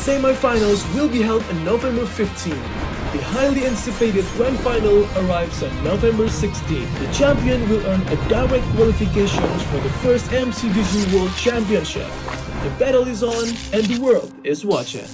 semi-finals will be held on November 15. The highly anticipated grand final arrives on November 16. The champion will earn a direct qualification for the first MCDG World Championship. The battle is on and the world is watching.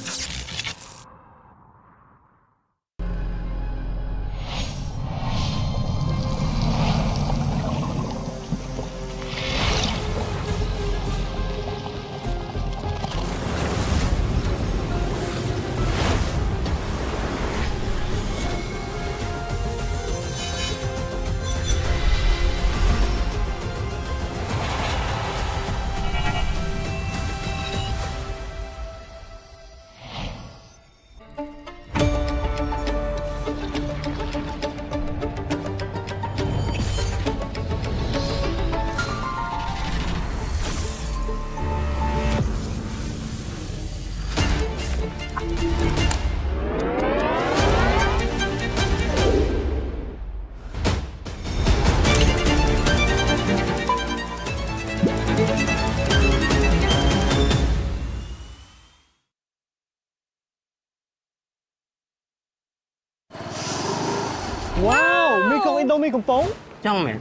Wow, mi con Indomieកំប៉ុង ចង់មែន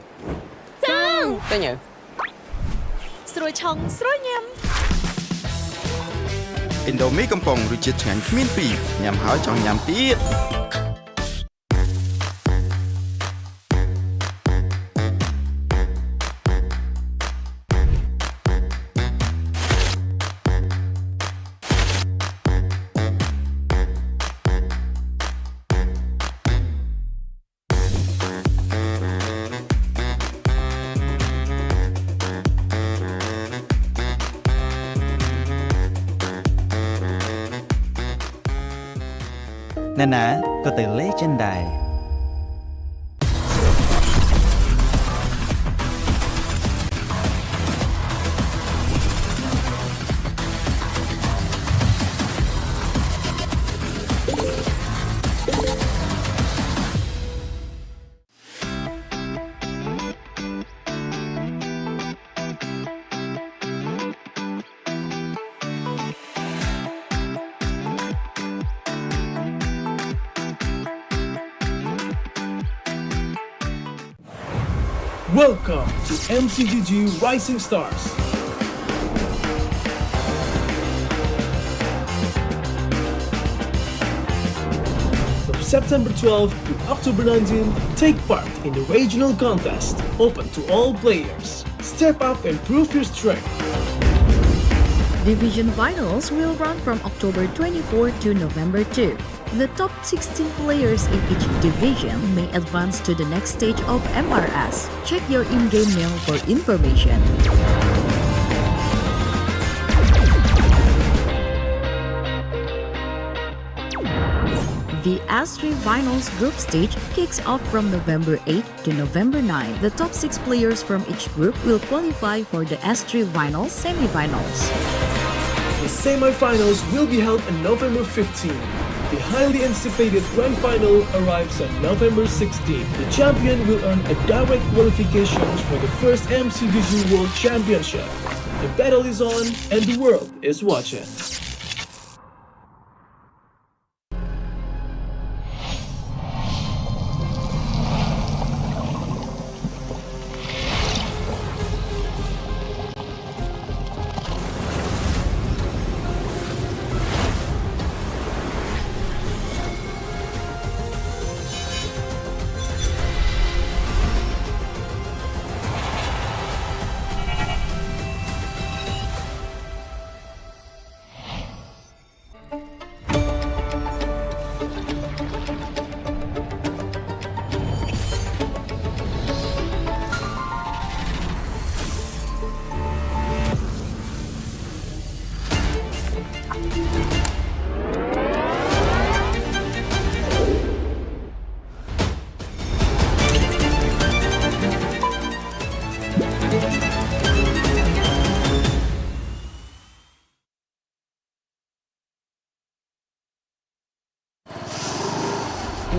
ចង់ ឃើញហើយ ស្រួយឆុងស្រួយញ៉ាំ Indomie កំប៉ុងរសជាតិឆ្ងាញ់គ្មានពីរញ៉ាំហើយចង់ញ៉ាំទៀត ណានាក៏ទៅលេចិនដែរ Welcome to MCGG Rising Stars. From September 12th to October 19th, take part in the regional contest, open to all players. Step up and prove your strength. Division finals will run from October 24 to November 2. The top 16 players in each division may advance to the next stage of MRS. Check your in-game mail for information. The S3 Finals group stage kicks off from November 8 to November 9. The top 6 players from each group will qualify for the S3 Finals semi-finals. The semi-finals will be held on November 15. The highly anticipated grand final arrives on November 16. The champion will earn a direct qualification for the first MCDG World Championship. The battle is on and the world is watching.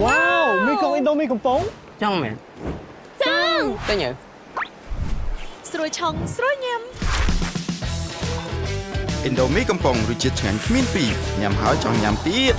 Wow, mi con Indomieកំប៉ុង ចង់មែន ចង់ ឃើញហើយ ស្រួយឆុងស្រួយញ៉ាំ Indomie កំប៉ុងរសជាតិឆ្ងាញ់គ្មានពីរញ៉ាំហើយចង់ញ៉ាំទៀត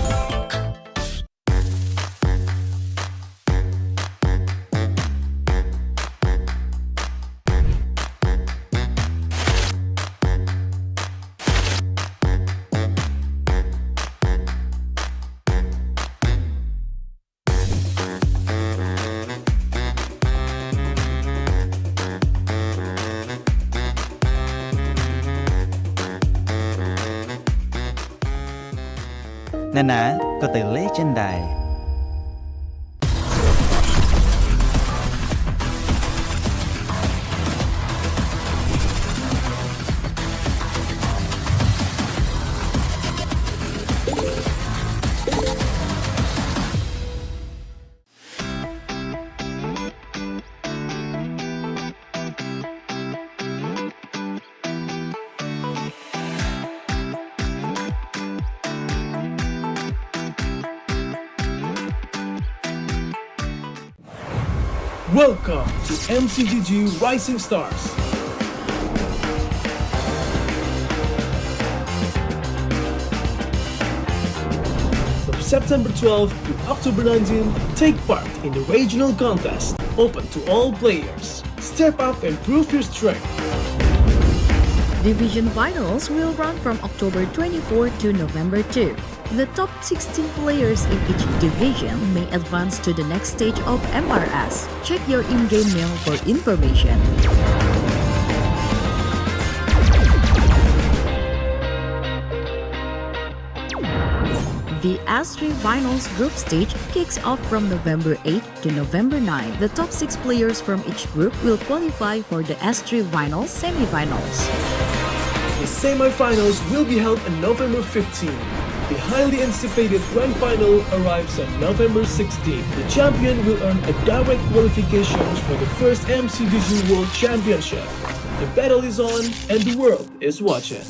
ណានាក៏ទៅលេចិនដែរ Welcome to MCGG Rising Stars. From September 12th to October 19th, take part in the regional contest, open to all players. Step up and prove your strength. Division finals will run from October 24 to November 2. The top 16 players in each division may advance to the next stage of MRS. Check your in-game mail for information. The S3 Finals group stage kicks off from November 8 to November 9. The top 6 players from each group will qualify for the S3 Finals semi-finals. The semi-finals will be held on November 15. The highly anticipated grand final arrives on November 16. The champion will earn a direct qualification for the first MCGG World Championship. The battle is on and the world is watching.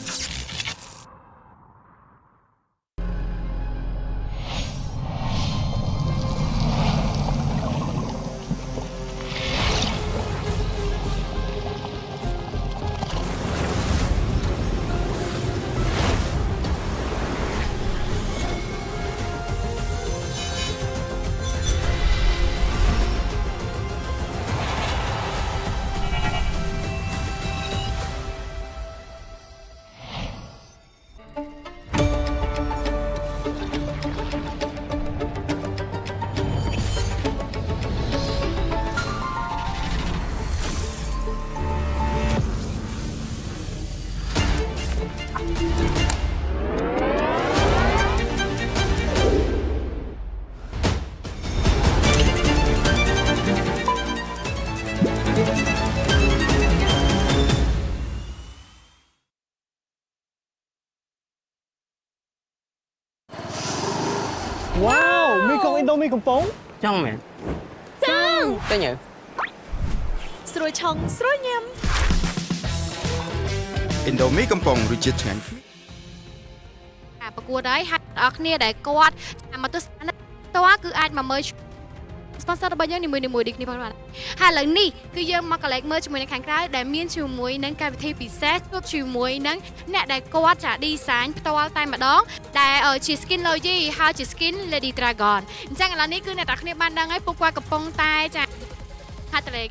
Wow មីកុង Indomie កំប៉ុង ចង់មែន ចង់ ទៅញើ ស្រួយឆុងស្រួយញ៉ាំ Indomie កំប៉ុងរសជាតិឆ្ងាញ់ ប្រកួតហើយហើយអ្នកគ្នាដែលគាត់ចាំមកទស្សនាផ្ទាល់គឺអាចមកមើល sponsor របស់យើងនីមួយៗដូចគ្នាផងបាទហើយឥឡូវនេះគឺយើងមក collect មើលជាមួយនឹងខាងក្រៅដែលមានជាមួយនឹងកម្មវិធីពិសេសជួបជាមួយនឹងអ្នកដែលគាត់ចា design ផ្ទាល់តែម្ដងដែលជា skin logi ហើយជា skin lady dragon អញ្ចឹងឥឡូវនេះគឺអ្នកទាំងគ្នាបានដឹងហើយពួកគាត់កំពុងតែចាហាត់ត្រេក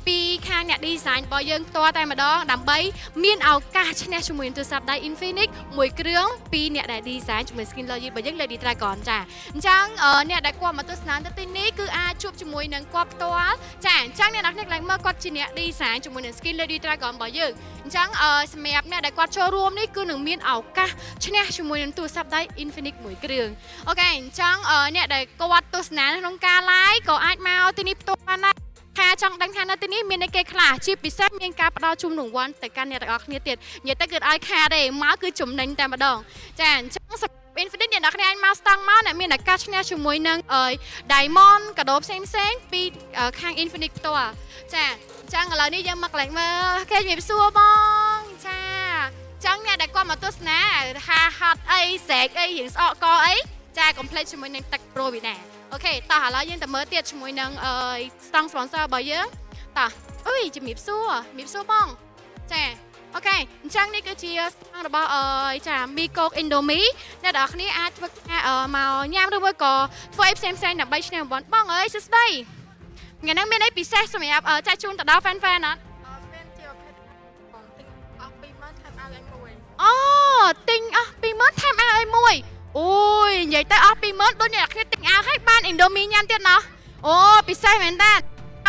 ពីខាងអ្នក design របស់យើងផ្ទាល់តែម្ដងដើម្បីមានឱកាសឈ្នះជាមួយនឹងទូរស័ព្ទដៃ Infinix មួយគ្រឿងពីអ្នកដែល design ជាមួយ skin logi របស់យើង Lady Dragon ចាអញ្ចឹងអ្នកដែលគាត់មកទស្សនាទៅទីនេះគឺអាចជួបជាមួយនឹងគាត់ផ្ទាល់ចាអញ្ចឹងអ្នកនរគ្នាកន្លែងមើលគាត់ជាអ្នក design ជាមួយនឹង skin Lady Dragon របស់យើងអញ្ចឹងសម្រាប់អ្នកដែលគាត់ចូលរួមនេះគឺនឹងមានឱកាសឈ្នះជាមួយនឹងទូរស័ព្ទដៃ Infinix មួយគ្រឿងអូខេអញ្ចឹងអ្នកដែលគាត់ទស្សនាក្នុងការ live ក៏អាចមកទីនេះផ្ទាល់បានដែរថាចង់ដឹងថានៅទីនេះមានគេខ្លះជាពិសេសមានការផ្ដល់ជូនរង្វាន់ទៅកាន់អ្នកទាំងអស់គ្នាទៀតនិយាយទៅគឺឲ្យខាតទេមកគឺចំណេញតែម្ដងចាអញ្ចឹងសម្រាប់ Infinix អ្នកនរគ្នាអាចមកស្តង់មកអ្នកមានឱកាសឈ្នះជាមួយនឹង Diamond កាដូផ្សេងៗពីខាង Infinix ផ្ទាល់ចាអញ្ចឹងឥឡូវនេះយើងមកកន្លែងមើលគេជំរាបសួរបងចាអញ្ចឹងអ្នកដែលគាត់មកទស្សនាហាហត់អីស្រែកអីរៀងស្អកកអីចា complete ជាមួយនឹងទឹក Pro វីណាអូខេតោះឥឡូវយើងទៅមើលទៀតជាមួយនឹងស្តង់ sponsor របស់យើងតោះអុយជំរាបសួរបងចា អូខេអញ្ចឹងនេះគឺជារបស់ចាមីកូកអ៊ីនដូមីអ្នកនរគ្នាអាចធ្វើការមកញ៉ាំឬមួយក៏ធ្វើអីផ្សេងដើម្បីឈ្នះរង្វាន់បងអើយសួស្ដីថ្ងៃហ្នឹងមានអីពិសេសសម្រាប់ចែកជូនទៅដល់ fan អត់មានជាប្រភេទបងទិញអស់20000ថែមឲ្យមួយអូទិញអស់20000ថែមឲ្យមួយអូយនិយាយទៅអស់20000ដូចអ្នកគ្នាទិញឲ្យហើយបានអ៊ីនដូមីញ៉ាំទៀតណោះអូពិសេសមែនតា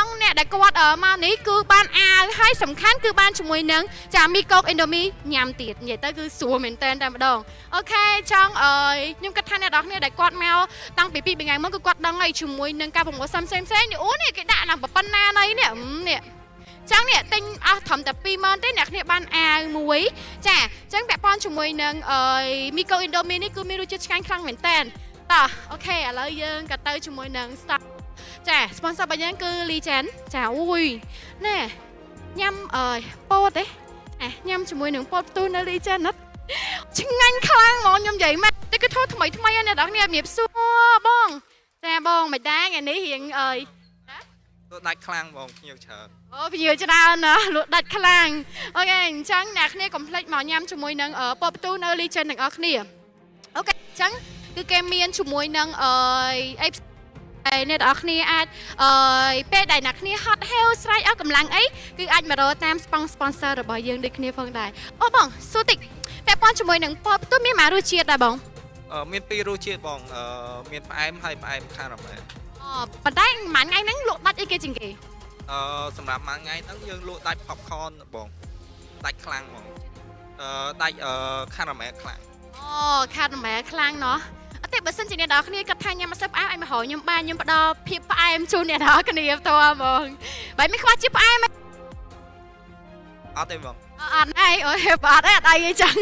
អង្គអ្នកដែលគាត់មកនេះគឺបានអាវហើយសំខាន់គឺបានជាមួយនឹងចាមីកូកអ៊ីនដូមីញ៉ាំទៀតនិយាយទៅគឺស្រួលមែនតើតែម្ដងអូខេចង់ខ្ញុំគិតថាអ្នកនរគ្នាដែលគាត់មកតាំងពី2ថ្ងៃមុនគឺគាត់ដឹងហើយជាមួយនឹងការប្រមូលផ្សេងនេះអូនេះគេដាក់ណាប៉ុណ្ណាណៃនេះនេះចឹងនេះទិញអស់ត្រឹមតែ20000ទេអ្នកគ្នាបានអាវមួយចាចឹងពាក់ព័ន្ធជាមួយនឹងមីកូអ៊ីនដូមីនេះគឺមានរសជាតិឆ្ងាញ់ខ្លាំងមែនតើតោះអូខេឥឡូវយើងក៏ទៅជាមួយនឹង stock ចា sponsor របស់យើងគឺ Legend ចាអូយណែញ៉ាំពោតទេញ៉ាំជាមួយនឹងពោតផ្ទុះនៅ Legend ណាឆ្ងាញ់ខ្លាំងហ្មងខ្ញុំនិយាយមកតែគឺធ្វើថ្មីហើយអ្នកនរគ្នាជំរាបសួរបងចាបងមិនដែរថ្ងៃនេះរៀងលក់ដាច់ខ្លាំងបងភ្ញៀវច្រើនអូភ្ញៀវច្រើនណាលក់ដាច់ខ្លាំងអូខេអញ្ចឹងអ្នកគ្នាកុំភ្លេចមកញ៉ាំជាមួយនឹងពោតផ្ទុះនៅ Legend ទាំងអស់គ្នាអូខេអញ្ចឹងគឺគេមានជាមួយនឹងអីអ្នកនរគ្នាអាចពេលដែលអ្នកគ្នាហត់ហេវស្រែកអស់កម្លាំងអីគឺអាចមករកតាម sponsor របស់យើងដូចគ្នាផងដែរអូបងសួរតិចពាក់ព័ន្ធជាមួយនឹងពោតផ្ទុះមានម៉ារសជាតិដែរបងមាន2រសជាតិបងមានផ្អែមហើយផ្អែមខារ៉ាមែលប៉ុន្តែមួយថ្ងៃហ្នឹងលក់ដាច់អីគេជាងគេសម្រាប់មួយថ្ងៃហ្នឹងយើងលក់ដាច់ popcorn បងដាច់ខ្លាំងបងដាច់ខារ៉ាមែលខ្លាំងអូខារ៉ាមែលខ្លាំងណោះអត់ទេបើសិនជាអ្នកនរគ្នាគិតថាញ៉ាំមិនសូវផ្អែមឲ្យមកហៅខ្ញុំបានខ្ញុំផ្ដល់ភាពផ្អែមជូនអ្នកនរគ្នាផ្ទាល់ហ្មងបើមិនខ្វះជាផ្អែមអត់ទេបងអត់អីអូអត់អីអីចឹង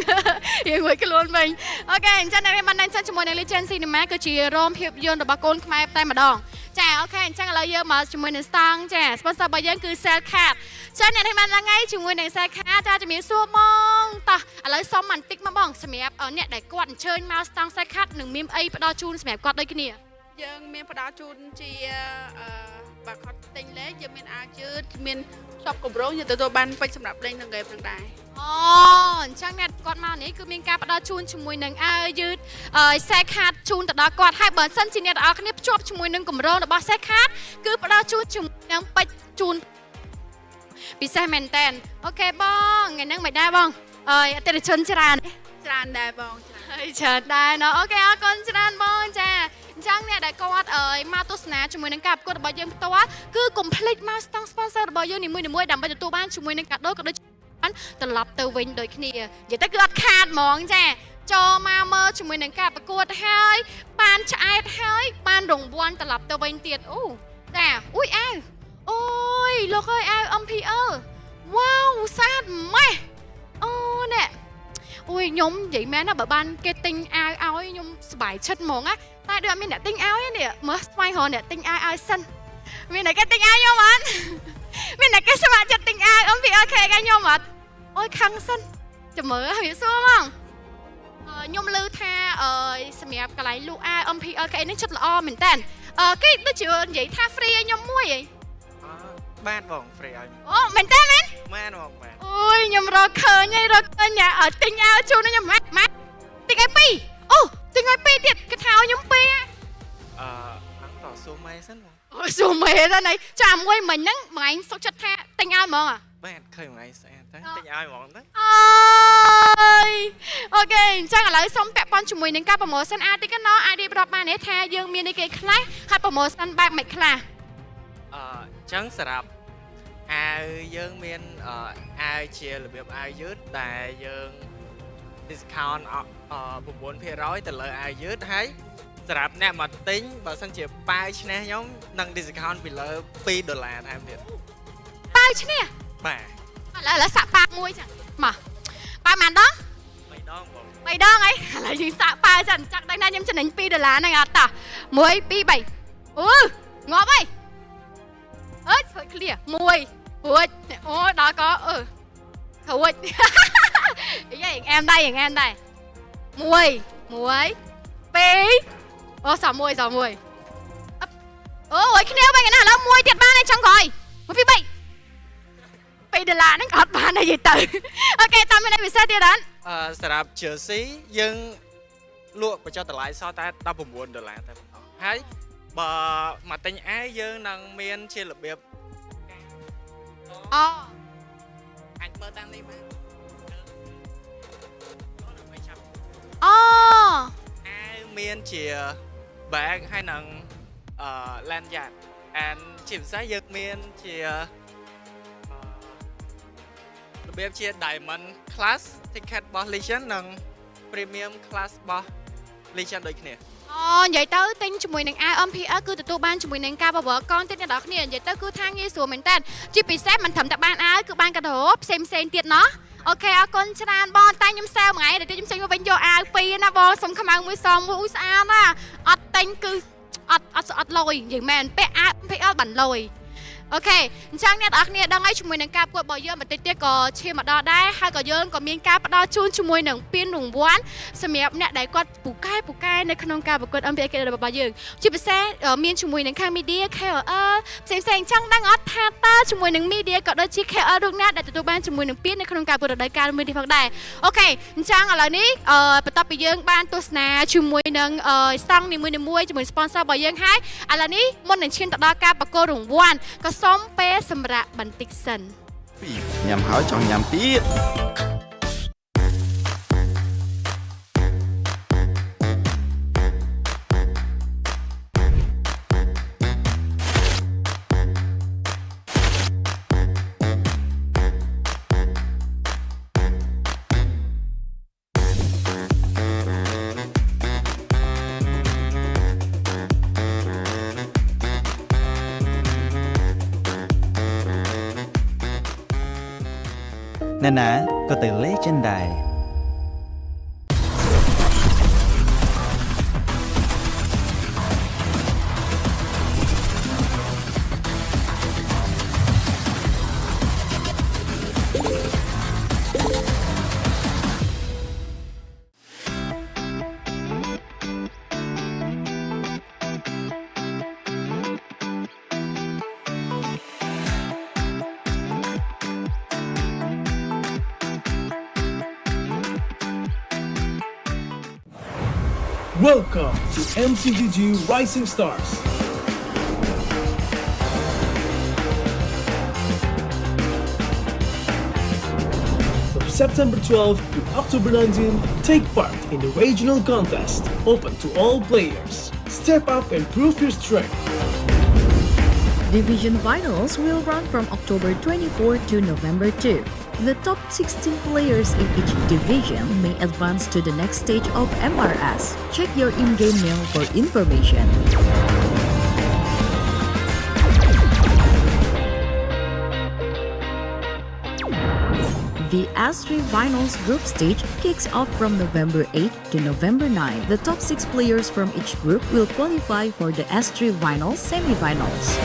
រៀងមួយខ្លួនវិញអូខេអញ្ចឹងអ្នកបានណែនសិនជាមួយនឹង Legend Cinema គឺជារោងភាពយន្តរបស់កូនខ្មែរតែម្ដងចាអូខេអញ្ចឹងឥឡូវយើងមកជាមួយនឹងស្តង់ចា sponsor របស់យើងគឺ Cell Card ចាអ្នកនេះបានឡើងថ្ងៃជាមួយនឹង Cell Card ចាជំរាបសួរបងតោះឥឡូវសុំបន្តិចមកបងសម្រាប់អ្នកដែលគាត់អញ្ជើញមកស្តង់ Cell Card នឹងមានអីផ្ដល់ជូនសម្រាប់គាត់ដូចគ្នាយើងមានផ្ដល់ជូនជាបើគាត់ទិញលេខយើងមានអាវយឺតមានshop កម្រងយើងទទួលបានពេជ្រសម្រាប់លេងនៅហ្គេមហ្នឹងដែរអូអញ្ចឹងអ្នកគាត់មកនេះគឺមានការផ្ដល់ជូនជាមួយនឹងអាវយឺតCell Card ជូនទៅដល់គាត់ហើយបើសិនជាអ្នកទាំងអស់គ្នាភ្ជាប់ជាមួយនឹងកម្រងរបស់ Cell Card គឺផ្ដល់ជូនជាមួយនឹងពេជ្រជូនពិសេសមែនតើអូខេបងថ្ងៃហ្នឹងមិនដែរបងអតិថិជនច្រើនដែរបងច្រើនដែរណោះអូខេអរគុណច្រើនបងចាអញ្ចឹងអ្នកដែលគាត់មកទស្សនាជាមួយនឹងការប្រកួតរបស់យើងផ្ទាល់គឺកុំភ្លេចមកស្តង់ sponsor របស់យើងនីមួយៗដើម្បីទទួលបានជាមួយនឹងកាដូក៏ដូចត្រឡប់ទៅវិញដូចគ្នានិយាយទៅគឺអត់ខាតហ្មងចាចូលមកមើលជាមួយនឹងការប្រកួតហើយបានឆ្អែតហើយបានរង្វាន់ត្រឡប់ទៅវិញទៀតអូចាអ៊ុយអាវអូយលោកអើយអាវ MPL វ៉ាវស្អាតម៉េះអូនេះអូយខ្ញុំនិយាយមែនណាបើបានគេទិញអាវឲ្យខ្ញុំសប្បាយចិត្តហ្មងណាតែដូចអត់មានអ្នកទិញអាវទេនេះមើលស្វែងរកអ្នកទិញអាវឲ្យសិនមានអ្នកគេទិញអាវខ្ញុំអត់មានអ្នកគេស្ម័គ្រចិត្តទិញអាវ MPL KH ឲ្យខ្ញុំអត់អូយខឹងសិនចាំមើលវាសួរហ្មងខ្ញុំឮថាសម្រាប់កន្លែងលក់អាវ MPL KH នេះចិត្តល្អមែនតើគេដូចជានិយាយថា free ឲ្យខ្ញុំមួយហីបានបង free ឲ្យអូមែនតើមែនបានបងបានអូយខ្ញុំរកឃើញហើយរកឃើញឲ្យទិញអាវជូនខ្ញុំម៉ាក់ទិញឲ្យ2អូទិញឲ្យ2ទៀតគេថាឲ្យខ្ញុំ2ហ្នឹងក៏សួរម៉ែសិនបងអូសួរម៉ែទៅណៃចាំមួយមិញហ្នឹងម៉ែសុកចិត្តថាទិញឲ្យហ្មងបានឃើញថ្ងៃស្អាតតែទិញឲ្យហ្មងទៅអើយអូខេអញ្ចឹងឥឡូវសុំពាក់ព័ន្ធជាមួយនឹងការប្រម៉ូសិនអាចតិចណោះអាចរៀបរាប់បានទេថាយើងមានអីគេខ្លះហើយប្រម៉ូសិនបែបមិនខ្លះអញ្ចឹងសម្រាប់អាវយើងមានអាវជារបៀបអាវយឺតដែលយើង discount 9% ទៅលើអាវយឺតហើយសម្រាប់អ្នកមកទិញបើសិនជាប៉ាវឈ្នះខ្ញុំនឹង discount ពីលើ$2ថែមទៀតប៉ាវឈ្នះបាទឥឡូវសាក់ប៉ាវមួយចឹងមកប៉ាវប៉ុន្មានដង3ដងបង3ដងហីឥឡូវយើងសាក់ប៉ាវចឹងចាក់ដៃណាខ្ញុំចំណេញ$2ហ្នឹងអត់តោះ1 2 3អូងាប់ហីអើយធ្វើ clear 1រួចអូដល់ក៏រួចអីយ៉ាងអែមដែរ1 2អូសមួយអូយគ្នាវិញណាឥឡូវមួយទៀតបានហើយចង់ក្រោយ1 2 3 $2ហ្នឹងក៏អត់បានដែរនិយាយទៅអូខេតាមមានអីពិសេសទៀតអត់ សម្រាប់ jersey យើងលក់បញ្ចុះតម្លៃសល់តែ$19តែប៉ុណ្ណោះហើយបើមកទិញអាវយើងនឹងមានជារបៀបអូអញមើលតាមនេះមើលអូ អាវមានជា bag ហើយនឹងlanyard and ជាពិសេសយើងមានជារបៀបជា diamond class ticket របស់ Legend និង premium class របស់ Legend ដូចគ្នា អូនិយាយទៅទិញជាមួយនឹង MPL គឺទទួលបានជាមួយនឹងការបវរកនទៀតអ្នកនរគ្នានិយាយទៅគឺថាងាយស្រួលមែនតើជាពិសេសមិនត្រឹមតែបានអាវគឺបានកាដូផ្សេងទៀតណោះអូខេអរគុណច្រើនបងតែខ្ញុំសែមួយថ្ងៃដែលខ្ញុំចេញមកវិញយកអាវពីរណាបងសុំខ្មៅមួយសងមួយស្អាតណាអត់ទិញគឺអត់លុយនិយាយមែនពាក់អាវ MPL បានលុយអូខេអញ្ចឹងអ្នកនរគ្នាដឹងហើយជាមួយនឹងការប្រកួតរបស់យើងបន្តិចទៀតក៏ឈានមកដល់ដែរហើយក៏យើងក៏មានការផ្ដល់ជូនជាមួយនឹងពានរង្វាន់សម្រាប់អ្នកដែលគាត់ពូកែនៅក្នុងការប្រកួត MPL KH របស់យើងជាពិសេសមានជាមួយនឹងខាង media KOL ផ្សេងអញ្ចឹងដឹងអត់ថាតើជាមួយនឹង media ក៏ដូចជា KOL រូបណាដែលទទួលបានជាមួយនឹងពាននៅក្នុងការប្រកួតរដូវកាលមួយនេះផងដែរអូខេអញ្ចឹងឥឡូវនេះបន្ទាប់ពីយើងបានទស្សនាជាមួយនឹងស្តង់នីមួយៗជាមួយ sponsor របស់យើងហើយឥឡូវនេះមុននឹងឈានទៅដល់ការប្រកួតរង្វាន់ក៏សូមពេលសម្រាប់បន្តិចសិន ញ៉ាំហើយចង់ញ៉ាំទៀត ណែណាក៏ទៅ Legend ដែរ Welcome to MCGG Rising Stars. From September 12th to October 19th, take part in the regional contest open to all players. Step up and prove your strength. Division finals will run from October 24 to November 2. The top 16 players in each division may advance to the next stage of MRS. Check your in-game mail for information. The S3 Finals group stage kicks off from November 8 to November 9. The top 6 players from each group will qualify for the S3 Finals semi-finals.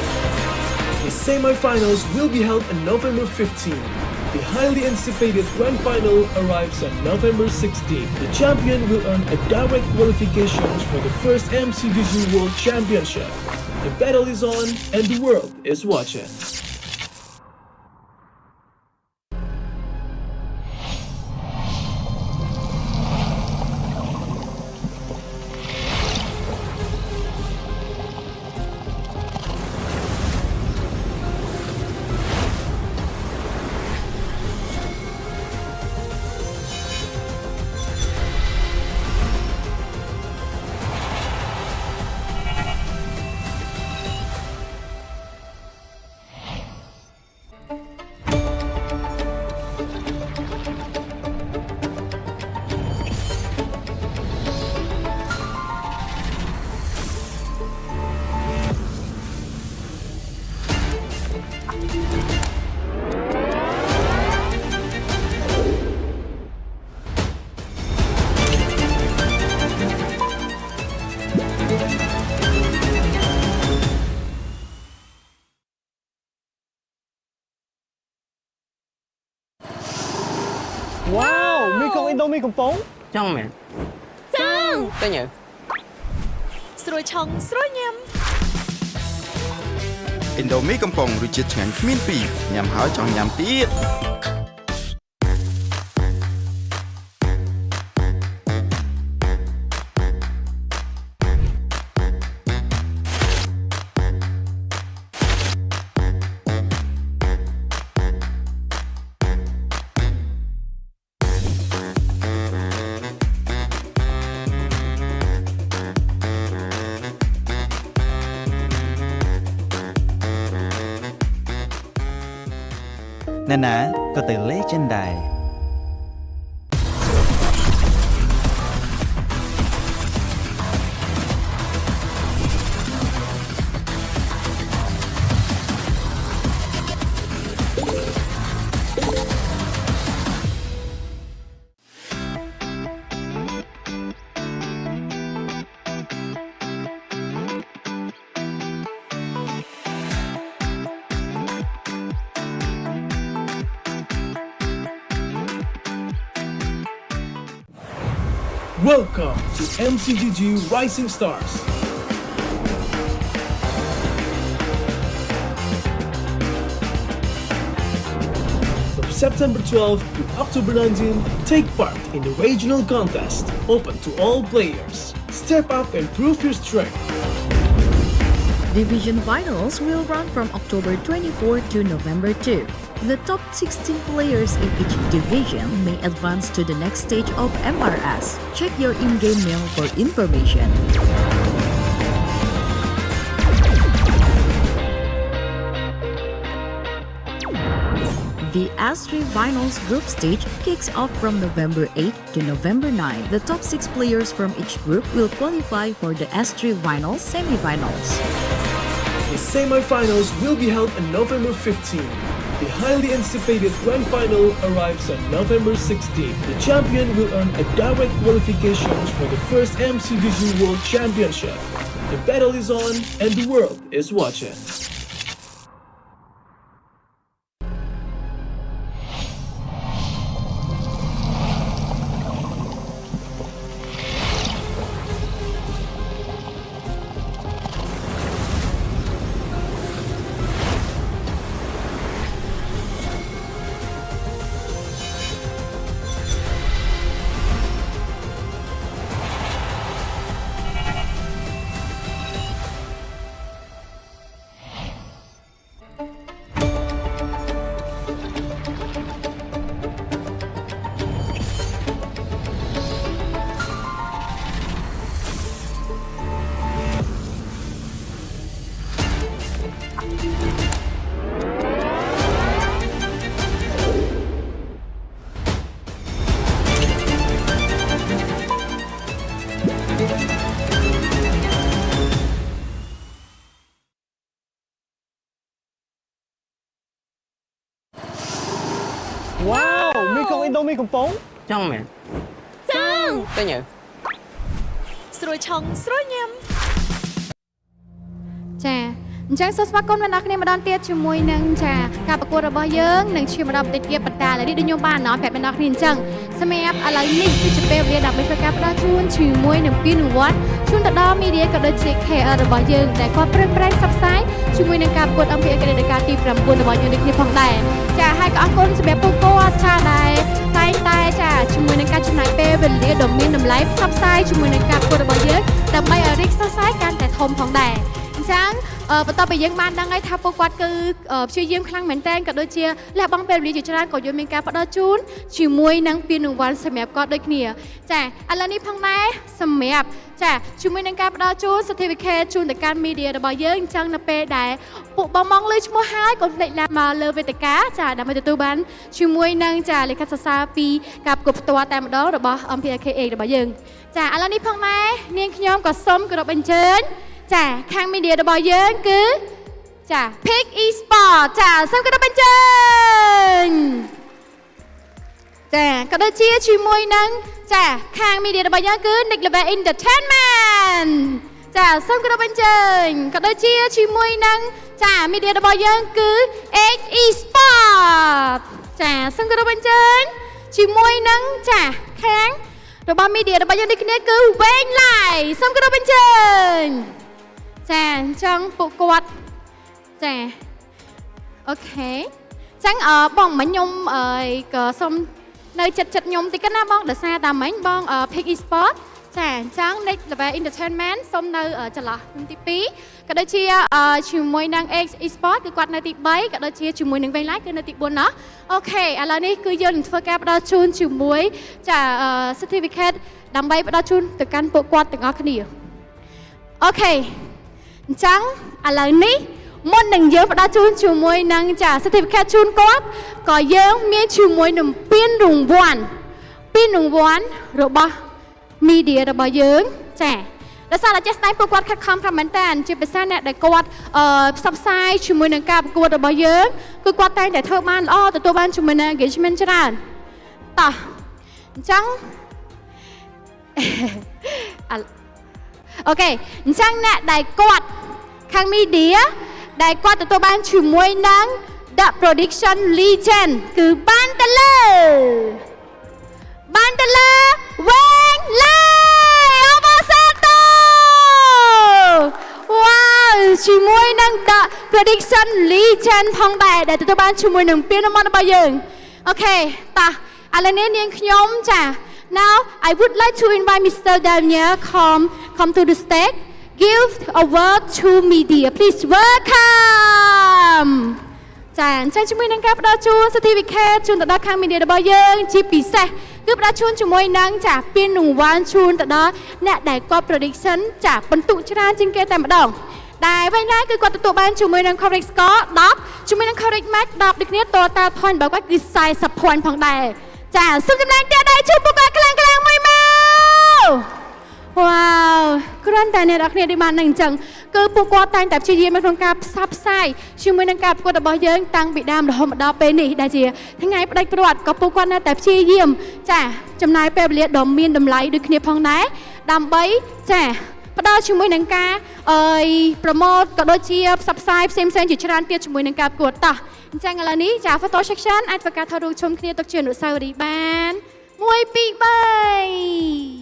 The semi-finals will be held on November 15. The highly anticipated grand final arrives on November 16. The champion will earn a direct qualification for the first MCGG World Championship. The battle is on and the world is watching. Wow, mi con Indomie កំប៉ុង ចង់មែន ចង់ តែញ៉ឹង ស្រួយឆុងស្រួយញ៉ាំ Indomie កំប៉ុងរសជាតិឆ្ងាញ់គ្មានពីរញ៉ាំហើយចង់ញ៉ាំទៀត ណែណាក៏ទៅលេចិនដែរ Welcome to MCGG Rising Stars. From September 12th to October 19th, take part in the regional contest, open to all players. Step up and prove your strength. Division finals will run from October 24 to November 2. The top 16 players in each division may advance to the next stage of MRS. Check your in-game mail for information. The S3 Finals group stage kicks off from November 8 to November 9. The top 6 players from each group will qualify for the S3 Finals semi-finals. The semi-finals will be held on November 15. The highly anticipated grand final arrives on November 16. The champion will earn a direct qualification for the first MCGG World Championship. The battle is on and the world is watching. Wow មីកុង Indomie កំប៉ុង ចង់មែន ចង់ ទៅញើ ស្រួយឆុងស្រួយញ៉ាំ ចាអញ្ចឹងសូមស្វាគមន៍អ្នកនរគ្នាម្ដងទៀតជាមួយនឹងចាការប្រកួតរបស់យើងនឹងឈានម្ដងបន្តិចទៀតប៉ុន្តែឥឡូវនេះដូចខ្ញុំបានណោះប្រាប់អ្នកនរគ្នាអញ្ចឹងសម្រាប់ឥឡូវនេះគឺជាពេលវេលាដើម្បីធ្វើការផ្ដល់ជូនជាមួយនឹងពានរង្វាន់ជូនទៅដល់មីឌាក៏ដូចជា KR របស់យើងដែលគាត់ប្រឹងប្រែងផ្សព្វផ្សាយជាមួយនឹងការប្រកួត MPL KH កាលទី9របស់យើងដូចគ្នាផងដែរចាហើយក៏អរគុណសម្រាប់ពួកគាត់ចាដែលតែងតែចាជាមួយនឹងការចំណាយពេលវេលាដ៏មានតម្លៃផ្សព្វផ្សាយជាមួយនឹងការប្រកួតរបស់យើងដើម្បីឲ្យរីកសាយសាយកាន់តែធំផងដែរអញ្ចឹងបន្ទាប់ពីយើងបានដឹងហើយថាពួកគាត់គឺព្យាយាមខ្លាំងមែនទែនក៏ដូចជាលះបង់ពេលវេលាជាច្រើនក៏យើងមានការផ្ដល់ជូនជាមួយនឹងពានរង្វាន់សម្រាប់គាត់ដូចគ្នាចាឥឡូវនេះផងដែរសម្រាប់ចាជាមួយនឹងការផ្ដល់ជូន certificate ជូនទៅកាន់ media របស់យើងអញ្ចឹងនៅពេលដែលពួកបងមកលើឈ្មោះហើយកុំភ្លេចឡើងមកលើវេទិកាចាដើម្បីទទួលបានជាមួយនឹងចាលិខិតសរសើរពីការប្រកួតផ្ទាល់តែម្ដងរបស់ MPL KH របស់យើងចាឥឡូវនេះផងដែរនាងខ្ញុំក៏សូមគោរពអញ្ជើញចាខាង media របស់យើងគឺចា Pick Esport ចាសូមគោរពអញ្ជើញចាក៏ដូចជាជាមួយនឹងចាខាង media របស់យើងគឺ Nick Level Entertainment ចាសូមគោរពអញ្ជើញក៏ដូចជាជាមួយនឹងចា media របស់យើងគឺ KH Esport ចាសូមគោរពអញ្ជើញជាមួយនឹងចាខាងរបស់ media របស់យើងដូចគ្នាគឺ Wayne Live សូមគោរពអញ្ជើញចាអញ្ចឹងពួកគាត់ ចាអូខេចឹងបងមិញខ្ញុំក៏សុំនៅចិត្តខ្ញុំតិចណាបងដោយសារតែមិញបង pick e-sport ចាអញ្ចឹង next level entertainment សុំនៅចន្លោះទី2ក៏ដូចជាជាមួយនឹង X e-sport គឺគាត់នៅទី3ក៏ដូចជាជាមួយនឹង Waylight គឺនៅទី4ណោះអូខេឥឡូវនេះគឺយើងនឹងធ្វើការផ្ដល់ជូនជាមួយចា certificate ដើម្បីផ្ដល់ជូនទៅកាន់ពួកគាត់ទាំងអស់គ្នាអូខេអញ្ចឹងឥឡូវនេះមុននឹងយើងផ្ដល់ជូនជាមួយនឹងចា certificate ជូនគាត់ក៏យើងមានជាមួយនឹងពានរង្វាន់របស់ media របស់យើងចាដោយសារតែចេះស្ដែងពួកគាត់ខិតខំខ្លាំងមែនតើជាភាសាអ្នកដែលគាត់ផ្សព្វផ្សាយជាមួយនឹងការប្រកួតរបស់យើងគឺគាត់តែងតែធ្វើបានល្អទទួលបានជាមួយនឹង engagement ច្រើនតោះអញ្ចឹងអូខេអញ្ចឹងអ្នកដែលគាត់ខាង media ដែលគាត់ទទួលបានជាមួយនឹង The Production Legend គឺបានទៅលើវែងឡាយអូបសាតូវ៉ាវជាមួយនឹង The Production Legend ផងដែរដែលទទួលបានជាមួយនឹងពានរង្វាន់របស់យើងអូខេតោះឥឡូវនេះនាងខ្ញុំចា Now I would like to invite Mr. Daniel come to the stage give a word to media please welcome ចាអញ្ចឹងជាមួយនឹងការផ្ដល់ជូន certificate ជូនទៅដល់ខាង media របស់យើងជាពិសេសគឺផ្ដល់ជូនជាមួយនឹងចាពានរង្វាន់ជូនទៅដល់អ្នកដែលគាត់ prediction ចាបន្ទុកច្រើនជាងគេតែម្ដងដែលវិញឡើយគឺគាត់ទទួលបានជាមួយនឹង correct score 10ជាមួយនឹង correct match 10ដូចគ្នា total point របស់គាត់គឺ40 point ផងដែរចាសូមចំណែកទៀតដែរជួយពួកគាត់ខ្លាំងមួយមកវ៉ាវគ្រាន់តែអ្នកនរគ្នាដែលបាននឹងអញ្ចឹងគឺពួកគាត់តែងតែព្យាយាមក្នុងការផ្សព្វផ្សាយជាមួយនឹងការប្រកួតរបស់យើងតាំងពីដើមរហូតមកដល់ពេលនេះដែលជាថ្ងៃផ្ដាច់ព្រាត់ក៏ពួកគាត់នៅតែព្យាយាមចាចំណាយពេលវេលាដ៏មានតម្លៃដូចគ្នាផងដែរដើម្បីចាផ្ដល់ជាមួយនឹងការប្រម៉ូទក៏ដូចជាផ្សព្វផ្សាយផ្សេងៗជាច្រើនទៀតជាមួយនឹងការប្រកួតតោះអញ្ចឹងឥឡូវនេះចា photo section អាចធ្វើការថតរូបជុំគ្នាទុកជាអនុស្សាវរីយ៍បាន1 2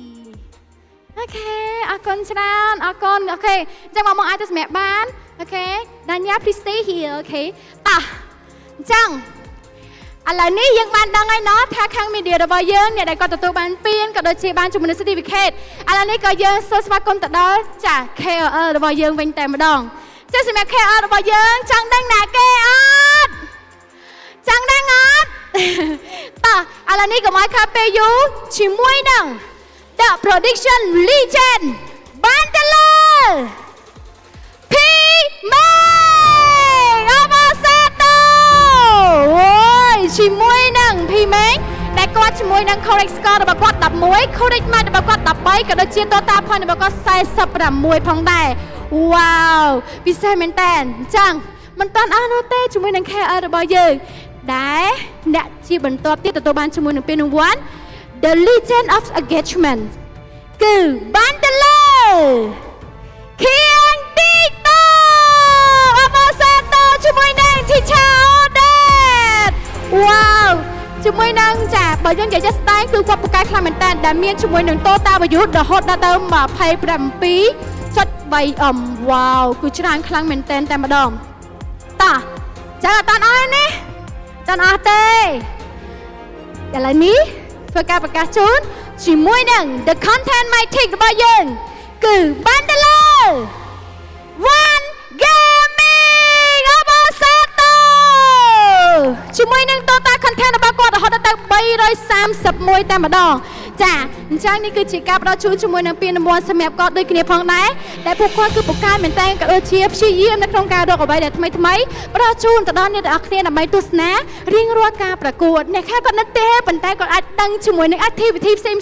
3អូខេអរគុណច្រើនអរគុណអូខេអញ្ចឹងមកអាចទៅសម្រាប់បានអូខេ Danya please stay here អូខេតោះអញ្ចឹងឥឡូវនេះយើងបានដឹងហើយណោះថាខាង media របស់យើងអ្នកដែលគាត់ទទួលបានពានក៏ដូចជាបានជាមួយនឹង certificate ឥឡូវនេះក៏យើងសូមស្វាគមន៍ទៅដល់ចា KOL របស់យើងវិញតែម្ដងចាសម្រាប់ KOL របស់យើងចង់ដឹងណាគេអត់ចង់ដឹងអត់តោះឥឡូវនេះកុំឲ្យខាតពេលយូរជាមួយនឹង The Production Legend បានទៅលើ P មេអូបសាតូអូយជាមួយនឹង P មេដែលគាត់ជាមួយនឹង correct score របស់គាត់11 correct match របស់គាត់13ក៏ដូចជា total point របស់គាត់46ផងដែរវ៉ាវពិសេសមែនតើអញ្ចឹងមិនតាន់អស់នោះទេជាមួយនឹង KL របស់យើងដែលអ្នកជាបន្តទៀតទទួលបានជាមួយនឹងពានរង្វាន់ The Legend of Engagement គឺបានទៅលើខៀងទីតូអបសាតូជាមួយនឹង Teacher Odette វ៉ាវជាមួយនឹងចាបើយើងនិយាយស្ដែងគឺគាត់ពូកែខ្លាំងមែនតើដែលមានជាមួយនឹង total value រហូតដល់ទៅ 27.3 វ៉ាវគឺច្រើនខ្លាំងមែនតើតែម្ដងតោះចាអត់អស់នេះអត់អស់ទេឥឡូវនេះធ្វើការប្រកាសជូនជាមួយនឹង The Content Mythic របស់យើងគឺបានទៅលើ One Gaming អបសាតូជាមួយនឹង total content របស់គាត់រហូតដល់ទៅ331តែម្ដងចាអញ្ចឹងនេះគឺជាការផ្ដល់ជូនជាមួយនឹងពានរង្វាន់សម្រាប់គាត់ដូចគ្នាផងដែរដែលពួកគាត់គឺពូកែមែនតើក៏ដូចជាព្យាយាមនៅក្នុងការរកអ្វីដែលថ្មីផ្ដល់ជូនទៅដល់អ្នកទាំងអស់គ្នាដើម្បីទស្សនារៀងរាល់ការប្រកួតអ្នកខ្លះគាត់នៅទេប៉ុន្តែគាត់អាចដឹងជាមួយនឹង activity ផ្សេងៗ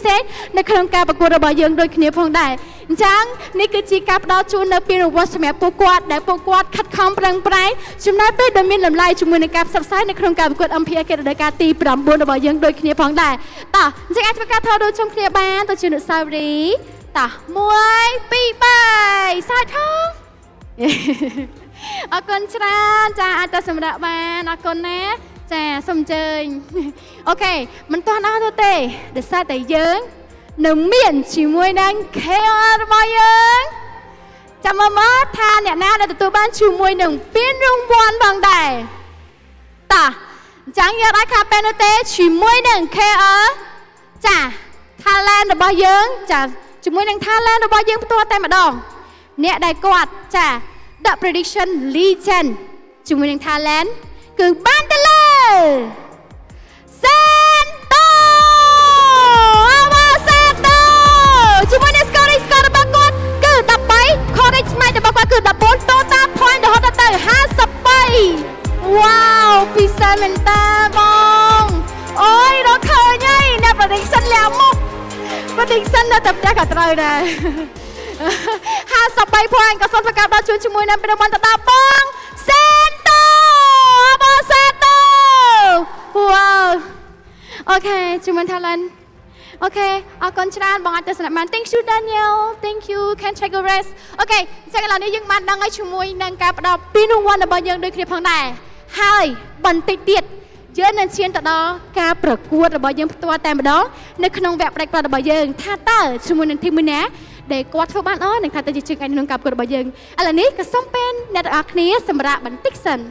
នៅក្នុងការប្រកួតរបស់យើងដូចគ្នាផងដែរអញ្ចឹងនេះគឺជាការផ្ដល់ជូននៅពានរង្វាន់សម្រាប់ពួកគាត់ដែលពួកគាត់ខិតខំប្រឹងប្រែងចំណាយពេលដ៏មានតម្លៃជាមួយនឹងការផ្សព្វផ្សាយនៅក្នុងការប្រកួត MPL KH រដូវកាលទី9របស់យើងដូចគ្នាផងដែរតោះអញ្ចឹងអាចធ្វើការថតរូបជុំគ្នាបានទៅជាអនុស្សាវរីយ៍តោះ1 2 3សាច់ថងអរគុណច្រើនចាអាចទៅសម្រាប់បានអរគុណណាចាសូមអញ្ជើញអូខេមិនទាន់អស់នោះទេដោយសារតែយើងនៅមានជាមួយនឹង KOL របស់យើងចាំ ចាំមើលថាអ្នកណាដែលទទួលបានជាមួយនឹងពានរង្វាន់ផងដែរតោះអញ្ចឹងយើងអាចខាតពេលនោះទេជាមួយនឹង KH ចា talent របស់យើងចាជាមួយនឹង talent របស់យើងផ្ទាល់តែម្ដងអ្នកដែលគាត់ចាដាក់ prediction legend ជាមួយនឹង talent គឺបានទៅលើ Santo អវSanto ជាមួយនឹង score របស់គាត់គឺ 13 correct match របស់គាត់គឺ 14 total point រហូតដល់53 wow ពិសេសមែនតើបងអូយរកឃើញហើយអ្នក prediction លាក់មុខ prediction នៅតែផ្ទះក៏ត្រូវដែរ53 point ក៏សូមប្រកាសដល់ជួនជាមួយនឹងប្រព័ន្ធទៅដល់បង Santo បង Santo wow អូខេជាមួយ talent អូខេអរគុណច្រើនបងអាចទស្សនៈបាន Thank you Daniel Thank you can take a rest អូខេអញ្ចឹងឥឡូវនេះយើងបានដឹងហើយជាមួយនឹងការផ្ដល់ពានរង្វាន់របស់យើងដូចគ្នាផងដែរហើយបន្តិចទៀតយើងនឹងឈានទៅដល់ការប្រកួតរបស់យើងផ្ទាល់តែម្ដងនៅក្នុងវគ្គផ្ដាច់ផ្ដាច់របស់យើងថាតើជាមួយនឹងធីមមួយណាដែលគាត់ធ្វើបាននឹងថាទៅជាជើងឯក្នុងការប្រកួតរបស់យើងឥឡូវនេះក៏សូមពេលអ្នកទាំងអស់គ្នាសម្រាប់បន្តិចសិន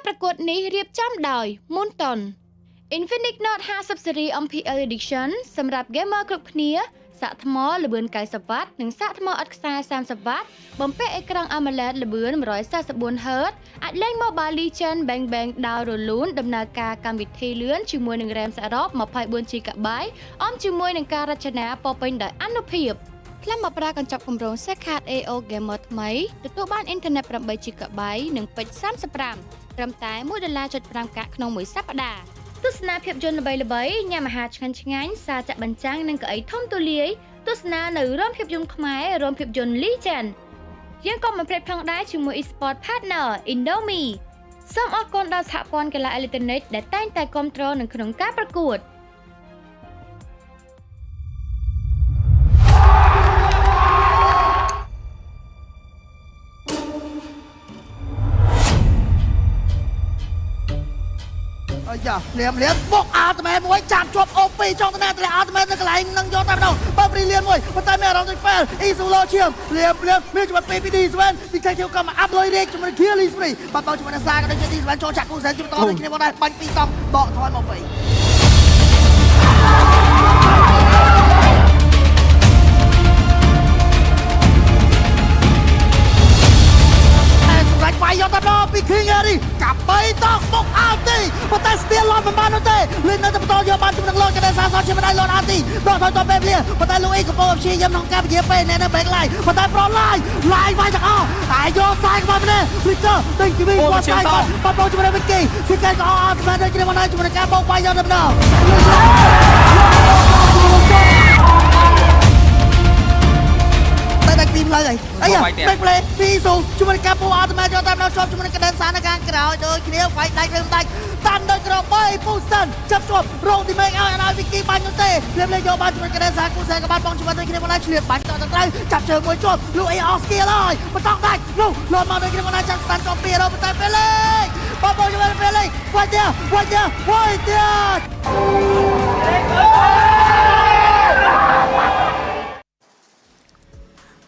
ប្រកួតនេះរៀបចំដោយ Moonton Infinix Note 50 Series MPL Edition សម្រាប់ gamer គ្រប់គ្នាសាកថ្មល្បឿន90 W និងសាកថ្មឥតខ្សែ30 W បំពាក់អេក្រង់ AMOLED ល្បឿន 144Hz អាចលេង Mobile Legends Bang Bang ដោយរលូនដំណើរការកម្មវិធីលឿនជាមួយនឹង RAM សរុប 24GB អមជាមួយនឹងការរចនាពោរពេញដោយអានុភាពផ្លាស់មកប្រើកញ្ចប់គម្រោង Secard AO Gamer ថ្មីទទួលបានអ៊ីនធឺណិត 8GB និងពេជ្រ35ត្រឹមតែ$1.5កាក់ក្នុងមួយសប្តាហ៍ទស្សនាភាពយន្តល្បីៗញ៉ាំអាហារឆ្ងាញ់ៗសារចាក់បញ្ចាំងនិងកៅអីធំទូលាយទស្សនានៅរោងភាពយន្តខ្មែររោងភាពយន្ត Legend យើងក៏មិនភ្លេចផងដែរជាមួយ Esport Partner Indomie សូមអរគុណដល់សហព័ន្ធកីឡាអេឡិចត្រូនិកដែលតែងតែគាំទ្រនៅក្នុងការប្រកួតយ៉ាលៀមបុកអាត្មែមួយចាំជាប់អូពីចង់ទៅណាទៅអាត្មែនៅកន្លែងនឹងយកតែម្ដងបើព្រីលៀនមួយប៉ុន្តែមានអារម្មណ៍ដូចហ្វេលអ៊ីស៊ូឡូឈៀមលៀមមានច្បាប់ PPD ស្វែនទីខេចូលកម្មអាប់លុយរេកជាមួយគៀលីស្ព្រីបាត់បោជាមួយនឹងសាក៏ដូចជាទីស្វែនចូលចាក់គូសែនជួយតទៅគ្នាមកដែរបាញ់ពីរតង់បកថយមកវិញសម្រាប់វាយយកតែម្ដងពី King Harry កាប់3តង់បុកអាទីប៉ុន្តែស្ទៀលឡនមិនបាននោះទេលេងនៅតែបន្តយកបានជាមួយនឹងលនកដេសាសជាមិនដែរលនអាទីដកថយទៅពេលវេលាប៉ុន្តែលូអ៊ីកំពុងព្យាយាមក្នុងការពជាពេលនៅ back line ប៉ុន្តែប្រឡាយវាយទាំងអស់តែយកខ្សែក្បាលម្នាក់ Victor ទិញគីវីគាត់ខ្សែគាត់បាត់បោជាមួយនឹង Vicky ស៊ីកែក៏អត់ស្មានដូចគ្នាមកដែរជាមួយនឹងការបោកវាយយកតែម្ដងតែទីមឡើយអីបែកផ្លេពីស៊ូជាមួយនឹងការពូអត់តែយកតាមដល់ជាប់ជាមួយនឹងកដិនសាននៅខាងក្រោយដូចគ្នាវាយដាច់រឿងដាច់តាន់ដល់ក្របីពូស្តិនចាប់ជាប់រងទីមេកឲ្យវិគីបាញ់នោះទេលេបលេយកបានជាមួយកដិនសានគូសែក៏បានបងជាមួយដូចគ្នាមកដែរឆ្លៀតបាញ់តទៅត្រូវចាប់ជើងមួយជាប់លូអីអស់ស្គីលហើយបន្តដាច់លូលនមកដូចគ្នាមកដែរចាប់ស្តាន់ក៏ពីរប៉ុន្តែពេលលេបងជាមួយពេលលេវាយទៀត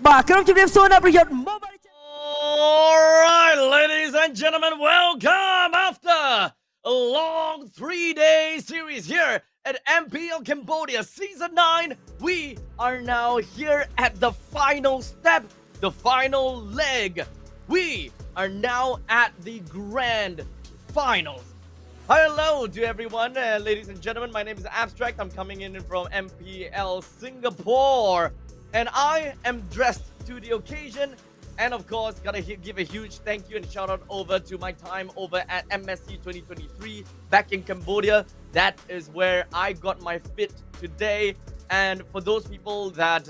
បាទក្រុមជំរាបសួរនៅប្រយុទ្ធ Alright, ladies and gentlemen, welcome after a long 3-day series here at MPL Cambodia Season 9. We are now here at the final step, the final leg. We are now at the grand finals. Hello to everyone, ladies and gentlemen. My name is Abstract. I'm coming in from MPL Singapore. And I am dressed to the occasion. And of course, gotta give a huge thank you and shout out over to my time over at MSC 2023 back in Cambodia. That is where I got my fit today. And for those people that,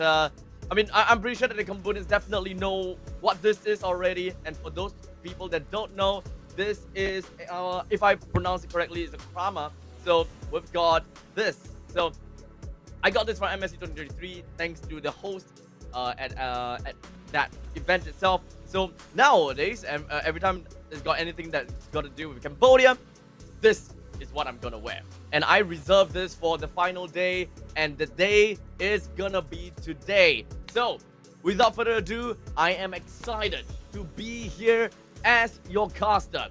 I'm pretty sure that the Cambodians definitely know what this is already. And for those people that don't know, this is, if I pronounce it correctly, is a krama. So we've got this. So I got this from MSC 2023 thanks to the host at that event itself. So nowadays, every time it's got anything that's got to do with Cambodia, this is what I'm gonna wear. And I reserved this for the final day, and the day is gonna be today. So without further ado, I am excited to be here as your caster.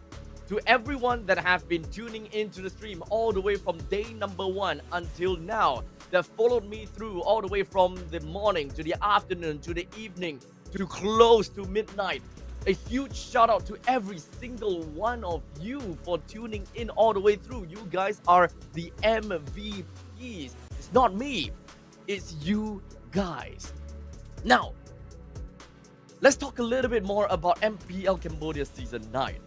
To everyone that have been tuning into the stream all the way from day number 1 until now, that followed me through all the way from the morning to the afternoon to the evening to close to midnight. A huge shout out to every single one of you for tuning in all the way through. You guys are the MVPs. It's not me, it's you guys. Now, let's talk a little bit more about MPL Cambodia Season 9.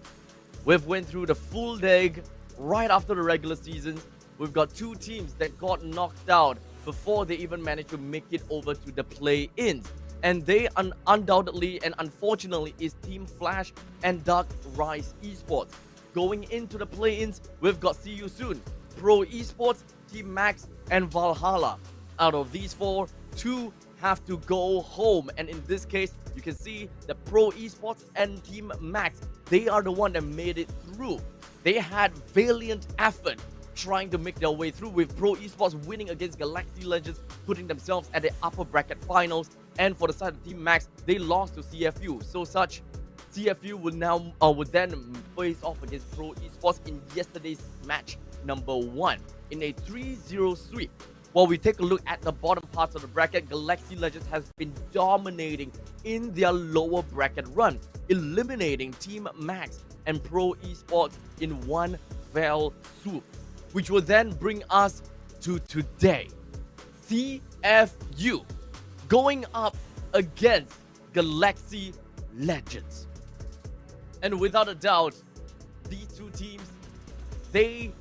We've went through the full leg right after the regular season. We've got 2 teams that got knocked out before they even managed to make it over to the play-ins. And they undoubtedly and unfortunately is Team Flash and Dark Rise Esports. Going into the play-ins, we've got See You Soon, Pro Esports, Team Max, and Valhalla. Out of these 4, 2 have to go home. And in this case, you can see the Pro Esports and Team Max, they are the one that made it through. They had valiant effort trying to make their way through, with Pro Esports winning against Galaxy Legends, putting themselves at the upper bracket finals. And for the side of Team Max, they lost to CFU. So such CFU will now would then face off against Pro Esports in yesterday's match number 1 in a 3-0 sweep. While we take a look at the bottom parts of the bracket, Galaxy Legends has been dominating in their lower bracket run, eliminating Team Max and Pro Esports in one fell swoop, which will then bring us to today. CFU going up against Galaxy Legends. And without a doubt, these two teams, they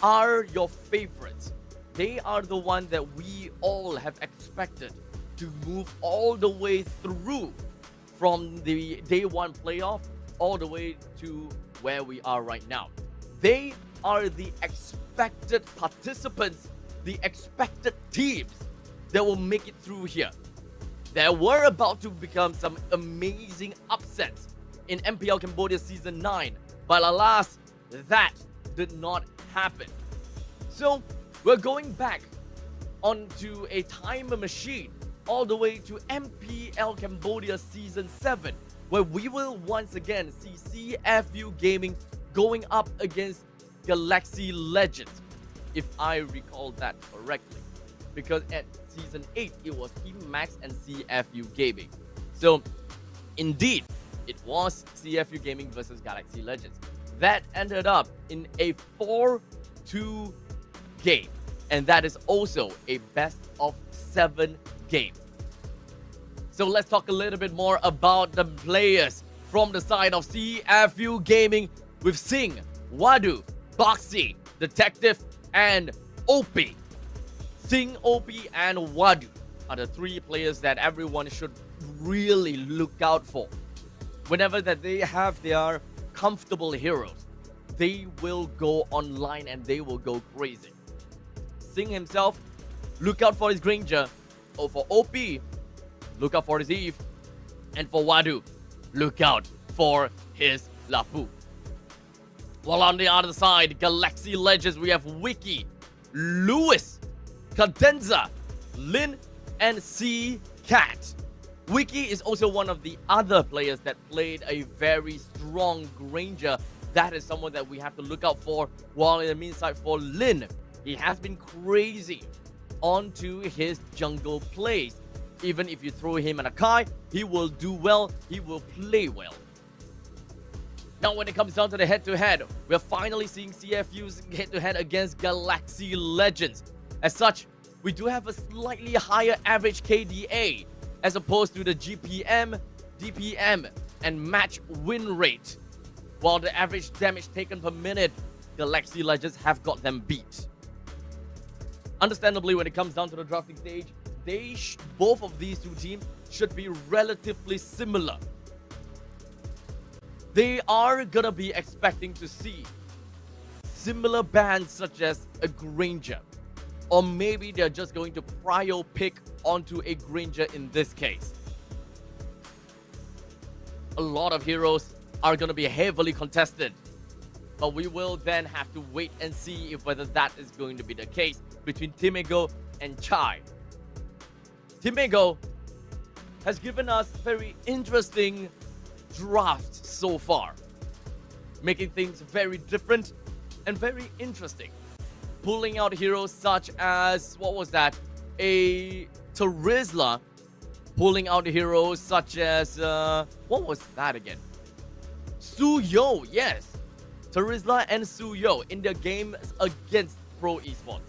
are your favorites. They are the one that we all have expected to move all the way through from the day 1 playoff all the way to where we are right now. They are the expected participants, the expected teams that will make it through here. There were about to become some amazing upsets in MPL Cambodia Season 9, but alas, that did not happen. So we're going back onto a time machine all the way to MPL Cambodia Season 7, where we will once again see CFU Gaming going up against Galaxy Legends, if I recall that correctly. Because at Season 8, it was Team Max and CFU Gaming. So, indeed, it was CFU Gaming versus Galaxy Legends. That ended up in a 4-2 game. And that is also a best of 7 game. So let's talk a little bit more about the players from the side of CFU Gaming with Singh, Wadu, Boxy, Detective, and OP. Singh, OP, and Wadu are the 3 players that everyone should really look out for. Whenever that they have their comfortable heroes, they will go online and they will go crazy. Singh himself, look out for his Granger. Oh, for OP, look out for his Eve. And for Wadu, look out for his Lapu. While on the other side, Galaxy Legends, we have Wiki, Lewis, Cadenza, Lin, and C-Cat. Wiki is also one of the other players that played a very strong Granger. That is someone that we have to look out for. While in the meantime, for Lin, he has been crazy onto his jungle plays. Even if you throw him an Akai, he will do well, he will play well. Now when it comes down to the head-to-head, we're finally seeing CFU's head-to-head against Galaxy Legends. As such, we do have a slightly higher average KDA as opposed to the GPM, DPM, and match win rate. While the average damage taken per minute, Galaxy Legends have got them beat. Understandably, when it comes down to the drafting stage, both of these two teams should be relatively similar. They are gonna be expecting to see similar bans such as a Granger, or maybe they're just going to prio pick onto a Granger in this case. A lot of heroes are gonna be heavily contested, but we will then have to wait and see if whether that is going to be the case between Timego and Chai. Timego has given us very interesting drafts so far, making things very different and very interesting. Pulling out heroes such as, what was that? A Terizla. Pulling out heroes such as, what was that again? Suyo, yes. Terizla and Suyo in their games against Pro Esports.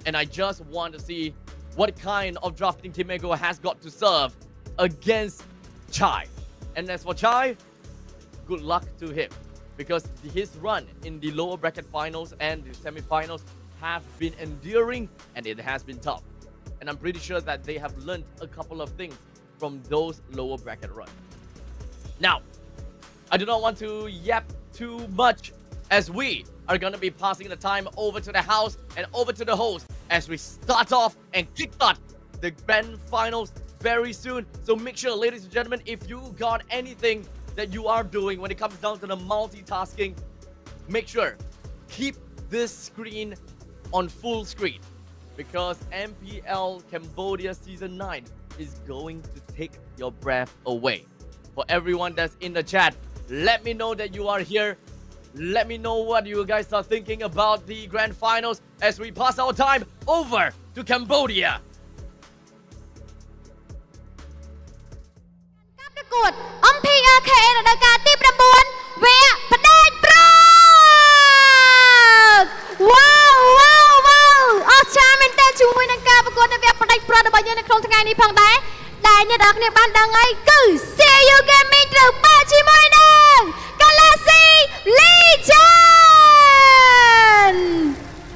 And I just want to see what kind of drafting Timego has got to serve against Chai. And as for Chai, good luck to him, because his run in the lower bracket finals and the semi-finals have been enduring and it has been tough. And I'm pretty sure that they have learned a couple of things from those lower bracket runs. Now, I do not want to yap too much as we are going to be passing the time over to the house and over to the host as we start off and kickstart the grand finals very soon. So make sure, ladies and gentlemen, if you got anything that you are doing when it comes down to the multitasking, make sure keep this screen on full screen, because MPL Cambodia Season 9 is going to take your breath away. For everyone that's in the chat, let me know that you are here. Let me know what you guys are thinking about the grand finals as we pass our time over to Cambodia. ប្រកួត MPL KH រដូវកាលទី 9 វគ្គផ្ដាច់ព្រឹក wow អស្ចារ្យមែនតើជាមួយនឹងការប្រកួតនៅវគ្គផ្ដាច់ព្រឹករបស់យើងនៅក្នុងថ្ងៃនេះផងដែរដែលអ្នកនរគ្នាបានដឹងហើយគឺ CU Gaming ត្រូវបាក់ជាមួយនឹង Galaxy Legend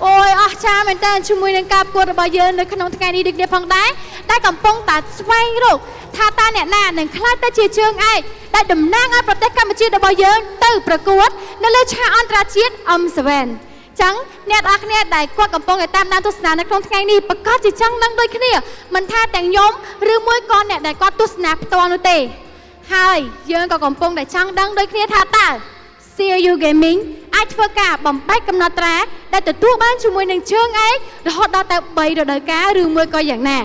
អូយអស្ចារ្យមែនតើជាមួយនឹងការប្រកួតរបស់យើងនៅក្នុងថ្ងៃនេះដូចគ្នាផងដែរដែលកំពុងតែស្វែងរកថាតើអ្នកណានឹងក្លាយទៅជាជើងឯកដែលតំណាងឲ្យប្រទេសកម្ពុជារបស់យើងទៅប្រកួតនៅលើឆាកអន្តរជាតិ M7 ចឹងអ្នកនរគ្នាដែលគាត់កំពុងតែតាមដានទស្សនានៅក្នុងថ្ងៃនេះប្រកាសជាចង់ដឹងដូចគ្នាមិនថាទាំងខ្ញុំឬមួយក៏អ្នកដែលគាត់ទស្សនាផ្ទាល់នោះទេហើយយើងក៏កំពុងតែចង់ដឹងដូចគ្នាថាតើ CU Gaming អាចធ្វើការបំបែកកំណត់ត្រាដែលទទួលបានជាមួយនឹងជើងឯករហូតដល់ទៅ3រដូវកាលឬមួយក៏យ៉ាងណា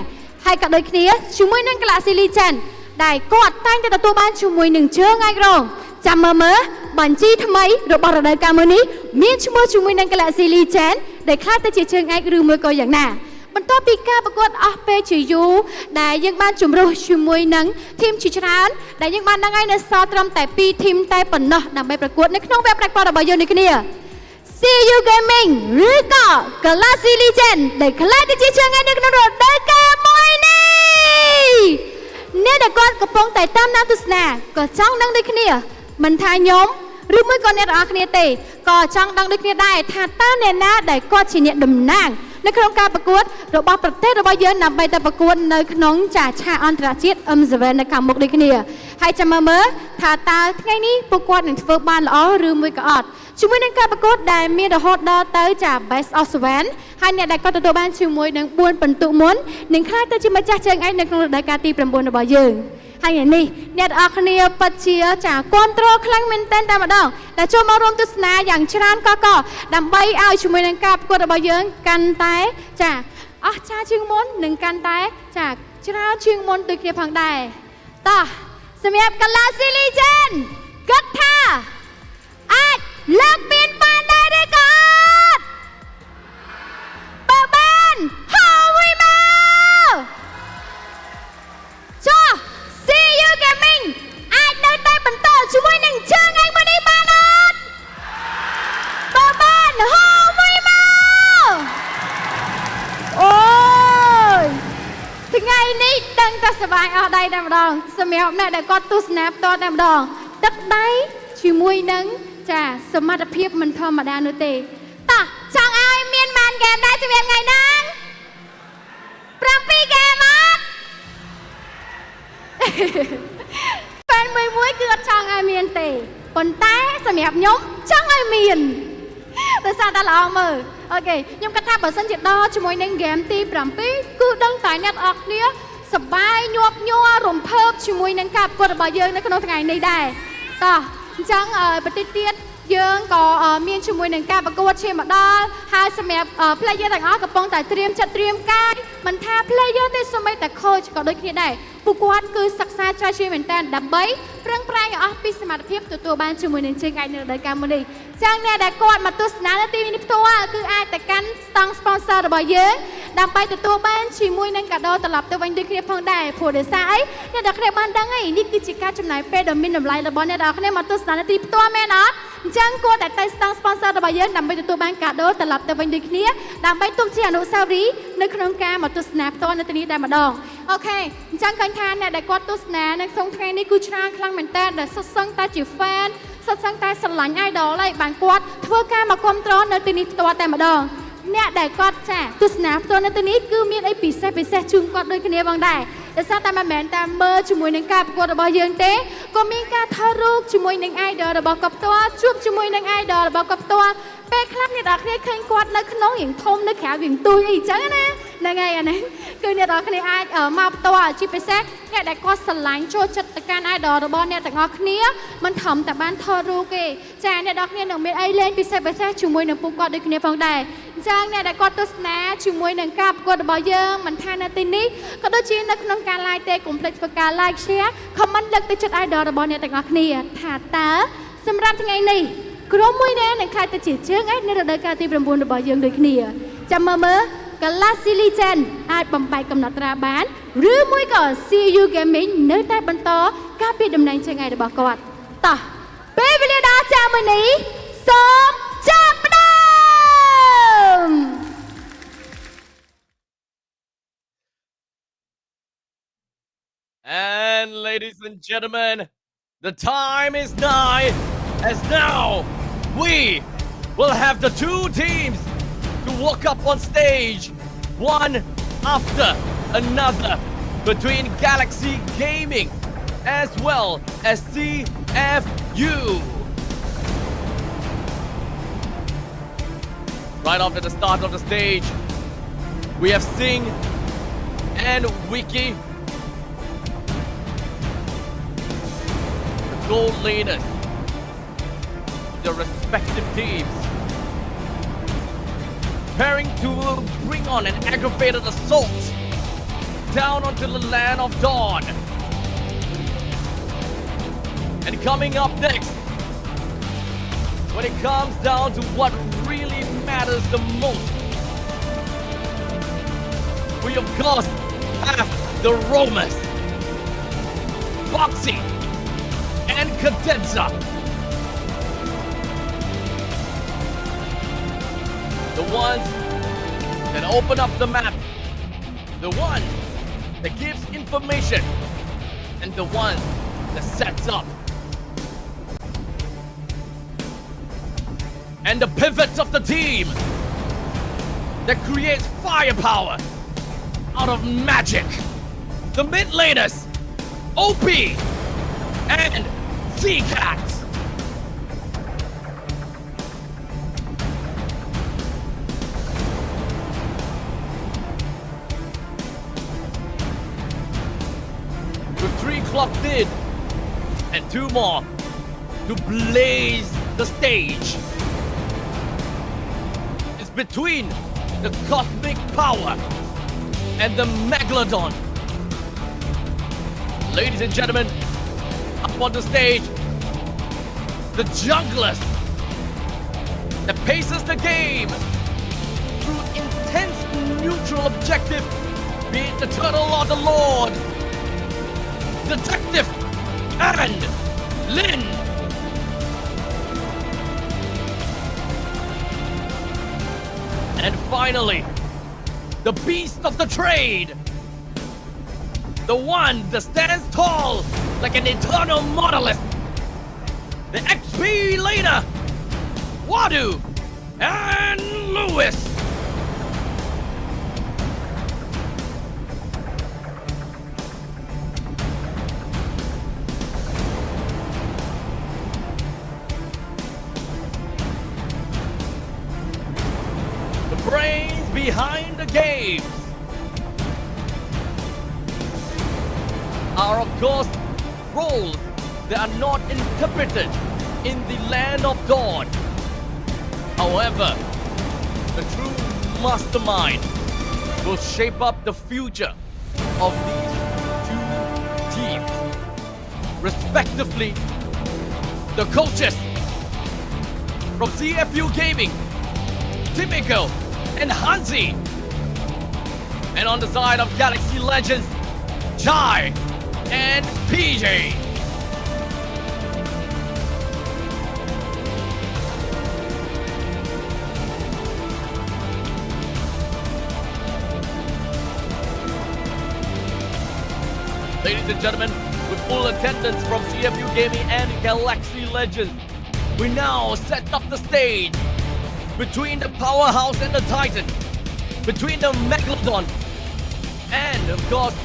ហើយក៏ដូចគ្នាជាមួយនឹង Galaxy Legend ដែលគាត់តែងតែទទួលបានជាមួយនឹងជើងឯករងចាំមើលបញ្ជីថ្មីរបស់រដូវកាលមួយនេះមានឈ្មោះជាមួយនឹង Galaxy Legend ដែលខ្លះទៅជាជើងឯកឬមួយក៏យ៉ាងណាបន្ទាប់ពីការប្រកួតអស់ពេលជាយូរដែលយើងបានជំរុះជាមួយនឹងធីមជាច្រើនដែលយើងបានដឹងហើយនៅសល់ត្រឹមតែ2ធីមតែប៉ុណ្ណោះដើម្បីប្រកួតនៅក្នុងវគ្គផ្ដាច់ព្រឹករបស់យើងនេះគ្នា CU Gaming ឬក៏ Galaxy Legend ដែលខ្លះទៅជាជើងឯកនៅក្នុងរដូវកាលមួយនេះអ្នកដែលគាត់កំពុងតែតាមដានទស្សនាក៏ចង់ដឹងដូចគ្នាមិនថាខ្ញុំឬមួយក៏អ្នកនរគ្នាទេក៏ចង់ដឹងដូចគ្នាដែរថាតើអ្នកណាដែលគាត់ជាអ្នកតំណាងនៅក្នុងការប្រកួតរបស់ប្រទេសរបស់យើងដើម្បីតែប្រកួតនៅក្នុងឆាកអន្តរជាតិ M7 នៅខាងមុខដូចគ្នាហើយចាំមើលថាតើថ្ងៃនេះពួកគាត់នឹងធ្វើបានល្អឬមួយក៏អត់ជាមួយនឹងការប្រកួតដែលមានរហូតដល់ទៅចា Best of 7ហើយអ្នកដែលគាត់ទទួលបានជាមួយនឹង4ពិន្ទុមុននឹងក្លាយទៅជាម្ចាស់ជើងឯកនៅក្នុងរដូវកាលទី 9 របស់យើងហើយនេះអ្នកនរគ្នាពិតជាចាគ្រប់គ្រងខ្លាំងមែនទែនតែម្ដងដែលចូលមករួមទស្សនាយ៉ាងច្រើនកកដើម្បីឲ្យជាមួយនឹងការប្រកួតរបស់យើងកាន់តែចាអស្ចារ្យជាងមុននិងកាន់តែចាច្រើនជាងមុនដូចគ្នាផងដែរតោះសម្រាប់ Galaxy Legend គិតថាអាចលើកមានបានដែរឬក៏អត់បើបានហើយមកចុះ CU Gaming អាចនៅតែបន្តជាមួយនឹងជើងឯកមួយនេះបានអត់បើបានហើយមកអូយថ្ងៃនេះដឹងតែសប្បាយអស់ដៃតែម្ដងសម្រាប់អ្នកដែលគាត់ទស្សនាផ្ទាល់តែម្ដងទឹកដៃជាមួយនឹងចាសមត្ថភាពមិនធម្មតានោះទេតោះចង់ឲ្យមានបានហ្គេមដែរសម្រាប់ថ្ងៃហ្នឹង7ហ្គេមអត់ហ្វេនមួយគឺអត់ចង់ឲ្យមានទេប៉ុន្តែសម្រាប់ខ្ញុំចង់ឲ្យមានដោយសារតែល្អមើលអូខេខ្ញុំគិតថាបើសិនជាដល់ជាមួយនឹងហ្គេមទី 7គឺដឹងតែអ្នកអរគ្នាសប្បាយញាប់ញ័ររំភើបជាមួយនឹងការប្រកួតរបស់យើងនៅក្នុងថ្ងៃនេះដែរតោះអញ្ចឹងបន្តិចទៀតយើងក៏មានជាមួយនឹងការប្រកួតឈានមកដល់ហើយសម្រាប់ player ទាំងអស់កំពុងតែត្រៀមចិត្តត្រៀមកាយមិនថា player ទេសូម្បីតែ coach ក៏ដូចគ្នាដែរពួកគាត់គឺសិក្សាច្រើនជាងមែនតើដើម្បីប្រឹងប្រែងឲ្យអស់ពីសមត្ថភាពទទួលបានជាមួយនឹងជើងឯកនៅរដូវកាលមួយនេះចឹងអ្នកដែលគាត់មកទស្សនានៅទីនេះផ្ទាល់គឺអាចទៅកាន់ស្តង់ sponsor របស់យើងដើម្បីទទួលបានជាមួយនឹងកាដូត្រឡប់ទៅវិញដូចគ្នាផងដែរព្រោះដោយសារអីអ្នកដែលគ្នាបានដឹងហើយនេះគឺជាការចំណាយពេលដ៏មានតម្លៃរបស់អ្នកដែលគ្នាមកទស្សនានៅទីផ្ទាល់មែនអត់អញ្ចឹងគួរតែទៅស្តង់ sponsor របស់យើងដើម្បីទទួលបានកាដូត្រឡប់ទៅវិញដូចគ្នាដើម្បីទុកជាអនុស្សាវរីយ៍នៅក្នុងការមកទស្សនាផ្ទាល់នៅទីនេះតែម្ដងអូខេអញ្ចឹងឃើញថាអ្នកដែលគាត់ទស្សនានៅក្នុងថ្ងៃនេះគឺច្រើនខ្លាំងមែនតើដែលសុទ្ធសឹងតែជា fan សុទ្ធសឹងតែស្រឡាញ់ idol ហើយបានគាត់ធ្វើការមកគ្រប់គ្រងនៅទីនេះផ្ទាល់តែម្ដងអ្នកដែលគាត់ចាទស្សនាផ្ទាល់នៅទីនេះគឺមានអីពិសេសជូនគាត់ដូចគ្នាផងដែរដោយសារតែមិនមែនតែមើលជាមួយនឹងការប្រកួតរបស់យើងទេក៏មានការថតរូបជាមួយនឹង idol របស់គាត់ផ្ទាល់ជួបជាមួយនឹង idol របស់គាត់ផ្ទាល់ពេលខ្លះអ្នកនរគ្នាឃើញគាត់នៅក្នុងរៀងធំនៅក្រៅរៀងទូចអីចឹងណាអ ហ្នឹងហើយអានេះគឺអ្នកទាំងអស់គ្នាអាចមកផ្ទាល់ជាពិសេសអ្នកដែលគាត់ស្រឡាញ់ចូលចិត្តទៅកាន់ idol របស់អ្នកទាំងអស់គ្នាមិនធំតែបានថតរូបទេចាអ្នកទាំងអស់គ្នានឹងមានអីលេងពិសេសជាមួយនឹងពួកគាត់ដូចគ្នាផងដែរអញ្ចឹងអ្នកដែលគាត់ទស្សនាជាមួយនឹងការប្រកួតរបស់យើងមិនថានៅទីនេះក៏ដូចជានៅក្នុងការ live ទេកុំភ្លេចធ្វើការ like share comment លើកទឹកចិត្ត idol របស់អ្នកទាំងអស់គ្នាថាតើសម្រាប់ថ្ងៃនេះក្រុមមួយណានឹងខ្លាចទៅជាជើងឯកនៅរដូវកាលទី9របស់យើងដូចគ្នាចាំមើល Galaxy Legend អាចបំបែកកំណត់ត្រាបានឬមួយក៏ CU Gaming នៅតែបន្តការពីតំណែងជើងឯករបស់គាត់តោះពេលវេលាដល់ចាំមួយនេះសូមចាប់ផ្ដើម And ladies and gentlemen, the time is nigh, as now we will have the two teams to walk up on stage, one after another, between Galaxy Gaming as well as CFU. Right after the start of the stage, we have Sing and Wiki, the gold leaders, the respective teams, preparing to bring on an aggravated assault down onto the land of Dawn. And coming up next, when it comes down to what really matters the most, we of course have the Romas, Boxy, and Cadenza. The ones that open up the map, the one that gives information, and the one that sets up. And the pivots of the team that creates firepower out of magic. The mid laners, OP and C-Cats. With 3 clocked in and 2 more to blaze the stage. It's between the cosmic power and the Megalodon. Ladies and gentlemen, up on the stage, the junglers that paces the game through intense neutral objective, be it the Turtle or the Lord, Detective, and Lin. And finally, the beast of the trade, the one that stands tall like an eternal monolith, the XP leader, Wadu and Lewis. The brains behind the games are of course roles that are not interpreted in the land of Dawn. However, the true mastermind will shape up the future of these two teams. Respectively, the coaches from CFU Gaming, Timiko and Hansi. And on the side of Galaxy Legends, Chai and PJ. Ladies and gentlemen, with full attendance from CFU Gaming and Galaxy Legends, we now set up the stage between the Powerhouse and the Titan, between the Megalodon and, of course,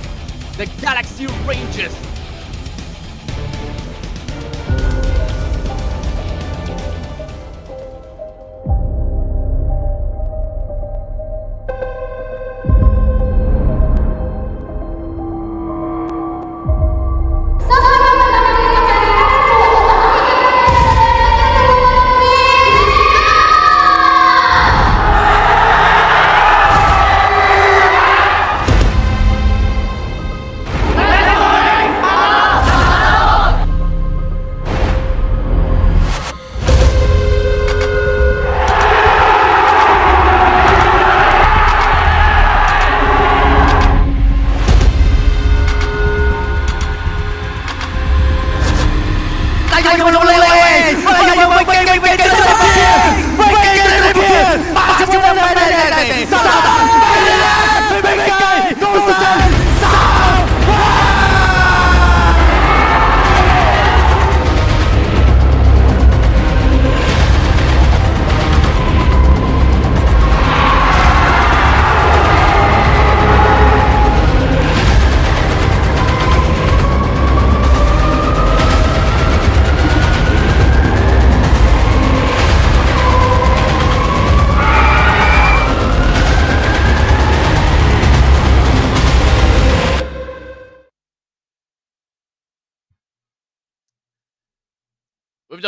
the Galaxy Rangers.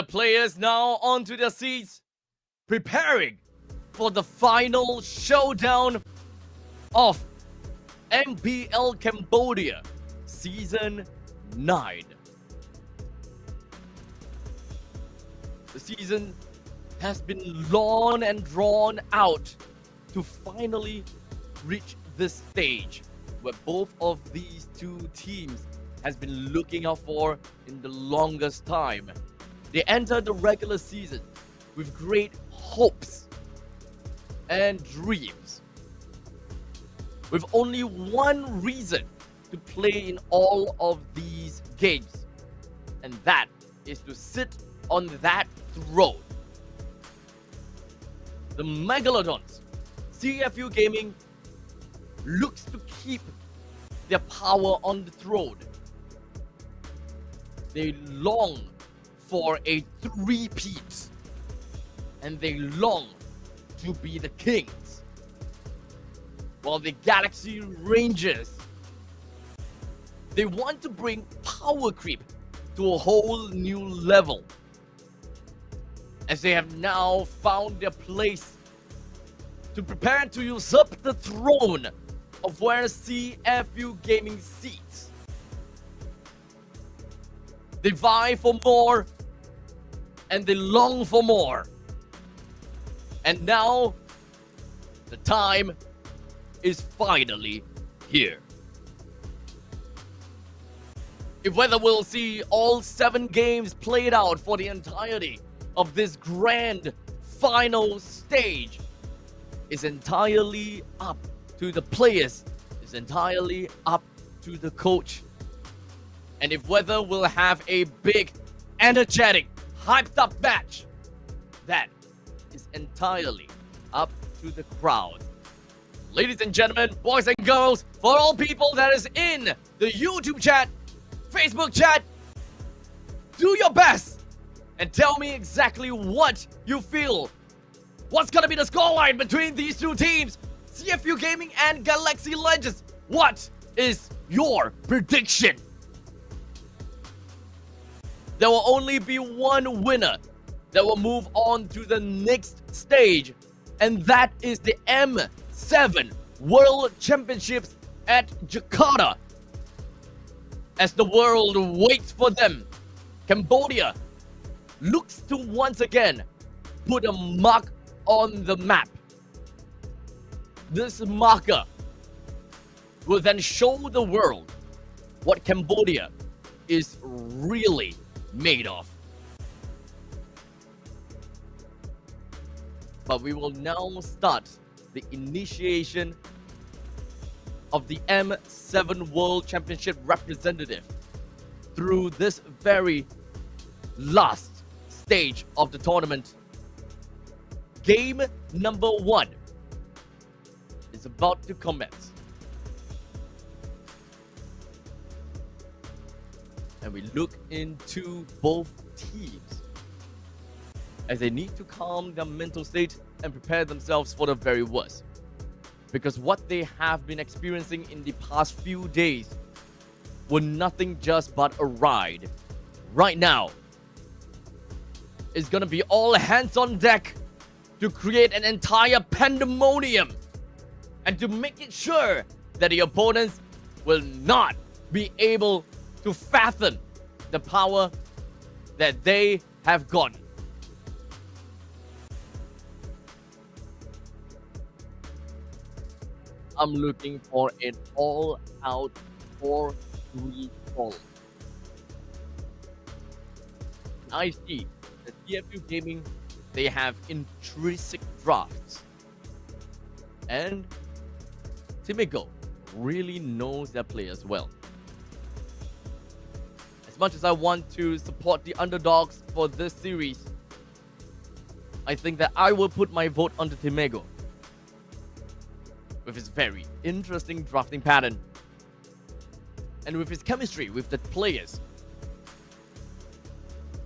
the players now onto their seats, preparing for the final showdown of MPL Cambodia Season 9. The season has been long and drawn out to finally reach this stage where both of these two teams has been looking out for in the longest time. They entered the regular season with great hopes and dreams, with only one reason to play in all of these games, and that is to sit on that throne. The Megalodons, CFU Gaming, looks to keep their power on the throne. They long for a three-peat, and they long to be the kings, while the Galaxy Rangers, they want to bring power creep to a whole new level, as they have now found their place to prepare to usurp the throne of where CFU Gaming sits. They vie for more, and they long for more. And now, the time is finally here. If whether we'll see all 7 games played out for the entirety of this grand final stage is entirely up to the players, is entirely up to the coach. And if whether we'll have a big, energetic, hyped up match, that is entirely up to the crowd. Ladies and gentlemen, boys and girls, for all people that is in the YouTube chat, Facebook chat, do your best and tell me exactly what you feel. What's gonna be the scoreline between these two teams, CFU Gaming and Galaxy Legends? What is your prediction? There will only be one winner that will move on to the next stage, and that is the M7 World Championships at Jakarta. As the world waits for them, Cambodia looks to once again put a mark on the map. This marker will then show the world what Cambodia is really made of. But we will now start the initiation of the M7 World Championship representative through this very last stage of the tournament. Game number 1 is about to commence. And we look into both teams as they need to calm their mental state and prepare themselves for the very worst. Because what they have been experiencing in the past few days were nothing just but a ride. Right now, it's gonna be all hands on deck to create an entire pandemonium and to make it sure that the opponents will not be able to fathom the power that they have gotten. I'm looking for an all-out 4-3 fall. I see that CFU Gaming, they have intrinsic drafts. And Timiko really knows their players well. As much as I want to support the underdogs for this series, I think that I will put my vote on the Timego. With his very interesting drafting pattern and with his chemistry with the players,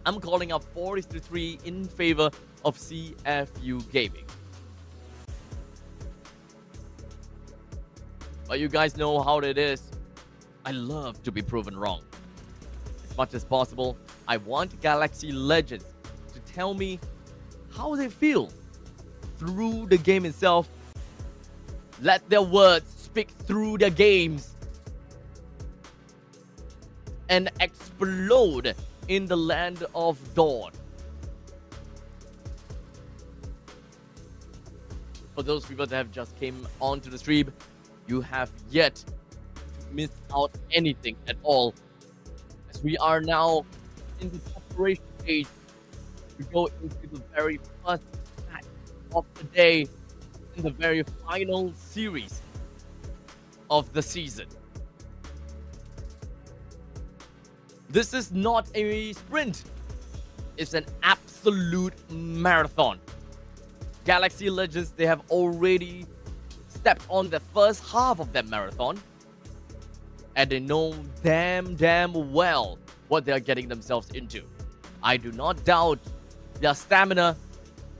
I'm calling out 4-3 in favor of CFU Gaming. But you guys know how it is. I love to be proven wrong. As much as possible, I want Galaxy Legends tell me how they feel through the game itself. Let their words speak through their games and explode in the land of dawn. For those people that have just came onto the stream, you have yet to miss out anything at all, as we are now in the preparation stage to go into the very first match of the day in the very final series of the season. This is not a sprint, it's an absolute marathon. Galaxy Legends, they have already stepped on the first half of that marathon, and they know damn well what they are getting themselves into. I do not doubt their stamina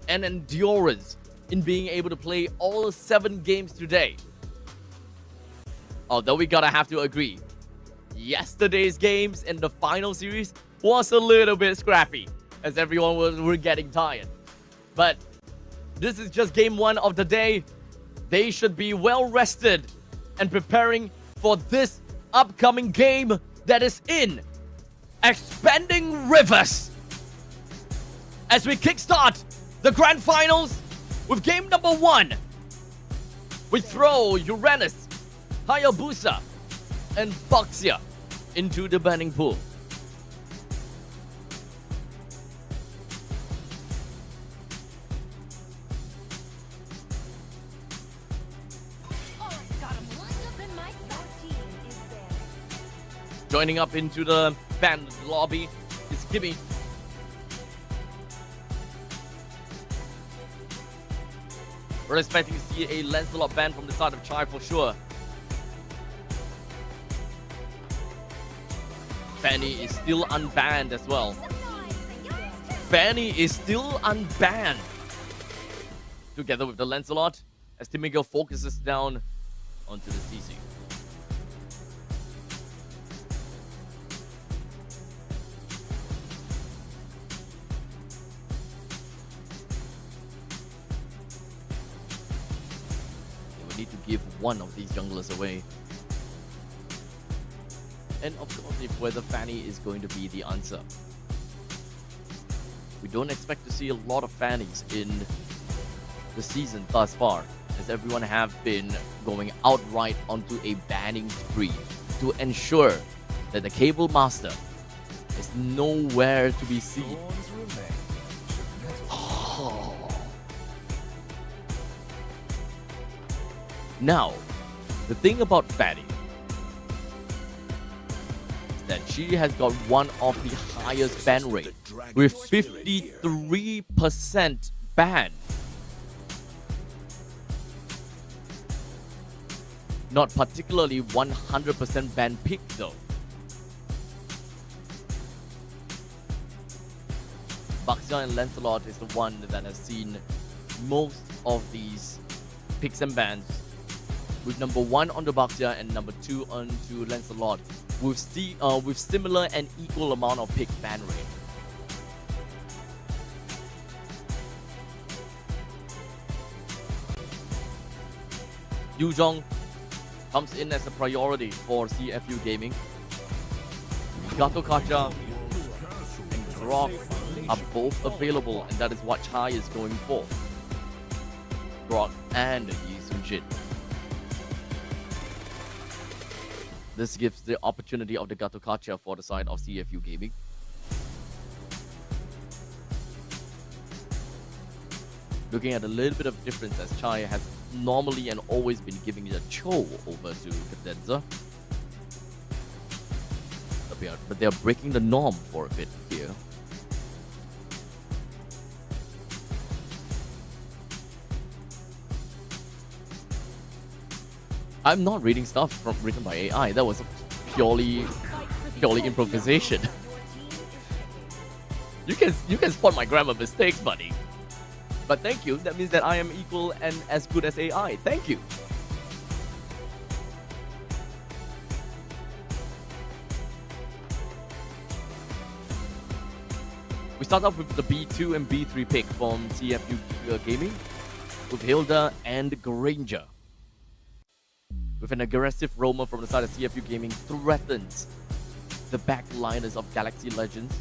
and endurance in being able to play all 7 games today. Although we gotta have to agree, yesterday's games in the final series was a little bit scrappy, as everyone were getting tired. But this is just game 1 of the day. They should be well rested and preparing for this upcoming game that is in Expanding Rivers. As we kickstart the grand finals with game number 1, we throw Uranus, Hayabusa, and Baxia into the burning pool. Joining up into the fan lobby is Kimmy. We're expecting to see a Lancelot ban from the side of Chai for sure. Fanny is still unbanned as well. Fanny is still unbanned. Together with the Lancelot, as Timiko focuses down onto the CC. Need to give one of these junglers away. And of course, if whether Fanny is going to be the answer. We don't expect to see a lot of Fannies in the season thus far, as everyone have been going outright onto a banning spree to ensure that the Cable Master is nowhere to be seen. Now, the thing about Fanny is that she has got one of the highest ban rate with 53% ban. Not particularly 100% ban pick though. Baxia and Lancelot is the one that has seen most of these picks and bans, with number 1 on the Baxia and number 2 onto Lancelot, with similar and equal amount of pick ban rate. Yu Zhong comes in as a priority for CFU Gaming. Gato Kacha and Grok are both available, and that is what Chai is going for. Grok and Yi Sun-jin. This gives the opportunity of the Gato Kacha for the side of CFU Gaming. Looking at a little bit of difference, as Chai has normally and always been giving the Cho over to Cadenza. But they are breaking the norm for a bit here. I'm not reading stuff written by AI. That was purely improvisation. You can spot my grammar mistakes, buddy. But thank you. That means that I am equal and as good as AI. Thank you. We We start off with the B2 and B3 pick from CFU Gaming with Hilda and Granger. With an aggressive roamer from the side of CFU Gaming threatens the backliners of Galaxy Legends.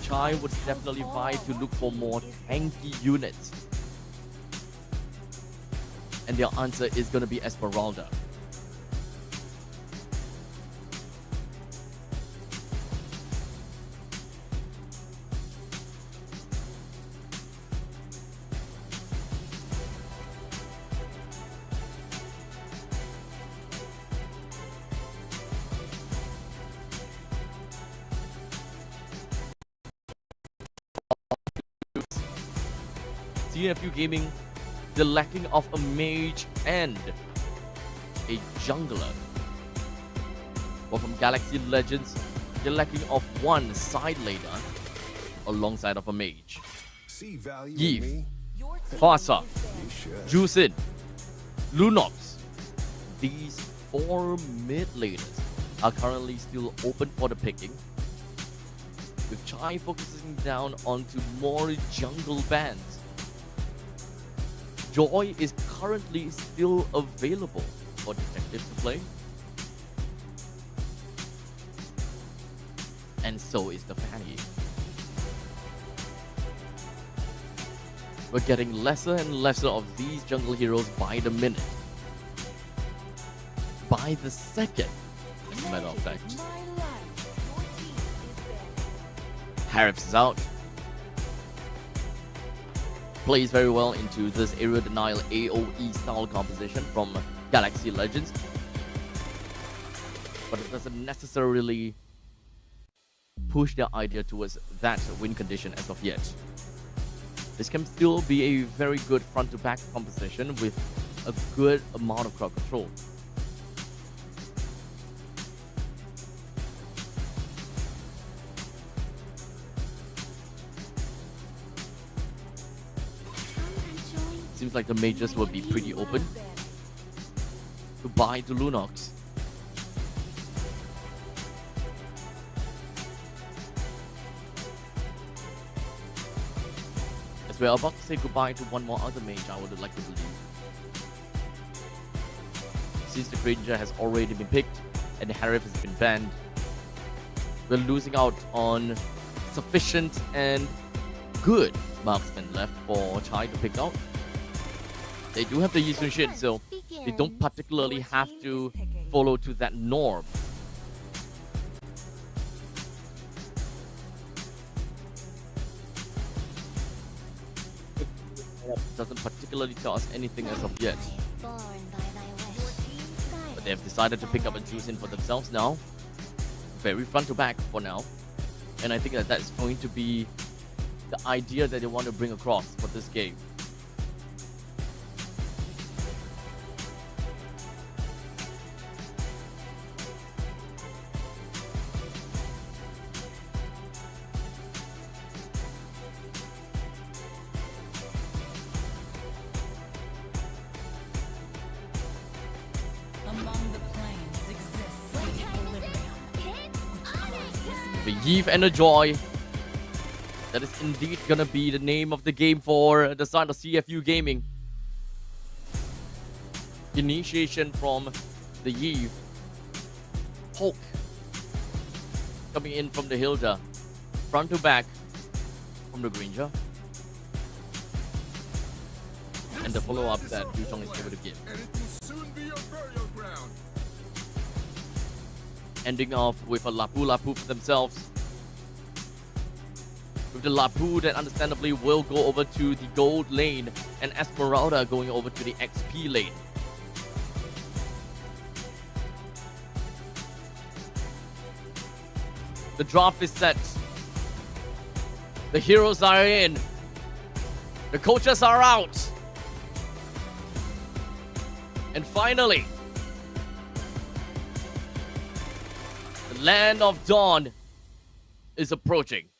Chai would definitely vie to look for more tanky units. And their answer is going to be Esmeralda. CFU Gaming, the lacking of a mage and a jungler. But from Galaxy Legends, the lacking of one side laner alongside of a mage. Yves, Farsa, Jusin, Lunox. These 4 mid laners are currently still open for the picking, with Chai focusing down onto more jungle bans. Joy is currently still available for detectives to play. And so is the Fanny. We're getting lesser and lesser of these jungle heroes by the minute. By the second, as a matter of fact. Harris is out. Plays very well into this area denial AoE style composition from Galaxy Legends, but it doesn't necessarily push their idea towards that win condition as of yet. This can still be a very good front to back composition with a good amount of crowd control. Seems like the mages will be pretty open. Goodbye to Lunox. As we're about to say goodbye to one more other mage, I would like to believe. Since the Granger has already been picked and the Harif has been banned, we're losing out on sufficient and good marksmen left for Chai to pick out. They do have the Yisun Shin, so they don't particularly have to follow to that norm. Doesn't particularly tell us anything as of yet. But they have decided to pick up a juice in for themselves now. Very front to back for now. And I think that that's going to be the idea that they want to bring across for this game. The Yves and the Joy. That is indeed gonna be the name of the game for the side of CFU Gaming. Initiation from the Yves. Poke coming in from the Hilda. Front to back from the Granger. And the follow-up that Yuzhong is able to give. Ending off with a Lapu Lapu for themselves. With the Lapu that understandably will go over to the gold lane, and Esmeralda going over to the XP lane. The draft is set. The heroes are in. The coaches are out. And finally, the land of dawn is approaching.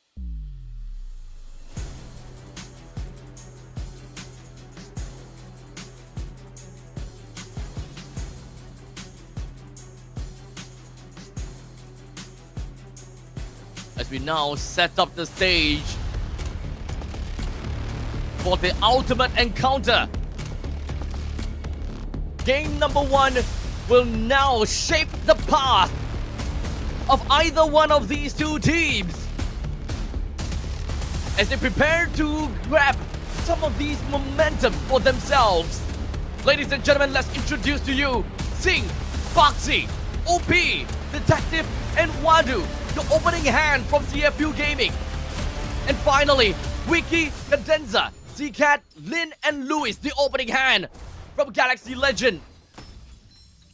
As as we now set up the stage for the ultimate encounter. Game number 1 will now shape the path of either one of these two teams as they prepare to grab some of these momentum for themselves. Ladies and gentlemen, let's introduce to you Singh, Foxy, OP, Detective, and Wadu, the opening hand from CFU Gaming. And finally, Wiki, Cadenza, Zcat, Lin, and Lewis, the opening hand from Galaxy Legend.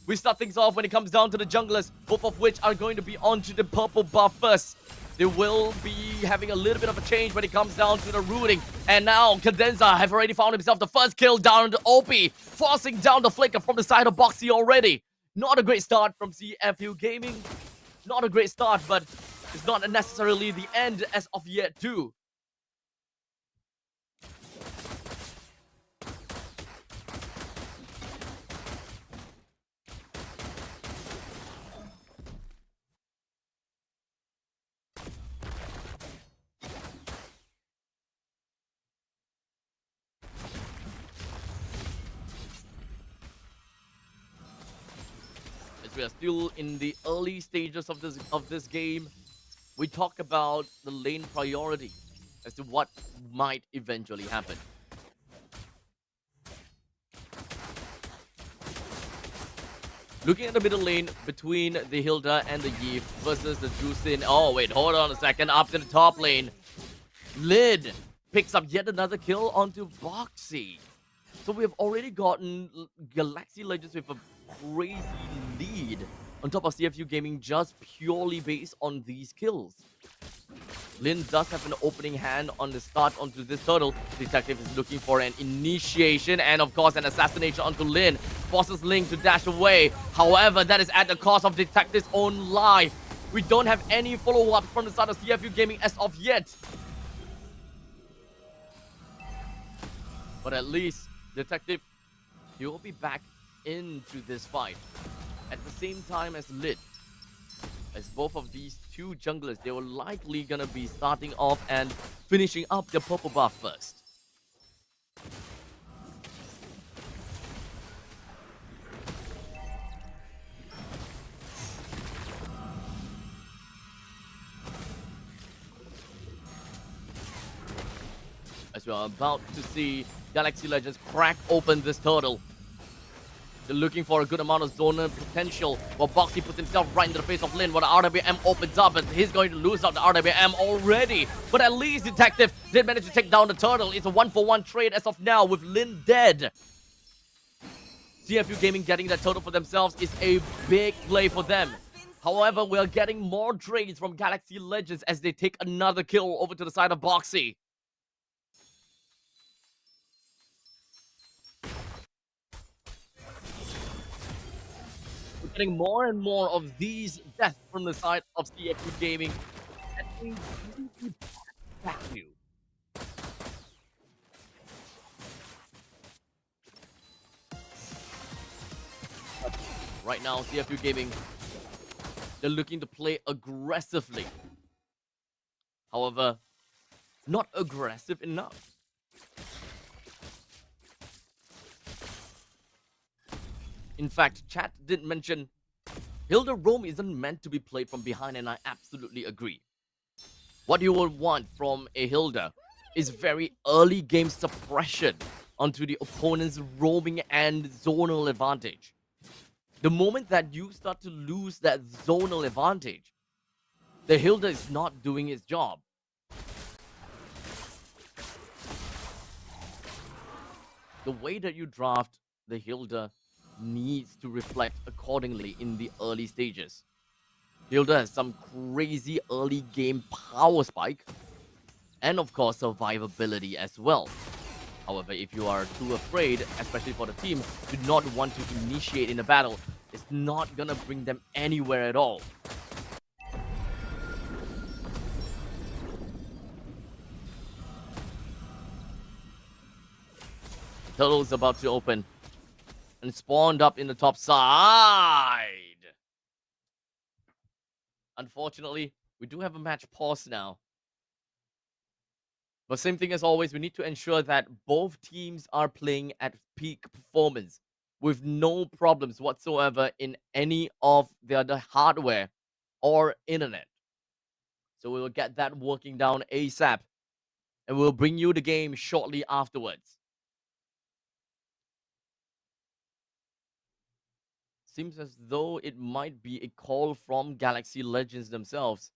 We start things off when it comes down to the junglers, both of which are going to be onto the purple buff first. They will be having a little bit of a change when it comes down to the rooting. And now Cadenza have already found himself the first kill down to OP, forcing down the flicker from the side of Boxy already. Not a great start from CFU Gaming. Not a great start, but it's not necessarily the end as of yet too. We are still in the early stages of this game. We talk about the lane priority as to what might eventually happen. Looking at the middle lane between the Hilda and the Yif versus the Jusin. Oh wait, hold on a second. Up to the top lane, Lid picks up yet another kill onto Boxy. So we have already gotten Galaxy Legends with a crazy lead on top of CFU Gaming just purely based on these kills. Lin does have an opening hand on the start onto this turtle. Detective is looking for an initiation and of course an assassination onto Lin. Forces Link to dash away. However, that is at the cost of Detective's own life. We don't have any follow-up from the side of CFU Gaming as of yet. But at least Detective, he will be back into this fight at the same time as Lid. As both of these two junglers, they were likely gonna be starting off and finishing up the purple buff first. As we are about to see Galaxy Legends crack open this turtle. They're looking for a good amount of zonal potential. While Boxy puts himself right into the face of Lin. While the RWM opens up, and he's going to lose out the RWM already. But at least Detective did manage to take down the turtle. It's a 1-for-1 trade as of now with Lin dead. CFU Gaming getting that turtle for themselves is a big play for them. However, we are getting more trades from Galaxy Legends as they take another kill over to the side of Boxy. Getting more and more of these deaths from the side of CFU Gaming. And they really back you. Right now, CFU Gaming, they're looking to play aggressively. However, not aggressive enough. In fact, chat did mention Hilda Roam isn't meant to be played from behind, and I absolutely agree. What you will want from a Hilda is very early game suppression onto the opponent's roaming and zonal advantage. The moment that you start to lose that zonal advantage, the Hilda is not doing its job. The way that you draft the Hilda needs to reflect accordingly in the early stages. Hilda has some crazy early game power spike and of course survivability as well. However, if you are too afraid, especially for the team, to not want to initiate in a battle, it's not gonna bring them anywhere at all. Turtle is about to open and spawned up in the top side. Unfortunately, We do have a match pause now. But same thing as always, we need to ensure that both teams are playing at peak performance with no problems whatsoever in any of the other hardware or internet. So we will get that working down ASAP, and we'll bring you the game shortly afterwards. Seems as though it might be a call from Galaxy Legends themselves.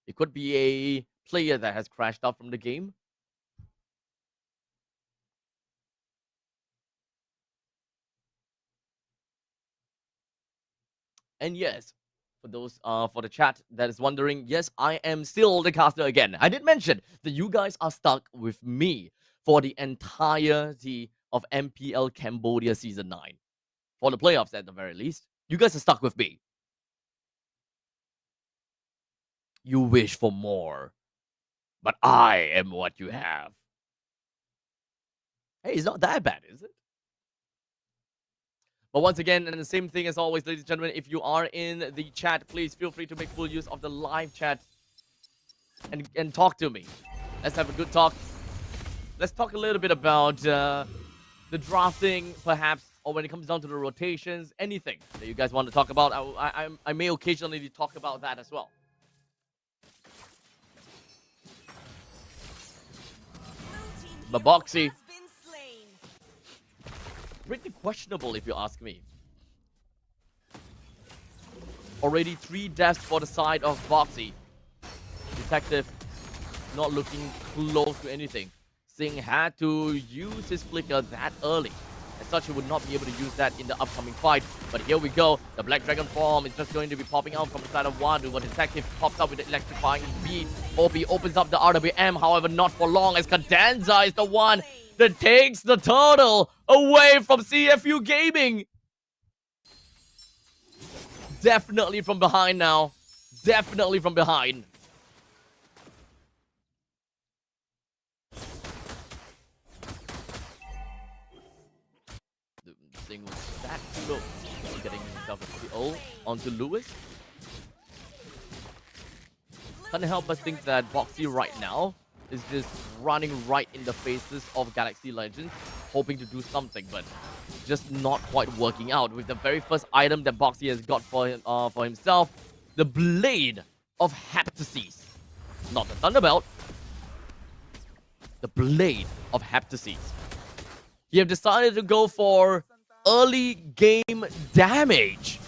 It could be a player that has crashed out from the game. And yes, for those for the chat that is wondering, yes, I am still the caster again. I did mention that you guys are stuck with me for the entirety of MPL Cambodia Season 9. For the playoffs at the very least. You guys are stuck with me. You wish for more, but I am what you have. Hey, it's not that bad, is it? But once again, and the same thing as always, ladies and gentlemen, if you are in the chat, please feel free to make full use of the live chat and talk to me. Let's have a good talk. Let's talk a little bit about the drafting, perhaps, or when it comes down to the rotations, anything that you guys want to talk about. I may occasionally talk about that as well. But Boxy, pretty questionable if you ask me. Already 3 deaths for the side of Boxy. Detective not looking close to anything. Singh had to use his flicker that early. As such, he would not be able to use that in the upcoming fight. But here we go. The Black Dragon form is just going to be popping out from the side of Wadu. But Detective pops up with the electrifying beat. OP opens up the RWM, however, not for long, as Cadenza is the one that takes the turtle away from CFU Gaming. Definitely from behind now. Definitely from behind. Singh was that close to getting himself a KO onto Lewis. Can't help but think that Boxy right now is just running right in the faces of Galaxy Legends, hoping to do something, but just not quite working out. With the very first item that Boxy has got for himself, the Blade of Heptases. Not the Thunderbelt. The Blade of Heptases. He have decided to go for early game damage.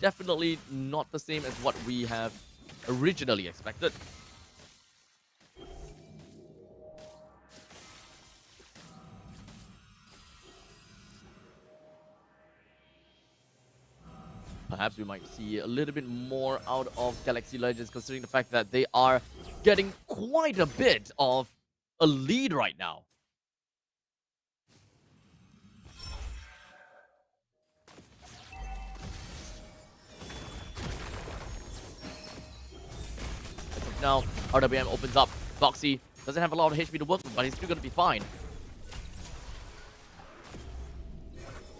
Definitely not the same as what we have originally expected. Perhaps we might see a little bit more out of Galaxy Legends, considering the fact that they are getting quite a bit of a lead right now. Now, RWM opens up. Boxy doesn't have a lot of HP to work with, but he's still going to be fine.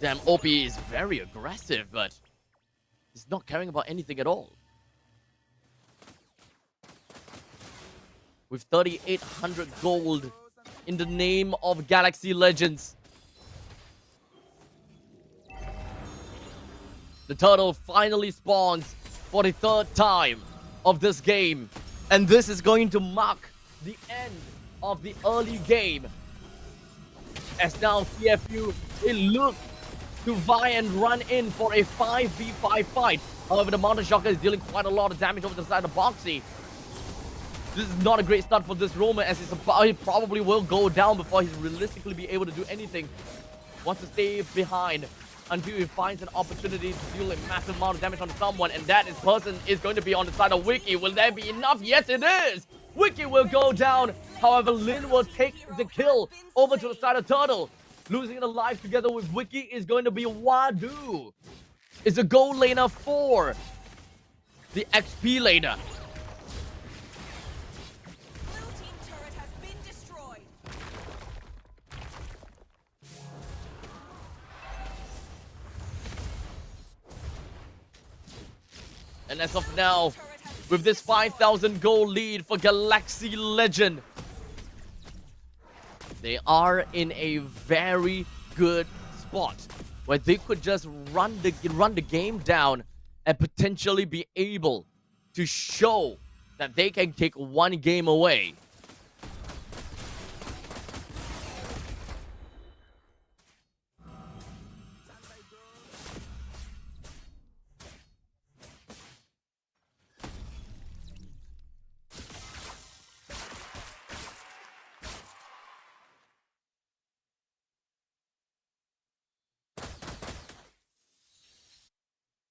Damn, OP is very aggressive, but he's not caring about anything at all. With 3,800 gold in the name of Galaxy Legends. The turtle finally spawns for the 3rd time of this game. And this is going to mark the end of the early game. As now CFU, it looks to vie and run in for a 5v5 fight. However, the Mountain Shocker is dealing quite a lot of damage over the side of Boxy. This is not a great start for this Roamer, as he probably will go down before he's realistically be able to do anything. Wants to stay behind until he finds an opportunity to deal a massive amount of damage on someone, and that person is going to be on the side of Wiki. Will there be enough? Yes, it is! Wiki will go down. However, Lin will take the kill over to the side of Turtle. Losing the life together with Wiki is going to be Wadu. It's a gold laner for the XP laner. And as of now, with this 5,000 gold lead for Galaxy Legend, they are in a very good spot where they could just run the game down and potentially be able to show that they can take one game away.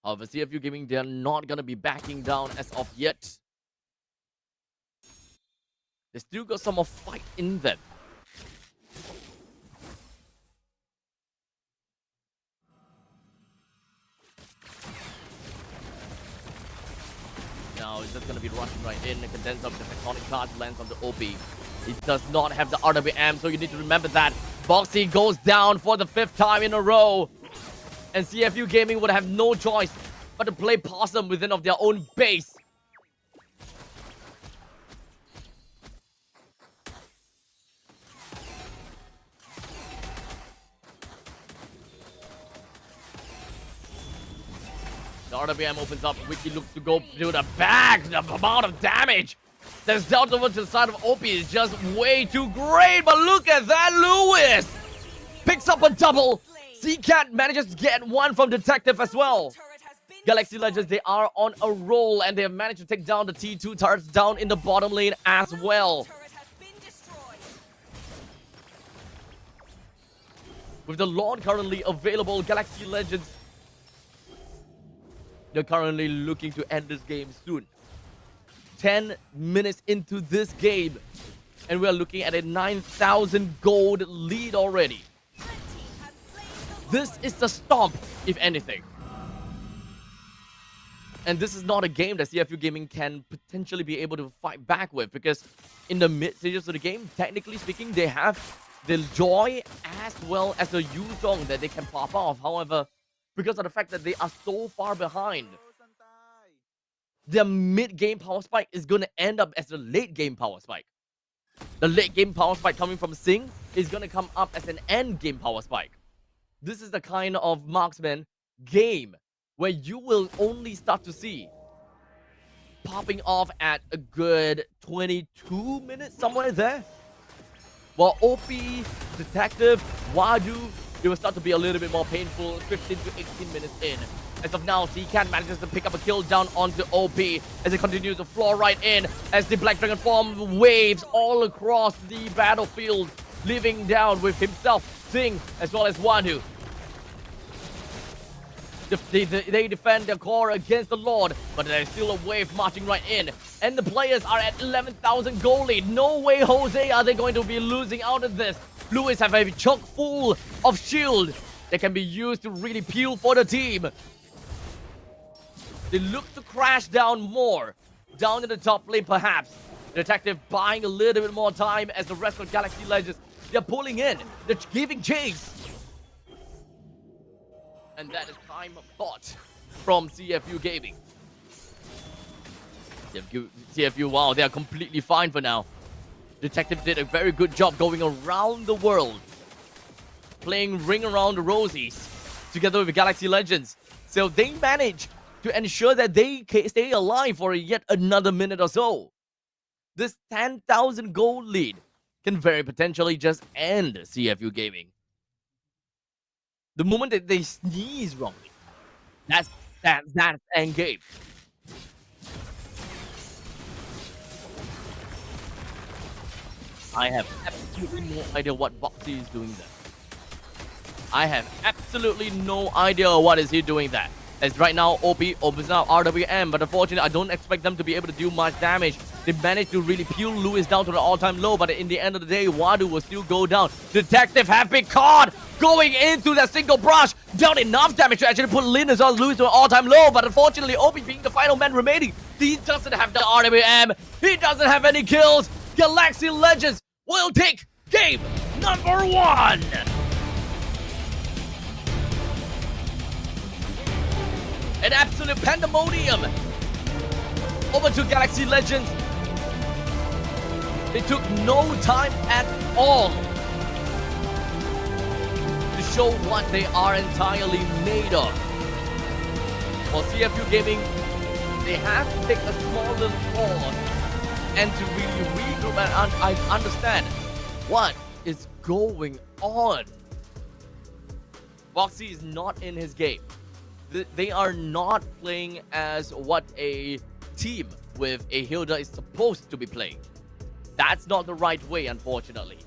However, CFU Gaming, they're not going to be backing down as of yet. They still got some more fight in them. Now it's just going to be rushing right in. The condense of the tectonic card lands on the OP. It does not have the RWM, so you need to remember that. Boxy goes down for the 5th time in a row. And CFU Gaming would have no choice but to play possum within of their own base. The RWM opens up. Wiki looks to go to the back. The amount of damage that's dealt over to the side of OP is just way too great. But look at that, Lewis picks up a double. C-Cat manages to get one from Detective as well. Galaxy Legends, they are on a roll and they have managed to take down the T2 turrets down in the bottom lane as well. With the Lord currently available, Galaxy Legends, they're currently looking to end this game soon. 10 minutes into this game, and we are looking at a 9,000 gold lead already. This is the stomp, if anything. And this is not a game that CFU Gaming can potentially be able to fight back with, because in the mid stages of the game, technically speaking, they have the Joy as well as the Yuzong that they can pop off. However, because of the fact that they are so far behind, their mid-game power spike is going to end up as the late-game power spike. The late-game power spike coming from Sing is going to come up as an end-game power spike. This is the kind of marksman game where you will only start to see popping off at a good 22 minutes, somewhere there. While OP, Detective, Wadu, it will start to be a little bit more painful, 15 to 18 minutes in. As of now, C-Cat manages to pick up a kill down onto OP as it continues to floor right in as the Black Dragon form waves all across the battlefield, leaving down with himself, Sing, as well as Wadu. They defend their core against the Lord, but there's still a wave marching right in. And the players are at 11,000 gold lead. No way, Jose, are they going to be losing out of this. Lewis have a chock full of shield that can be used to really peel for the team. They look to crash down more. Down in the top lane, perhaps. The Detective buying a little bit more time as the rest of Galaxy Legends. They're pulling in. They're giving chase. And that is time bought from CFU Gaming. CFU, wow, they are completely fine for now. Detective did a very good job going around the world, playing Ring Around the Rosies together with Galaxy Legends. So they managed to ensure that they stay alive for yet another minute or so. This 10,000 gold lead can very potentially just end CFU Gaming. The moment that they sneeze wrongly, that's end game. I have absolutely no idea what Boxy is doing there. I have absolutely no idea what is he doing there. As right now, OP opens up RWM, but unfortunately, I don't expect them to be able to do much damage. They managed to really peel Lewis down to the all-time low, but in the end of the day, Wadu will still go down. Detective have been caught going into that single brush. Done enough damage to actually put Lewis to an all-time low, but unfortunately, OP being the final man remaining, he doesn't have the RWM. He doesn't have any kills. Galaxy Legends will take game number 1. An absolute pandemonium over to Galaxy Legends. They took no time at all to show what they are entirely made of. For CFU Gaming, they have to take a small little pause and to really regroup and I understand what is going on. Boxy is not in his game. They are not playing as what a team with a Hilda is supposed to be playing. That's not the right way, unfortunately.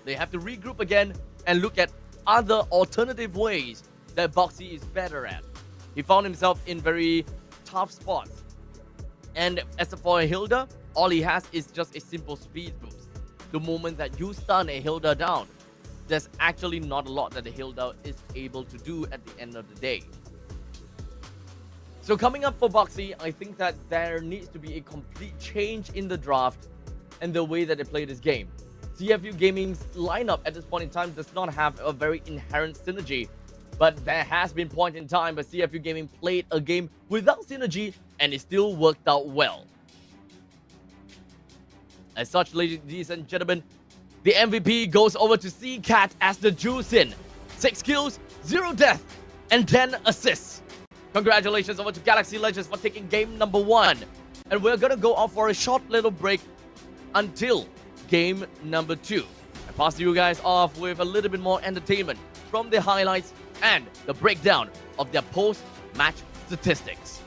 They have to regroup again and look at other alternative ways that Boxy is better at. He found himself in very tough spots. And as for a Hilda, all he has is just a simple speed boost. The moment that you stun a Hilda down, there's actually not a lot that the Hilda is able to do at the end of the day. So coming up for Boxy, I think that there needs to be a complete change in the draft and the way that they play this game. CFU Gaming's lineup at this point in time does not have a very inherent synergy, but there has been point in time where CFU Gaming played a game without synergy and it still worked out well. As such, ladies and gentlemen, the MVP goes over to C-Cat as the juice in. 6 kills, 0 death, and 10 assists. Congratulations over to Galaxy Legends for taking game number 1. And we're gonna go off for a short little break until game number 2. I pass you guys off with a little bit more entertainment from the highlights and the breakdown of their post-match statistics.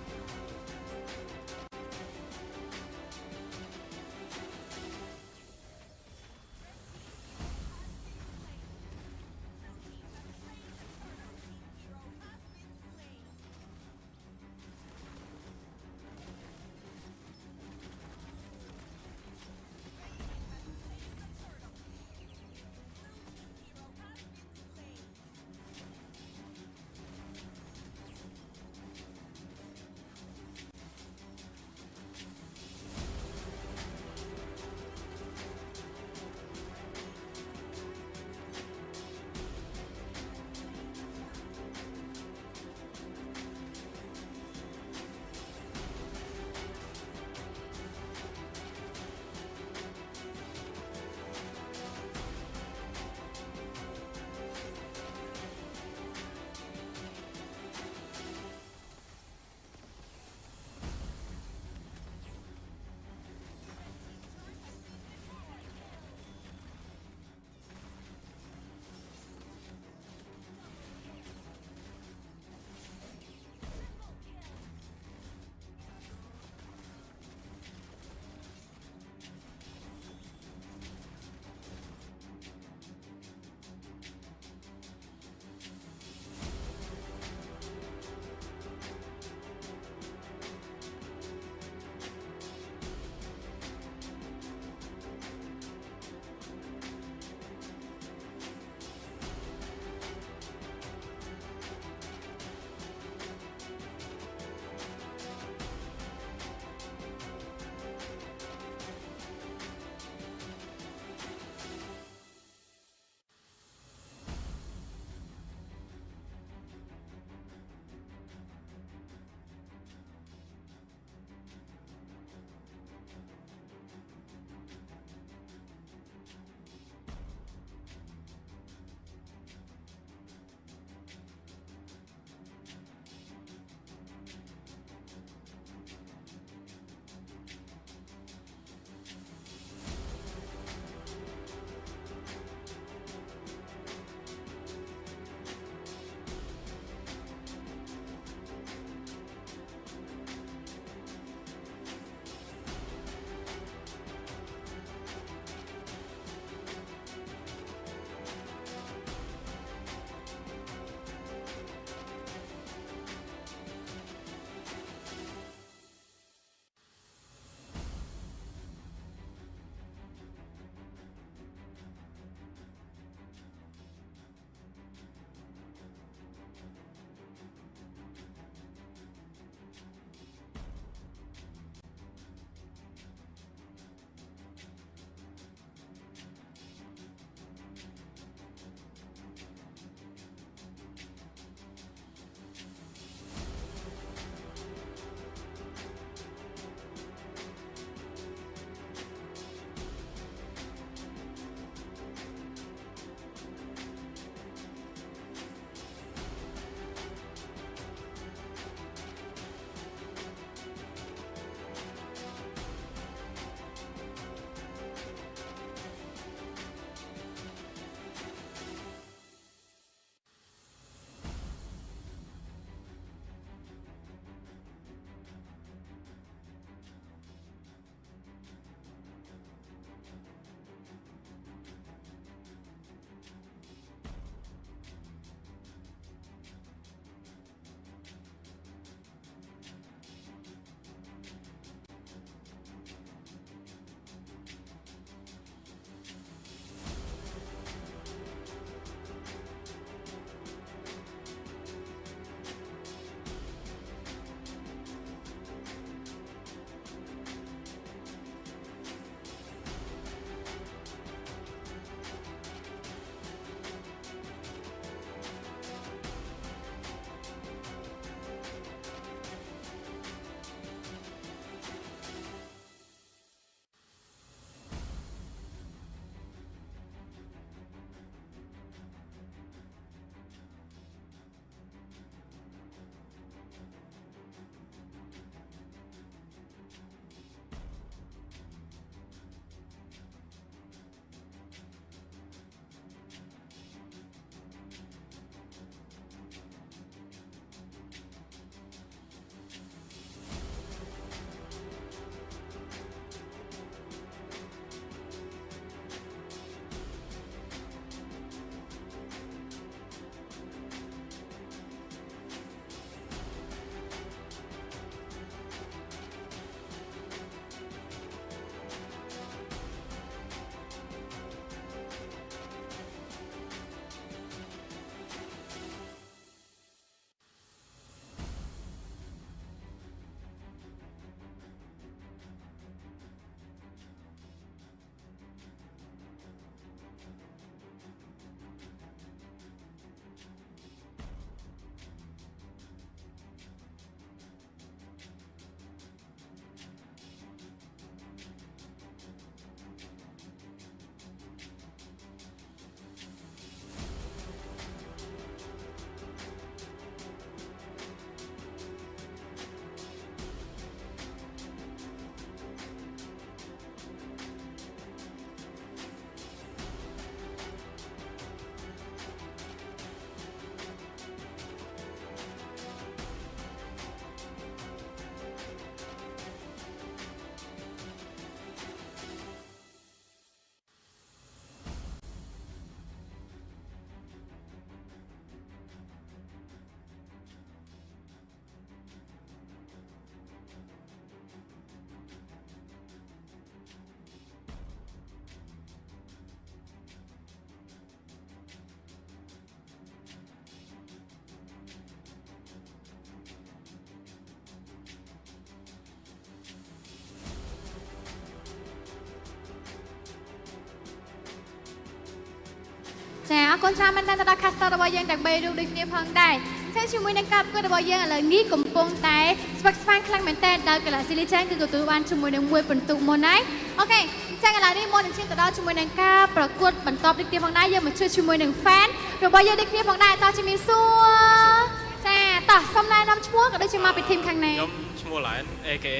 អរគុណច្រើនមែនតើដល់ caster របស់យើងទាំង3រូបដូចគ្នាផងដែរអញ្ចឹងជាមួយនឹងការប្រកួតរបស់យើងឥឡូវនេះកំពុងតែស្វឹកស្វែងខ្លាំងមែនតើដោយ Galaxy Legend គឺទទួលបានជាមួយនឹង1ពិន្ទុមុនហើយអូខេអញ្ចឹងឥឡូវនេះមុននឹងឈានទៅដល់ជាមួយនឹងការប្រកួតបន្តដូចគ្នាផងដែរយើងមកជួយជាមួយនឹង fan របស់យើងដូចគ្នាផងដែរតោះជំរាបសួរចាតោះសូមណែនាំឈ្មោះក៏ដូចជាមកពី team ខាងណាខ្ញុំឈ្មោះ Lion aka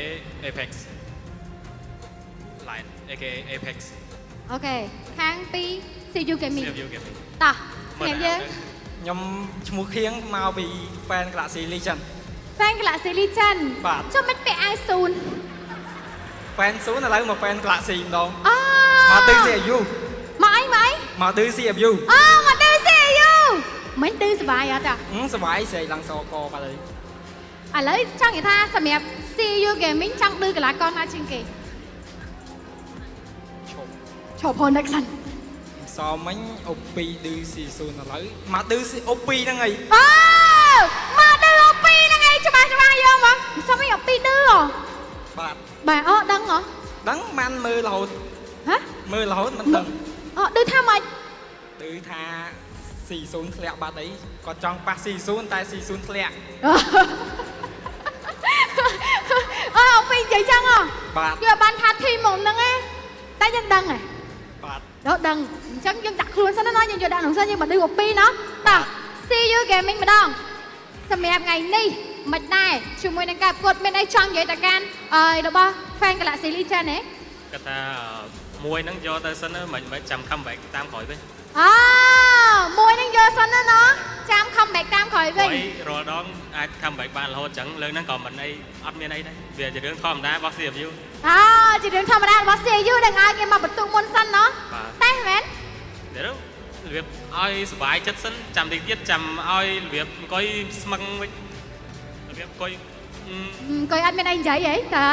Apex Lion aka Apex អូខេខាងពី CU Gaming តោះស្នាក់យើងខ្ញុំឈ្មោះខៀងមកពី fan Galaxy Legend fan Galaxy Legend បាទចុះមិនពាក់អាវស៊ូន fan ស៊ូនឥឡូវមក fan Galaxy ម្ដងមកទិញ CU មកអីមកទិញ CU មកទិញ CU មិនទិញសុបាយអត់សុបាយស្រែកឡើងសកបាត់ហើយឥឡូវចង់និយាយថាសម្រាប់ CU Gaming ចង់ឌឺកីឡាករណាជាងគេឈប់ផងអ្នកសិនសមមិញអូពីឌឺស៊ីស៊ូនឥឡូវមកឌឺអូពីហ្នឹងហើយមកឌឺអូពីហ្នឹងហើយច្បាស់យកមកសមមិញអូពីឌឺបាទអូដឹងហ៎ដឹងបានមើលរហូតហ៎មើលរហូតមិនដឹងឌឺថាម៉េចឌឺថាស៊ីស៊ូនធ្លាក់បាត់អីគាត់ចង់ប៉ះស៊ីស៊ូនតែស៊ីស៊ូនធ្លាក់អូពីនិយាយចឹងហ៎បាទយកបានថាធីមមកហ្នឹងឯងតែយើងដឹងហ៎បាទដល់ដឹងអញ្ចឹងយើងដាក់ខ្លួនសិនណាយើងយកដាក់ក្នុងសិនយើងមកឌឺអូពីណាតោះ CU Gaming ម្ដងសម្រាប់ថ្ងៃនេះមិនដែរជាមួយនឹងការប្រកួតមានអីចង់និយាយទៅកាន់របស់ fan Galaxy Legend ទេគាត់ថាមួយហ្នឹងយកទៅសិនមិនចាំ comeback តាមក្រោយវិញមួយហ្នឹងយកសិនណាចាំ comeback តាមក្រោយវិញរាល់ដងអាច comeback បានរហូតអញ្ចឹងលើហ្នឹងក៏មិនអីអត់មានអីដែរវាជារឿងធម្មតារបស់ CFU ជារឿងធម្មតារបស់ CFU ដែលឲ្យគេមកបន្ទុកមុនសិនណោះតែមែនរបៀបឲ្យសុបាយចិត្តសិនចាំតិចទៀតចាំឲ្យរបៀបអង្គុយស្មឹងវិញរបៀបអង្គុយអត់មានអីនិយាយហីតើ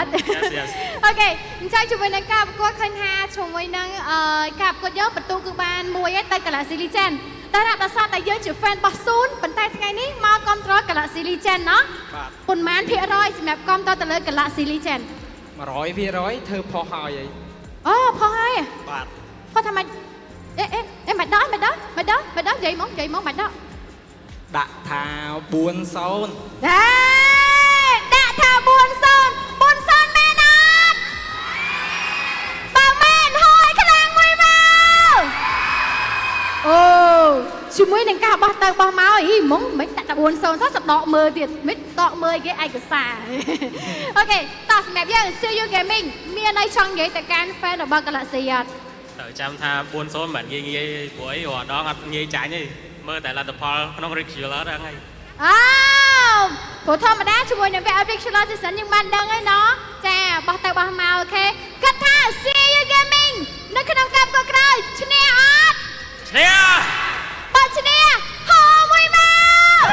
អូខេអញ្ចឹងជាមួយនឹងការប្រកួតឃើញថាជាមួយនឹងការប្រកួតយើងបន្ទុកគឺបានមួយឯទៅ Galaxy Legend តែដោយសារតែយើងជា fan របស់ស៊ូនប៉ុន្តែថ្ងៃនេះមកគ្រប់គ្រង Galaxy Legend ណោះបាទប៉ុន្មានភាគរយសម្រាប់គ្រប់គ្រងទៅលើ Galaxy Legend 100%ធ្វើផុសហើយអូផុសហើយបាទផុសថាម៉េចមិនដល់និយាយមកមិនដល់ដាក់ថា40ដាក់ថា40មែនអត់បើមែនហួយខ្លាំងមួយមកអូជាមួយនឹងការបោះទៅបោះមកអីហ្មងមិនដាក់តែ40សោះដកមើលទៀតមិនដកមើលគេឯកសារអូខេតោះសម្រាប់យើង CU Gaming មានអីចង់និយាយទៅកាន់ fan របស់ Galaxy អត់ទៅចាំថា40មិនងាយព្រោះអីរាល់ដងអត់ងាយចាញ់ទេមើលតែលទ្ធផលក្នុង regular ហ្នឹងហើយព្រោះធម្មតាជាមួយនឹង regular season យើងបានដឹងហើយណោះចាបោះទៅបោះមកអូខេគិតថា CU Gaming នៅក្នុងការប្រកួតក្រោយឈ្នះអត់ឈ្នះបើឈ្នះហោមួយមក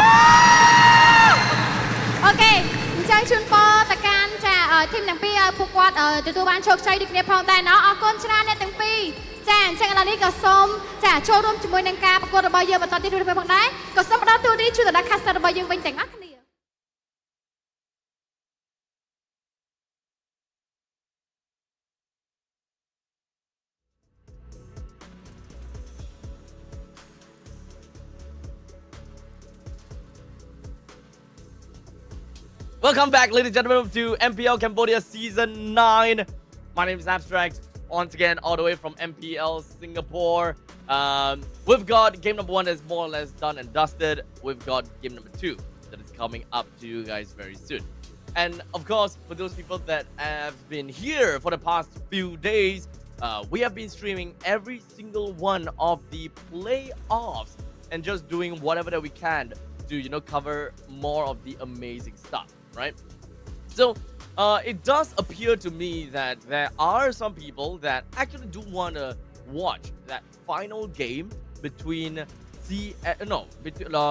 អូខេអញ្ចឹងជូនពរតកាន់ចាធីមទាំងពីរឲ្យពួកគាត់ទទួលបានជោគជ័យដូចគ្នាផងដែរណោះអរគុណច្រើនអ្នកទាំងពីរចាអញ្ចឹងឥឡូវនេះក៏សូមចាចូលរួមជាមួយនឹងការប្រកួតរបស់យើងបន្តទៀតផងដែរក៏សូមផ្ដល់ទូនីជួយទៅដល់ caster របស់យើងវិញទាំងអស់គ្នា Welcome back, ladies and gentlemen, to MPL Cambodia Season 9. My name is Abstract, once again, all the way from MPL Singapore. We've got game number 1 that's more or less done and dusted. We've got game number 2 that is coming up to you guys very soon. And of course, for those people that have been here for the past few days, we have been streaming every single one of the playoffs and just doing whatever that we can to, cover more of the amazing stuff. Right? So it does appear to me that there are some people that actually do want to watch that final game between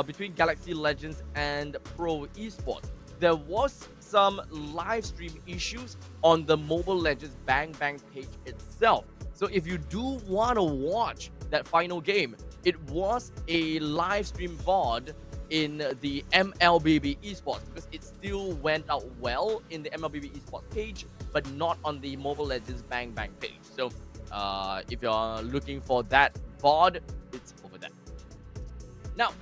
between Galaxy Legends and Pro Esports. There was some live stream issues on the Mobile Legends Bang Bang page itself. So if you do want to watch that final game, it was a live stream VOD in the MLBB Esports because it still went out well in the MLBB Esports page, but not on the Mobile Legends Bang Bang page. So if you're looking for that VOD, it's over there. Now,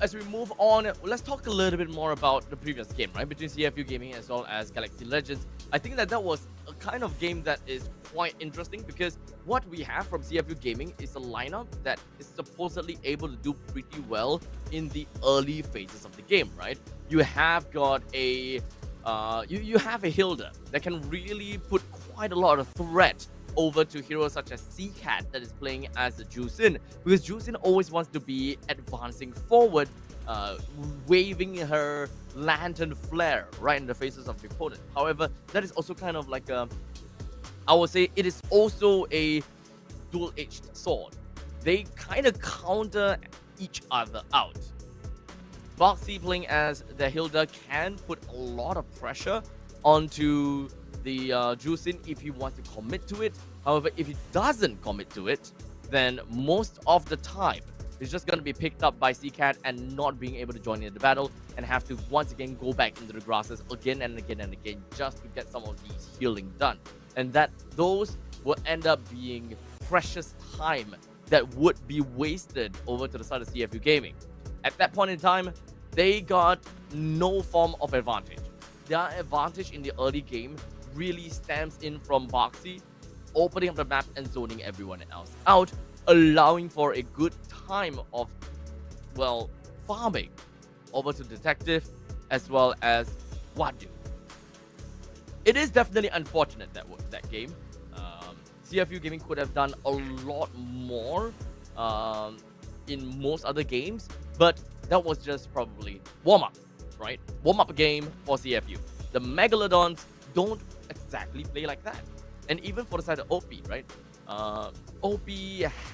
as we move on, let's talk a little bit more about the previous game, right? Between CFU Gaming as well as Galaxy Legends. I think that was a kind of game that is quite interesting because what we have from CFU Gaming is a lineup that is supposedly able to do pretty well in the early phases of the game, right? You have got a you have a Hilda that can really put quite a lot of threat over to heroes such as Seacat that is playing as a Jusin, because Jusin always wants to be advancing forward, waving her lantern flare right in the faces of the opponent. However, that is also kind of like I would say it is also a dual-edged sword. They kind of counter each other out. Boxy playing as the Hilda can put a lot of pressure onto the Jusin if he wants to commit to it. However, if he doesn't commit to it, then most of the time it's just going to be picked up by Seacat and not being able to join in the battle and have to once again go back into the grasses again and again and again just to get some of these healing done. And that those will end up being precious time that would be wasted over to the side of CFU Gaming. At that point in time, they got no form of advantage. Their advantage in the early game really stems in from Boxy opening up the map and zoning everyone else out, allowing for a good time of, well, farming over to Detective as well as Wadu. It is definitely unfortunate that game. CFU Gaming could have done a lot more in most other games, but that was just probably warm-up, right? Warm-up game for CFU. The Megalodons don't exactly play like that. And even for the side of OP, right? OP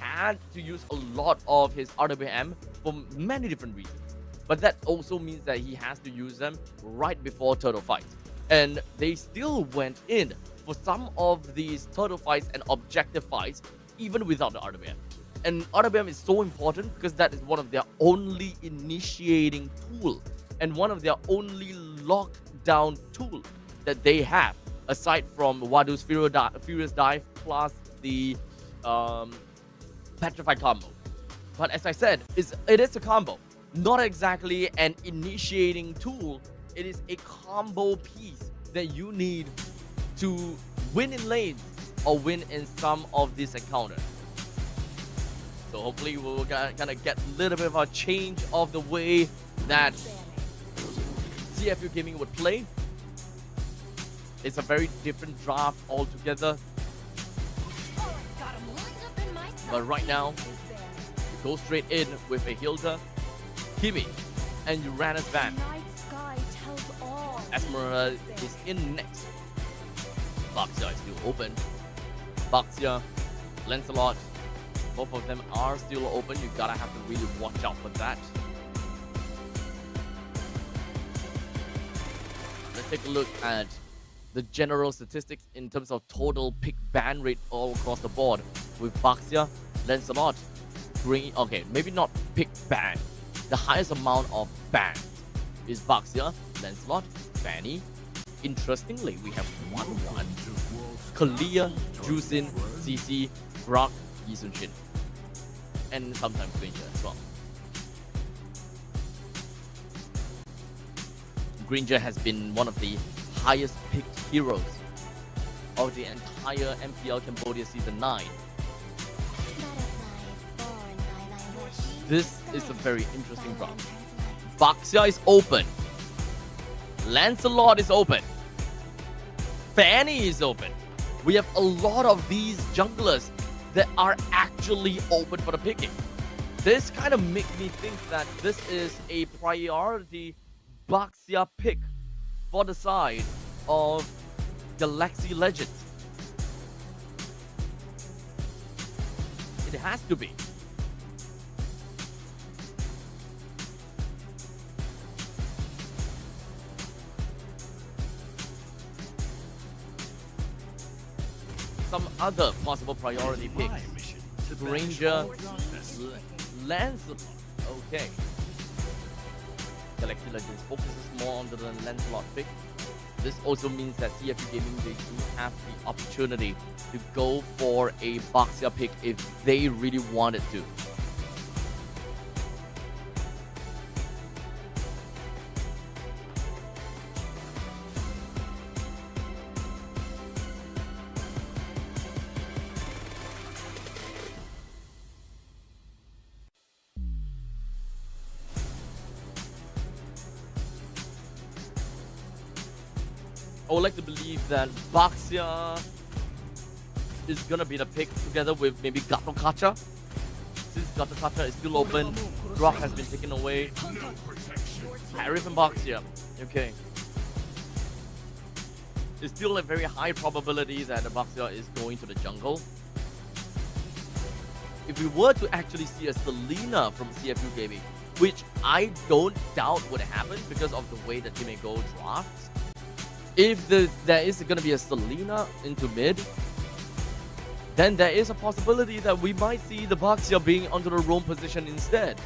had to use a lot of his RWM for many different reasons. But that also means that he has to use them right before turtle fights. And they still went in for some of these turtle fights and objective fights, even without the RWM. And RWM is so important because that is one of their only initiating tool and one of their only lockdown tool that they have, aside from Wadu's Furious Dive plus the Petrified combo. But as I said, it is a combo, not exactly an initiating tool. It is a combo piece that you need to win in lanes or win in some of these encounters. So hopefully we'll kind of get a little bit of a change of the way that CFU Gaming would play. It's a very different draft altogether. But right now, we go straight in with a Hilda, Kimi, and Uranus Van. Esmeralda is in next. Baxia is still open. Baxia, Lancelot, both of them are still open. You gotta have to really watch out for that. Let's take a look at the general statistics in terms of total pick ban rate all across the board. With Baxia, Lancelot, Green. Okay, maybe not pick ban. The highest amount of bans is Baxia, Lancelot, Fanny. Interestingly, we have 1-1. Kalia, Jusin, CC, Brock, Yi Sun-shin. And sometimes Granger as well. Granger has been one of the highest picked heroes of the entire MPL Cambodia Season 9. This is a very interesting draft. Baxia is open. Lancelot is open. Fanny is open. We have a lot of these junglers that are actually open for the picking. This kind of makes me think that this is a priority Baxia pick for the side of Galaxy Legends. It has to be. Some other possible priority picks. Ranger, Lancelot. Okay. Galaxy Legends focuses more on the Lancelot pick. This also means that CFU Gaming, they do have the opportunity to go for a Baxia pick if they really wanted to. I would like to believe that Baxia is gonna be the pick together with maybe Gato Kacha. Since Gato Kacha is still open, Rock has been taken away. Harif and Baxia. Okay. It's still a very high probability that the Baxia is going to the jungle. If we were to actually see a Selena from CFU Gaming, which I don't doubt would happen because of the way that Team Go drafts, if there is going to be a Selena into mid, then there is a possibility that we might see the Baxia being onto the roam position instead.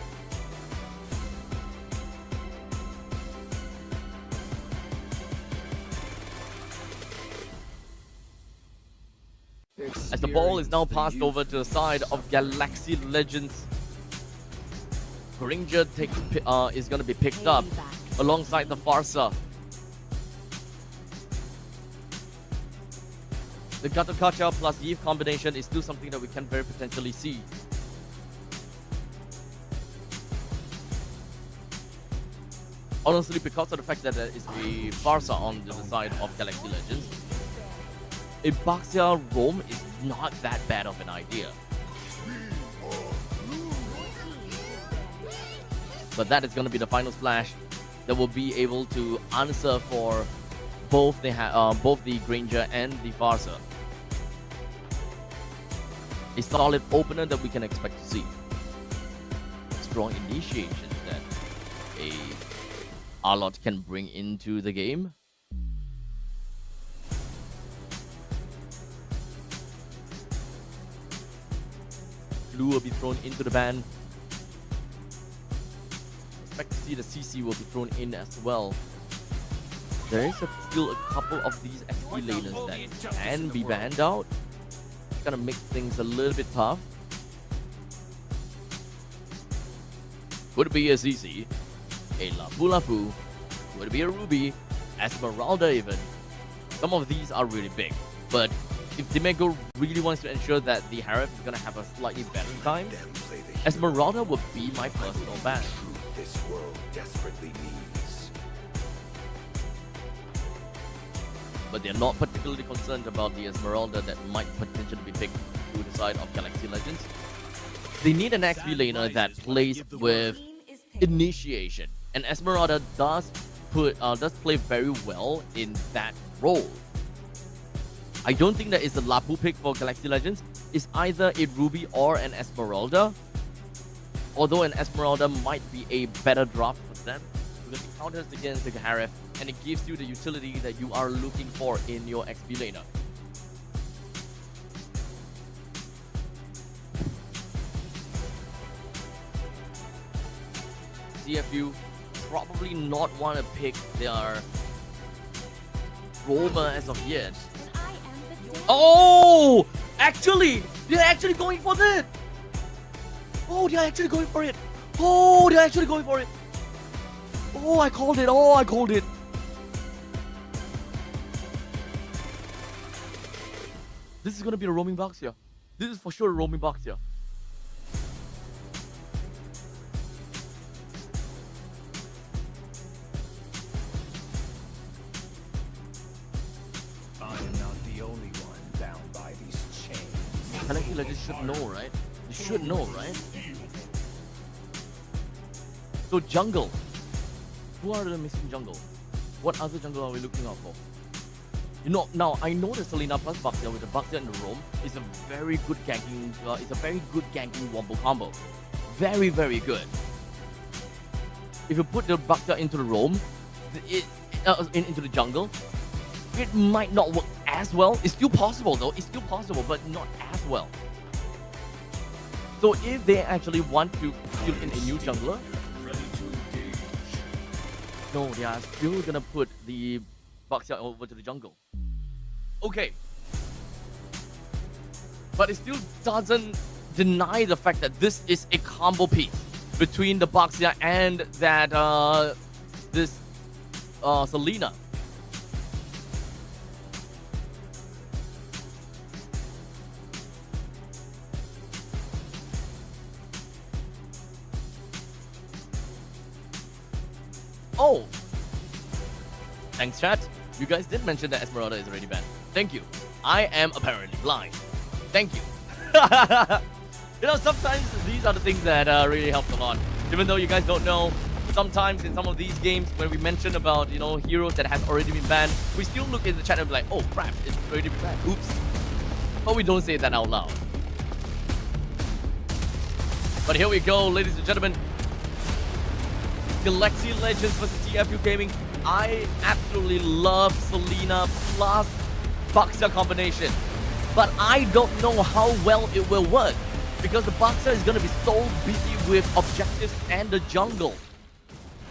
As the ball is now passed over to the side of Galaxy Legends, Granger is going to be picked up alongside the Farsa. The Gato Kacha plus Eve combination is still something that we can very potentially see. Honestly, because of the fact that there is a Farsa on the side of Galaxy Legends, a Baxia roam is not that bad of an idea. But that is going to be the final splash that will be able to answer for both the Granger and the Farsa. A solid opener that we can expect to see. Strong initiations that a Arlott can bring into the game. Blue will be thrown into the ban. Expect to see the CC will be thrown in as well. There is still a couple of these XP laners that can be banned out. It's gonna make things a little bit tough. Could be a CC, a Lapu Lapu, could be a Ruby, Esmeralda even. Some of these are really big, but if Dimego really wants to ensure that the Harif is gonna have a slightly better time, Esmeralda would be my personal ban. This world desperately needs. But they're not particularly concerned about the Esmeralda that might potentially be picked to the side of Galaxy Legends. They need an XP laner that plays with initiation, and Esmeralda does play very well in that role. I don't think that is the Lapu pick for Galaxy Legends. It's either a Ruby or an Esmeralda. Although an Esmeralda might be a better draft for them because it counters against the Harif and it gives you the utility that you are looking for in your XP laner. CFU probably not want to pick their roamer as of yet. Oh! Actually! They're actually going for that! Oh, they're actually going for it! Oh, they're actually going for it! Oh, I called it! Oh, I called it! This is gonna be a roaming box here. This is for sure a roaming box here. I am not the only one bound by these chains. Galaxy Legends should know, right? You should know, right? So jungle. Who are the missing jungle? What other jungle are we looking out for? You know, now I know the Selena plus Baxia with the Baxia and the Roam is a very good ganking. It's a very good ganking wombo combo. Very, very good. If you put the Baxia into the Roam, into the jungle, it might not work as well. It's still possible though. It's still possible, but not as well. So if they actually want to fill in a new jungler, no, they are still gonna put the Baxia over to the jungle. Okay. But it still doesn't deny the fact that this is a combo piece between the Baxia and that Selena. Oh! Thanks, chat. You guys did mention that Esmeralda is already banned. Thank you. I am apparently blind. Thank you. You know, sometimes these are the things that really help a lot. Even though you guys don't know, sometimes in some of these games, when we mention about, you know, heroes that has already been banned, we still look in the chat and be like, oh crap, it's already been banned. Oops. But we don't say that out loud. But here we go, ladies and gentlemen. Galaxy Legends versus TFU Gaming. I absolutely love Selena plus Baxia combination. But I don't know how well it will work, because the Baxia is going to be so busy with objectives and the jungle.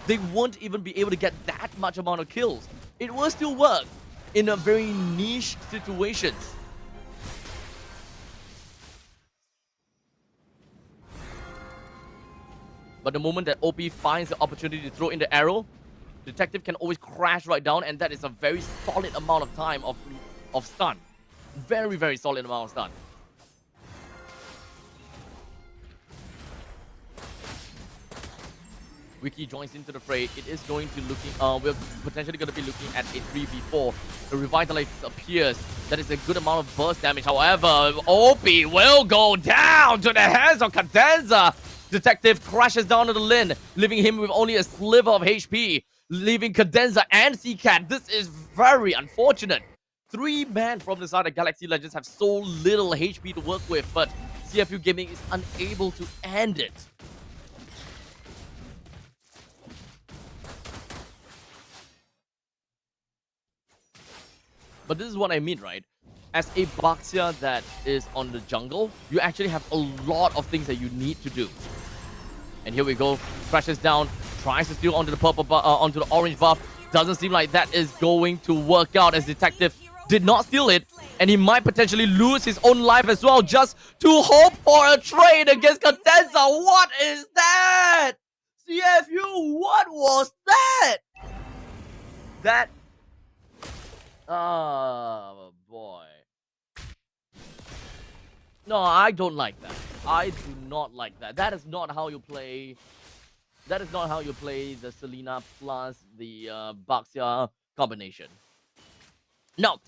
They won't even be able to get that much amount of kills. It will still work in a very niche situations. But the moment that OP finds the opportunity to throw in the arrow, Detective can always crash right down, and that is a very solid amount of time of stun. Very, very solid amount of stun. Wiki joins into the fray. It is going to looking, we're potentially going to be looking at a 3v4. The Revitalize appears. That is a good amount of burst damage. However, OP will go down to the hands of Cadenza. Detective crashes down to the Lin, leaving him with only a sliver of HP, leaving Cadenza and CCAT. This is very unfortunate. 3 men from the side of Galaxy Legends have so little HP to work with, but CFU Gaming is unable to end it. But this is what I mean, right? As a Baxia that is on the jungle, you actually have a lot of things that you need to do. And here we go, crashes down, tries to steal onto the purple, onto the orange buff. Doesn't seem like that is going to work out, as Detective did not steal it, and he might potentially lose his own life as well, just to hope for a trade against Cadenza. What is that? CFU, what was that? That... oh boy. No, I don't like that. I do not like that. That is not how you play. That is not how you play the Selena plus the Baxia combination. Now,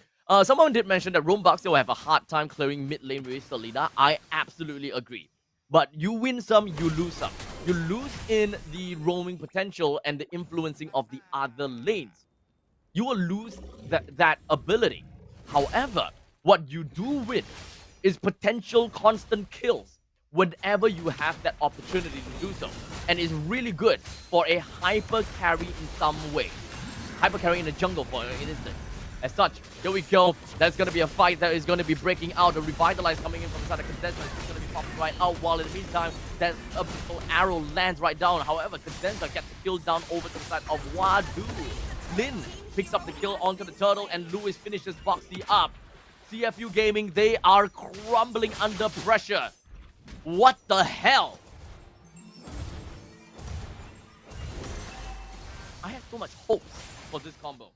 someone did mention that Roam Baxia will have a hard time clearing mid lane with Selena. I absolutely agree. But you win some, you lose some. You lose in the roaming potential and the influencing of the other lanes. You will lose that ability. However, what you do win is potential constant kills whenever you have that opportunity to do so. And it's really good for a hyper carry in some way. Hyper carry in the jungle, for instance. As such, here we go. That's going to be a fight that is going to be breaking out. The Revitalize coming in from the side of Cadenza is going to be popping right out, while in the meantime, that arrow lands right down. However, Cadenza gets the kill down over to the side of Wadu. Lin picks up the kill onto the turtle, and Lewis finishes Boxy up. CFU Gaming, they are crumbling under pressure. What the hell? I have so much hopes for this combo.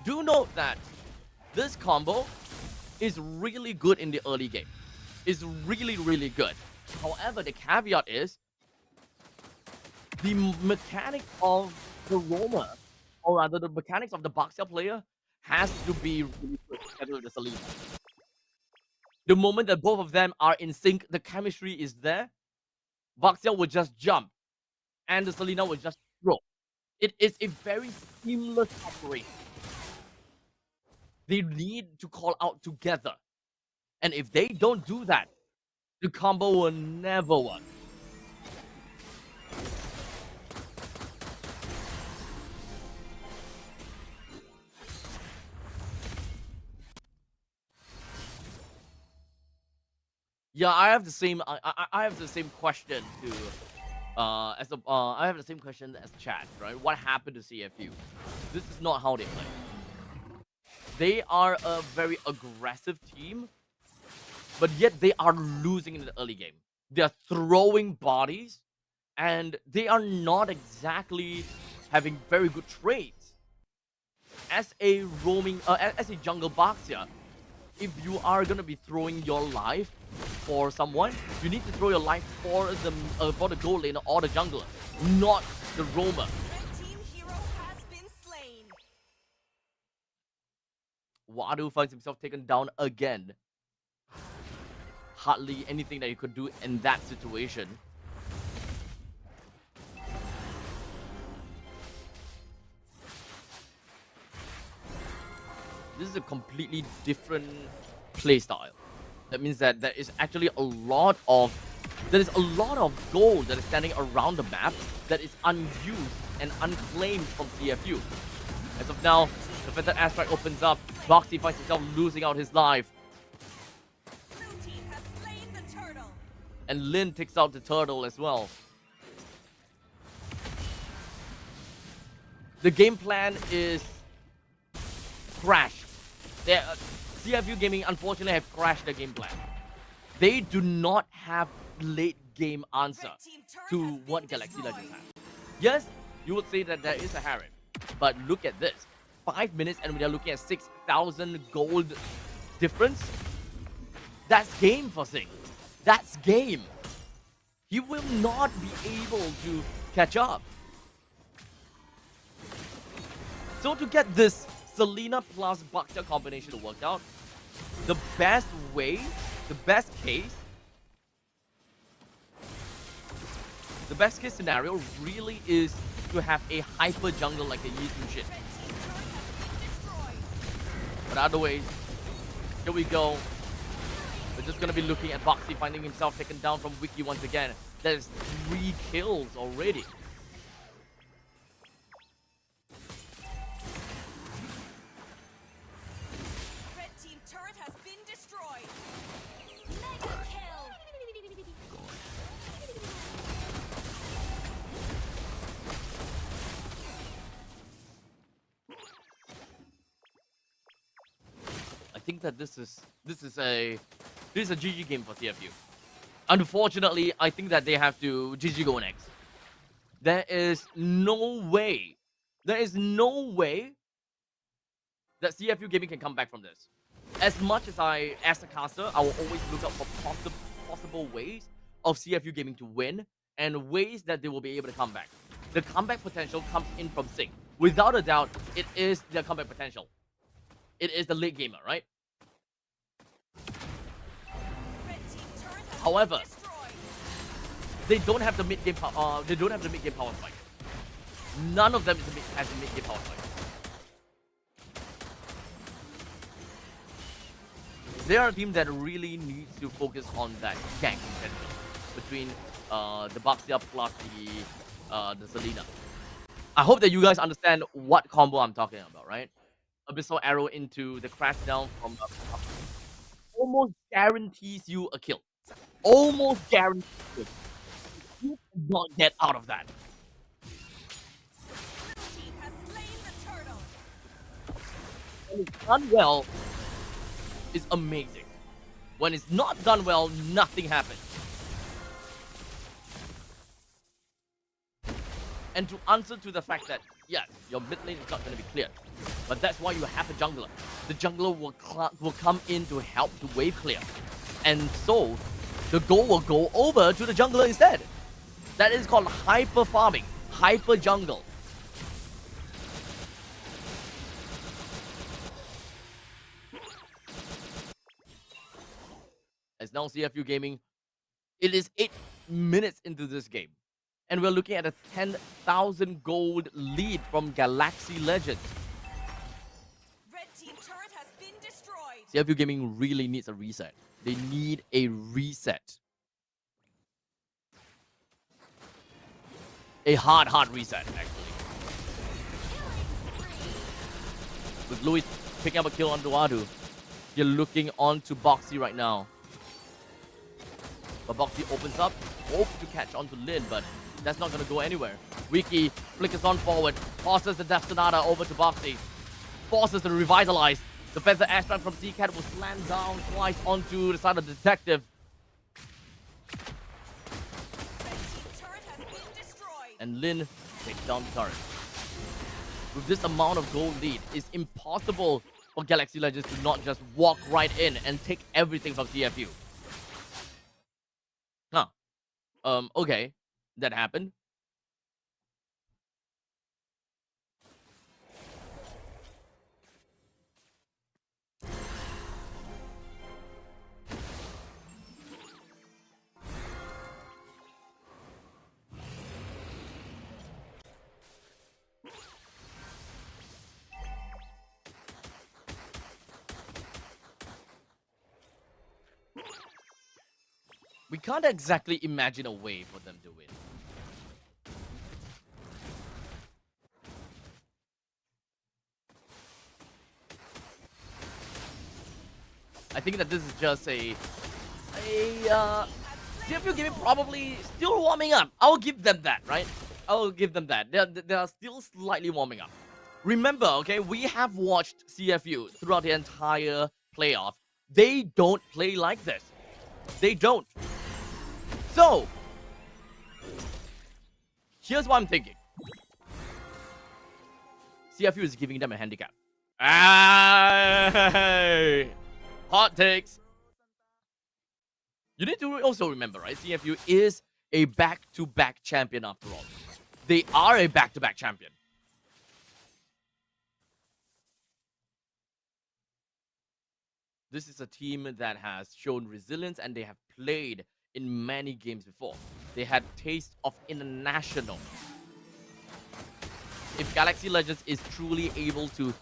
Do note that this combo is really good in the early game. It's really, really good. However, the caveat is the mechanic of the roamer, or rather the mechanics of the Baxia player, has to be really good together with the Selena. The moment that both of them are in sync, the chemistry is there, Baxia will just jump, and the Selena will just throw. It is a very seamless operation. They need to call out together. And if they don't do that, the combo will never work. Yeah, I have the same. I have the same question to, I have the same question as chat, right? What happened to CFU? This is not how they play. They are a very aggressive team, but yet they are losing in the early game. They are throwing bodies, and they are not exactly having very good trades. As a roaming, as a jungle Baxia, if you are gonna be throwing your life for someone, you need to throw your life for the gold laner or the jungler, not the roamer. Wadu finds himself taken down again. Hardly anything that you could do in that situation. This is a completely different playstyle. That means that there is actually a lot of gold that is standing around the map that is unused and unclaimed from CFU. As of now, the Feathered Aspect opens up. Boxy finds himself losing out his life. And Lin takes out the turtle as well. The game plan is crashed. CFU Gaming unfortunately have crashed the game plan. They do not have late game answer to what Galaxy Legends have. Yes, you would say that there is a harem, but look at this. 5 minutes and we are looking at 6,000 gold difference. That's game for Sing. That's game. He will not be able to catch up. So to get this Selena plus Baxter combination to work out, the best way, the best case scenario really is to have a hyper jungle like a Yisun shit. But other ways, here we go. We're just gonna be looking at Boxy finding himself taken down from Wiki once again. There's 3 kills already. Red team turret has been destroyed. Mega kill. I think that this is a GG game for CFU. Unfortunately, I think that they have to GG go next. There is no way that CFU Gaming can come back from this. As much as as a caster, I will always look out for possible ways of CFU Gaming to win and ways that they will be able to come back. The comeback potential comes in from Sing. Without a doubt, it is their comeback potential. It is the late gamer, right? However, they don't have the mid game power. They don't have the mid game power fight. None of them has a mid game power fight. They are a team that really needs to focus on that gank potential between the Baxia plus the Selena. I hope that you guys understand what combo I'm talking about, right? Abyssal arrow into the crash down from almost guarantees you a kill. Almost guarantees it. You cannot get out of that. When it's done well, it's amazing. When it's not done well, nothing happens. And to answer to the fact that, yes, your mid lane is not going to be cleared, but that's why you have a jungler. The jungler will come in to help to wave clear. And so, the goal will go over to the jungler instead. That is called hyper farming, hyper jungle. As now CFU Gaming, it is 8 minutes into this game. And we're looking at a 10,000 gold lead from Galaxy Legends. Red team turret has been destroyed. CFU Gaming really needs a reset. They need a reset. A hard reset, actually. With Louis picking up a kill on Duadu, you're looking on to Boxy right now. But Boxy opens up, hopes to catch on to Lin, but that's not going to go anywhere. Wiki flickers on forward, passes the Death Sonata over to Boxy, forces the Revitalize. The Feather Aspect from Seacat will slam down twice onto the side of the Detective. And Lin takes down the turret. With this amount of gold lead, it's impossible for Galaxy Legends to not just walk right in and take everything from CFU. Huh. Okay. That happened. We can't exactly imagine a way for them to win. I think that this is just a CFU Gaming probably still warming up. I'll give them that, right? I'll give them that. They are still slightly warming up. Remember, okay, we have watched CFU throughout the entire playoff. They don't play like this. They don't. So, here's what I'm thinking. CFU is giving them a handicap. Hot takes. You need to also remember, right? CFU is a back-to-back champion after all. They are a back-to-back champion. This is a team that has shown resilience and they have played in many games before. They had taste of international. If Galaxy Legends is truly able to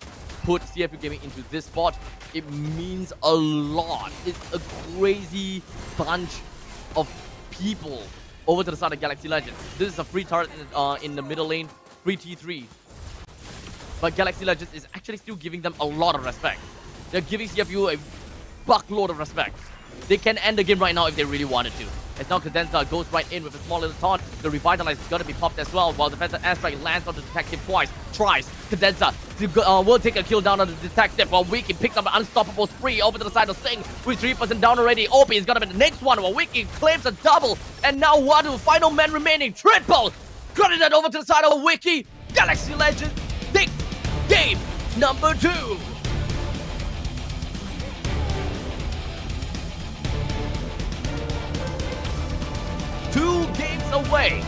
put CFU Gaming into this spot, it means a lot. It's a crazy bunch of people over to the side of Galaxy Legends. This is a free turret in the middle lane, free T3. But Galaxy Legends is actually still giving them a lot of respect. They're giving CFU a buckload of respect. They can end the game right now if they really wanted to. As now Cadenza goes right in with a small little taunt. The Revitalize is going to be popped as well, while Defensive Airstrike lands on the Detective twice. Tries. Cadenza will take a kill down on the Detective, while Wiki picks up an unstoppable spree over to the side of Sting with 3% down already. OP is going to be the next one, while Wiki claims a double. And now Wadu, final man remaining. Triple! Cutting that over to the side of Wiki. Galaxy Legends take game number 2. Two games away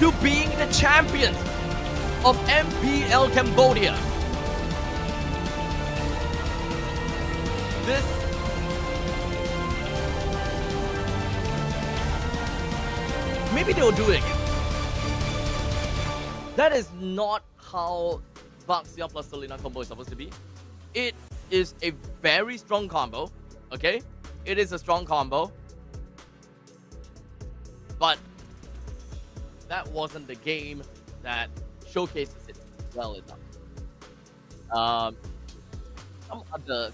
to being the champions of MPL Cambodia. This maybe they'll do it again. That is not how Baxia plus Selena combo is supposed to be. It is a very strong combo, okay? It is a strong combo. But that wasn't the game that showcases it well enough. Some other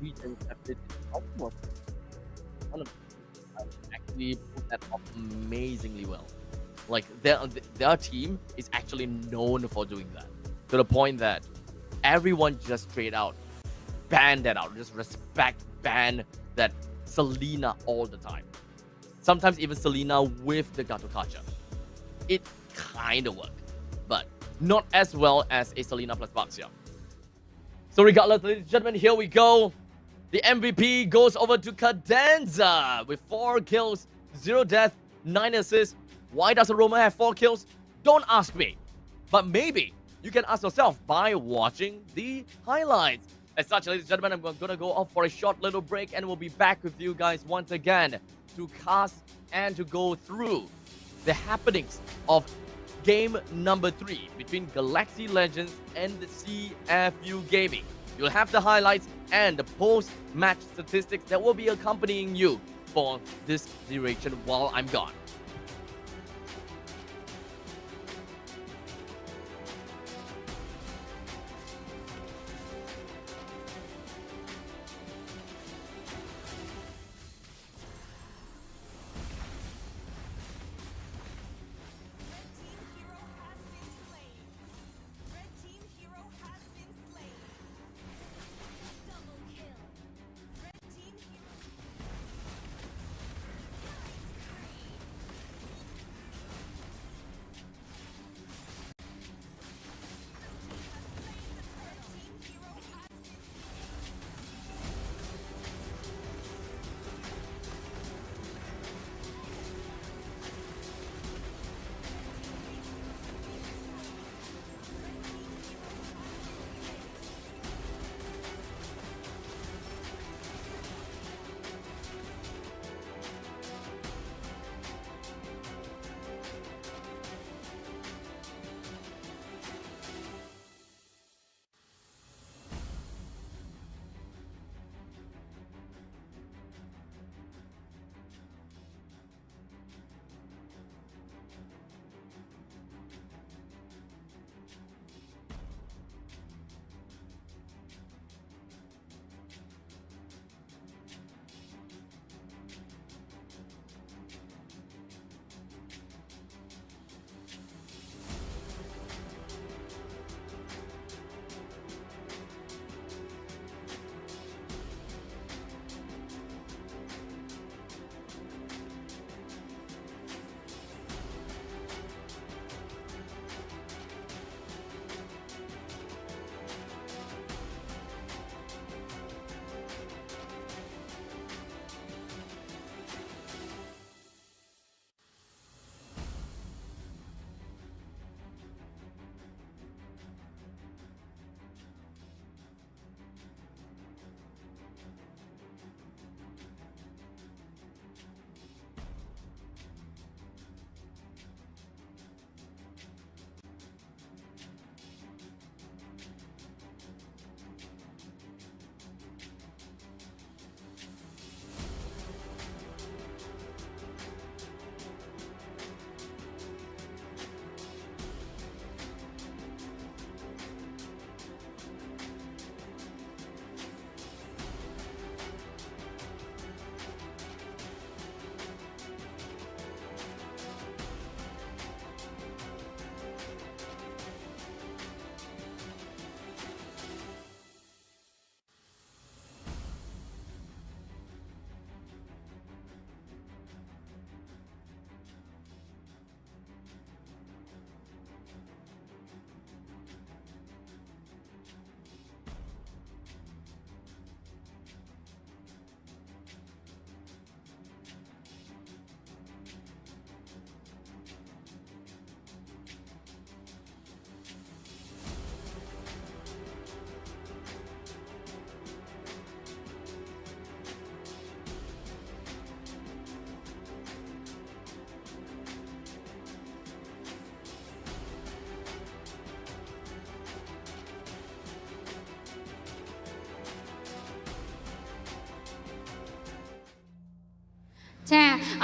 regions have been almost one of them actually put that off amazingly well. Like their team is actually known for doing that, to the point that everyone just straight out ban that out, just respect ban that Selena all the time. Sometimes even Selena with the Gato Kacha. It kind of worked, but not as well as a Selena plus Baxia. So regardless, ladies and gentlemen, here we go. The MVP goes over to Cadenza with 4 kills, 0 death, 9 assists. Why does Aroma have 4 kills? Don't ask me. But maybe you can ask yourself by watching the highlights. As such, ladies and gentlemen, I'm going to go off for a short little break and we'll be back with you guys once again to cast and to go through the happenings of game number 3 between Galaxy Legends and the CFU Gaming. You'll have the highlights and the post-match statistics that will be accompanying you for this duration while I'm gone.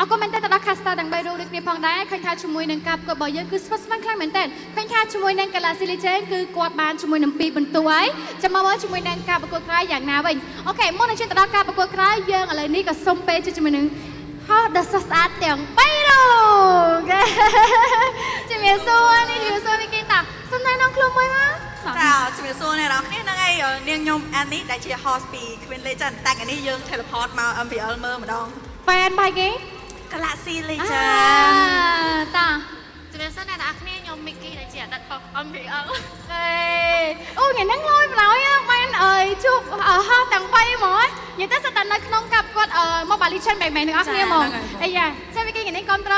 អរគុណមែនតើទៅដល់ caster ទាំង3រូបដូចគ្នាផងដែរឃើញថាជាមួយនឹងការប្រកួតរបស់យើងគឺស្វិតស្វាញខ្លាំងមែនតើឃើញថាជាមួយនឹង Galaxy Legend គឺគាត់បានជាមួយនឹង2បន្ទូហើយចាំមកមើលជាមួយនឹងការប្រកួតក្រោយយ៉ាងណាវិញអូខេមុននឹងឈានទៅដល់ការប្រកួតក្រោយយើងឥឡូវនេះក៏សូមពេលជាមួយនឹងហោដ៏ស្រស់ស្អាតទាំង3រូបជំរាបសួរនេះជំរាបសួរមីគីតាសុំណែនាំខ្លួនមួយមកចាជំរាបសួរអ្នកនរគ្នាហ្នឹងហើយនាងខ្ញុំអាននេះដែលជា host ពី Queen Legend តែថ្ងៃនេះយើង teleport មក MPL មើលម្ដង fan បាយគេ Galaxy Legend តា ជំរាបសួរអ្នកនរគ្នាខ្ញុំមីគីដែលជាអតីត MPL អូថ្ងៃហ្នឹងលយម្ដងបានអើយជួបហោះទាំង3ហ្មងនិយាយទៅសិតតែនៅក្នុងកាប់គាត់ Mobile Legend បែបៗទាំងអស់គ្នាហ្មងអីយ៉ាចាំមីគីថ្ងៃនេះគ្រប់ត្រ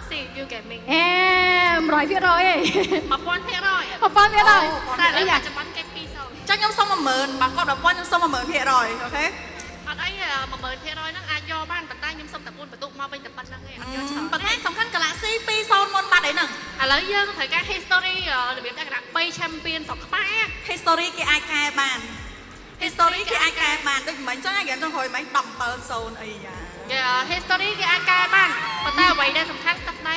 CPU Gaming 100%ឯង 1000% 1000%តែឥឡូវបច្ចុប្បន្នគេ200ចឹងខ្ញុំសុំ10000បើគាត់1000ខ្ញុំសុំ10000%អូខេអត់អី10000%ហ្នឹងអាចយកបានប៉ុន្តែខ្ញុំសុំតែ4បន្ទុកមកវិញតែប៉ុណ្្នឹងឯងអត់យកច្រើនប៉ុន្តែសំខាន់ Galaxy 20មុនបាត់អីហ្នឹងឥឡូវយើងត្រូវការ history របៀបតែក្រា3 champion ស្រុកខ្មែរ history គេអាចកែបាន history គេអាចកែបានដូចមិញចឹងឯងហ្គេមចុងក្រោយមិញ17-0អីយ៉ា history គេអាចកែបានប៉ុន្តែអ្វីដែលសំខាន់ទឹកដៃ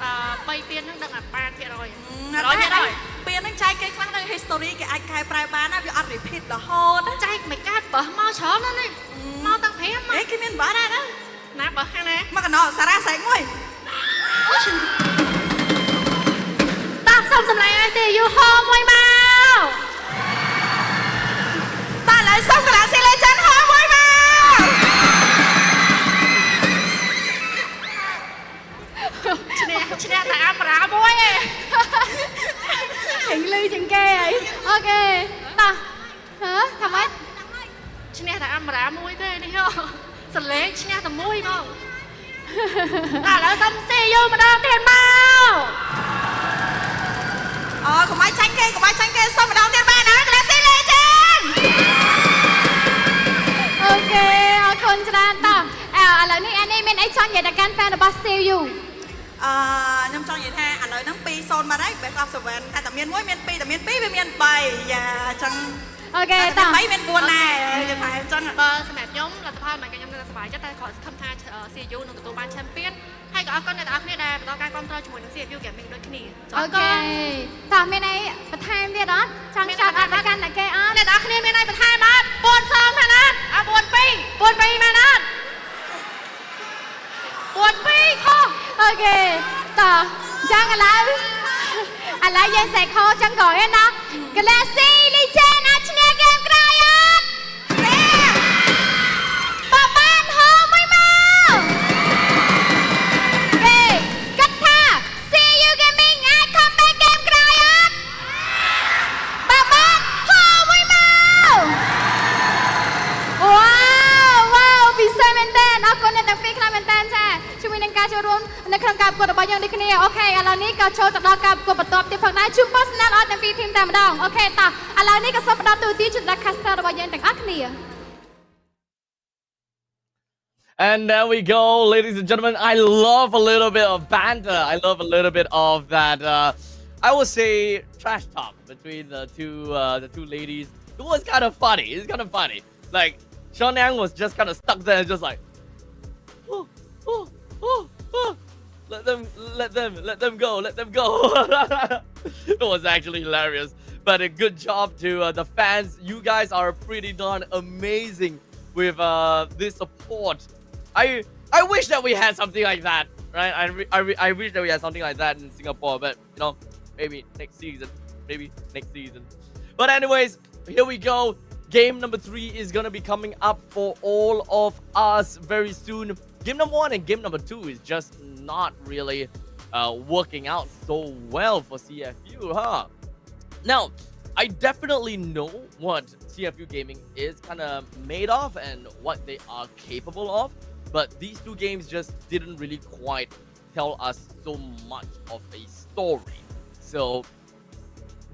3ពានហ្នឹងដឹងតែបាន%100%ពានហ្នឹងចែកគេខ្លះនៅ history គេអាចកែប្រែបានណាវាអត់ repeat រហូតចែកមិនកាត់បើមកច្រើនណាស់នេះមកតាំង5ហេគេមានបាត់ដែរណាបើខាងណាមកកណោសារ៉ាសែកមួយតាសុំសម្លេងឲ្យទេយូហោមួយមកតាឡើយសុំ Galaxy Legend ហោមួយមកឈ្នះតែអាប្រាមួយឯងហេងលឺជាងគេហើយអូខេតាហ៎ថាម៉េចឈ្នះតែអាប្រាមួយទេនេះសលេងឈ្នះតែមួយហ្មងឥឡូវសុំស៊ីយូម្ដងទៀតមកកុំឲ្យចាញ់គេសុំម្ដងទៀតបានណា Galaxy Legend អូខេអរគុណច្រើនតោះឥឡូវនេះអានេះមានអីចង់និយាយដល់កាន់ fan របស់ CU ខ្ញុំចង់និយាយថាឥឡូវហ្នឹង2-0មកហើយ best of 7តែតែមាន1មាន2តែមាន2វាមាន3យ៉ាអញ្ចឹងអូខេតោះ3មាន4ដែរនិយាយថាអញ្ចឹងបើសម្រាប់ខ្ញុំលទ្ធផលមិនខ្ញុំនៅសប្បាយចិត្តតែគាត់សង្ឃឹមថា CU នឹងទទួលបាន champion ហើយក៏អរគុណអ្នកទាំងអស់គ្នាដែលបន្តការគាំទ្រជាមួយនឹង CU Gaming ដូចគ្នាអូខេតោះមានអីបន្ថែមទៀតអត់ចង់ចាប់អត់កាន់តែគេអត់អ្នកទាំងអស់គ្នាមានអីបន្ថែមអត់4-0មែនអត់4-2មែនអត់4-2ខុសអូខេតោះចឹងឥឡូវយើងសេកខោចឹងក្រោយណា Galaxy Legend អាចឈ្នះហ្គេមក្រោយអត់បបានហោមួយមកគេគិតថា CU Gaming អាច comeback ហ្គេមក្រោយអត់បបានហោមួយមកវ៉ាវពិសេសមែនតើអរគុណអ្នកទាំងពីរខ្លាំងមែនតើចាជាមួយនឹងការចូលរួមនៅក្នុងការប្រកួតរបស់យើងដូចគ្នាអូខេឥឡូវនេះក៏ចូលទៅដល់ការប្រកួតបន្តទៀតផងដែរជូន personal អត់ទាំងពីរធីមតែម្ដងអូខេតោះឥឡូវនេះក៏សូមផ្ដល់ទូទាត់ជូនដល់ caster របស់យើងទាំងអស់គ្នា And there we go, ladies and gentlemen. I love a little bit of banter. I love a little bit of that. I would say trash talk between the two ladies. It was kind of funny. It's kind of funny. Like Sean Yang was just kind of stuck there, just like, let them go. It was actually hilarious. But a good job to the fans. You guys are pretty darn amazing with this support. I wish that we had something like that, right? I wish that we had something like that in Singapore, but you know, maybe next season. But anyways, here we go. Game number 3 is gonna be coming up for all of us very soon. Game number 1 and game number 2 is just not really working out so well for CFU, huh? Now, I definitely know what CFU Gaming is kind of made of and what they are capable of, but these two games just didn't really quite tell us so much of a story. So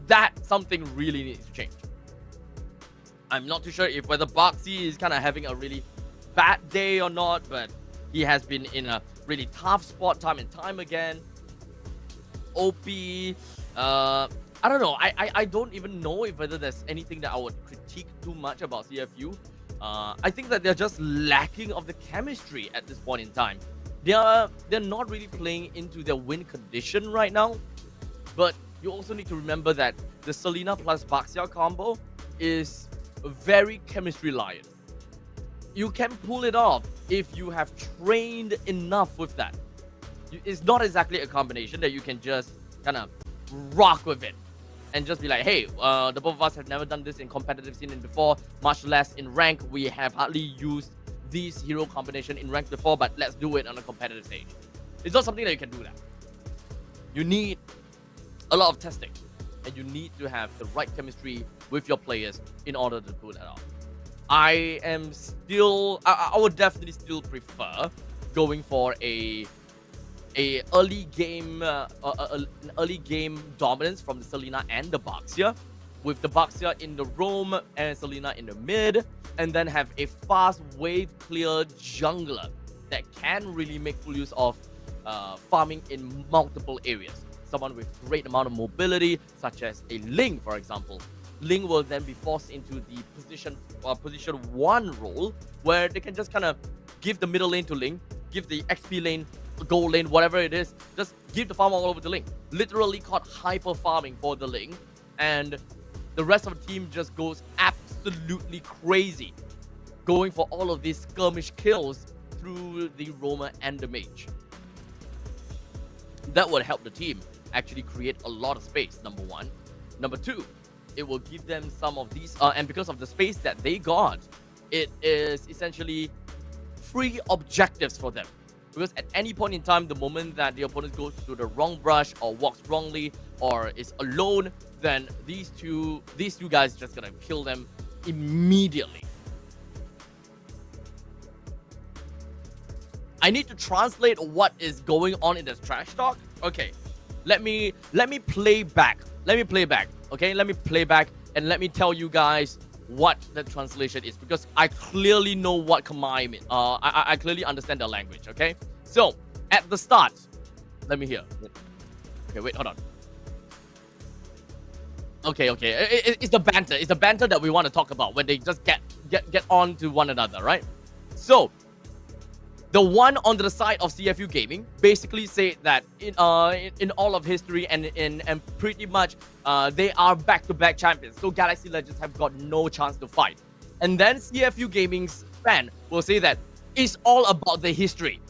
that something really needs to change. I'm not too sure if whether Boxy is kind of having a really bad day or not, but he has been in a really tough spot time and time again. OP, I don't know. I don't even know if whether there's anything that I would critique too much about CFU. I think that they're just lacking of the chemistry at this point in time. they're not really playing into their win condition right now. But you also need to remember that the Selena plus Baxia combo is very chemistry lion. You can pull it off if you have trained enough with that. It's not exactly a combination that you can just kind of rock with it and just be like, hey, the both of us have never done this in competitive scene before, much less in rank. We have hardly used these hero combination in rank before, but let's do it on a competitive stage. It's not something that you can do that. You need a lot of testing, and you need to have the right chemistry with your players in order to pull that off. I would definitely still prefer going for an early game dominance from the Selena and the Baxia, with the Baxia in the roam and Selena in the mid, and then have a fast wave clear jungler that can really make full use of farming in multiple areas. Someone with great amount of mobility, such as a Ling, for example. Ling will then be forced into the position 1 role, where they can just kind of give the middle lane to Ling, give the XP lane, gold lane, whatever it is, just give the farm all over to Ling. Literally caught hyper farming for the Ling, and the rest of the team just goes absolutely crazy, going for all of these skirmish kills through the roamer and the mage. That would help the team actually create a lot of space, number 1. Number 2, it will give them some of these, and because of the space that they got, it is essentially free objectives for them. Because at any point in time, the moment that the opponent goes to the wrong brush or walks wrongly or is alone, then these two guys just gonna kill them immediately. I need to translate what is going on in this trash talk. Okay, let me play back. Okay, let me play back and let me tell you guys what the translation is, because I clearly know what Kamai mean. I clearly understand the language. Okay, so at the start, let me hear. Okay, wait, hold on. Okay, it's the banter. It's the banter that we want to talk about when they just get on to one another, right? So the one on the side of CFU Gaming basically said that in all of history and pretty much they are back-to-back champions, so Galaxy Legends have got no chance to fight. And then CFU Gaming's fan will say that it's all about the history,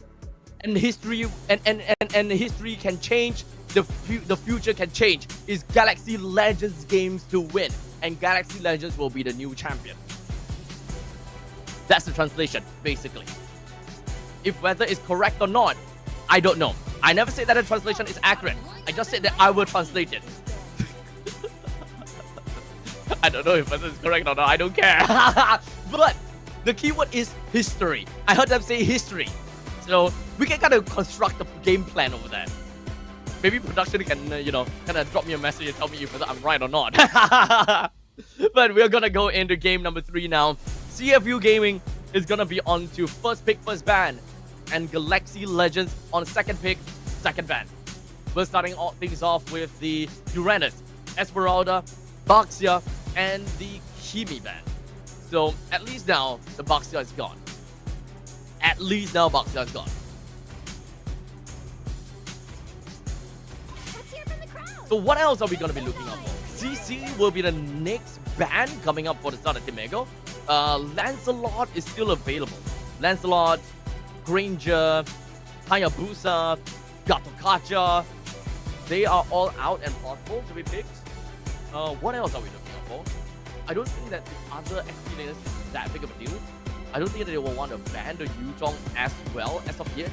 and history and history can change. The future can change. It's Galaxy Legends games to win, and Galaxy Legends will be the new champion. That's the translation, basically. If whether it's correct or not, I don't know. I never said that the translation is accurate. I just said that I will translate it. I don't know if whether it's correct or not. I don't care. But the keyword is history. I heard them say history. So we can kind of construct a game plan over there. Maybe production can, kind of drop me a message and tell me if I'm right or not. But we're going to go into game number 3 now. CFU Gaming is going to be on to first pick, first ban. And Galaxy Legends on second pick, second ban. We're starting all things off with the Uranus, Esmeralda, Baxia, and the Kimi ban. So at least now, the Baxia is gone. At least now, Baxia is gone. So what else are we going to be looking out for? CC will be the next ban coming up for the start of Timego. Lancelot is still available. Lancelot, Granger, Hayabusa, Gatokacha, they are all out and possible to be picked. What else are we looking out for? I don't think that the other XP laners is that big of a deal. I don't think that they will want to ban the Yuzhong as well as of yet.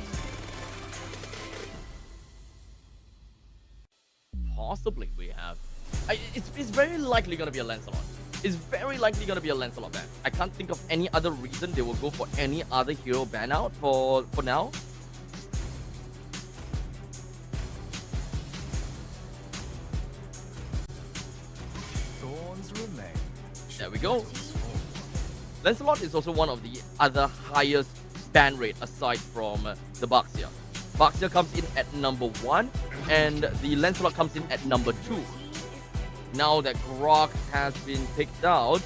Possibly we have. It's very likely going to be a Lancelot. It's very likely going to be a Lancelot ban. I can't think of any other reason they will go for any other hero ban out for now. Thorns remain. There we go. Lancelot is also one of the other highest ban rate aside from the Baxia. Baxia comes in at number 1 and the Lancelot comes in at number 2. Now that Grok has been picked out,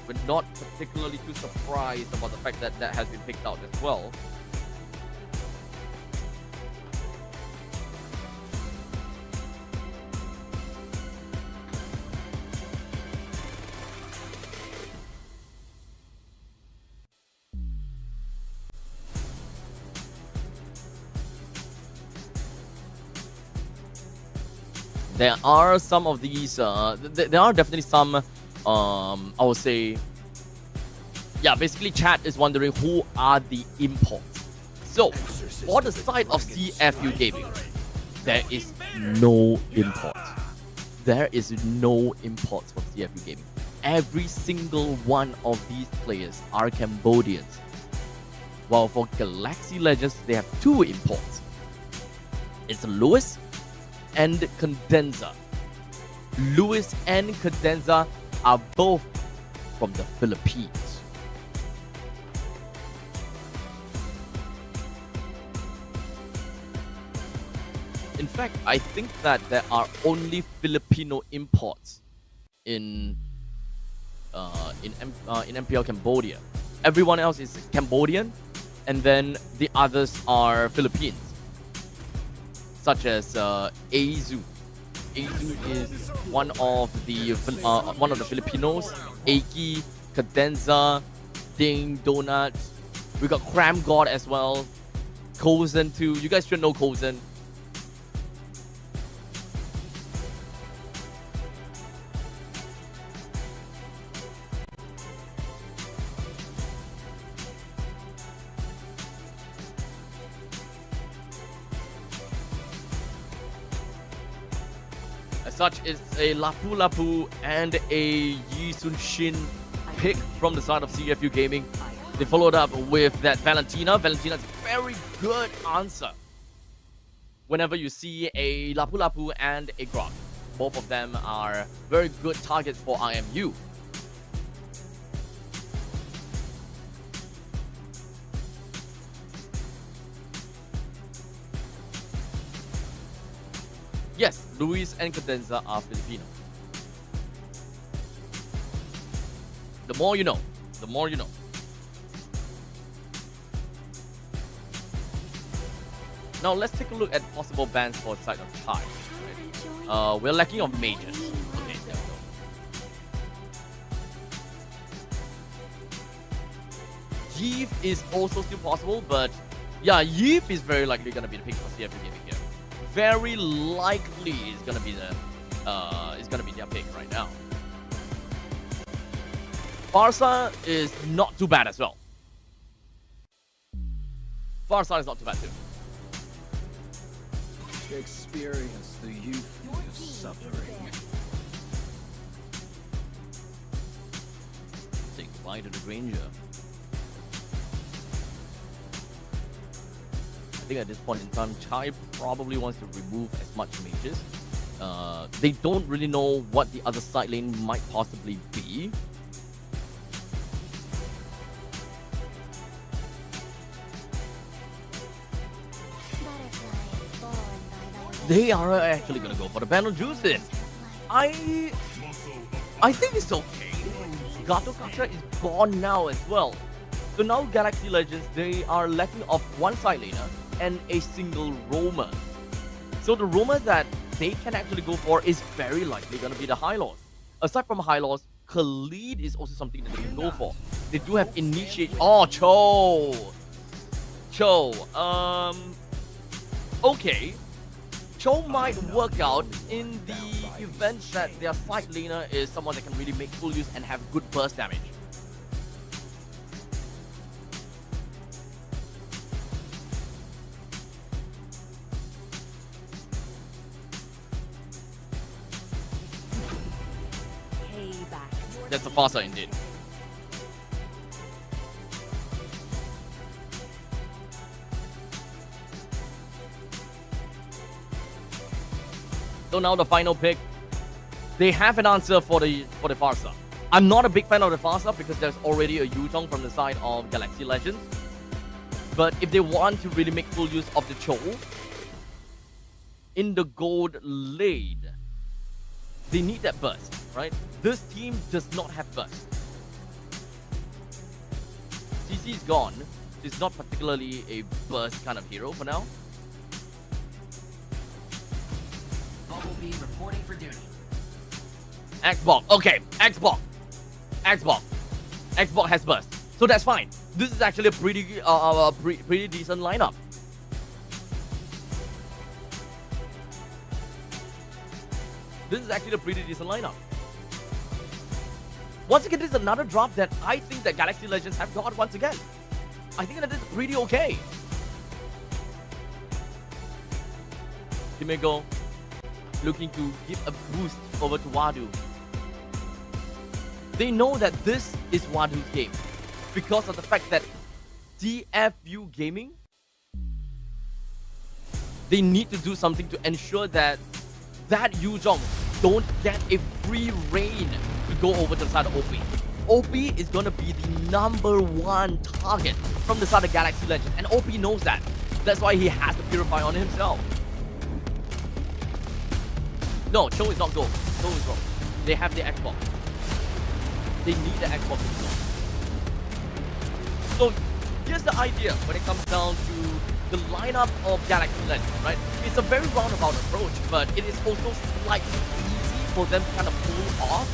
we're not particularly too surprised about the fact that that has been picked out as well. There are some of these, there are definitely some, I would say, yeah, basically chat is wondering who are the imports. So, for the side of CFU Gaming, there is no imports. There is no imports from CFU Gaming. Every single one of these players are Cambodians. While for Galaxy Legends, they have 2 imports. It's Lewis and Condenser. Lewis and Condenser are both from the Philippines. In fact, I think that there are only Filipino imports in MPL Cambodia. Everyone else is Cambodian, and then the others are Philippines, such as Azu. Azu is one of the Filipinos. Aki, Cadenza, Ding, Donut. We got Cram God as well. Kozen too. You guys should know Kozen. Such is a Lapu Lapu and a Yi Sun Shin pick from the side of CFU Gaming. They followed up with that Valentina. Valentina's a very good answer. Whenever you see a Lapu Lapu and a Grok, both of them are very good targets for IMU. Yes, Luis and Cadenza are Filipino. The more you know. The more you know. Now let's take a look at possible bans for the side of Chai. Right? We're lacking of mages. Okay, there we go. Yeeve is also still possible, but yeah, Yeeve is very likely gonna be the pick for CFU Gaming here. Very likely is gonna be their pick right now. Farsa is not too bad as well. Farsa is not too bad too. Experience the youthful suffering. Say goodbye to the Granger. I think at this point in time, Chai probably wants to remove as much mages. They don't really know what the other side lane might possibly be. They are actually gonna go for the Banner Juicin. I think it's okay. Gato Kacha is gone now as well. So now Galaxy Legends, they are lacking of one side laner and a single roamer. So the roamer that they can actually go for is very likely going to be the High Lords. Aside from High Lords, Khalid is also something that they can go for. They do have Initiate. Oh, Cho. Okay. Cho might work out in the event that their side laner is someone that can really make full use and have good burst damage. That's a Farsa indeed. So now the final pick. They have an answer for the Farsa. I'm not a big fan of the Farsa because there's already a Yutong from the side of Galaxy Legends. But if they want to really make full use of the Cho in the gold lane, they need that burst, right? This team does not have burst. CC is gone. He's not particularly a burst kind of hero for now. Bumblebee reporting for duty. Xbox. Okay, Xbox. Xbox has burst. So that's fine. This is actually a pretty decent lineup. This is actually a pretty decent lineup. Once again, this is another drop that I think that Galaxy Legends have got once again. I think that is pretty okay. Dimego looking to give a boost over to Wadu. They know that this is Wadu's game because of the fact that DFU Gaming, they need to do something to ensure that Yuzhong don't get a free reign to go over to the side of OP. OP is gonna be the #1 target from the side of Galaxy Legends, and OP knows that. That's why he has to purify on himself. No, Cho is not gold. Cho is wrong. They have the Xbox. They need the Xbox to go. So here's the idea when it comes down to the lineup of Galaxy Legends, right? It's a very roundabout approach, but it is also slightly easy for them to kind of pull off.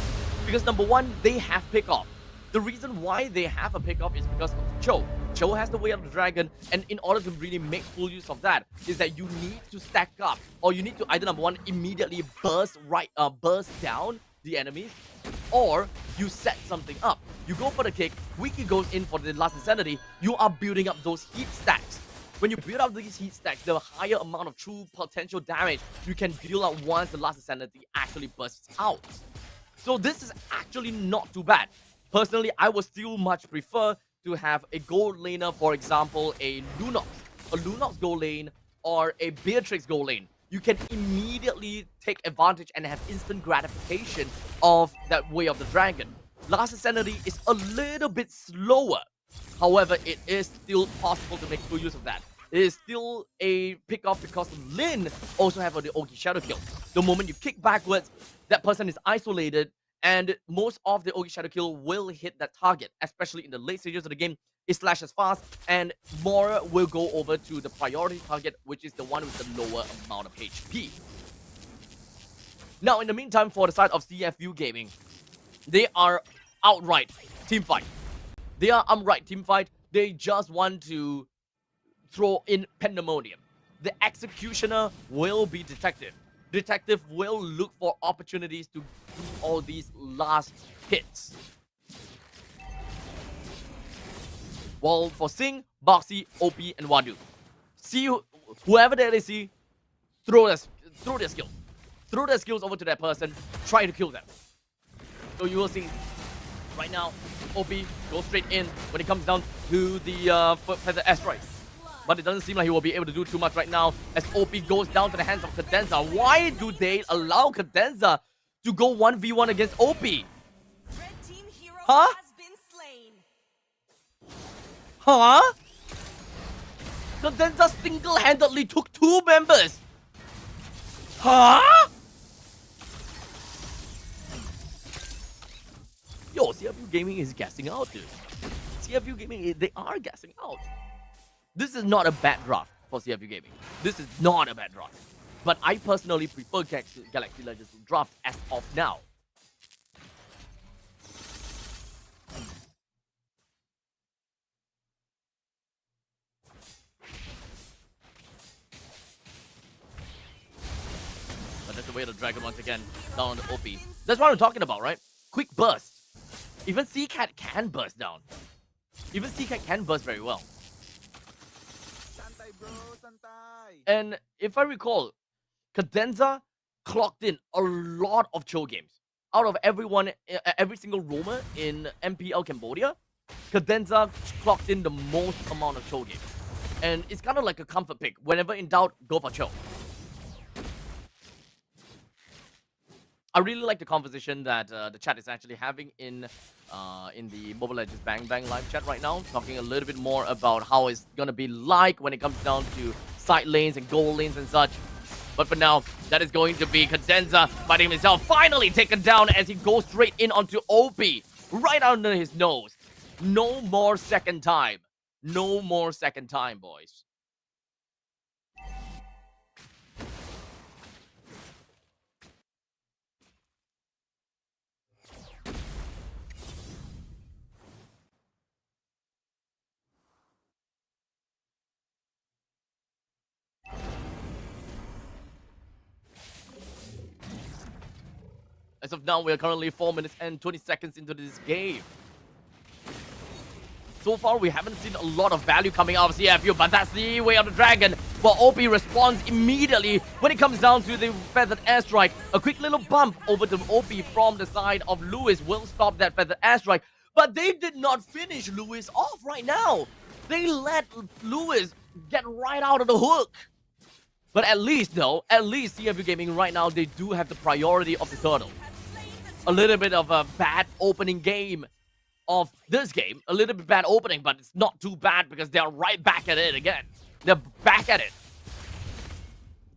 Because number one, they have pick-off. The reason why they have a pick-off is because of Cho. Cho has the Way of the Dragon, and in order to really make full use of that, is that you need to stack up, or you need to either number one, immediately burst down the enemies, or you set something up. You go for the kick, Wiki goes in for the last insanity, you are building up those heat stacks. When you build up these heat stacks, the higher amount of true potential damage you can deal out once the last insanity actually bursts out. So this is actually not too bad. Personally, I would still much prefer to have a gold laner, for example, a Lunox gold lane, or a Beatrix gold lane. You can immediately take advantage and have instant gratification of that Way of the Dragon. Last Insanity is a little bit slower. However, it is still possible to make full use of that. It is still a pick-off because Lin also have the Oki Shadow Kill. The moment you kick backwards, that person is isolated, and most of the Oki Shadow Kill will hit that target, especially in the late stages of the game. It slashes fast, and more will go over to the priority target, which is the one with the lower amount of HP. Now, in the meantime, for the side of CFU Gaming, they are outright teamfight. They just want to throw in Pandemonium. The Executioner will be Detective. Detective will look for opportunities to do all these last hits. While for Sing, Boxy, OP, and Wadu, see whoever they see, throw their skills. Throw their skills over to that person, try to kill them. So you will see right now, OP goes straight in when it comes down to the Feather Asteroid. But it doesn't seem like he will be able to do too much right now as OP goes down to the hands of Cadenza. Why do they allow Cadenza to go 1v1 against OP? Huh? Huh? Cadenza single-handedly took 2 members. Huh? Yo, CFU Gaming is gassing out, dude. CFU Gaming, they are gassing out. This is not a bad draft for CFU Gaming. This is not a bad draft. But I personally prefer Galaxy Legends to draft as of now. But that's the Way of the Dragon once again, down on the OP. That's what I'm talking about, right? Quick burst. Even C-Cat can burst down. Even C-Cat can burst very well. And if I recall, Cadenza clocked in a lot of Cho games. Out of everyone, every single roamer in MPL Cambodia, Cadenza clocked in the most amount of Cho games. And it's kind of like a comfort pick. Whenever in doubt, go for Cho. I really like the conversation that the chat is actually having in the Mobile Legends Bang Bang live chat right now, talking a little bit more about how it's gonna be like when it comes down to side lanes and goal lanes and such. But for now, that is going to be Cadenza fighting himself, finally taken down as he goes straight in onto OP, right under his nose. No more second time. No more second time, boys. As of now, we are currently 4 minutes and 20 seconds into this game. So far, we haven't seen a lot of value coming out of CFU, but that's the way of the dragon. But OP responds immediately when it comes down to the feathered airstrike. A quick little bump over to OP from the side of Lewis will stop that feathered airstrike. But they did not finish Lewis off right now. They let Lewis get right out of the hook. But at least, though, at least CFU Gaming right now, they do have the priority of the turtle. A little bit of a bad opening game of this game. A little bit bad opening, but it's not too bad because they're right back at it again. They're back at it.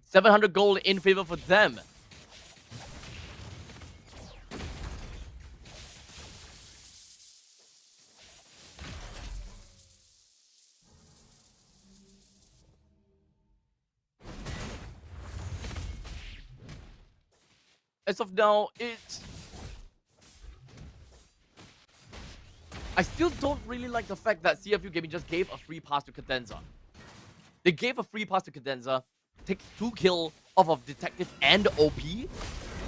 700 gold in favor for them. As of now, I still don't really like the fact that CFU Gaming just gave a free pass to Cadenza. They gave a free pass to Cadenza, takes 2 kills off of Detective and OP.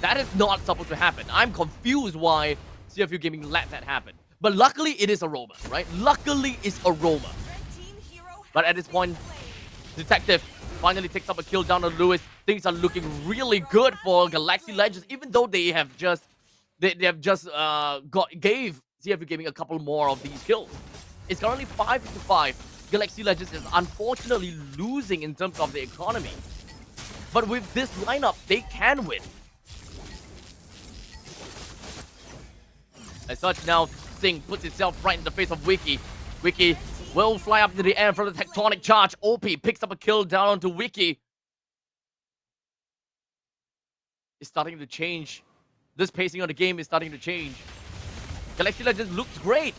That is not supposed to happen. I'm confused why CFU Gaming let that happen. But luckily, it is Aroma, right? Luckily, it's Aroma. But at this point, Detective finally takes up a kill down on Lewis. Things are looking really good for Galaxy Legends, even though they have just gave CFU Gaming a couple more of these kills. It's currently 5-5. Galaxy Legends is unfortunately losing in terms of the economy. But with this lineup, they can win. As such, now Singh puts itself right in the face of Wiki. Wiki will fly up into the air for the tectonic charge. OP picks up a kill down onto Wiki. It's starting to change. This pacing of the game is starting to change. Galaxy Legends looks great.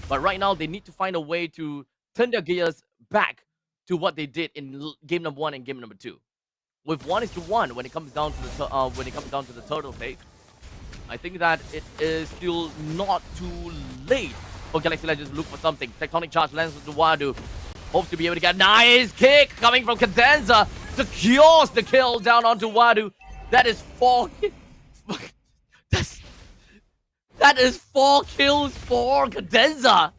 But right now, they need to find a way to turn their gears back to what they did in game number 1 and game number 2. With 1-1 when it comes down to the turtle phase. I think that it is still not too late for Galaxy Legends to look for something. Tectonic charge lands to Wadu. Hopes to be able to get a nice kick coming from Cadenza. Secures the kill down onto Wadu. That is 4. That is 4 kills for Cadenza.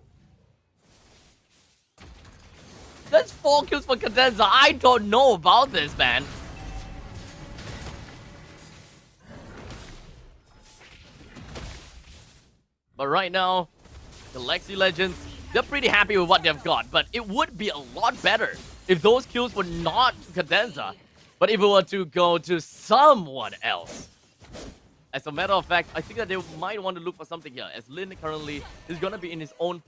That's 4 kills for Cadenza. I don't know about this, man. But right now, Galaxy Legends, they're pretty happy with what they've got. But it would be a lot better if those kills were not Cadenza, but if it were to go to someone else. As a matter of fact, I think that they might want to look for something here. As Lin currently is going to be in his own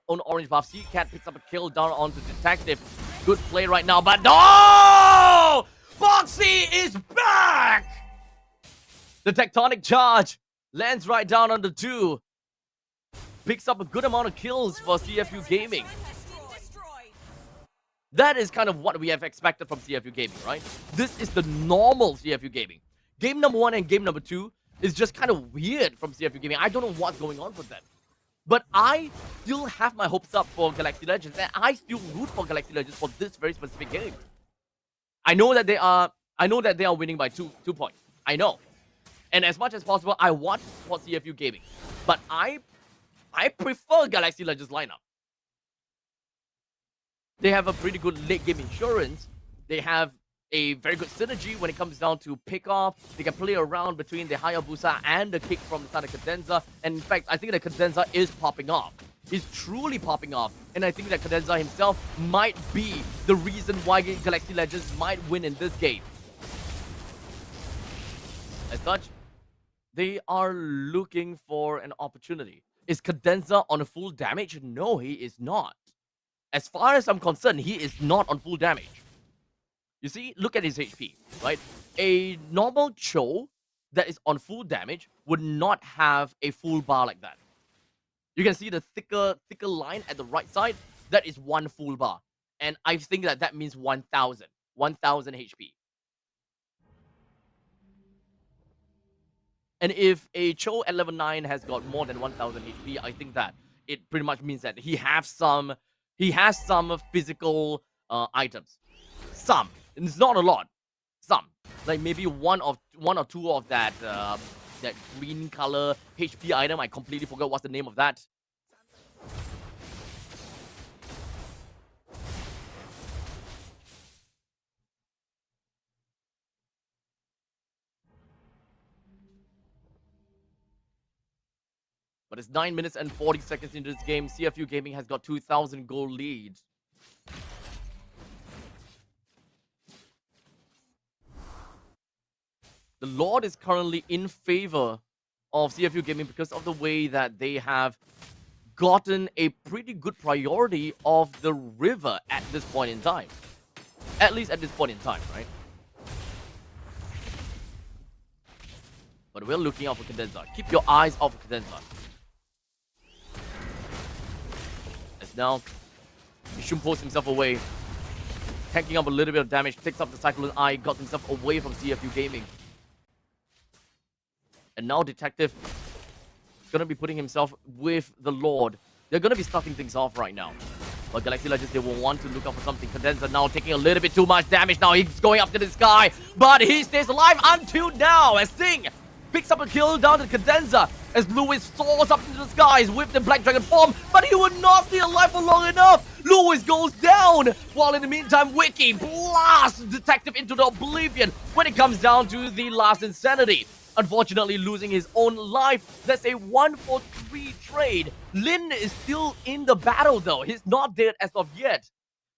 orange buff. Cat picks up a kill down onto Detective. Good play right now, but no! Boxy is back! The tectonic charge lands right down on the 2. Picks up a good amount of kills for CFU Gaming. That is kind of what we have expected from CFU Gaming, right? This is the normal CFU Gaming. Game number 1 and game number 2 is just kind of weird from CFU Gaming. I don't know what's going on for them. But I still have my hopes up for Galaxy Legends, and I still root for Galaxy Legends for this very specific game. I know that they are winning by two points. I know. And as much as possible, I want to support CFU Gaming. But I prefer Galaxy Legends lineup. They have a pretty good late game insurance. They have a very good synergy when it comes down to pick off. They can play around between the Hayabusa and the kick from the side of Cadenza. And in fact, I think that Cadenza is popping off. He's truly popping off. And I think that Cadenza himself might be the reason why Galaxy Legends might win in this game. As such, they are looking for an opportunity. Is Cadenza on a full damage? No, he is not. As far as I'm concerned, he is not on full damage. You see, look at his HP, right? A normal Cho that is on full damage would not have a full bar like that. You can see the thicker line at the right side. That is 1 full bar. And I think that means 1000 HP. And if a Cho at level 9 has got more than 1000 HP, I think that it pretty much means that he has some physical items. Some. And it's not a lot. Some. Like maybe one or two of that that green color HP item. I completely forgot what's the name of that. But it's 9 minutes and 40 seconds into this game. CFU Gaming has got 2,000 goal lead. The Lord is currently in favor of CFU Gaming because of the way that they have gotten a pretty good priority of the river at this point in time. At least at this point in time, right? But we're looking out for Cadenza. Keep your eyes off of Cadenza. As now, Ishum pulls himself away. Tanking up a little bit of damage. Takes up the Cyclone Eye. Got himself away from CFU Gaming. And now Detective is going to be putting himself with the Lord. They're going to be starting things off right now. But Galaxy Legends, they will want to look out for something. Cadenza now taking a little bit too much damage. Now he's going up to the sky. But he stays alive until now. As Sting picks up a kill down to Cadenza. As Lewis soars up into the skies with the Black Dragon form. But he would not stay alive for long enough. Lewis goes down. While in the meantime, Wiki blasts Detective into the oblivion when it comes down to the last Insanity. Unfortunately, losing his own life. That's a 1-for-3 trade. Lin is still in the battle, though. He's not dead as of yet.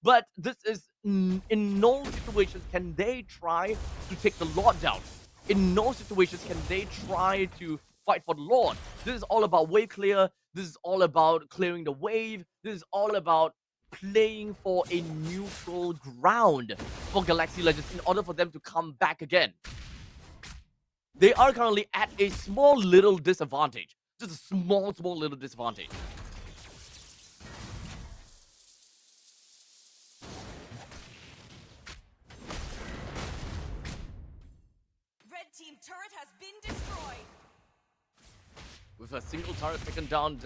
But this is, in no situations can they try to take the Lord down. In no situations can they try to fight for the Lord. This is all about wave clear. This is all about clearing the wave. This is all about playing for a neutral ground for Galaxy Legends in order for them to come back again. They are currently at a small little disadvantage. Just a small little disadvantage. Red team turret has been destroyed. With a single turret taken down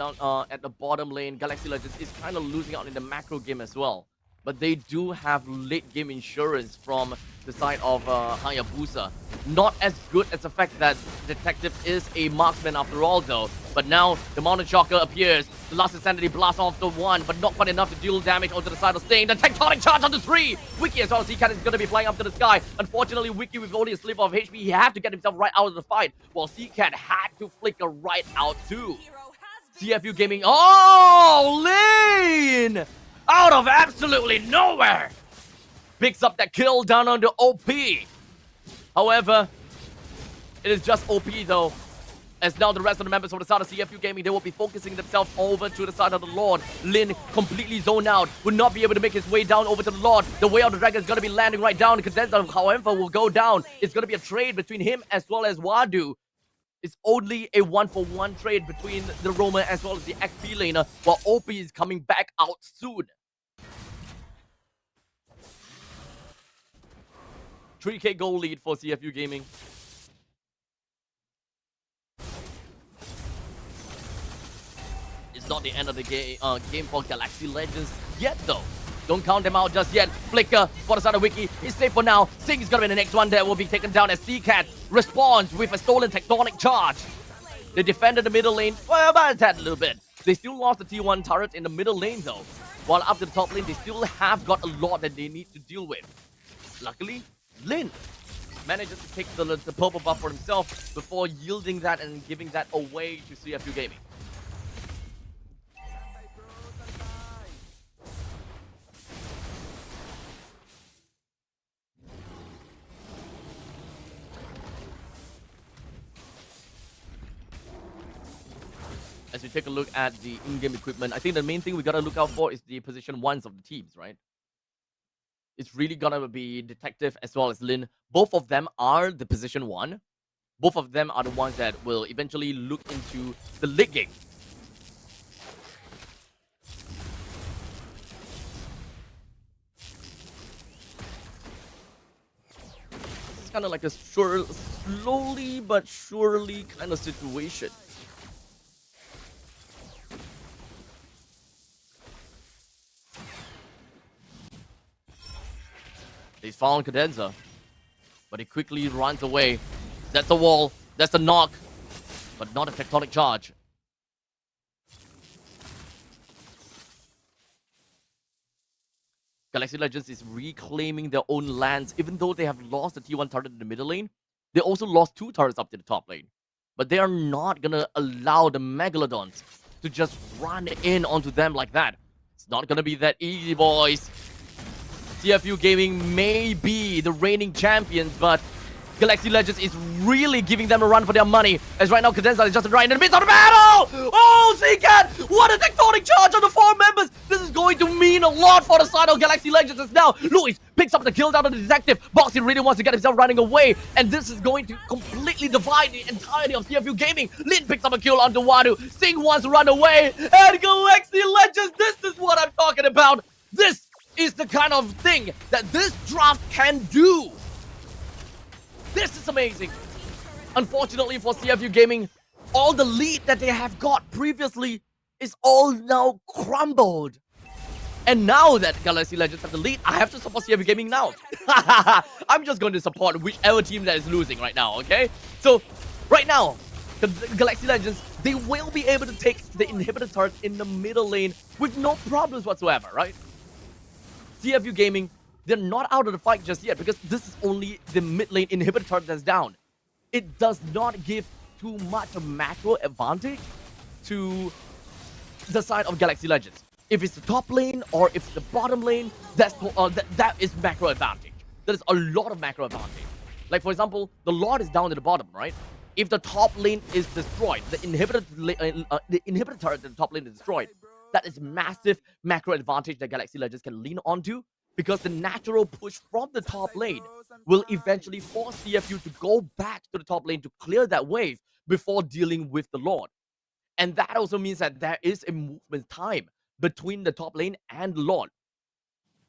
at the bottom lane, Galaxy Legends is kind of losing out in the macro game as well. But they do have late game insurance from the side of Hayabusa. Not as good as the fact that Detective is a marksman after all, though. But now the Mountain Shocker appears. The last Insanity blasts off the 1, but not quite enough to deal damage onto the side of Sting. The Tectonic Charge on the 3! Wiki as well as Seacat is going to be flying up to the sky. Unfortunately, Wiki with only a sliver of HP, he had to get himself right out of the fight, while Seacat had to flicker right out too. CFU Gaming. Oh, Lane! Out of absolutely nowhere! Picks up that kill down on the OP. However, it is just OP though. As now the rest of the members of the side of CFU Gaming, they will be focusing themselves over to the side of the Lord. Lin completely zoned out, would not be able to make his way down over to the Lord. The Way of the Dragon is going to be landing right down. Cadenza, however, will go down. It's going to be a trade between him as well as Wadu. It's only a 1-for-1 trade between the Roamer as well as the XP laner, while OP is coming back out soon. 3k goal lead for CFU Gaming. It's not the end of the game for Galaxy Legends yet, though. Don't count them out just yet. Flicker for the side of Wiki is safe for now. Sing is going to be the next one that will be taken down as Seacat responds with a stolen Tectonic Charge. They defended the middle lane, well, about that a little bit. They still lost the T1 turret in the middle lane, though. While up to the top lane, they still have got a lot that they need to deal with. Luckily, Lin manages to take the purple buff for himself before yielding that and giving that away to CFU Gaming. As we take a look at the in-game equipment, I think the main thing we gotta look out for is the position 1s of the teams, right? It's really gonna be Detective as well as Lin. Both of them are the position 1. Both of them are the ones that will eventually look into the late game. kind of like a slowly but surely kind of situation. They found Cadenza, but he quickly runs away. That's a wall. That's a knock, but not a tectonic charge. Galaxy Legends is reclaiming their own lands, even though they have lost the T1 turret in the middle lane. They also lost 2 turrets up to the top lane. But they are not gonna allow the Megalodons to just run in onto them like that. It's not gonna be that easy, boys. CFU Gaming may be the reigning champions, but Galaxy Legends is really giving them a run for their money. As right now, Cadenza is just right in the midst of the battle! Oh, Seacat! What a tectonic charge on the 4 members! This is going to mean a lot for the side of Galaxy Legends as now Luis picks up the kill down on the detective. Boxy really wants to get himself running away, and this is going to completely divide the entirety of CFU Gaming. Lin picks up a kill onto Wadu. Singh wants to run away, and Galaxy Legends, this is what I'm talking about. This is the kind of thing that this draft can do. This is amazing. Unfortunately for CFU Gaming, all the lead that they have got previously is all now crumbled. And now that Galaxy Legends have the lead, I have to support CFU Gaming now. I'm just going to support whichever team that is losing right now, okay? So, right now, the Galaxy Legends, they will be able to take the inhibitor turret in the middle lane with no problems whatsoever, right? CFU Gaming, they're not out of the fight just yet because this is only the mid lane inhibitor turret that's down. It does not give too much a macro advantage to the side of Galaxy Legends. If it's the top lane or if it's the bottom lane, that is macro advantage. There is a lot of macro advantage. Like for example, the Lord is down to the bottom, right? If the top lane is destroyed, the inhibitor turret at the top lane is destroyed, that is massive macro advantage that Galaxy Legends can lean onto, because the natural push from the top lane will eventually force CFU to go back to the top lane to clear that wave before dealing with the Lord. And that also means that there is a movement time between the top lane and the Lord.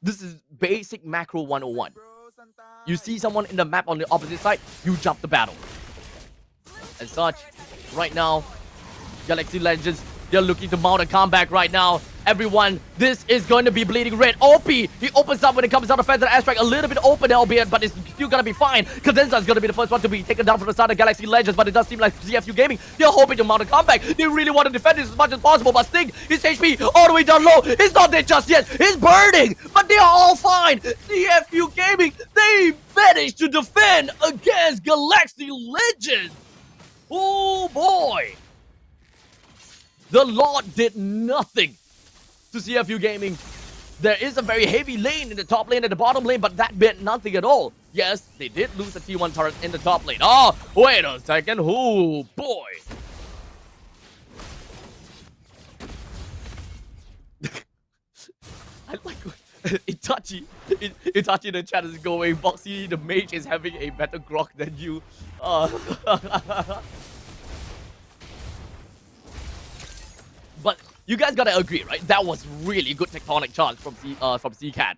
This is basic macro 101. You see someone in the map on the opposite side, you jump the battle. As such, right now, Galaxy Legends, they're looking to mount a comeback right now. Everyone, this is going to be bleeding red. OP, he opens up when it comes out of Feather Airstrike. A little bit open, albeit, but it's still going to be fine. Cadenza is going to be the first one to be taken down from the side of Galaxy Legends, but it does seem like CFU Gaming, they're hoping to mount a comeback. They really want to defend this as much as possible, but Sting, his HP all the way down low. He's not dead just yet. He's burning, but they are all fine. CFU Gaming, they managed to defend against Galaxy Legends. Oh boy. The Lord did nothing to CFU Gaming. There is a very heavy lane in the top lane and the bottom lane, but that meant nothing at all. Yes, they did lose the T1 turret in the top lane. Oh, wait a second. Oh, boy. I like Itachi. Itachi in the chat is going, Boxy, the mage is having a better grok than you. But you guys gotta agree, right? That was really good tectonic charge from CCAT.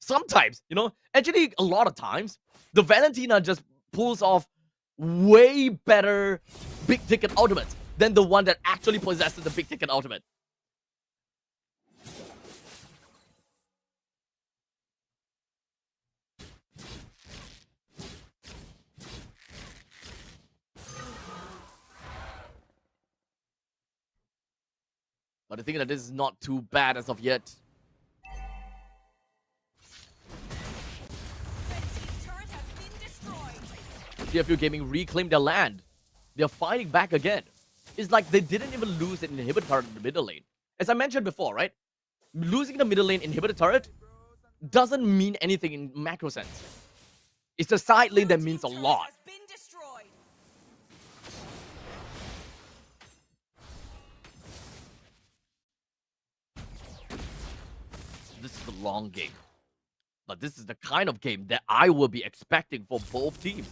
Sometimes, you know, actually a lot of times, the Valentina just pulls off way better big ticket ultimates than the one that actually possesses the big ticket ultimate. But I think that this is not too bad as of yet. CFU Gaming reclaimed their land. They're fighting back again. It's like they didn't even lose an inhibitor turret in the middle lane. As I mentioned before, right? Losing the middle lane inhibitor turret doesn't mean anything in macro sense. It's the side lane that means a lot. This is the long game. But this is the kind of game that I will be expecting for both teams.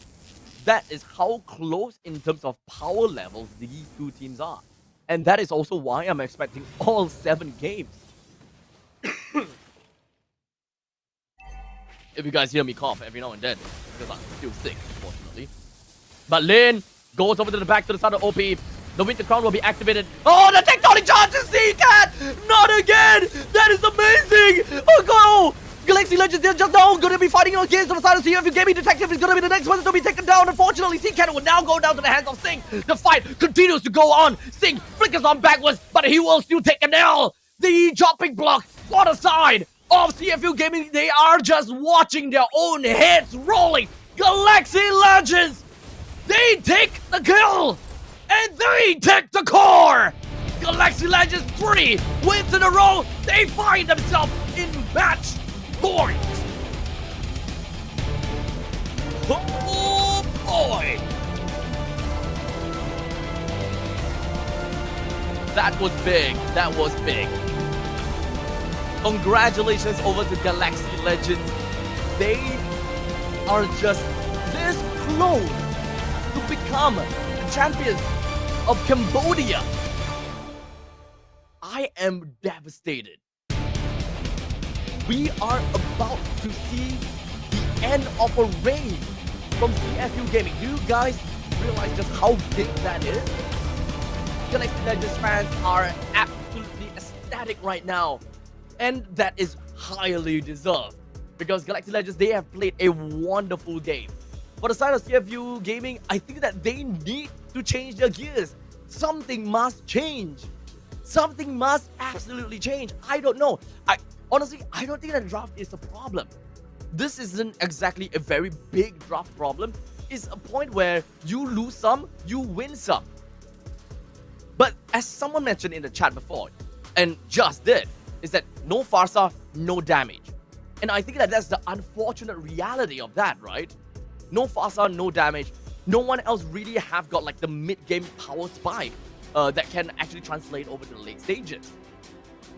That is how close in terms of power levels these two teams are. And that is also why I'm expecting all 7 games. if you guys hear me cough every now and then, because I'm still sick, unfortunately. But Lin goes over to the back to the side of OP. The Winter Crown will be activated. Oh, the tectonic charges, C-Cat! Not again! That is amazing! Oh, go! Galaxy Legends, they're just now going to be fighting against the side of CFU Gaming Detective is going to be the next one to be taken down. Unfortunately, C-Cat will now go down to the hands of Sing. The fight continues to go on. Sing flickers on backwards, but he will still take an L. The dropping block on the side of CFU Gaming. They are just watching their own heads rolling. Galaxy Legends, they take the kill. And they take the core! Galaxy Legends 3 wins in a row. They find themselves in match point. Oh boy! That was big. That was big. Congratulations over to Galaxy Legends. They are just this close to become the champions of Cambodia. I am devastated. We are about to see the end of a reign from CFU Gaming. Do you guys realize just how big that is? Galaxy Legends fans are absolutely ecstatic right now. And that is highly deserved. Because Galaxy Legends, they have played a wonderful game. For the side of CFU Gaming, I think that they need to change their gears. Something must change. Something must absolutely change. I don't know. Honestly, I don't think that draft is a problem. This isn't exactly a very big draft problem. It's a point where you lose some, you win some. But as someone mentioned in the chat before, and just did, is that no Farsa, no damage. And I think that that's the unfortunate reality of that, right? No Farsa, no damage. No one else really have got like the mid-game power spike that can actually translate over to the late stages.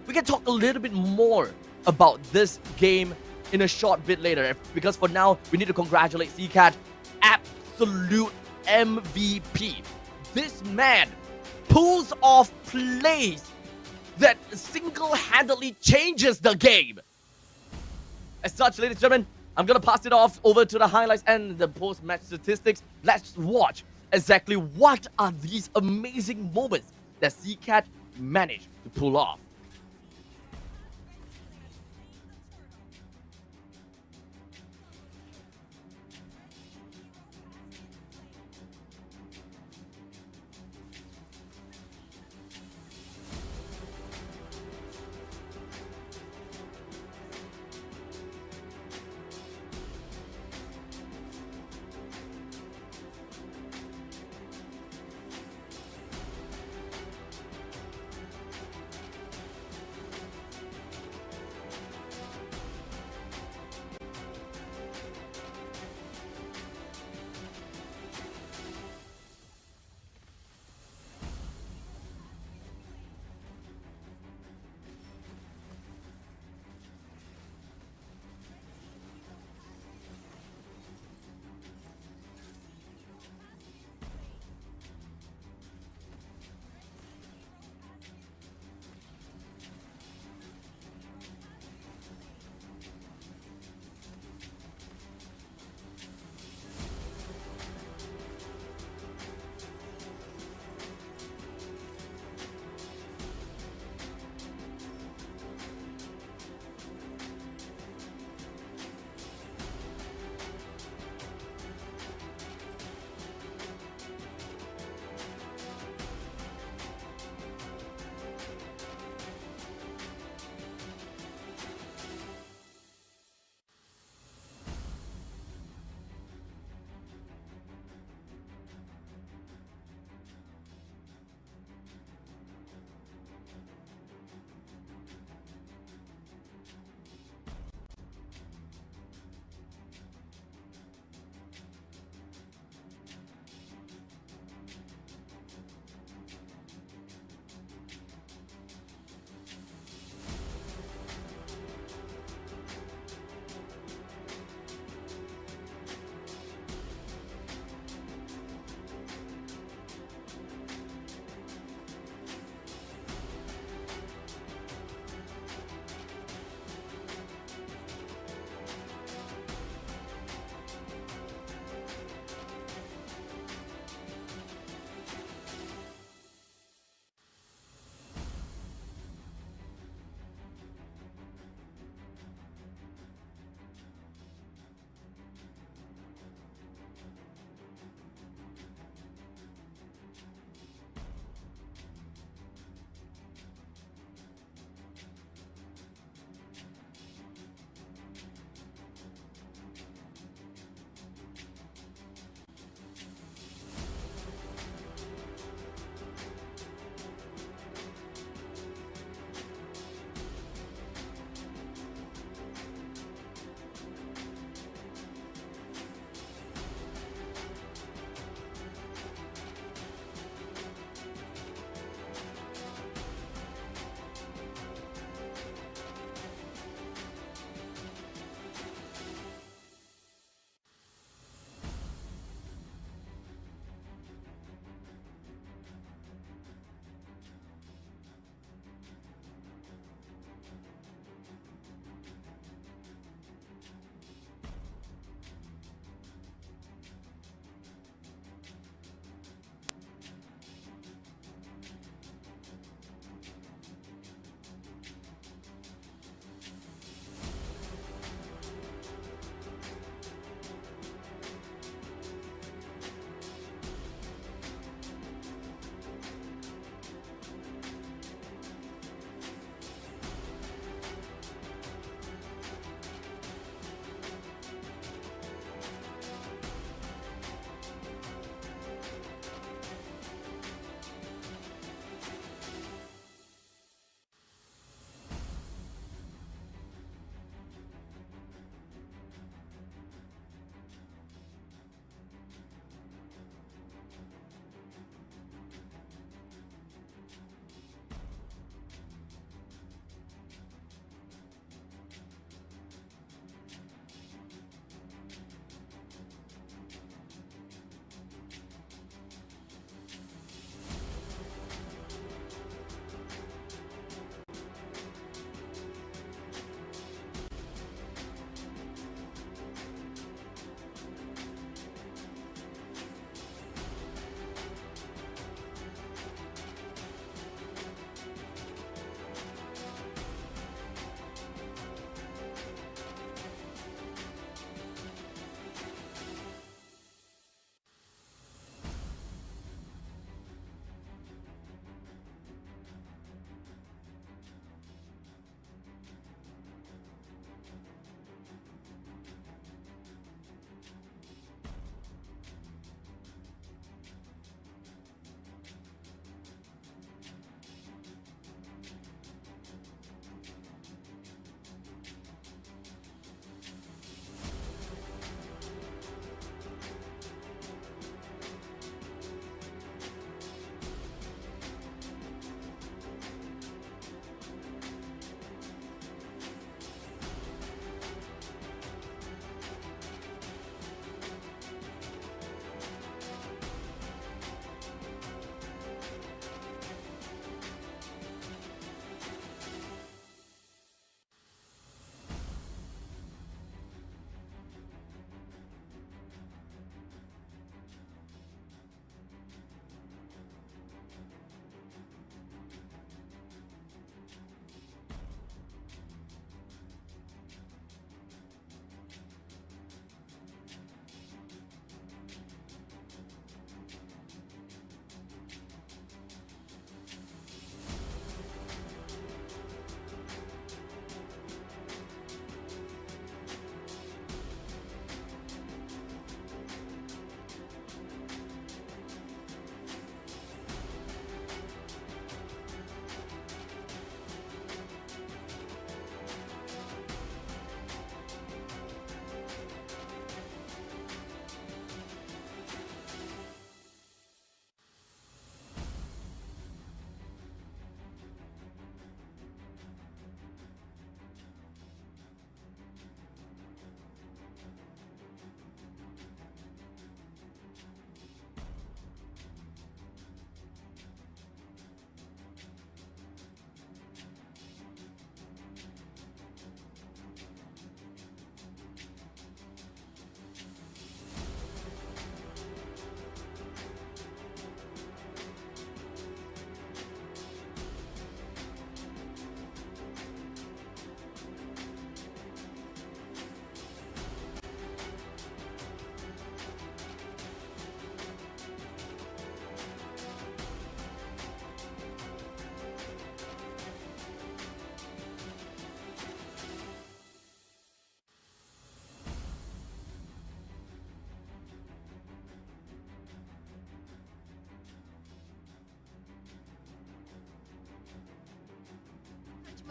We can talk a little bit more about this game in a short bit later, because for now, we need to congratulate C-Cat, absolute MVP. This man pulls off plays that single-handedly changes the game. As such, ladies and gentlemen, I'm going to pass it off over to the highlights and the post-match statistics. Let's watch exactly what are these amazing moments that C-Cat managed to pull off.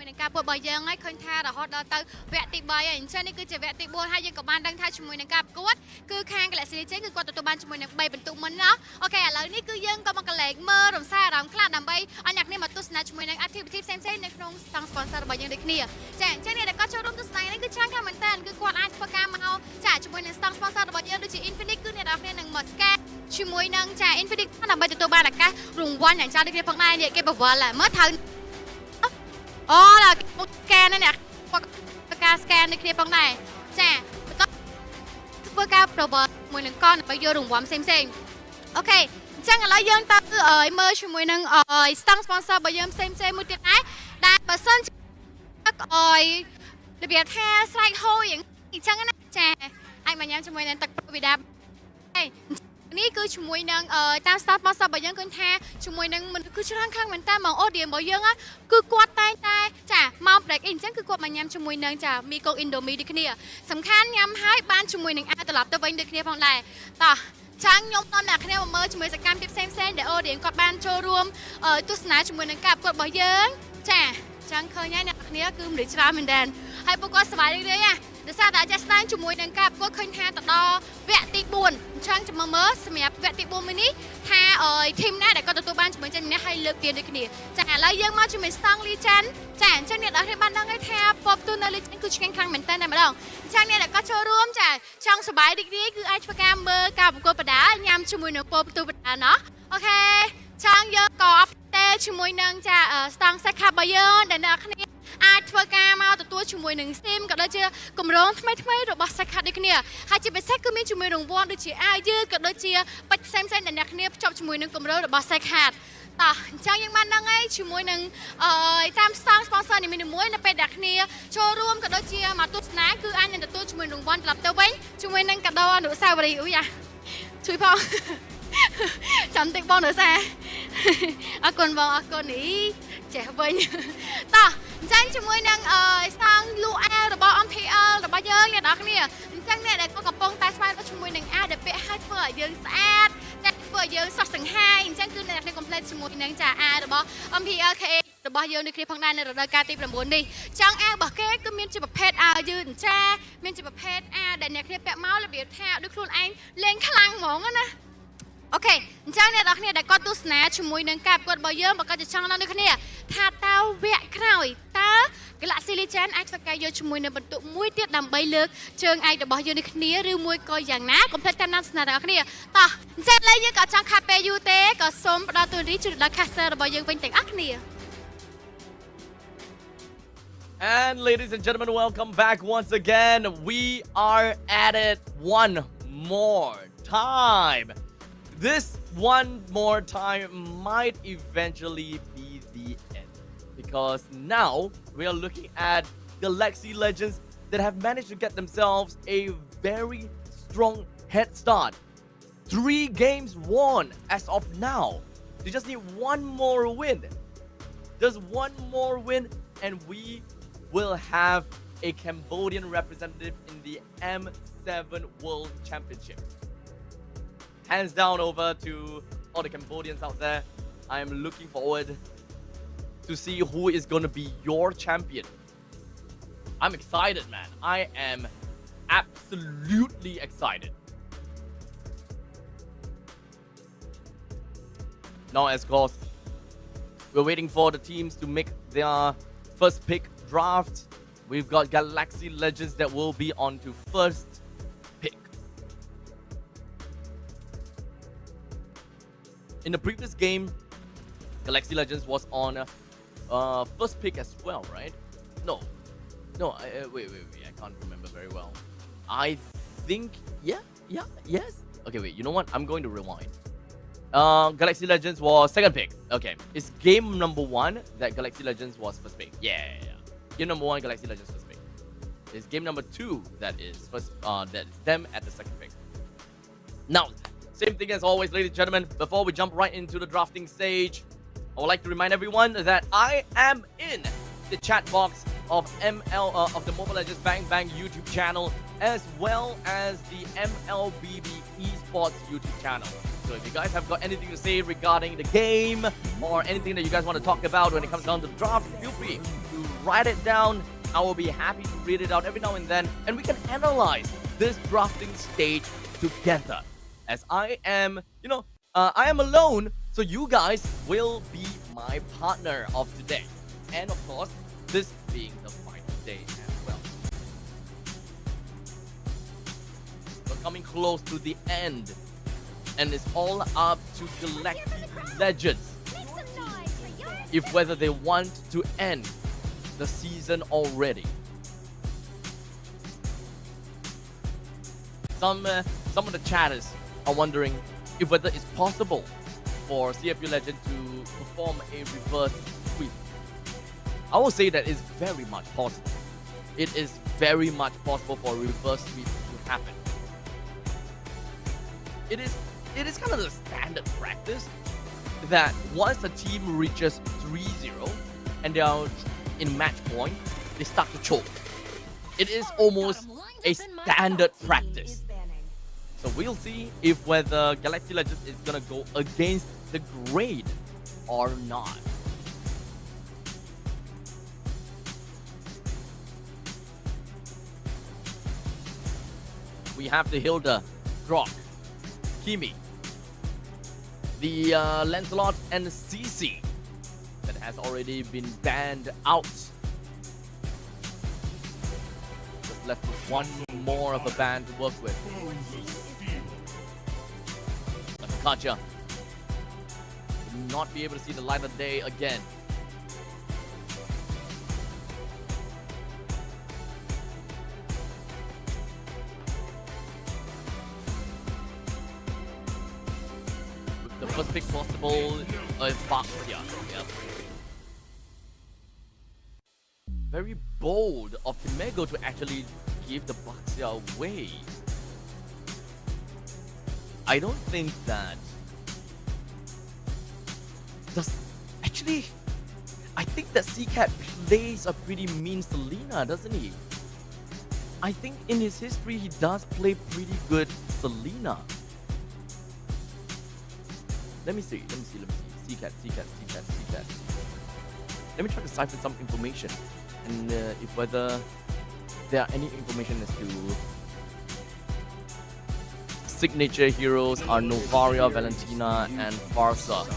ជាមួយនឹងការពុតរបស់យើងហើយឃើញថារហូតដល់ទៅវគ្គទី3ហើយអញ្ចឹងនេះគឺជាវគ្គទី4ហើយយើងក៏បានដឹងថាជាមួយនឹងការប្រកួតគឺខាង Galaxy Legends គឺគាត់ទទួលបានជាមួយនឹង3បន្ទុកមុនណាអូខេឥឡូវនេះគឺយើងក៏មកកលែងមើលរំសាយអារម្មណ៍ខ្លះដើម្បីឲ្យអ្នកគ្នាមកទស្សនាជាមួយនឹង activity ផ្សេងៗនៅក្នុងស្តង់ sponsor របស់យើងដូចគ្នាចាអញ្ចឹងអ្នកដែលគាត់ចូលរួមទស្សនានេះគឺច្រើនខាងមែនតើគឺគាត់អាចធ្វើការមកចាជាមួយនឹងស្តង់ sponsor របស់យើងដូចជា Infinix គឺអ្នកនរគ្នានឹងមក scan ជាមួយនឹងចា Infinix ដើម្បីទទួលបានឱកាសរង្វាន់យ៉ាងច្រើនដូចគ្នាផងដែរនេះគេបវល់មើលត្រូវអូដល់គេ scan ណាអ្នកធ្វើការ scan ដូចគ្នាផងដែរចាបន្តធ្វើការប្រវត្តិមួយនឹងកនដើម្បីយករង្វាន់ផ្សេងៗអូខេអញ្ចឹងឥឡូវយើងទៅមើលជាមួយនឹងស្តង់ sponsor របស់យើងផ្សេងៗមួយទៀតដែរដែលបើសិនឲ្យរបៀបថាស្រែកហូរយ៉ាងអញ្ចឹងណាចាអាចមកញ៉ាំជាមួយនឹងទឹកប្រូវីដាហើយនេះគឺជាមួយនឹងតាម start sponsor របស់យើងឃើញថាជាមួយនឹងគឺច្រើនខ្លាំងមែនតើមក audience របស់យើងគឺគាត់តែងតែចាមក break in អញ្ចឹងគឺគាត់មកញ៉ាំជាមួយនឹងចាមីកូ Indomie ដូចគ្នាសំខាន់ញ៉ាំហើយបានជាមួយនឹងអាចត្រឡប់ទៅវិញដូចគ្នាផងដែរតោះចាំខ្ញុំនាំអ្នកគ្នាមកមើលជាមួយសកម្មភាពផ្សេងៗដែល audience គាត់បានចូលរួមទស្សនាជាមួយនឹងការប្រកួតរបស់យើងចាចាំឃើញហើយអ្នកគ្នាគឺមនុស្សច្រើនមែនតើហើយពួកគាត់សប្បាយរីករាយដោយសារតែអាចស្ដាយជាមួយនឹងការប្រកួតឃើញថាទៅដល់វគ្គទី4អញ្ចឹងចាំមើលសម្រាប់វគ្គទី4មួយនេះថាធីមណាដែលគាត់ទទួលបានជាមួយចេញម្នាក់ហើយលើកទៀតដូចគ្នាចាឥឡូវយើងមកជាមួយស្តង់ Legend ចាអញ្ចឹងអ្នកនរគ្នាបានដឹងហើយថាពពទូនៅ Legend គឺឆ្ងាញ់ខ្លាំងមែនតើតែម្ដងអញ្ចឹងអ្នកដែលគាត់ចូលរួមចាចង់សប្បាយរីករាយគឺអាចធ្វើការមើលការប្រកួតបដាញ៉ាំជាមួយនឹងពពទូបដាណោះអូខេចឹងយើងក៏អបតែជាមួយនឹងចាស្តង់ set cup របស់យើងដែលអ្នកគ្នាអាចធ្វើការមកទទួលជាមួយនឹង Steam ក៏ដូចជាគម្រោងថ្មីៗរបស់ set cup ដូចគ្នាហើយជាពិសេសគឺមានជាមួយរង្វាន់ដូចជាអាវយឺតក៏ដូចជាបាច់ផ្សេងៗដែលអ្នកគ្នាភ្ជាប់ជាមួយនឹងគម្រោងរបស់ set cup តោះអញ្ចឹងយើងបានដឹងហើយជាមួយនឹងតាមស្តង់ sponsor នីមួយៗនៅពេលដែលគ្នាចូលរួមក៏ដូចជាមកទស្សនាគឺអាចនឹងទទួលជាមួយរង្វាន់ត្រឡប់ទៅវិញជាមួយនឹងកាដូអនុស្សាវរីយ៍អូយជួយផងចាំតិចបងនៅសាអរគុណបងអរគុណនេះចេះវិញតោះអញ្ចឹងជាមួយនឹងស្តង់លូអារបស់ MPL របស់យើងអ្នកនរគ្នាអញ្ចឹងអ្នកដែលកំពុងតែស្វែងរកជាមួយនឹងអាដែលពាក់ឲ្យធ្វើឲ្យយើងស្អាតតែធ្វើឲ្យយើងសោះសង្ហាយអញ្ចឹងគឺអ្នកនរគ្នាកុំភ្លេចជាមួយនឹងចាអារបស់ MPL KH របស់យើងដូចគ្នាផងដែរនៅរដូវកាលទី9នេះចង់អារបស់គេគឺមានជាប្រភេទអាយឺតចាមានជាប្រភេទអាដែលអ្នកគ្នាពាក់មករបៀបថាដូចខ្លួនឯងលេងខ្លាំងហ្មងណាអូខេអញ្ចឹងអ្នកនរគ្នាដែលគាត់ទស្សនាជាមួយនឹងការប្រកួតរបស់យើងបើគាត់ចង់ដល់ដូចគ្នាថាតើវគ្គក្រោយតើ Galaxy Legend អាចធ្វើការយកជាមួយនឹងបន្ទុកមួយទៀតដើម្បីលើកជើងឯករបស់យើងដូចគ្នាឬមួយក៏យ៉ាងណាកុំភ្លេចតាមដានស្នាដៃរបស់គ្នាតោះអញ្ចឹងឥឡូវយើងក៏ចង់ខាត់ពេលយូរទេក៏សូមផ្ដល់ទូរទស្សន៍ជូនដល់ caster របស់យើងវិញទាំងអស់គ្នា And ladies and gentlemen, welcome back once again. We are at it one more time. This one more time might eventually be the end because now we are looking at Galaxy Legends that have managed to get themselves a very strong head start. 3 games won as of now. They just need one more win. Just one more win and we will have a Cambodian representative in the M7 World Championship. Hands down over to all the Cambodians out there. I am looking forward to see who is going to be your champion. I'm excited, man. I am absolutely excited. Now, as course, we're waiting for the teams to make their first pick draft. We've got Galaxy Legends that will be on to first pick. In the previous game, Galaxy Legends was on first pick as well, right? No, wait, I can't remember very well. I think, yes. Okay, wait, you know what? I'm going to rewind. Galaxy Legends was second pick. Okay, it's game number 1 that Galaxy Legends was first pick. Yeah. Game number 1, Galaxy Legends first pick. It's game number 2 that is first. That is them at the second pick. Now, same thing as always, ladies and gentlemen. Before we jump right into the drafting stage, I would like to remind everyone that I am in the chat box of of the Mobile Legends Bang Bang YouTube channel, as well as the MLBB Esports YouTube channel. So So if you guys have got anything to say regarding the game or anything that you guys want to talk about when it comes down to the draft, feel free to write it down. I will be happy to read it out every now and then, and we can analyze this drafting stage together. As I am, I am alone, so you guys will be my partner of today. And of course, this being the final day as well. We're coming close to the end, and it's all up to Galactic Legends if whether they want to end the season already. Some of the chatters are wondering if whether it's possible for CFU Legend to perform a reverse sweep. I will say that it's very much possible. It is very much possible for a reverse sweep to happen. It is kind of the standard practice that once a team reaches 3-0 and they are in match point, they start to choke. It is almost a standard practice. So we'll see if whether Galaxy Legends is gonna go against the grade or not. We have the Hilda, Grok, Kimi, the Lancelot and CC that has already been banned out. Just left with one more of a ban to work with. Katja will not be able to see the light of day again. With the first pick possible, Baxia. Yep. Very bold of Timego to actually give the Baxia away. I don't think that actually, I think that CCAT plays a pretty mean Selena, doesn't he? I think in his history he does play pretty good Selena. Let me see. CCAT. Let me try to siphon some information, and if whether there are any information as to signature heroes are Novaria, Valentina, and Farsa.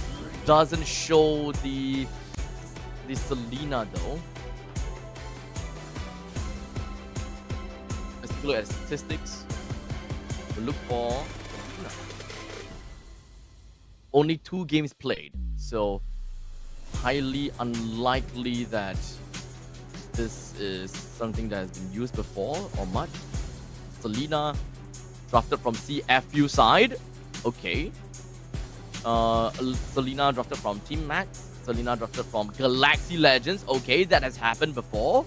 Doesn't show the Selena though. Let's take a look at statistics. We'll look for Selena. Only 2 games played, so highly unlikely that this is something that has been used before or much. Selena drafted from CFU side. Okay. Selena drafted from Team Max. Selena drafted from Galaxy Legends. Okay, that has happened before.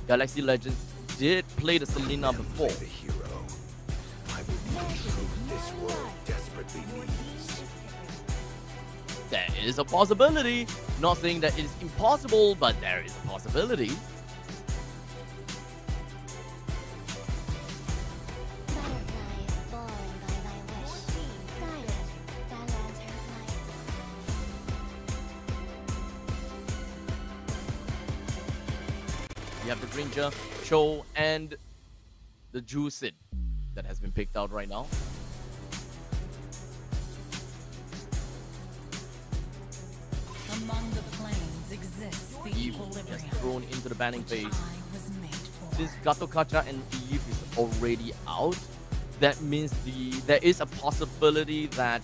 Galaxy Legends did play the Selena before. There is a possibility. Not saying that it is impossible, but there is a possibility. You have the Granger, Cho, and the Juicid that has been picked out right now. Among the planes exists the Eve equilibrium. has thrown into the banning phase. Since Gato Kacha and Eve is already out, that means there is a possibility that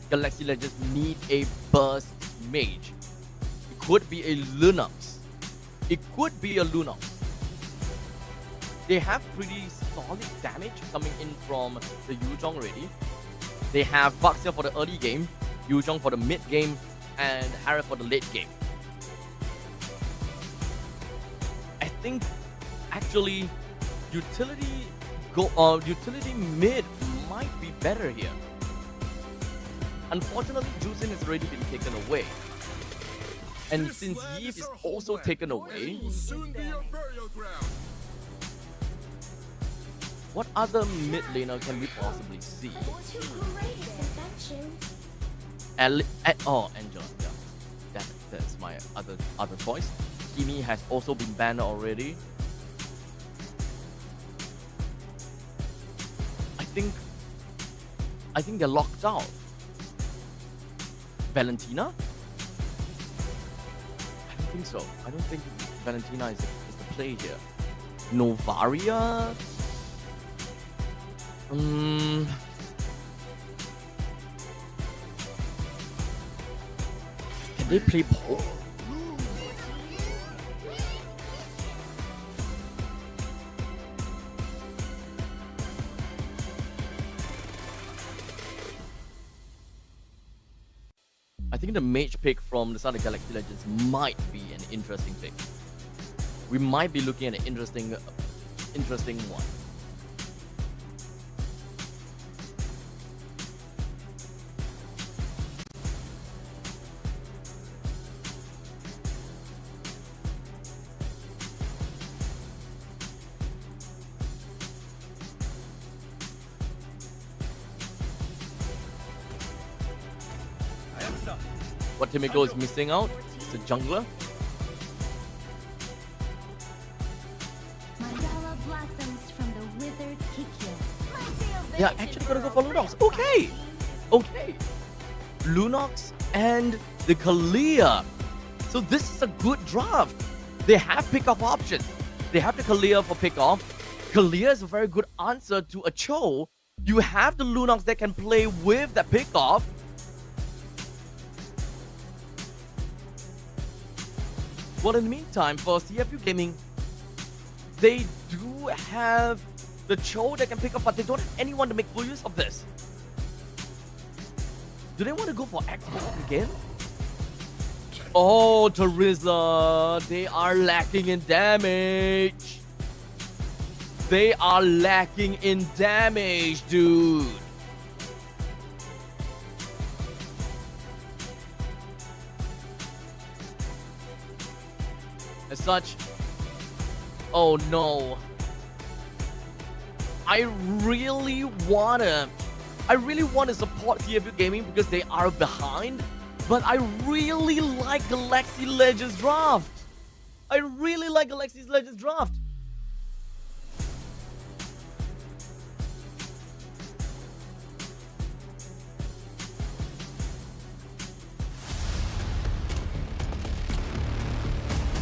Galaxy Legends need a burst mage. It could be a Lunox. They have pretty solid damage coming in from the Yuzhong already. They have Baxia for the early game, Yuzhong for the mid game, and Harry for the late game. I think actually utility mid might be better here. Unfortunately, Juicin has already been taken away. And since Yves is also taken away, What other mid laner can we possibly see? Angel. Yeah, that's my other choice. Kimi has also been banned already. I think they're locked out. Valentina? I don't think so. I don't think Valentina is the play here. Novaria? Can they play Pope? I think the mage pick from the Sun of Galaxy Legends might be an interesting pick. We might be looking at an interesting one. What Timiko is missing out is the jungler. Yeah, actually gonna go for Lunox. Okay. Lunox and the Kalia. So this is a good draft. They have pick-off options. They have the Kalia for pick-off. Kalia is a very good answer to a Cho. You have the Lunox that can play with that pick-off. Well, in the meantime, for CFU Gaming, they do have the Cho that can pick up, but they don't have anyone to make full use of this. Do they want to go for Xbox again? Oh, Teresa, they are lacking in damage. They are lacking in damage, dude. As such, oh no. I really wanna support CFU Gaming because they are behind, but I really like Galaxy Legends draft.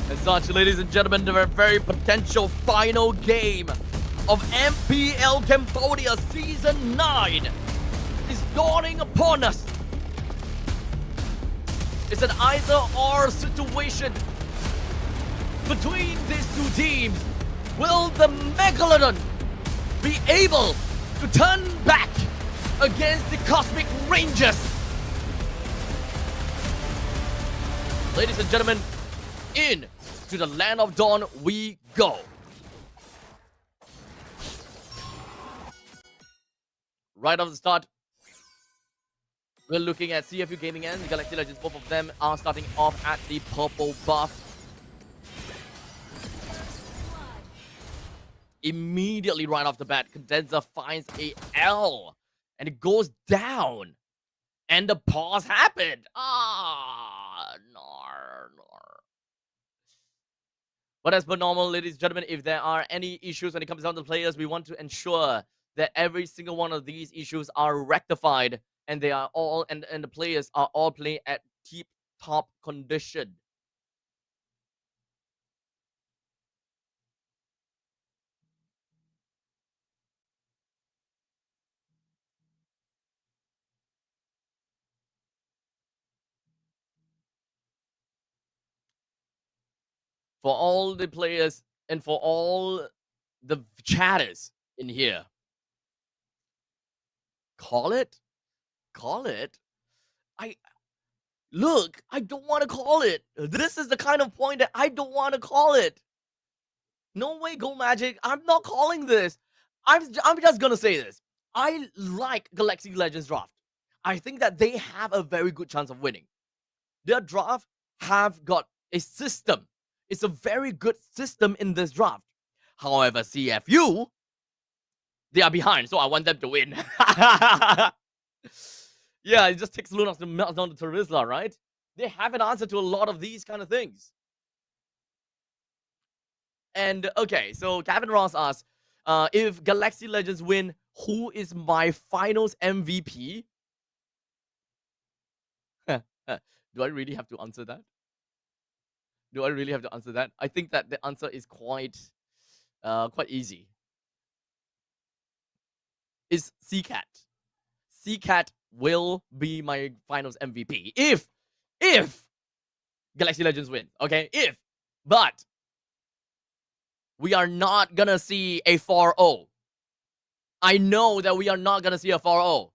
As such, ladies and gentlemen, the very potential final game of MPL Cambodia Season 9 is dawning upon us. It's an either-or situation between these two teams. Will the Megalodon be able to turn back against the Cosmic Rangers? Ladies and gentlemen, in to the Land of Dawn we go. Right off the start, we're looking at CFU Gaming and Galaxy Legends. Both of them are starting off at the purple buff. Immediately right off the bat, Condenser finds a L and it goes down. And the pause happened. But as per normal, ladies and gentlemen, if there are any issues when it comes down to players, we want to ensure that every single one of these issues are rectified and they are all and the players are all playing at tip-top condition. For all the players and for all the chatters in here, call it. I don't want to call it. This is the kind of point that I don't want to call it. No way, Go Magic. I'm not calling this. I'm just gonna say this. I like Galaxy Legends draft. I think that they have a very good chance of winning. Their draft have got a system. It's a very good system in this draft. However, CFU, They are behind, so I want them to win. Yeah, it just takes Lunox to melt down the Terizla, right? They have an answer to a lot of these kind of things. And okay, so Gavin Ross asks, if Galaxy Legends win, who is my finals MVP? Do I really have to answer that? Do I really have to answer that? I think that the answer is quite easy. Is CCAT. CCAT will be my finals MVP if Galaxy Legends win. Okay, if. But we are not gonna see a 4-0. I know that we are not gonna see a 4-0.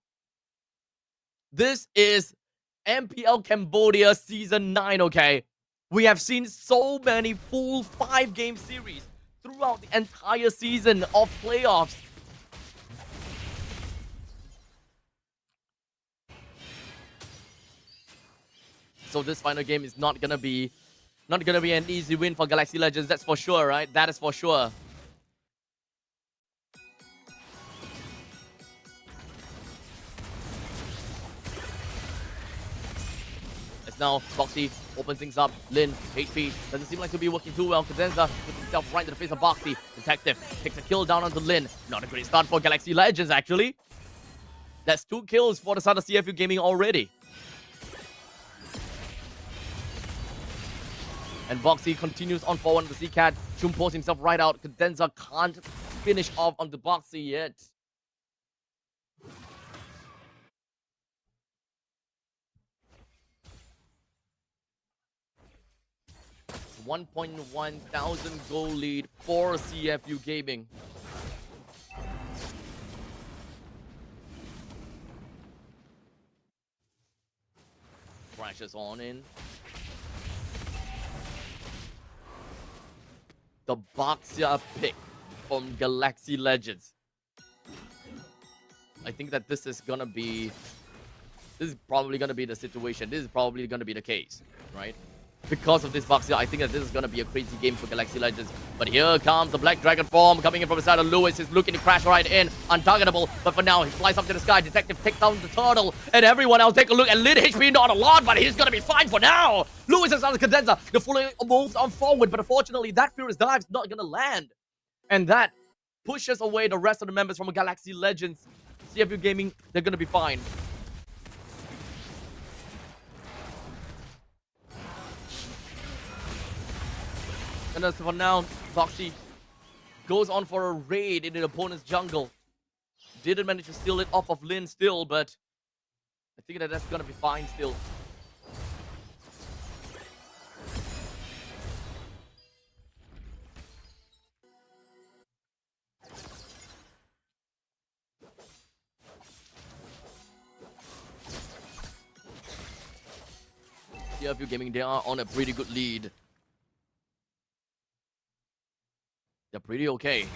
This is MPL Cambodia Season 9, okay? We have seen so many full 5-game series throughout the entire season of playoffs. So this final game is not gonna be an easy win for Galaxy Legends, that's for sure, right? That is for sure. As now, Boxy opens things up. Lin, HP, doesn't seem like to be working too well. Cadenza puts himself right into the face of Boxy. Detective takes a kill down onto Lin. Not a great start for Galaxy Legends, actually. That's 2 kills for the side of CFU Gaming already. And Boxy continues on forward on the C-Cat. Chum pulls himself right out. Cadenza can't finish off on the Boxy yet. $1,100 goal lead for CFU Gaming. Crashes on in. The Boxia pick from Galaxy Legends. I think that this is probably gonna be the situation. This is probably gonna be the case, right? Because of this Boxia, I think that this is gonna be a crazy game for Galaxy Legends. But here comes the Black Dragon form coming in from the side of Lewis. He's looking to crash right in. Untargetable. But for now, he flies up to the sky. Detective takes down the turtle. And everyone else take a look. And Lid HP not a lot, but he's gonna be fine for now. Lewis is on the Cadenza. The fully moves on forward. But unfortunately, that Furious Dive's not gonna land. And that pushes away the rest of the members from Galaxy Legends. CFU Gaming, they're gonna be fine. And as for now, Boxy goes on for a raid in the opponent's jungle. Didn't manage to steal it off of Lin still, but I think that that's gonna be fine still. CFU Gaming, they are on a pretty good lead. They're pretty okay.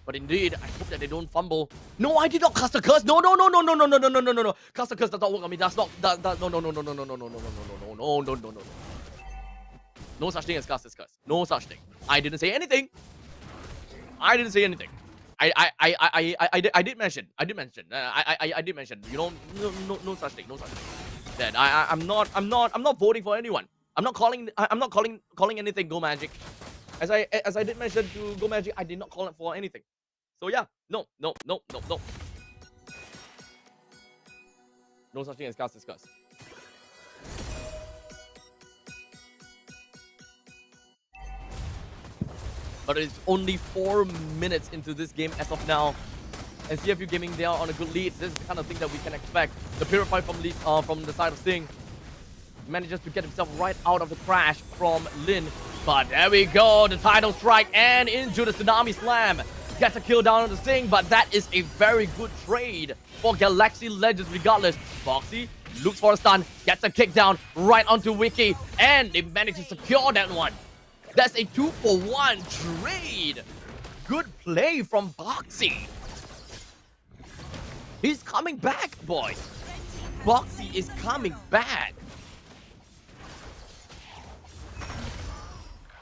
But indeed, I hope that they don't fumble. No, I did not cast a curse. No. Cast a curse does not work on me. That's not no. No such thing as cast a curse. No such thing. I didn't say anything. I did mention. I did mention. You know, no such thing. No such thing. That I'm not voting for anyone. I'm not calling anything Go Magic. As I did mention to Go Magic, I did not call it for anything. So yeah, no. No such thing as cast discuss. But it's only 4 minutes into this game as of now. And CFU Gaming, they are on a good lead. This is the kind of thing that we can expect. The Purify from the side of Sting manages to get himself right out of the crash from Lin. But there we go, the title strike and into the Tsunami Slam. Gets a kill down on the Sting, but that is a very good trade for Galaxy Legends regardless. Boxy looks for a stun, gets a kick down right onto Wiki, and they manage to secure that one. That's a 2-for-1 trade. Good play from Boxy. He's coming back, boys. Boxy is coming back.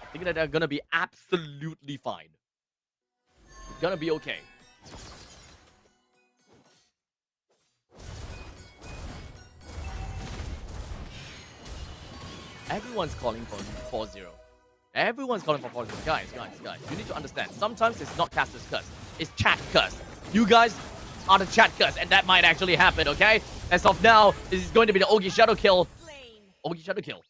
I think that they're gonna be absolutely fine. It's gonna be okay. Everyone's calling for 4-0. Everyone's calling for 4-0. Guys, you need to understand. Sometimes it's not caster's curse. It's chat curse. You guys are the chat curse, and that might actually happen, okay? As of now, this is going to be the Ogi Shadow kill. Ogi Shadow kill.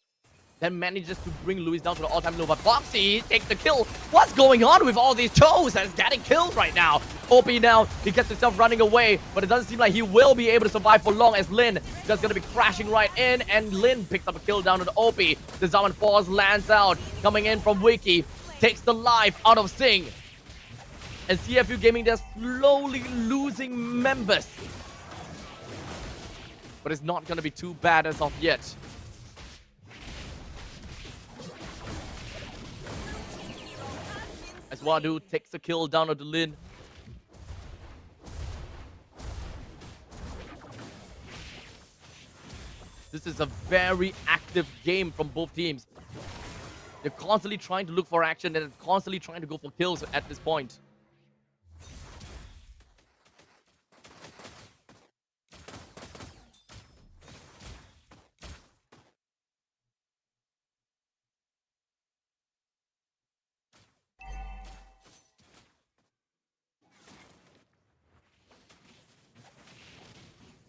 Then manages to bring Lewis down to the all-time low, but Foxy takes the kill. What's going on with all these Chos that's getting kills right now? OP now, he gets himself running away, but it doesn't seem like he will be able to survive for long as Lin just gonna be crashing right in, and Lin picks up a kill down to the OP. The Zaman Force lands out, coming in from Wiki, takes the life out of Sing. And CFU Gaming, they're slowly losing members. But it's not gonna be too bad as of yet. As Wadu takes a kill down on the Lin. This is a very active game from both teams. They're constantly trying to look for action and constantly trying to go for kills at this point.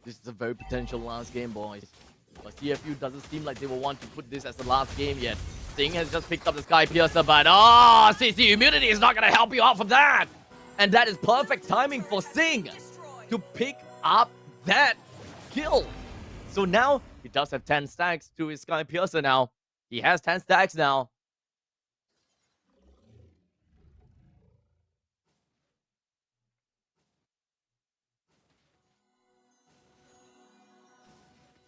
This is a very potential last game, boys. But CFU doesn't seem like they will want to put this as the last game yet. Sing has just picked up the Sky Piercer, but CC Immunity is not going to help you out from that. And that is perfect timing for Sing to pick up that kill. So now he does have 10 stacks to his Sky Piercer now. He has 10 stacks now.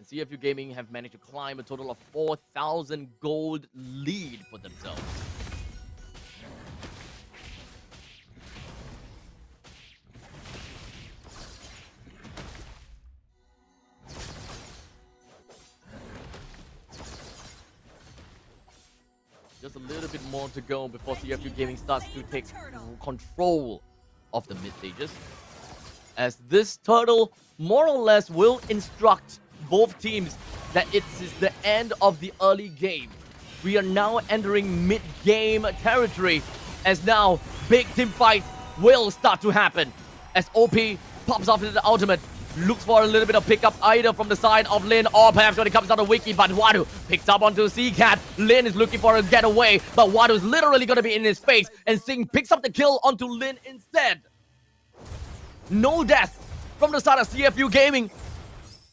CFU Gaming have managed to climb a total of 4,000 gold lead for themselves. Just a little bit more to go before CFU Gaming starts to take control of the mid stages. As this turtle more or less will instruct both teams that it is the end of the early game. We are now entering mid-game territory, as now big team fights will start to happen. As OP pops off into the ultimate, looks for a little bit of pickup either from the side of Lin or perhaps when it comes down to Wiki, but Wadu picks up onto C-Cat. Lin is looking for a getaway, but Wadu is literally going to be in his face, and Sing picks up the kill onto Lin instead. No death from the side of CFU Gaming.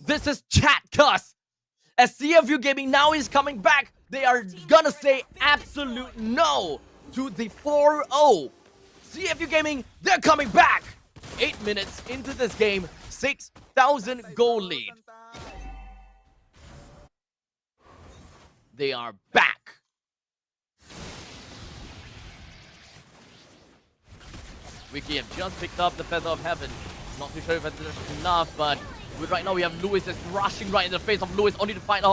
This is chat cuss. As CFU Gaming now is coming back, they are gonna say absolute no to the 4-0. CFU Gaming, they're coming back. 8 minutes into this game, 6,000 goal lead. They are back. Wiki have just picked up the Feather of Heaven. Not too sure if that's enough, but right now we have Lewis just rushing right in the face of Lewis, only to find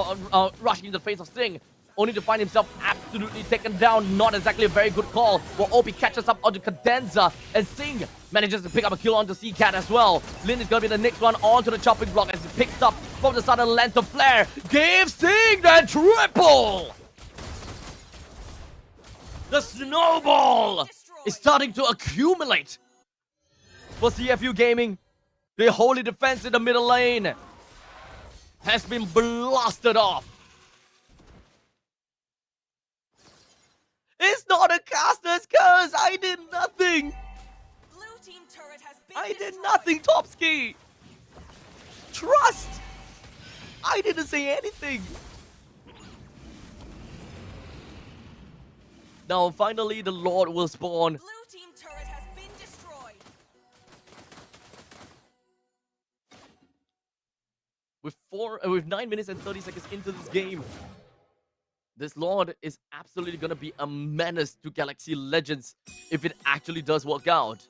rushing in the face of Sting, only to find himself absolutely taken down. Not exactly a very good call. While OP catches up onto Cadenza, and Sting manages to pick up a kill onto C-Cat as well. Lin is going to be the next one onto the chopping block as he picks up from the side of the Lantern Flare. Give Sting the triple! The snowball is starting to accumulate for CFU Gaming. The holy defense in the middle lane has been blasted off. It's not a caster's curse. I did nothing. Blue team turret has been I did nothing, Topski. Trust. I didn't say anything. Now, finally, the Lord will spawn. Blue team turret has been destroyed. With 9 minutes and 30 seconds into this game, this Lord is absolutely going to be a menace to Galaxy Legends if it actually does work out.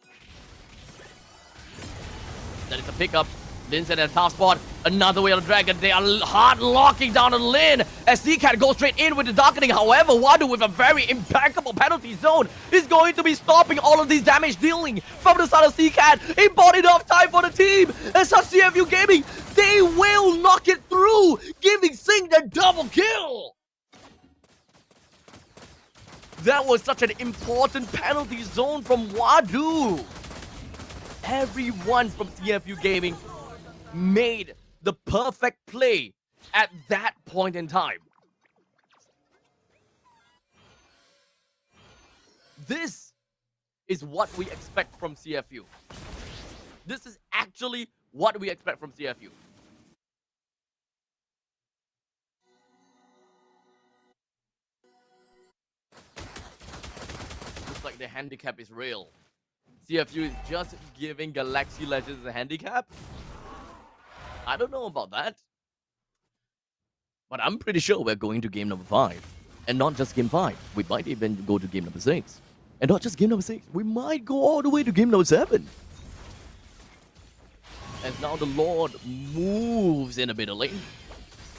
That is a pickup. Lin's in a tough spot. Another way on the Dragon. They are hard locking down on Lin as C-Cat goes straight in with the Darkening. However, Wadu with a very impeccable penalty zone is going to be stopping all of these damage dealing from the side of C-Cat. Important enough time for the team. As such, CFU Gaming, they will knock it through, giving Sing the double kill. That was such an important penalty zone from Wadu. Everyone from CFU Gaming made the perfect play at that point in time. This is what we expect from CFU. This is actually what we expect from CFU. Looks like the handicap is real. CFU is just giving Galaxy Legends a handicap? I don't know about that. But I'm pretty sure we're going to game number 5. And not just game 5. We might even go to game number 6. And not just game number 6. We might go all the way to game number 7. As now the Lord moves in a bit of lane.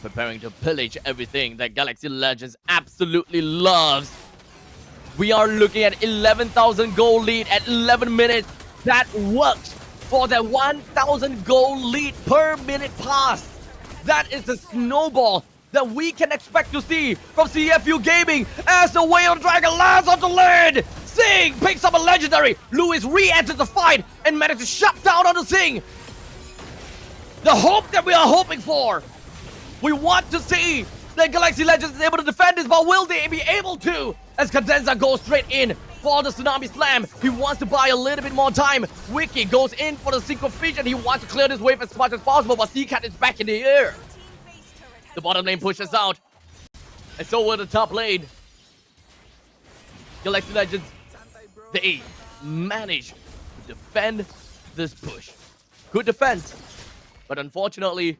Preparing to pillage everything that Galaxy Legends absolutely loves. We are looking at 11,000 gold lead at 11 minutes. That works for the 1,000 gold lead per minute pass. That is the snowball that we can expect to see from CFU Gaming as the Whale Dragon lands on the lane. Sing picks up a legendary. Lewis re-enters the fight and manages to shut down on the Sing. The hope that we are hoping for. We want to see that Galaxy Legends is able to defend this, but will they be able to? As Cadenza goes straight in for the Tsunami Slam. He wants to buy a little bit more time. Wiki goes in for the Synchro Feature. He wants to clear this wave as much as possible, but Seacat is back in the air. The bottom lane pushes out. And so will the top lane. Galaxy Legends, they manage to defend this push. Good defense. But unfortunately,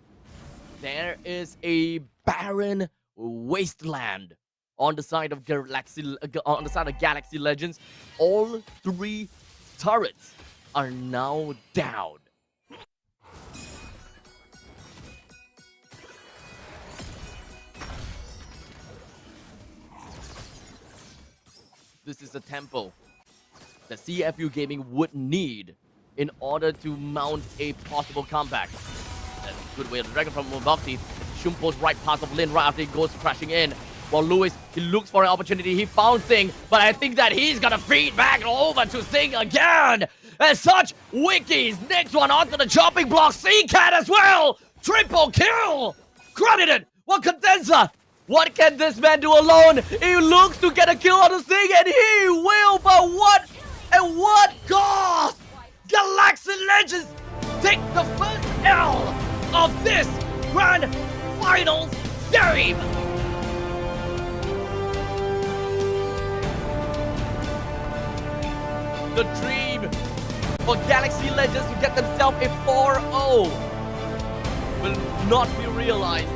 there is a barren wasteland on the side of Galaxy Legends. All 3 turrets are now down. This is the tempo that CFU Gaming would need in order to mount a possible comeback. That's a good way. The Dragon from Mobafti. Shumpo's right pass of Lin right after he goes crashing in. While Lewis, he looks for an opportunity. He found Sing, but I think that he's gonna feed back over to Sing again. As such, Wiki's next one onto the chopping block. Seacat as well. Triple kill. Credited. What Cadenza? What can this man do alone? He looks to get a kill on the Sing, and he will, but what? At what cost? Galaxy Legends take the first L of this Grand Finals game. The dream for Galaxy Legends to get themselves a 4-0 will not be realized.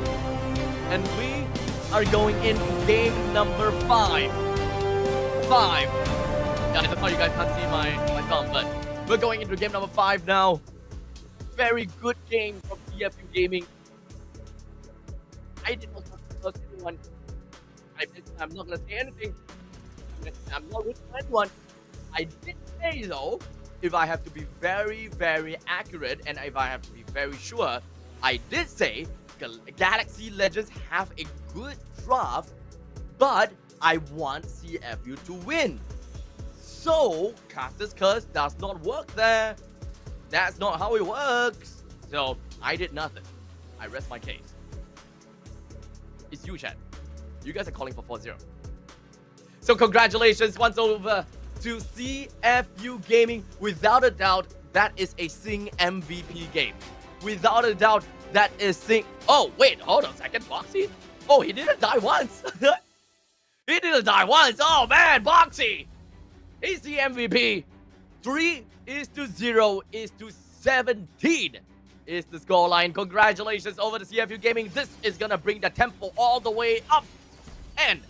And we are going into game number 5. Yeah, that's how you guys can't see my thumb, but we're going into game number 5 now. Very good game from CFU Gaming. I did not trust anyone. I'm not gonna say anything. I'm not with anyone. I did say though, if I have to be very, very accurate and if I have to be very sure, I did say Galaxy Legends have a good draft, but I want CFU to win. So, Caster's Curse does not work there. That's not how it works. So, I did nothing. I rest my case. It's you, chat. You guys are calling for 4-0. So, congratulations once over to CFU Gaming. Without a doubt, that is a Sing MVP game. Without a doubt, that is Sing... Oh, wait, hold on a second. Boxy? Oh, he didn't die once. He didn't die once. Oh, man, Boxy. He's the MVP. 3-0-17 is the scoreline. Congratulations over to CFU Gaming. This is going to bring the tempo all the way up. And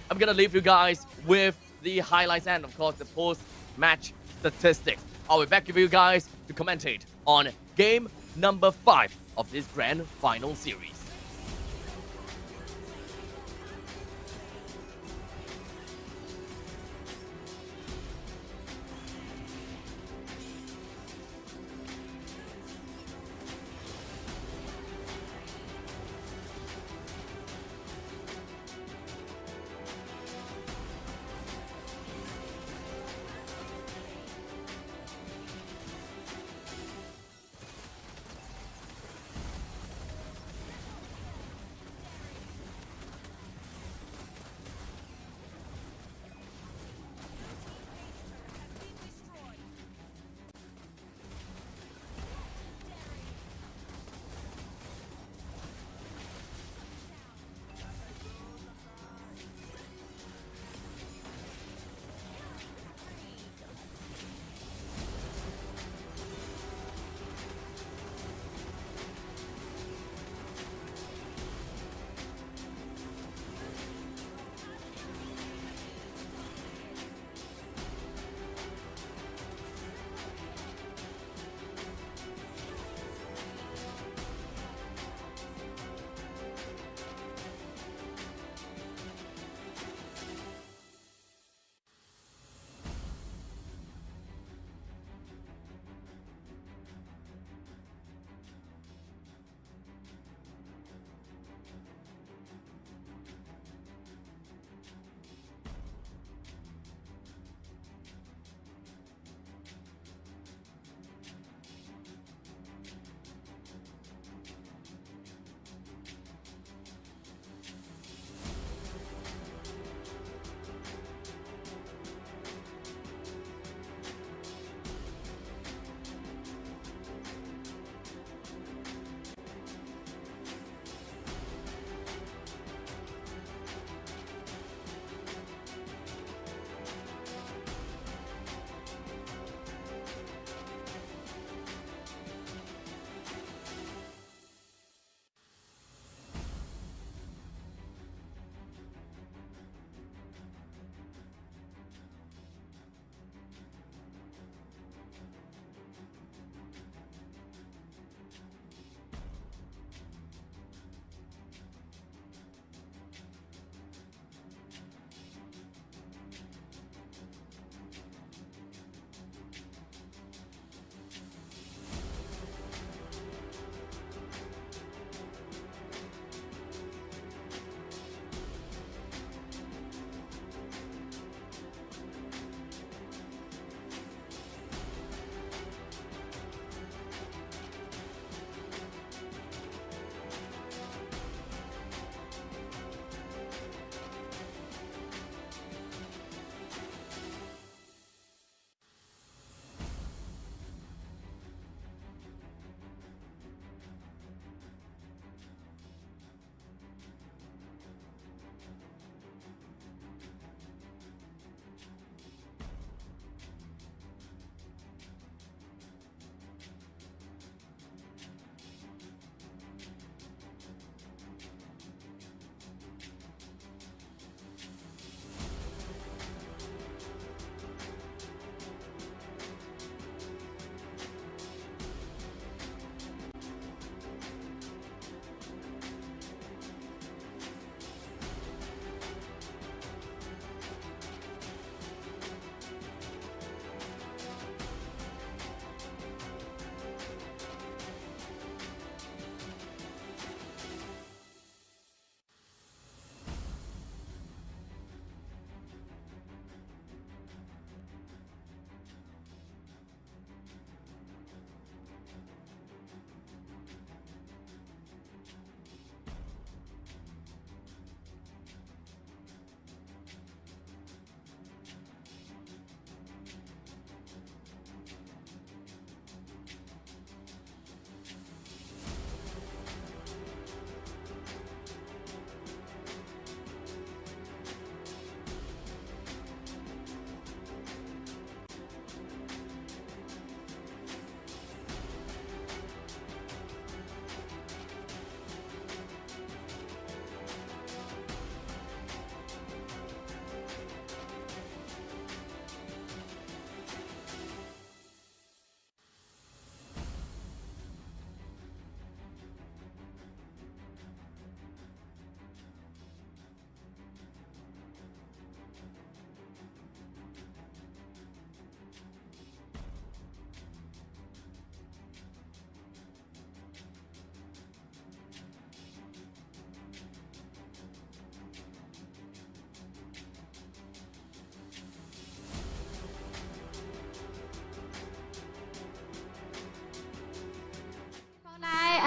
I'm going to leave you guys with the highlights and, of course, the post-match statistics. I'll be back with you guys to commentate on game number 5 of this grand final series.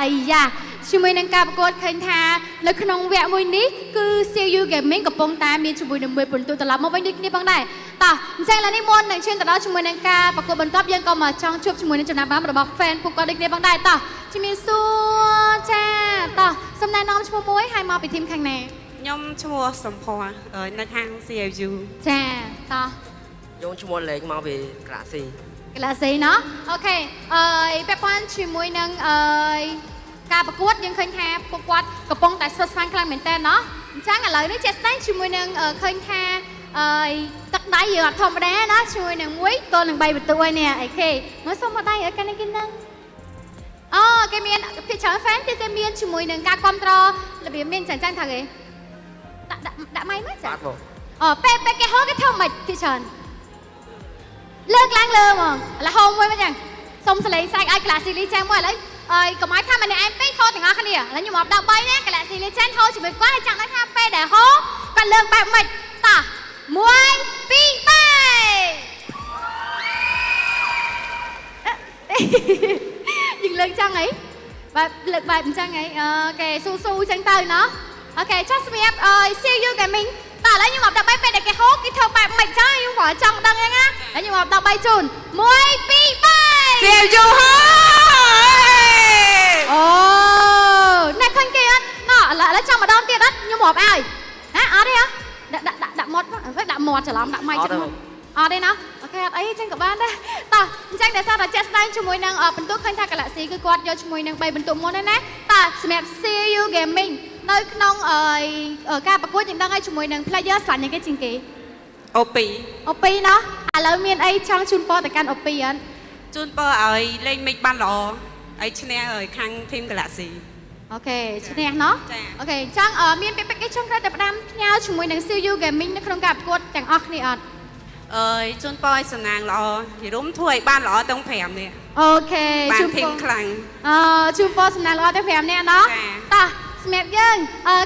អាយ៉ាជាមួយនឹងការប្រកួតឃើញថានៅក្នុងវគ្គមួយនេះគឺ CU Gaming កំពុងតែមានជាមួយនឹងមួយពិន្ទុត្រឡប់មកវិញដូចគ្នាផងដែរតោះអញ្ចឹងឥឡូវនេះមុននឹងឈានទៅដល់ជាមួយនឹងការប្រកួតបន្តយើងក៏មកចង់ជួបជាមួយនឹងចំណាប់អារម្មណ៍របស់ fan ពួកគាត់ដូចគ្នាផងដែរតោះជំរាបសួរចាតោះសំណែនាំឈ្មោះមួយហើយមកពីធីមខាងណាខ្ញុំឈ្មោះសំភ័រនៅខាង CFU ចាតោះខ្ញុំឈ្មោះលេងមកពីក្លាស៊ី ក្លាស៊ីណោះអូខេពាក់ព័ន្ធជាមួយនឹងការប្រកួតយើងឃើញថាពួកគាត់កំពុងតែស្វិតស្វាញខ្លាំងមែនតើណោះអញ្ចឹងឥឡូវនេះជាក់ស្ដែងជាមួយនឹងឃើញថាទឹកដៃយើងអត់ធម្មតាណាជាមួយនឹង1 ទល់នឹង3បន្ទុកហើយនេះអីគេមើលសុំមកដៃឲ្យកាន់គេនឹងអូគេមានភាគច្រើន fan គេមានជាមួយនឹងការគ្រប់គ្រងរបៀបមានចាញ់ថាគេដាក់ម៉ៃមកចាអូពេលគេហៅគេធ្វើមិនភាគច្រើនលើកឡើងលើហ្មងឥឡូវហោមួយមកចឹងសុំសលេងសាច់ឲ្យ Galaxy Legend មួយឥឡូវកុំឲ្យថាម្នាក់ឯងពេកហៅទាំងអស់គ្នាឥឡូវខ្ញុំមកដល់3ណា Galaxy Legend ហៅជាមួយគាត់ឲ្យចាំដល់ថាពេលដែលហៅគាត់លើកបែបមិនតោះ1 2 3យើងលើកចឹងហីបែបលើកបែបអញ្ចឹងហីអូខេស៊ូចឹងទៅណោះអូខេចុះសម្រាប់CU Gaming តោះឥឡូវខ្ញុំមកដល់3ពេលដែលគេហូគេធ្វើបែបមិនចឹងខ្ញុំក៏ចង់ដឹងហ្នឹងណាហើយខ្ញុំមកដល់3ជូន1 2 3 CFU អូអ្នកឃើញគេអត់ណោះឥឡូវចាំម្ដងទៀតអត់ខ្ញុំរាប់ឲ្យហ៎អត់ទេហ៎ដាក់មាត់ដាក់មាត់ច្រឡំដាក់ម៉ៃចិត្តមកអត់ទេណាអូខេអត់អីចឹងក៏បានដែរតោះអញ្ចឹងតែសារតែចេះស្ដែងជាមួយនឹងបន្ទុកឃើញថា Galaxy គឺគាត់យកជាមួយនឹង3បន្ទុកមុនហ្នឹងណាតើសម្រាប់ CU Gaming នៅក្នុងការប្រកួតយើងដឹងហើយជាមួយនឹង player ស្លាញ់យ៉ាងគេជាងគេអូពីណោះឥឡូវមានអីចង់ជូនពរទៅកាន់អូពីអត់ជូនពរឲ្យលេងមិចបានល្អឲ្យឈ្នះឲ្យខាង team Galaxy អូខេឈ្នះណោះអូខេអញ្ចឹងមានពាក្យពេចន៍គេចង់ត្រូវតែផ្ដាំផ្ញើជាមួយនឹង CU Gaming នៅក្នុងការប្រកួតទាំងអស់គ្នាអត់ជូនពរឲ្យសំណាងល្អយរុំធ្វើឲ្យបានល្អទាំង5នាក់អូខេជូនពរខ្លាំងជូនពរសំណាងល្អទាំង5នាក់ណោះតោះសម្រាប់យើង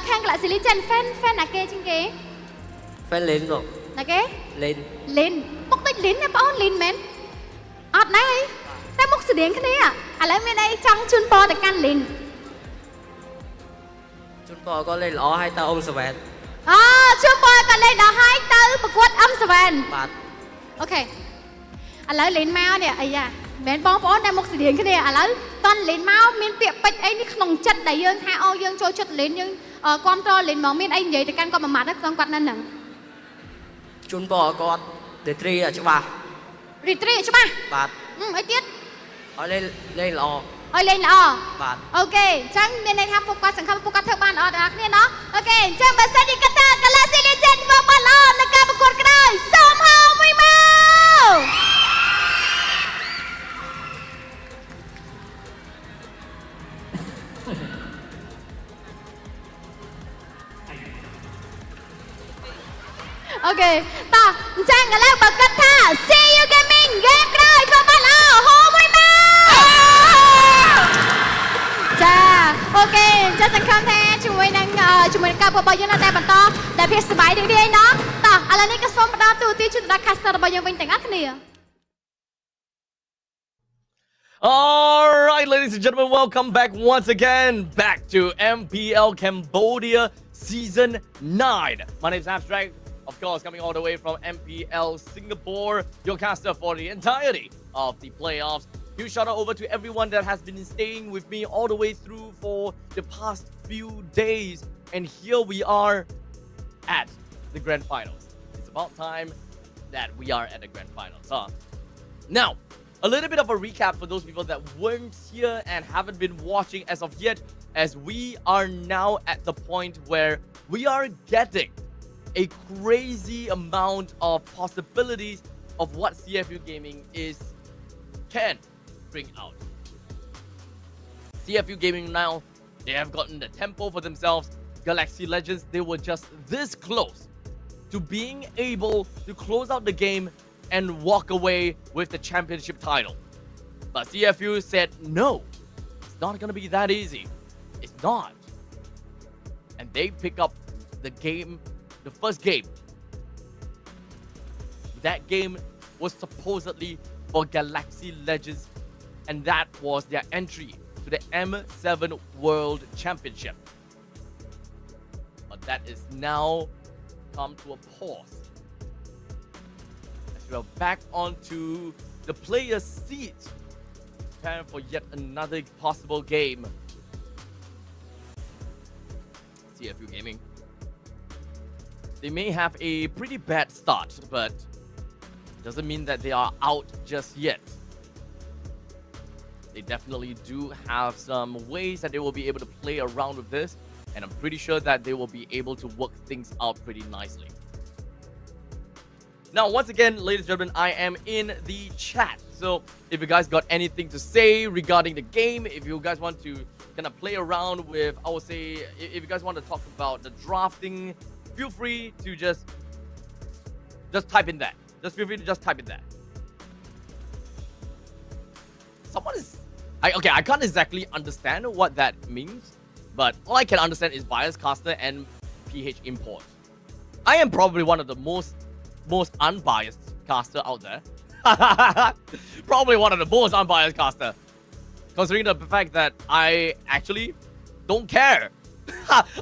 ខាង Galaxy Legend fan ណាគេជាងគេ fan លេនបងណាគេលេនមុខតិចលេនណាបងអូនលេនមែនអត់ណាតែមុខស្តៀងគ្នាឥឡូវមានអីចង់ជូនពរទៅកាន់លេនជូនពរក៏លេងល្អហើយតើអ៊ំសវែនជូនពរក៏លេងដល់ហើយទៅប្រកួតអ៊ំសវែនបាទអូខេឥឡូវលេងមកនេះអាយ៉ាមែនបងប្អូនតែមុខស្តៀងគ្នាឥឡូវតន់លេងមកមានពាក្យពេចន៍អីនេះក្នុងចិត្តដែលយើងថាអូយើងចូលចិត្តលេងយើងគ្រប់តលេងមកមានអីនិយាយទៅកាន់គាត់មួយម៉ាត់ទៅគាត់នៅហ្នឹងជូនពរគាត់Retry ច្បាស់ច្បាស់បាទអីទៀតឲ្យលេងល្អឲ្យលេងល្អបាទអូខេអញ្ចឹងមានន័យថាពួកគាត់សង្ឃឹមពួកគាត់ធ្វើបានល្អទាំងអស់គ្នាណោះអូខេអញ្ចឹងបើសិនជាគាត់ថា Galaxy Legend ធ្វើបានល្អនៅការប្រកួតក្តៅសូមហៅមួយមកអូខេតោះអញ្ចឹងឥឡូវបើគាត់ថា CU Gaming ហ្គេមក្រោយធ្វើបានល្អហៅមួយមកចាអូខេចាសង្ឃឹមថាជាមួយនឹងការប្រកបយើងនៅតែបន្តដែលភាពសប្បាយរីករាយណោះតោះឥឡូវនេះក៏សូមផ្ដល់ទូរទស្សន៍ជូនដល់ caster របស់យើងវិញទាំងអស់គ្នា All right, ladies and gentlemen, welcome back once again back to MPL Cambodia Season 9. My name is Abstract, of course, coming all the way from MPL Singapore, your caster for the entirety of the playoffs. Huge shout out over to everyone that has been staying with me all the way through for the past few days. And here we are at the grand finals. It's about time that we are at the grand finals, huh? Now, a little bit of a recap for those people that weren't here and haven't been watching as of yet, as we are now at the point where we are getting a crazy amount of possibilities of what CFU Gaming can bring out. CFU Gaming now, they have gotten the tempo for themselves. Galaxy Legends, they were just this close to being able to close out the game and walk away with the championship title. But CFU said, no, it's not going to be that easy. It's not. And they pick up the game, the first game. That game was supposedly for Galaxy Legends, and that was their entry to the M7 World Championship. But that is now come to a pause. As we are back onto the player's seat, preparing for yet another possible game. CFU Gaming. They may have a pretty bad start, but it doesn't mean that they are out just yet. They definitely do have some ways that they will be able to play around with this, and I'm pretty sure that they will be able to work things out pretty nicely. Now, once again, ladies and gentlemen, I am in the chat. So if you guys got anything to say regarding the game, if you guys want to kind of play around with, I would say, if you guys want to talk about the drafting, feel free to just type in that. Just feel free to just type in that. Someone is... Okay, I can't exactly understand what that means, but all I can understand is bias caster and PH import. I am probably one of the most unbiased caster out there. Probably one of the most unbiased caster, considering the fact that I actually don't care.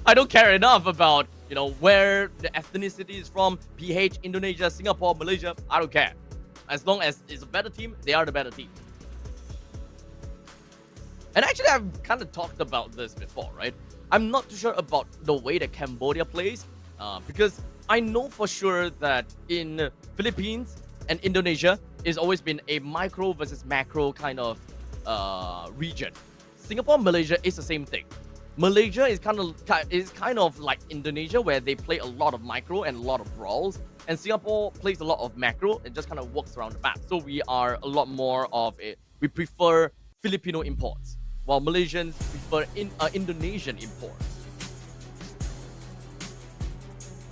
I don't care enough about, you know, where the ethnicity is from, PH, Indonesia, Singapore, Malaysia. I don't care. As long as it's a better team, they are the better team. And actually, I've kind of talked about this before, right? I'm not too sure about the way that Cambodia plays, because I know for sure that in Philippines and Indonesia, it's always been a micro versus macro kind of region. Singapore and Malaysia is the same thing. Malaysia is kind of like Indonesia, where they play a lot of micro and a lot of brawls, and Singapore plays a lot of macro and just kind of works around the map. So we are a lot more of it. We prefer Filipino imports, while Malaysians prefer Indonesian imports.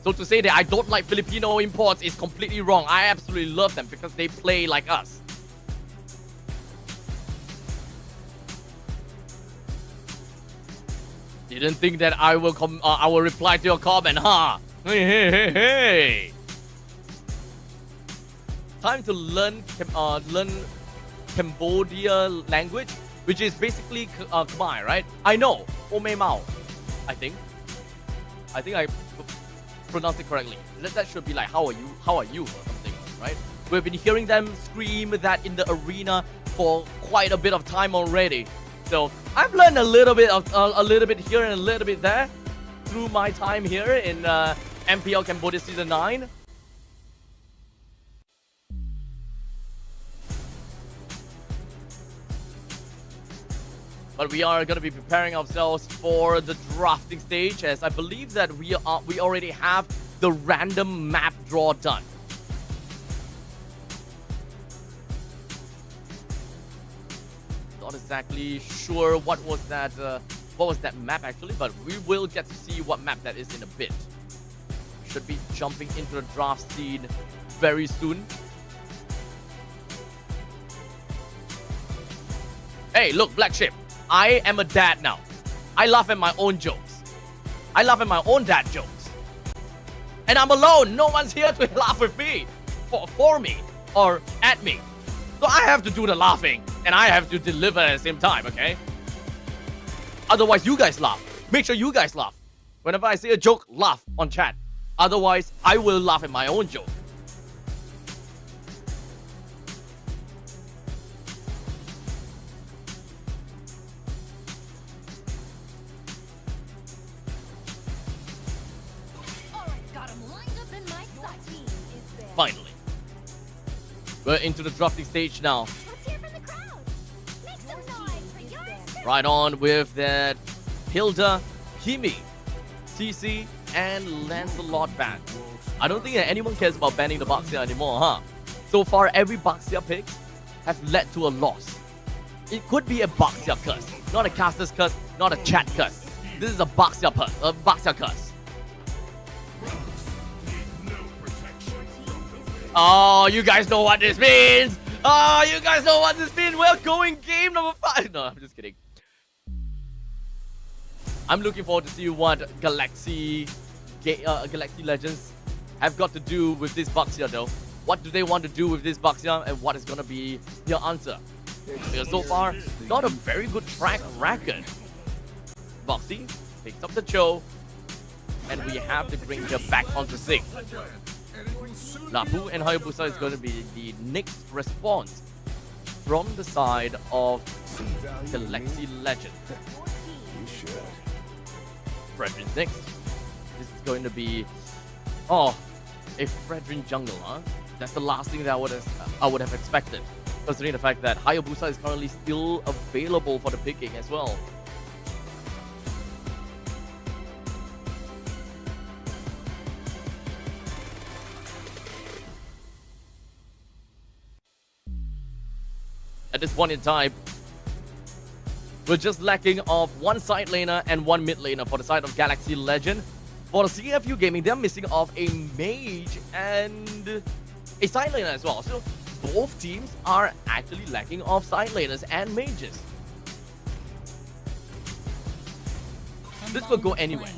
So to say that I don't like Filipino imports is completely wrong. I absolutely love them because they play like us. Didn't think that I will reply to your comment, huh? Hey. Time to learn Cambodia language, which is basically Khmer, right? I know, Ome Mao, I think I pronounced it correctly. That should be like, how are you, or something, right? We've been hearing them scream that in the arena for quite a bit of time already. So I've learned a little bit here and a little bit there through my time here in MPL Cambodia Season 9. But we are going to be preparing ourselves for the drafting stage, as I believe that we already have the random map draw done. Not exactly sure what was that map actually, but we will get to see what map that is in a bit. Should be jumping into the draft scene very soon. Hey, look, Black Ship. I am a dad now. I laugh at my own jokes. I laugh at my own dad jokes. And I'm alone. No one's here to laugh with me, for me, or at me. So I have to do the laughing, and I have to deliver at the same time, okay? Otherwise, you guys laugh. Make sure you guys laugh. Whenever I say a joke, laugh on chat. Otherwise, I will laugh at my own joke. Finally, we're into the drafting stage now. Right on with that Hilda, Kimi, CC, and Lancelot ban. I don't think that anyone cares about banning the Baxia anymore, huh? So far, every Baxia pick has led to a loss. It could be a Baxia curse, not a caster's curse, not a chat curse. This is a Baxia curse. Oh, you guys know what this means! Oh, you guys know what this means! We're going game number 5! No, I'm just kidding. I'm looking forward to see what Galaxy Legends have got to do with this Baxia though. What do they want to do with this Baxia, and what is gonna be their answer? Because so far, not a very good track record. Boxy picks up the Cho, and we have the Granger back onto 6. Lapu and Hayabusa is going to be the next response from the side of Galaxy Legend. Fredrin's next. This is going to be a Fredrin jungle, huh? That's the last thing that I would have expected, considering the fact that Hayabusa is currently still available for the picking as well. At this point in time, we're just lacking of one side laner and one mid laner for the side of Galaxy Legend. For the CFU Gaming, they're missing off a mage and a side laner as well. So both teams are actually lacking of side laners and mages. This could go anywhere.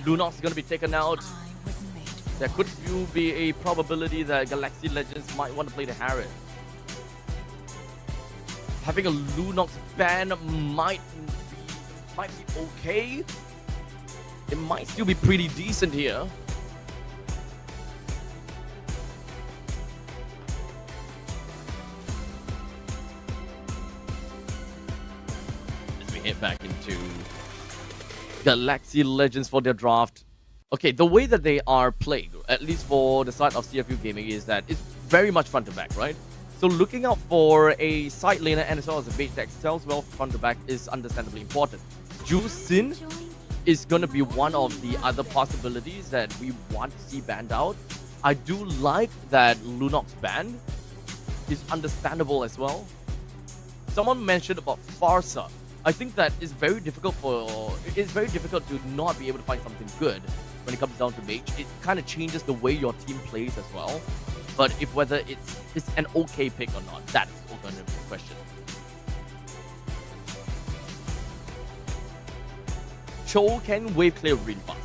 Lunox is going to be taken out. There could still be a probability that Galaxy Legends might want to play the Harriet. Having a Lunox ban might be okay. It might still be pretty decent here. As we head back into Galaxy Legends for their draft. Okay, the way that they are played, at least for the side of CFU Gaming, is that it's very much front to back, right? So looking out for a side laner and as well as a mage that sells well front to back is understandably important. Ju Sin is going to be one of the other possibilities that we want to see banned out. I do like that Lunox ban is understandable as well. Someone mentioned about Farsa. I think that it's very difficult to not be able to find something good when it comes down to mage. It kind of changes the way your team plays as well. But whether it's an okay pick or not, that's going to be the question. Cho can wave clear really fast.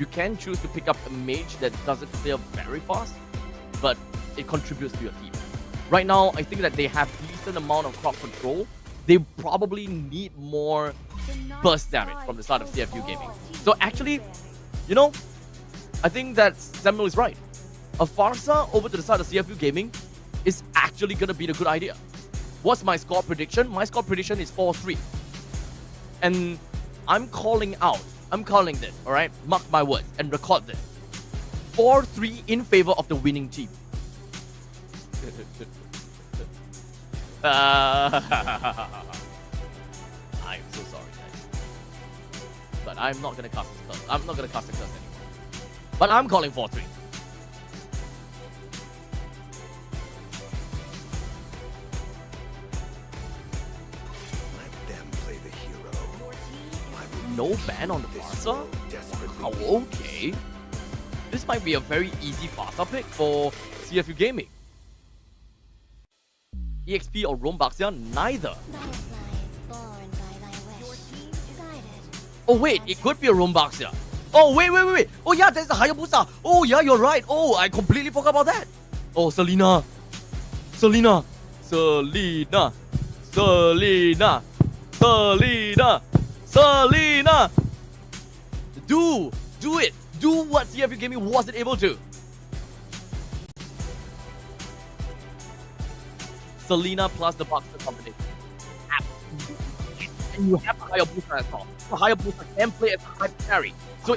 You can choose to pick up a mage that doesn't clear very fast, but it contributes to your team. Right now, I think that they have decent amount of crop control. They probably need more burst damage from the start of CFU Gaming. So actually, you know, I think that Samuel is right. A Farsa over to the side of CFU Gaming is actually going to be the good idea. What's my score prediction? My score prediction is 4-3. And I'm calling this, alright? Mark my words and record this. 4-3 in favor of the winning team. I'm so sorry, guys. But I'm not going to cast this curse. I'm not going to cast the curse anymore. But I'm calling 4-3. No ban on the Farsa? Wow, okay. This might be a very easy Farsa pick for CFU Gaming. EXP or Roam Baxia? Neither. Oh wait, it could be a Roam Baxia. Oh wait. Oh yeah, there's a Hayabusa. Oh yeah, you're right. Oh, I completely forgot about that. Oh, Selena. Do it. Do what CFU Gaming wasn't able to. Selena plus the Boxer combination. And you have a Hayabusa as well. So Hayabusa can play as a high carry. So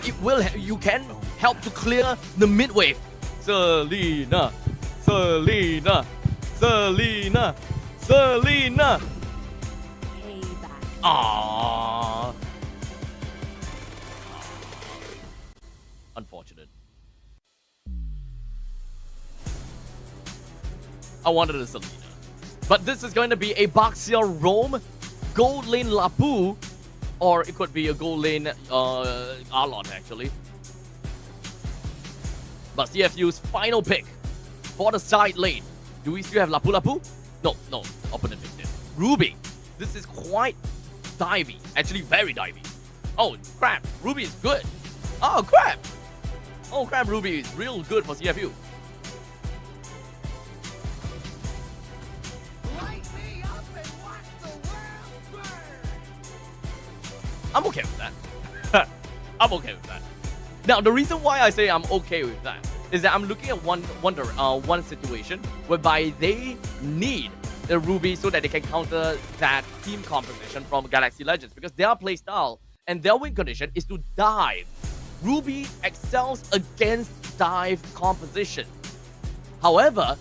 you can help to clear the mid wave. Selena. Aww. Unfortunate. I wanted a Selena. But this is going to be a Baxia Roam, gold lane Lapu, or it could be a gold lane Arlon actually. But CFU's final pick for the side lane. Do we still have Lapu? No, opponent picked it. Ruby. This is quite divey, actually very divey. Oh crap, Ruby is good. Oh crap Ruby is real good for CFU. I'm okay with that. I'm okay with that. Now, the reason why I say I'm okay with that is that I'm looking at one situation whereby they need the Ruby so that they can counter that team composition from Galaxy Legends, because their playstyle and their win condition is to dive. Ruby excels against dive composition. However,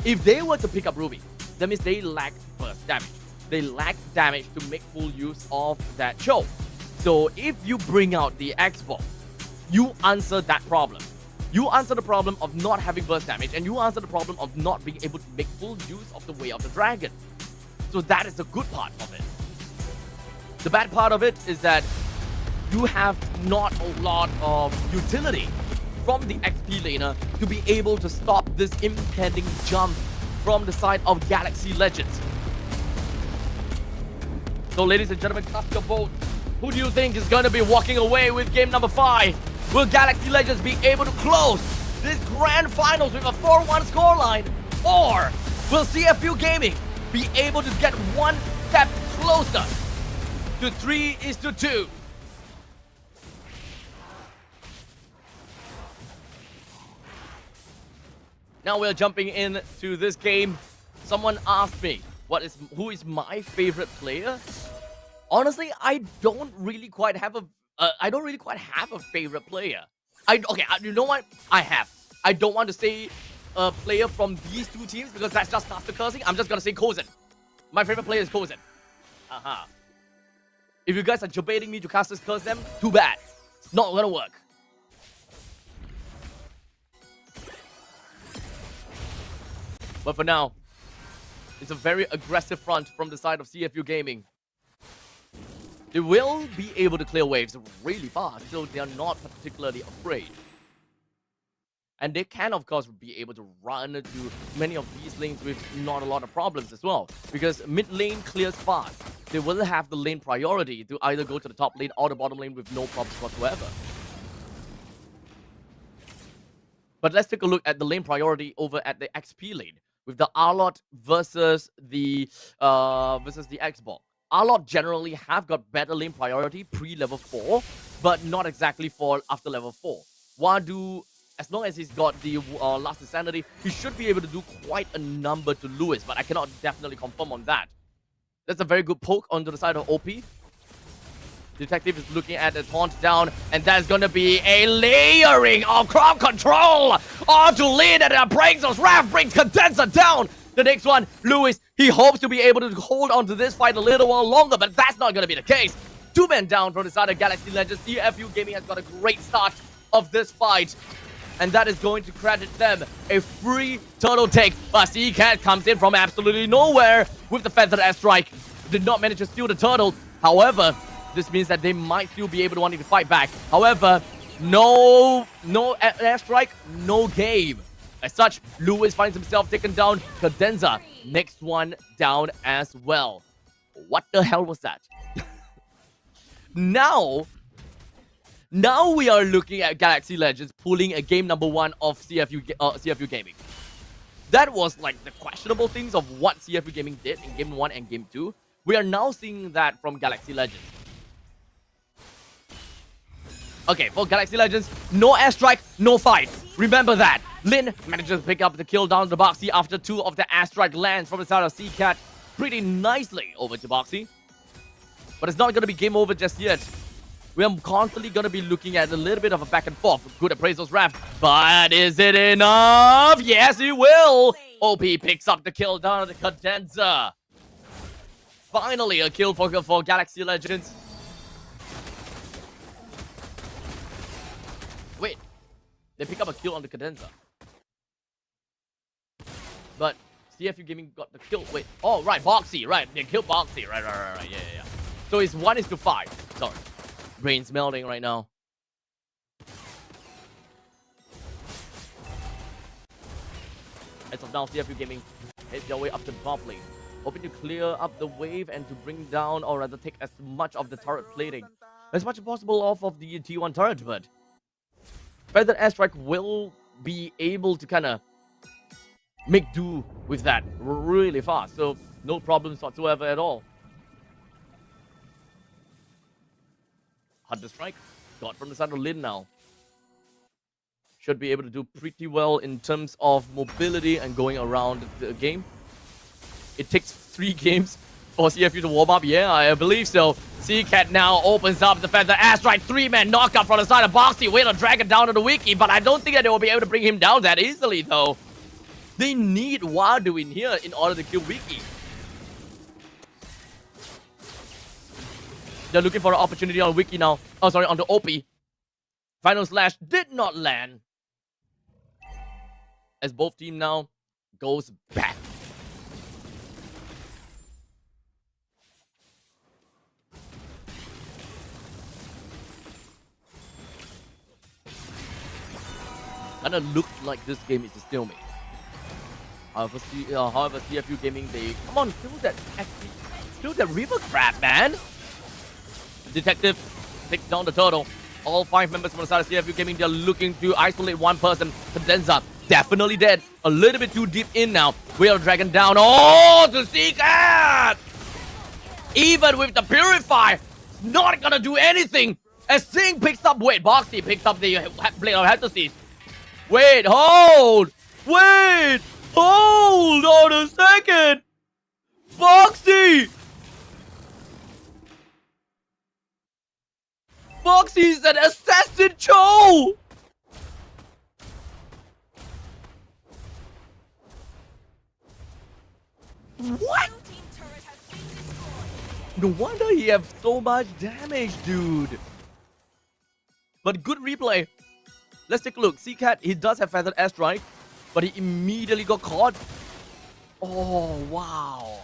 if they were to pick up Ruby, that means they lack burst damage. They lack damage to make full use of that choke. So if you bring out the X-Ball, you answer that problem. You answer the problem of not having burst damage, and you answer the problem of not being able to make full use of the Way of the Dragon. So that is the good part of it. The bad part of it is that you have not a lot of utility from the XP laner to be able to stop this impending jump from the side of Galaxy Legends. So ladies and gentlemen, cast your vote. Who do you think is going to be walking away with game number 5? Will Galaxy Legends be able to close this grand finals with a 4-1 scoreline? Or will CFU Gaming be able to get one step closer to 3-2? Now we're jumping into this game. Someone asked me, who is my favorite player? Honestly, I don't really quite have a favorite player. You know what? I don't want to say a player from these two teams because that's just caster cursing. I'm just gonna say Kozen. My favorite player is Kozen. If you guys are debating me to caster curse them, too bad. It's not gonna work. But for now, it's a very aggressive front from the side of CFU Gaming. They will be able to clear waves really fast, so they are not particularly afraid. And they can, of course, be able to run to many of these lanes with not a lot of problems as well. Because mid lane clears fast. They will have the lane priority to either go to the top lane or the bottom lane with no problems whatsoever. But let's take a look at the lane priority over at the XP lane with the Arlot versus the X-Ball. Arlot generally have got better lane priority pre-level 4, but not exactly for after level 4. Wadu, as long as he's got the last insanity, he should be able to do quite a number to Lewis, but I cannot definitely confirm on that. That's a very good poke onto the side of OP. Detective is looking at the taunt down, and that's going to be a layering of crowd control onto Lin, and that breaks us. Raph brings Condenser down. The next one, Lewis, he hopes to be able to hold on to this fight a little while longer, but that's not going to be the case. 2 men down from the side of Galaxy Legends. CFU Gaming has got a great start of this fight, and that is going to credit them a free turtle take. But C-Cat comes in from absolutely nowhere with the Feathered Airstrike. Did not manage to steal the turtle. However, this means that they might still be able to want to fight back. However, no airstrike, no game. As such, Lewis finds himself taken down. Cadenza, next one down as well. What the hell was that? Now we are looking at Galaxy Legends pulling a game number 1 of CFU Gaming. That was like the questionable things of what CFU Gaming did in game 1 and game 2. We are now seeing that from Galaxy Legends. Okay, for Galaxy Legends, no airstrike, no fight. Remember that. Lin manages to pick up the kill down to Boxy after 2 of the airstrike lands from the side of C-Cat pretty nicely over to Boxy. But it's not going to be game over just yet. We are constantly going to be looking at a little bit of a back and forth. Good appraisals, Raph. But is it enough? Yes, it will. OP picks up the kill down to Cadenza. Finally, a kill for Galaxy Legends. Wait, they pick up a kill on the Cadenza. But CFU Gaming got the kill. Wait, oh, right, Boxy, right. They killed Boxy. Right. Yeah. So it's 1:5. Sorry. Brain's melting right now. As of now, CFU Gaming heads their way up to the top lane, hoping to clear up the wave and to bring down, or rather take as much of the turret plating as much as possible off of the T1 turret, but Feathered Airstrike will be able to kind of make do with that really fast, so no problems whatsoever at all. Hunter Strike. Got from the side of Lin now. Should be able to do pretty well in terms of mobility and going around the game. It takes 3 games for CFU to warm up. Yeah, I believe so. CCAT now opens up the Feather Airstrike. 3-man knockup from the side of Boxy. Way to drag it down to the wiki, but I don't think that they will be able to bring him down that easily, though. They need Wadu in here in order to kill Wiki. They're looking for an opportunity on Wiki now. Oh, sorry, on the OP. Final Slash did not land. As both team now goes back. Kinda looks like this game is a stalemate. However, CFU Gaming, they come on, kill that river crab, man. Detective takes down the turtle. All 5 members from the side of CFU Gaming, they're looking to isolate one person. Cadenza, definitely dead. A little bit too deep in now. Whale Dragon down. Oh, to CCAT! Even with the Purify, not gonna do anything. As Singh picks up, wait, Boxy picks up the Blade of Heptasis. Wait, hold! Wait! Hold on a second! Boxy! Boxy's an assassin Cho! What? No wonder he have so much damage, dude. But good replay. Let's take a look. CCAT, he does have Feathered Airstrike, but he immediately got caught. Oh, wow.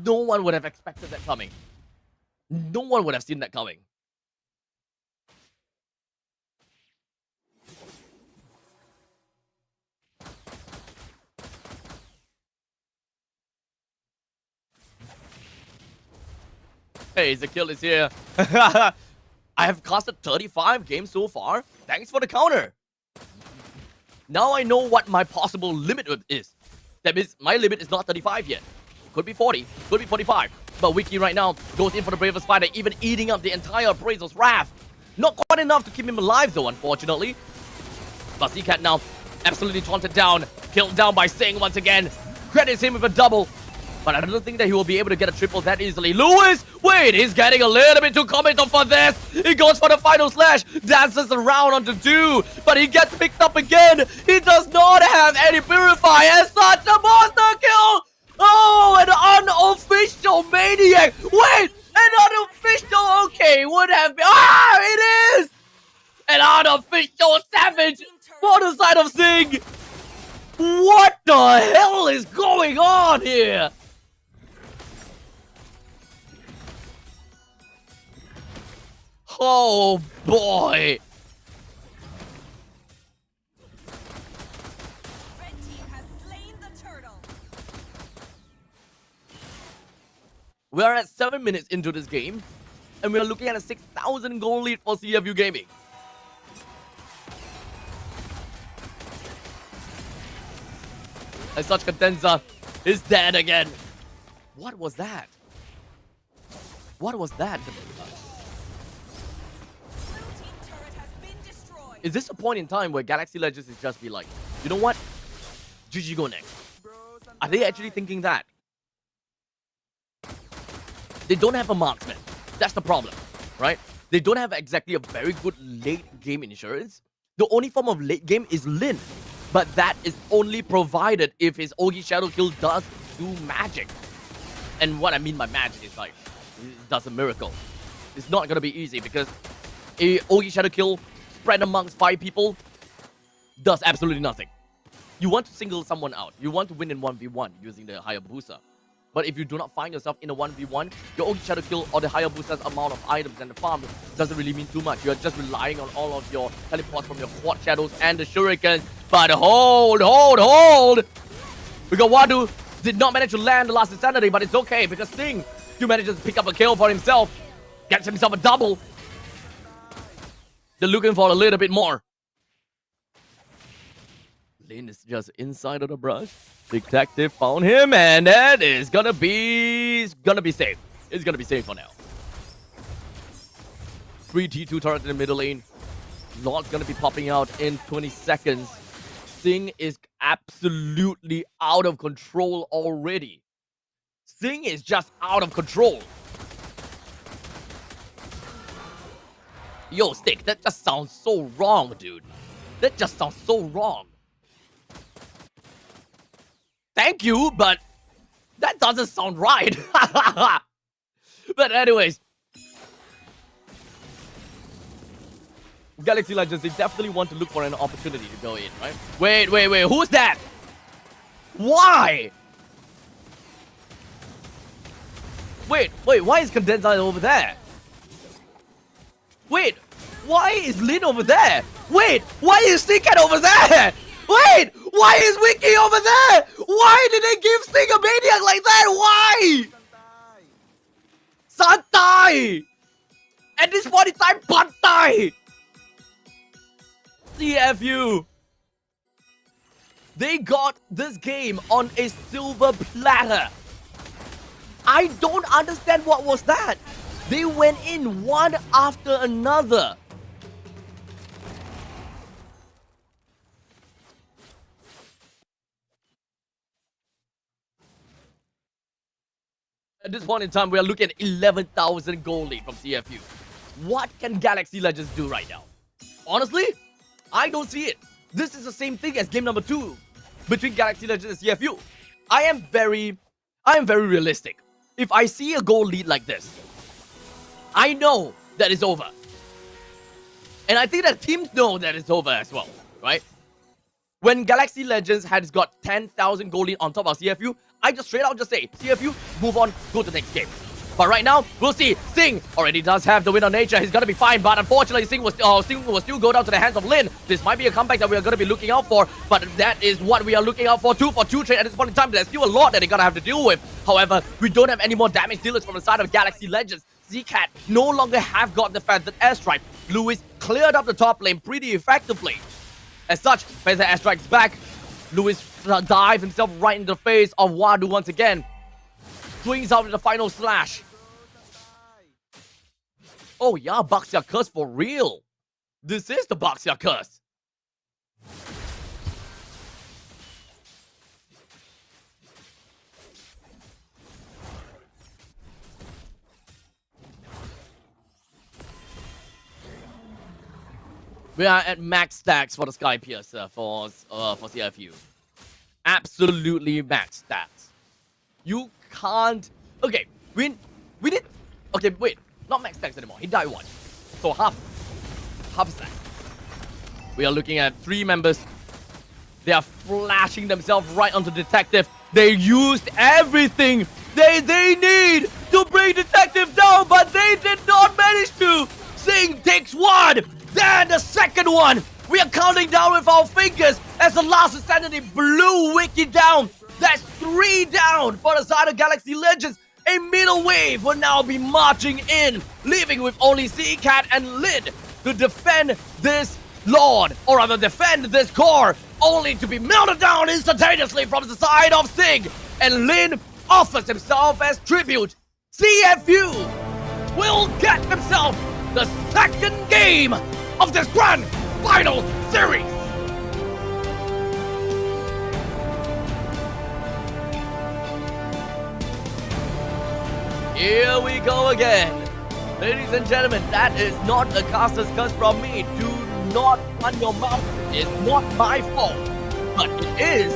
No one would have expected that coming. No one would have seen that coming. Hey, the kill is here. I have casted 35 games so far. Thanks for the counter. Now I know what my possible limit is. That means my limit is not 35 yet. Could be 40, could be 45. But Wiki right now goes in for the bravest fighter, even eating up the entire Appraisal's wrath. Not quite enough to keep him alive though, unfortunately. But CCAT now absolutely taunted down, killed down by Singh once again. Credits him with a double. But I don't think that he will be able to get a triple that easily. Lewis, wait, he's getting a little bit too committal for this. He goes for the final slash, dances around onto 2, but he gets picked up again. He does not have any purify as such. A monster kill. Oh, an unofficial maniac. Wait, an unofficial, okay, would have been. Ah, it is an unofficial savage for the side of Singh. What the hell is going on here? Oh boy! Red team has slain the turtle. We are at 7 minutes into this game, and we are looking at a 6,000 goal lead for CFU Gaming. As such, Cadenza is dead again. What was that? What was that, Cadenza? Is this a point in time where Galaxy Legends is just be like, you know what? GG go next. Are they actually thinking that? They don't have a marksman. That's the problem, right? They don't have exactly a very good late game insurance. The only form of late game is Lin. But that is only provided if his Ogi Shadow Kill does do magic. And what I mean by magic is like, it does a miracle. It's not gonna be easy because a Ogi Shadow Kill spread amongst 5 people does absolutely nothing. You want to single someone out. You want to win in 1v1 using the Hayabusa. But if you do not find yourself in a 1v1, your Ogi Shadow Kill or the Hayabusa's amount of items and the farm doesn't really mean too much. You're just relying on all of your teleports from your quad shadows and the shurikens. But hold! Because Wadu did not manage to land the last Insanity, but it's okay because Singh still manages to pick up a kill for himself. Gets himself a double. They're looking for a little bit more. Lin is just inside of the brush. Detective found him, and that is gonna be safe. It's gonna be safe for now. 3 T2 turret in the middle lane. Not gonna be popping out in 20 seconds. Sing is absolutely out of control already. Sing is just out of control. Yo, Stick, that just sounds so wrong, dude. That just sounds so wrong. Thank you, but that doesn't sound right. But anyways, Galaxy Legends, they definitely want to look for an opportunity to go in, right? Wait, who's that? Why? Wait, why is Condensed over there? Wait, why is Lin over there? Wait, why is Stingcat over there? Wait, why is Wiki over there? Why did they give Sting a Maniac like that? Why? Santai! At this point in time, Bantai! CFU! They got this game on a silver platter. I don't understand what was that. They went in one after another. At this point in time, we are looking at 11,000 gold lead from CFU. What can Galaxy Legends do right now? Honestly, I don't see it. This is the same thing as game number 2 between Galaxy Legends and CFU. I am very realistic. If I see a goal lead like this, I know that it's over. And I think that teams know that it's over as well, right? When Galaxy Legends has got 10,000 gold lead on top of CFU, I just straight out just say, CFU, move on, go to the next game. But right now, we'll see. Sing already does have the win on nature. He's gonna be fine, but unfortunately, Sing will still go down to the hands of Lin. This might be a comeback that we are gonna be looking out for, but that is what we are looking out for too. For 2 trade at this point in time, there's still a lot that they're gonna have to deal with. However, we don't have any more damage dealers from the side of Galaxy Legends. Zcat no longer have got the Feathered Airstrike. Lewis cleared up the top lane pretty effectively. As such, Feathered Airstrike's back. Lewis dives himself right in the face of Wadu once again. Swings out with the final slash. Oh yeah, Baxia curse for real. This is the Baxia curse. We are at max stacks for the Sky Piercer for CFU. Absolutely max stats. You can't. Okay, we did. Okay, wait, not max stacks anymore. He died once, so half stack. We are looking at 3 members. They are flashing themselves right onto Detective. They used everything they need to bring Detective down, but they did not manage to. Sing takes 1. Then the second one. We are counting down with our fingers as the last insanity blew Wiki down. That's 3 down for the side of Galaxy Legends. A middle wave will now be marching in, leaving with only Zcat and Lid to defend this Lord, or rather defend this core, only to be melted down instantaneously from the side of Sig. And Lin offers himself as tribute. CFU will get himself the second game of this grand final series. Here we go again. Ladies and gentlemen, that is not a caster's curse from me. Do not run your mouth. It's not my fault. But it is,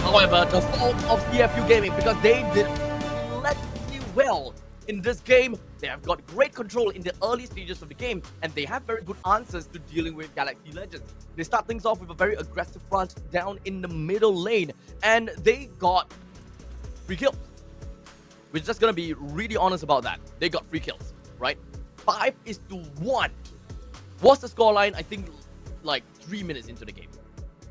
however, the fault of CFU Gaming because they did splendidly well in this game. They have got great control in the early stages of the game, and they have very good answers to dealing with Galaxy Legends. They start things off with a very aggressive front down in the middle lane, and they got 3 kills. We're just gonna be really honest about that. They got 3 kills, right? 5-1 was the scoreline, I think, like 3 minutes into the game.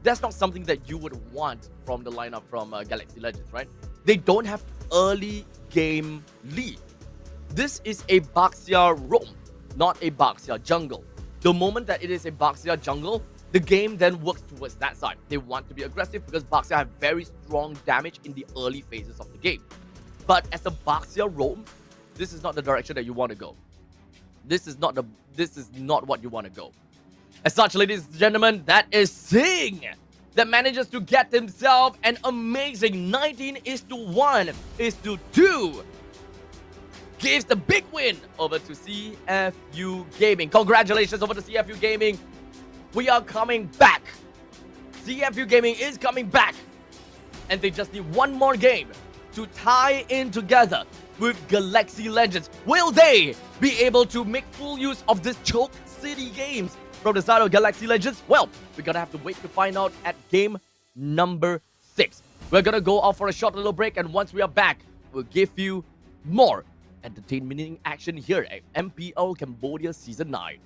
That's not something that you would want from the lineup from Galaxy Legends, right? They don't have early game lead. This is a Baxia roam, not a Baxia jungle. The moment that it is a Baxia jungle, the game then works towards that side. They want to be aggressive because Baxia have very strong damage in the early phases of the game. But as a Baxia roam, this is not the direction that you want to go. This is not what you want to go. As such, ladies and gentlemen, that is Singh that manages to get himself an amazing 19:1:2. Gives the big win over to CFU Gaming. Congratulations over to CFU Gaming. We are coming back. CFU Gaming is coming back. And they just need one more game to tie in together with Galaxy Legends. Will they be able to make full use of this Choke City games from the side of Galaxy Legends? Well, we're gonna have to wait to find out at game number 6. We're gonna go off for a short little break, and once we are back, we'll give you more entertainment action here at MPL Cambodia Season 9.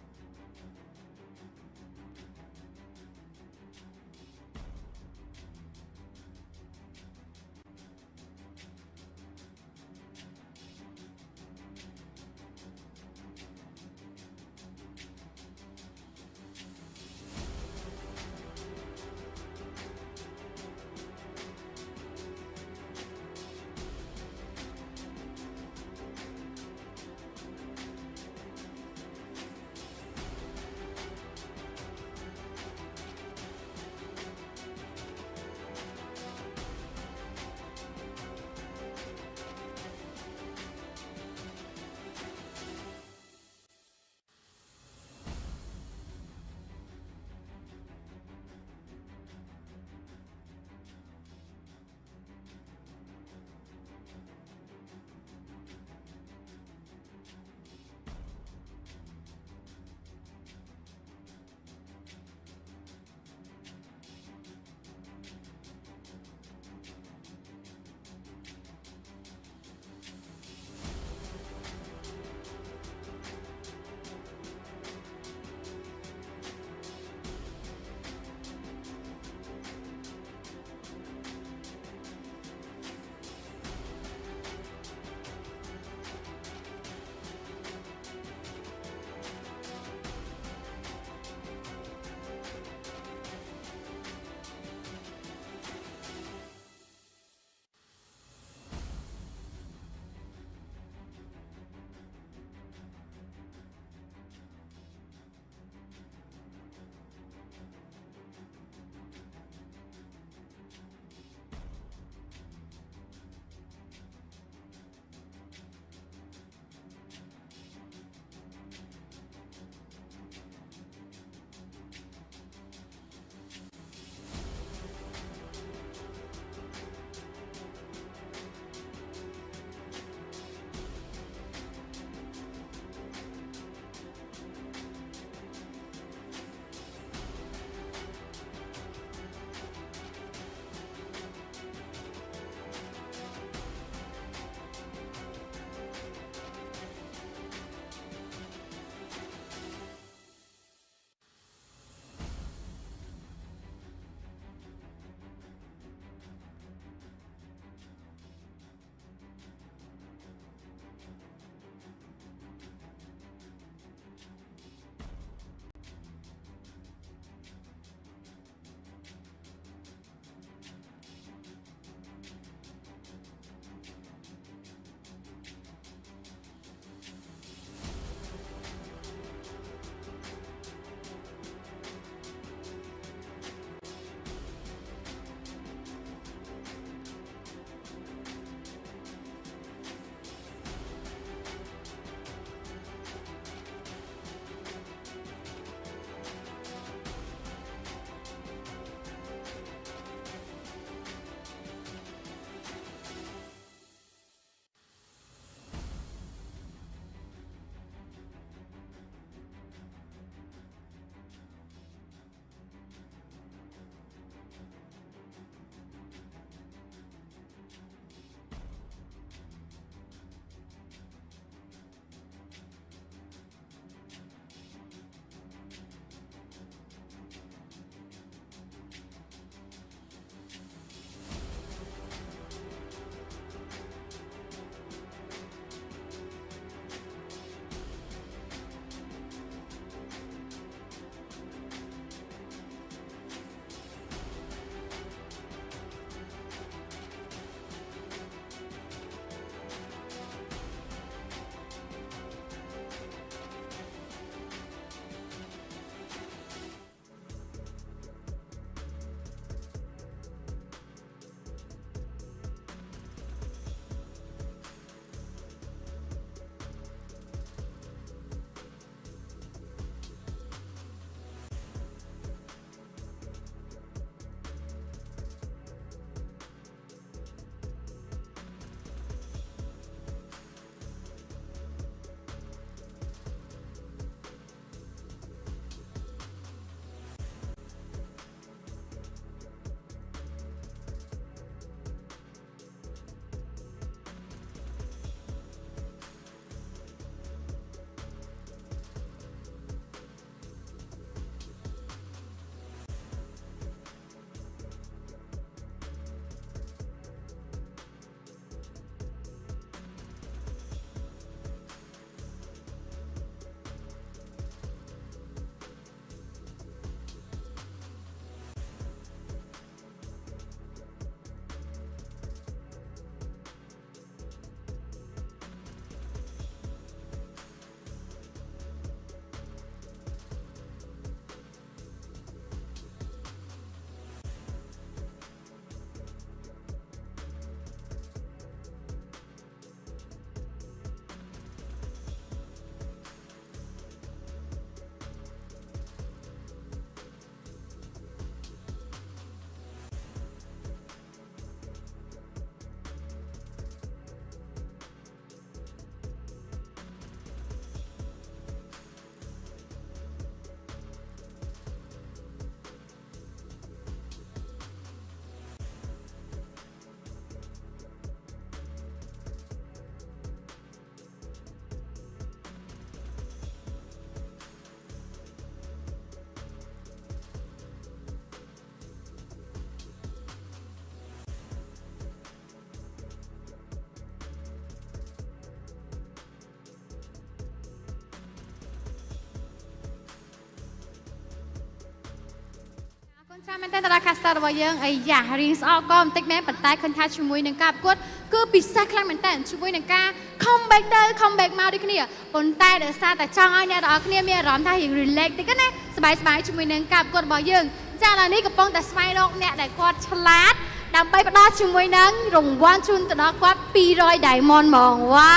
ណាស់មែនតើតារា caster របស់យើងអីយ៉ារៀងស្អកក៏បន្តិចមែនប៉ុន្តែឃើញថាជាមួយនឹងការប្រកួតគឺពិសេសខ្លាំងមែនតើជាមួយនឹងការ comeback ទៅ comeback មកដូចគ្នាប៉ុន្តែដោយសារតែចង់ឲ្យអ្នកទាំងអស់គ្នាមានអារម្មណ៍ថារៀង relax តិចណាសប្បាយៗជាមួយនឹងការប្រកួតរបស់យើងចាឥឡូវនេះកំពុងតែស្វែងរកអ្នកដែលគាត់ឆ្លាតដើម្បីផ្ដល់ជាមួយនឹងរង្វាន់ជូនទៅដល់គាត់200 diamond ហ្មងវ៉ា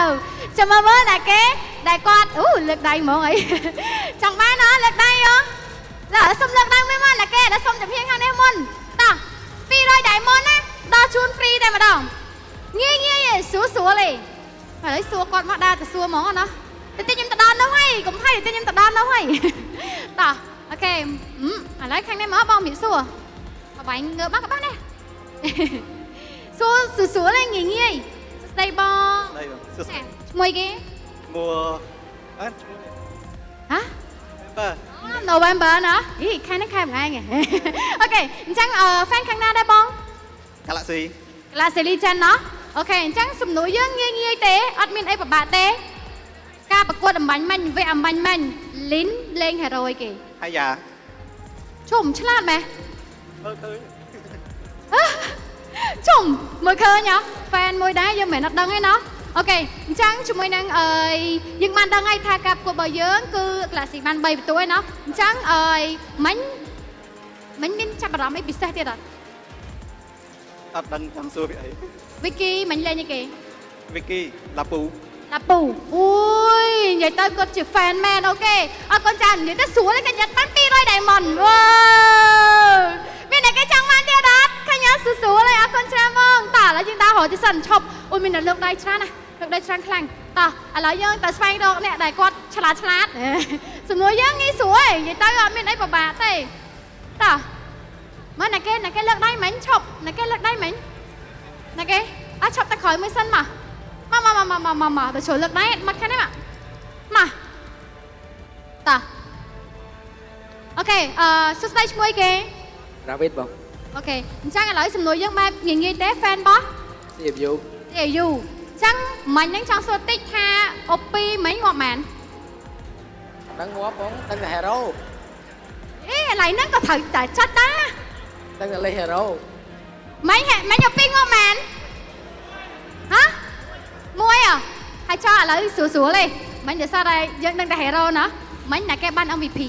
វចាំមើលណាគេដែលគាត់លើកដៃហ្មងអីចង់បានអត់លើកដៃហ៎ឡើយសុំលើកដៃមួយមកណាគេដែលសុំតែភៀងខាងនេះមុនតោះ200 diamond ណាដល់ជូន free តែម្ដងងាយស្រួលទេឥឡូវសួរគាត់មកដើរទៅសួរហ្មងណាតែខ្ញុំទៅដល់នោះហើយកុំភ័យតែខ្ញុំទៅដល់នោះហើយតោះអូខេឥឡូវខាងនេះមកបងមានសួរបាញ់ងើបមកក៏បានដែរសួរស្រួលទេងាយស្ដីបងឈ្មោះគេឈ្មោះហ៎ November ណាអីខែនេះខែមួយថ្ងៃអូខេអញ្ចឹងfan ខាងណាដែរបង Galaxy Legend ណាអូខេអញ្ចឹងសំណួរយើងងាយទេអត់មានអីពិបាកទេការប្រកួតអំបញ្ញមិញវគ្គអំបញ្ញមិញលីនលេង hero អីគេ ហើយយ៉ា ជុំឆ្លាតម៉េះ មើលឃើញ ជុំមើលឃើញហ៎ fan មួយដែរយើងមិនមែនអត់ដឹងទេណាអូខេអញ្ចឹងជាមួយនឹងយើងបានដឹងហើយថាការប្រកួតរបស់យើងគឺ Galaxy បាន3បន្ទួយណាអញ្ចឹងមិញមានចាប់អារម្មណ៍អីពិសេសទៀតអត់ អត់ដឹងចង់សួរពីអី Vicky មិញលេងអីគេ Vicky ឡាពូ អូយនិយាយទៅគាត់ជា fan មែនអូខេអរគុណច្រើននិយាយទៅស្រួលទេគាត់យកបាន200 diamond វ៉ាមានតែគេចង់បានទៀតអត់ឃើញអត់ស្រួលទេអរគុណច្រើនហ្មងតើឥឡូវយើងដើររកទីសិនឈប់អូយមានតែលើកដៃច្រើនណាលើកដៃច្រើនខ្លាំងតោះឥឡូវយើងទៅស្វែងរកអ្នកដែលគាត់ឆ្លាតសំណួរយើងងាយស្រួលនិយាយទៅអត់មានអីពិបាកទេតោះមើលណាគេលើកដៃមិញឈប់ណាគេលើកដៃមិញណាគេអត់ឈប់តែក្រោយមួយសិនមកបើចូលលើកដៃមកខាងនេះមកតោះអូខេសួស្ដីឈ្មោះគេ David បង អូខេអញ្ចឹងឥឡូវសំណួរយើងបែបងាយទេ fan បោះ CFU អញ្ចឹងមិញហ្នឹងចង់សួរតិចថាអូពីមិញងាប់មែន ដឹងងាប់បងដឹងតែ hero អេឥឡូវហ្នឹងក៏ត្រូវតែចាត់ដែរ ដឹងតែលេខ hero មិញអូពីងាប់មែនហ៎មួយហើយចោះឥឡូវស្រួលទេមិញដោយសារតែយើងដឹងតែ hero ណាមិញតែគេបាន MVP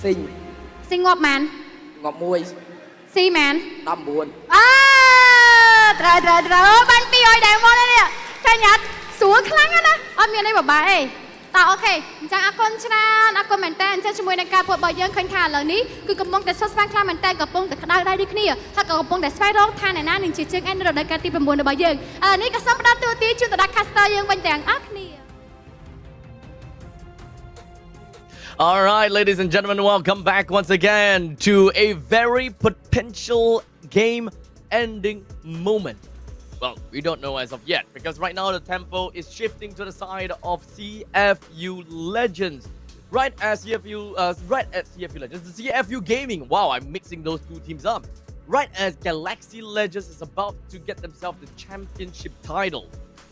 ស៊ីងងាប់មែន ងាប់មួយ ស៊ីមែន 19 ត្រូវបាន200 diamond នេះឃើញអត់ស្រួលខ្លាំងណាស់អត់មានអីពិបាកទេតើអូខេអញ្ចឹងអរគុណច្រើនអរគុណមែនតើអញ្ចឹងជាមួយនឹងការប្រកួតរបស់យើងឃើញថាឥឡូវនេះគឺកំពុងតែសុខស្វាងខ្លាំងមែនតើកំពុងតែក្តៅដៃដូចគ្នាហើយក៏កំពុងតែស្វែងរកថាអ្នកណានឹងជាជើងឯកនៅរដូវកាលទី9របស់យើងឥឡូវនេះក៏សូមផ្ដល់តួនាទីជូនទៅដល់ caster យើងវិញទាំងអស់គ្នា All right, ladies and gentlemen, welcome back once again to a very potential game-ending moment. Well, we don't know as of yet, because right now the tempo is shifting to the side of CFU Legends. Right at CFU Legends, the CFU Gaming. Wow, I'm mixing those two teams up. Right as Galaxy Legends is about to get themselves the championship title,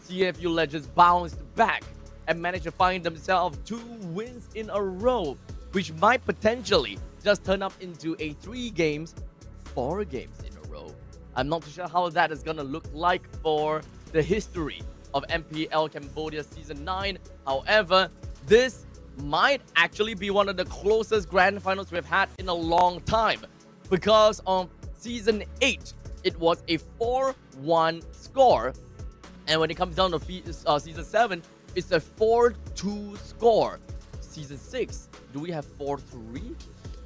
CFU Legends bounced back and managed to find themselves 2 wins in a row, which might potentially just turn up into a 4 games in a row. I'm not too sure how that is gonna look like for the history of MPL Cambodia Season 9. However, this might actually be one of the closest grand finals we've had in a long time, because on Season 8, it was a 4-1 score, and when it comes down to Season 7, it's a 4-2 score. Season 6, do we have 4-3?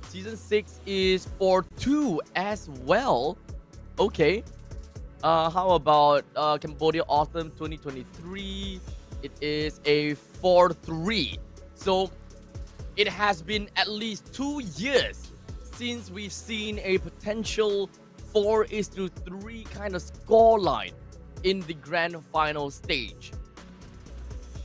Season 6 is 4-2 as well. Okay. How about Cambodia Autumn 2023? It is a 4-3. So it has been at least 2 years since we've seen a potential 4-3 kind of scoreline in the grand final stage.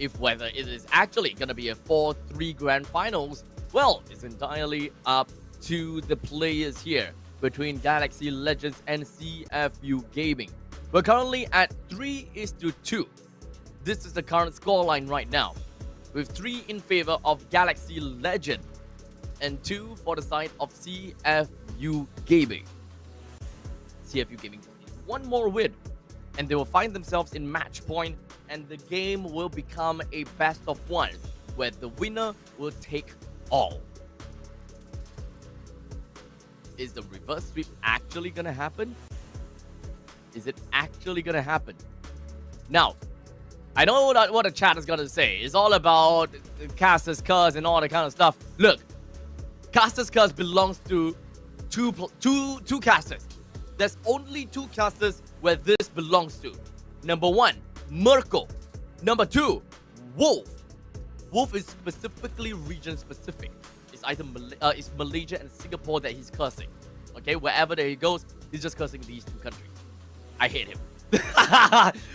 If whether it is actually going to be a 4-3 grand finals, well, it's entirely up to the players here between Galaxy Legends and CFU Gaming. We're currently at 3-2. This is the current scoreline right now, with 3 in favor of Galaxy Legend. and 2 for the side of CFU Gaming. CFU Gaming just needs one more win, and they will find themselves in match point, and the game will become a best of 1, where the winner will take all. Is the reverse sweep actually gonna happen? Is it actually gonna happen? Now, I know what the chat is gonna say. It's all about Caster's Curse and all that kind of stuff. Look, Caster's Curse belongs to two casters. There's only 2 casters where this belongs to. Number 1, Mirko. Number 2, Wolf. Wolf is specifically region specific. It's either it's Malaysia and Singapore that he's cursing. Okay, wherever that he goes, he's just cursing these 2 countries. I hate him.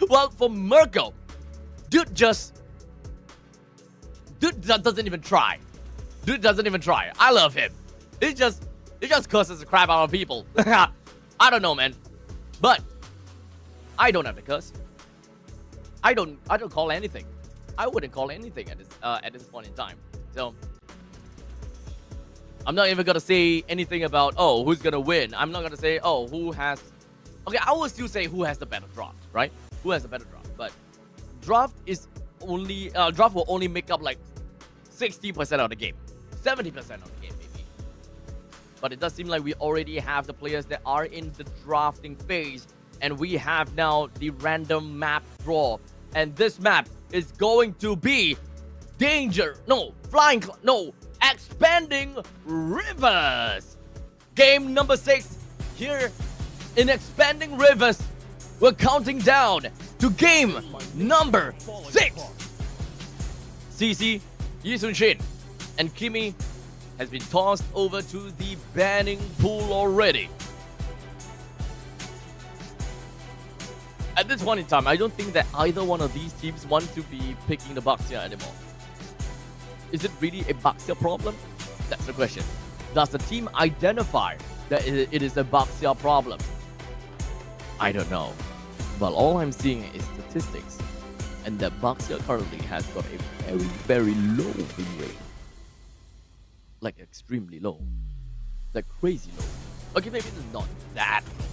Well, for Mirko, dude doesn't even try. Dude doesn't even try. I love him. He just curses the crap out of people. I don't know, man. But I don't have to curse. I don't call anything. I wouldn't call anything at this point in time. So I'm not even gonna say anything about, oh, who's gonna win. I'm not gonna say, oh, who has. Okay, I will still say who has the better draft, right? Who has the better draft? But draft will only make up like 60% of the game, 70% of the game maybe. But it does seem like we already have the players that are in the drafting phase, and we have now the random map draw, and this map is going to be Expanding Rivers. Game number 6 here in Expanding Rivers. We're counting down to game number 6. CC, Yi Sun Shin, and Kimi has been tossed over to the banning pool already. At this point in time, I don't think that either one of these teams want to be picking the Baxia anymore. Is it really a Baxia problem? That's the question. Does the team identify that it is a Baxia problem? I don't know. But all I'm seeing is statistics, and that Baxia currently has got a very, very low win rate. Like extremely low. Like crazy low. Okay, maybe it's not that low.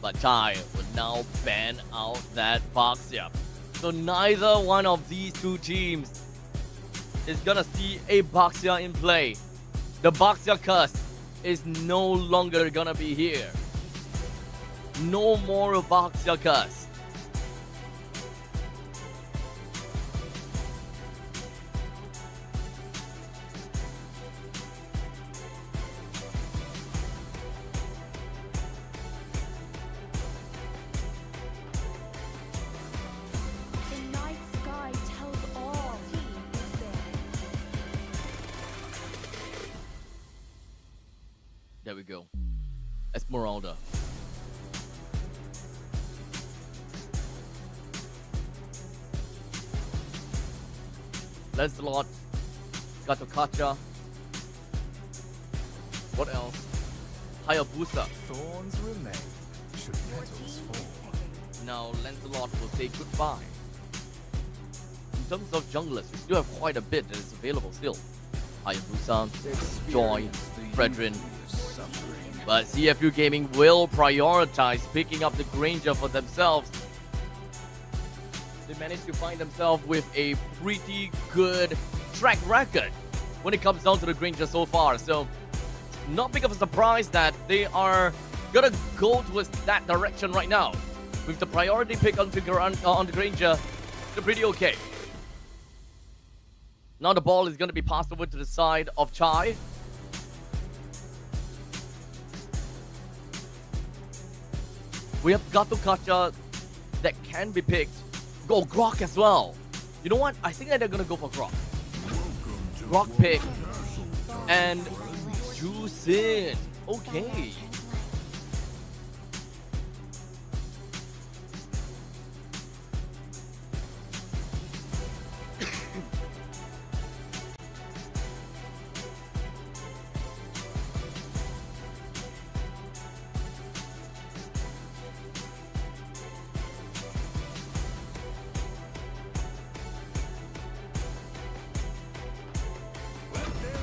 But Chai would now ban out that Baxia. So neither one of these 2 teams is gonna see a Baxia in play. The Baxia curse is no longer gonna be here. No more Baxia curse. There we go. Esmeralda. Lancelot. Gatokacha. What else? Hayabusa. Thorns remain. Should petals fall. Now Lancelot will say goodbye. In terms of junglers, we still have quite a bit that is available still. Hayabusa, Joy, Fredrin. But CFU Gaming will prioritize picking up the Granger for themselves. They managed to find themselves with a pretty good track record when it comes down to the Granger so far. So, not big of a surprise that they are gonna go towards that direction right now. With the priority pick on the Granger, they're pretty okay. Now the ball is gonna be passed over to the side of Chai. We have Gatokacha that can be picked. Go Grok as well. You know what? I think that they're gonna go for Grok. Grok pick. And Jusin. Okay.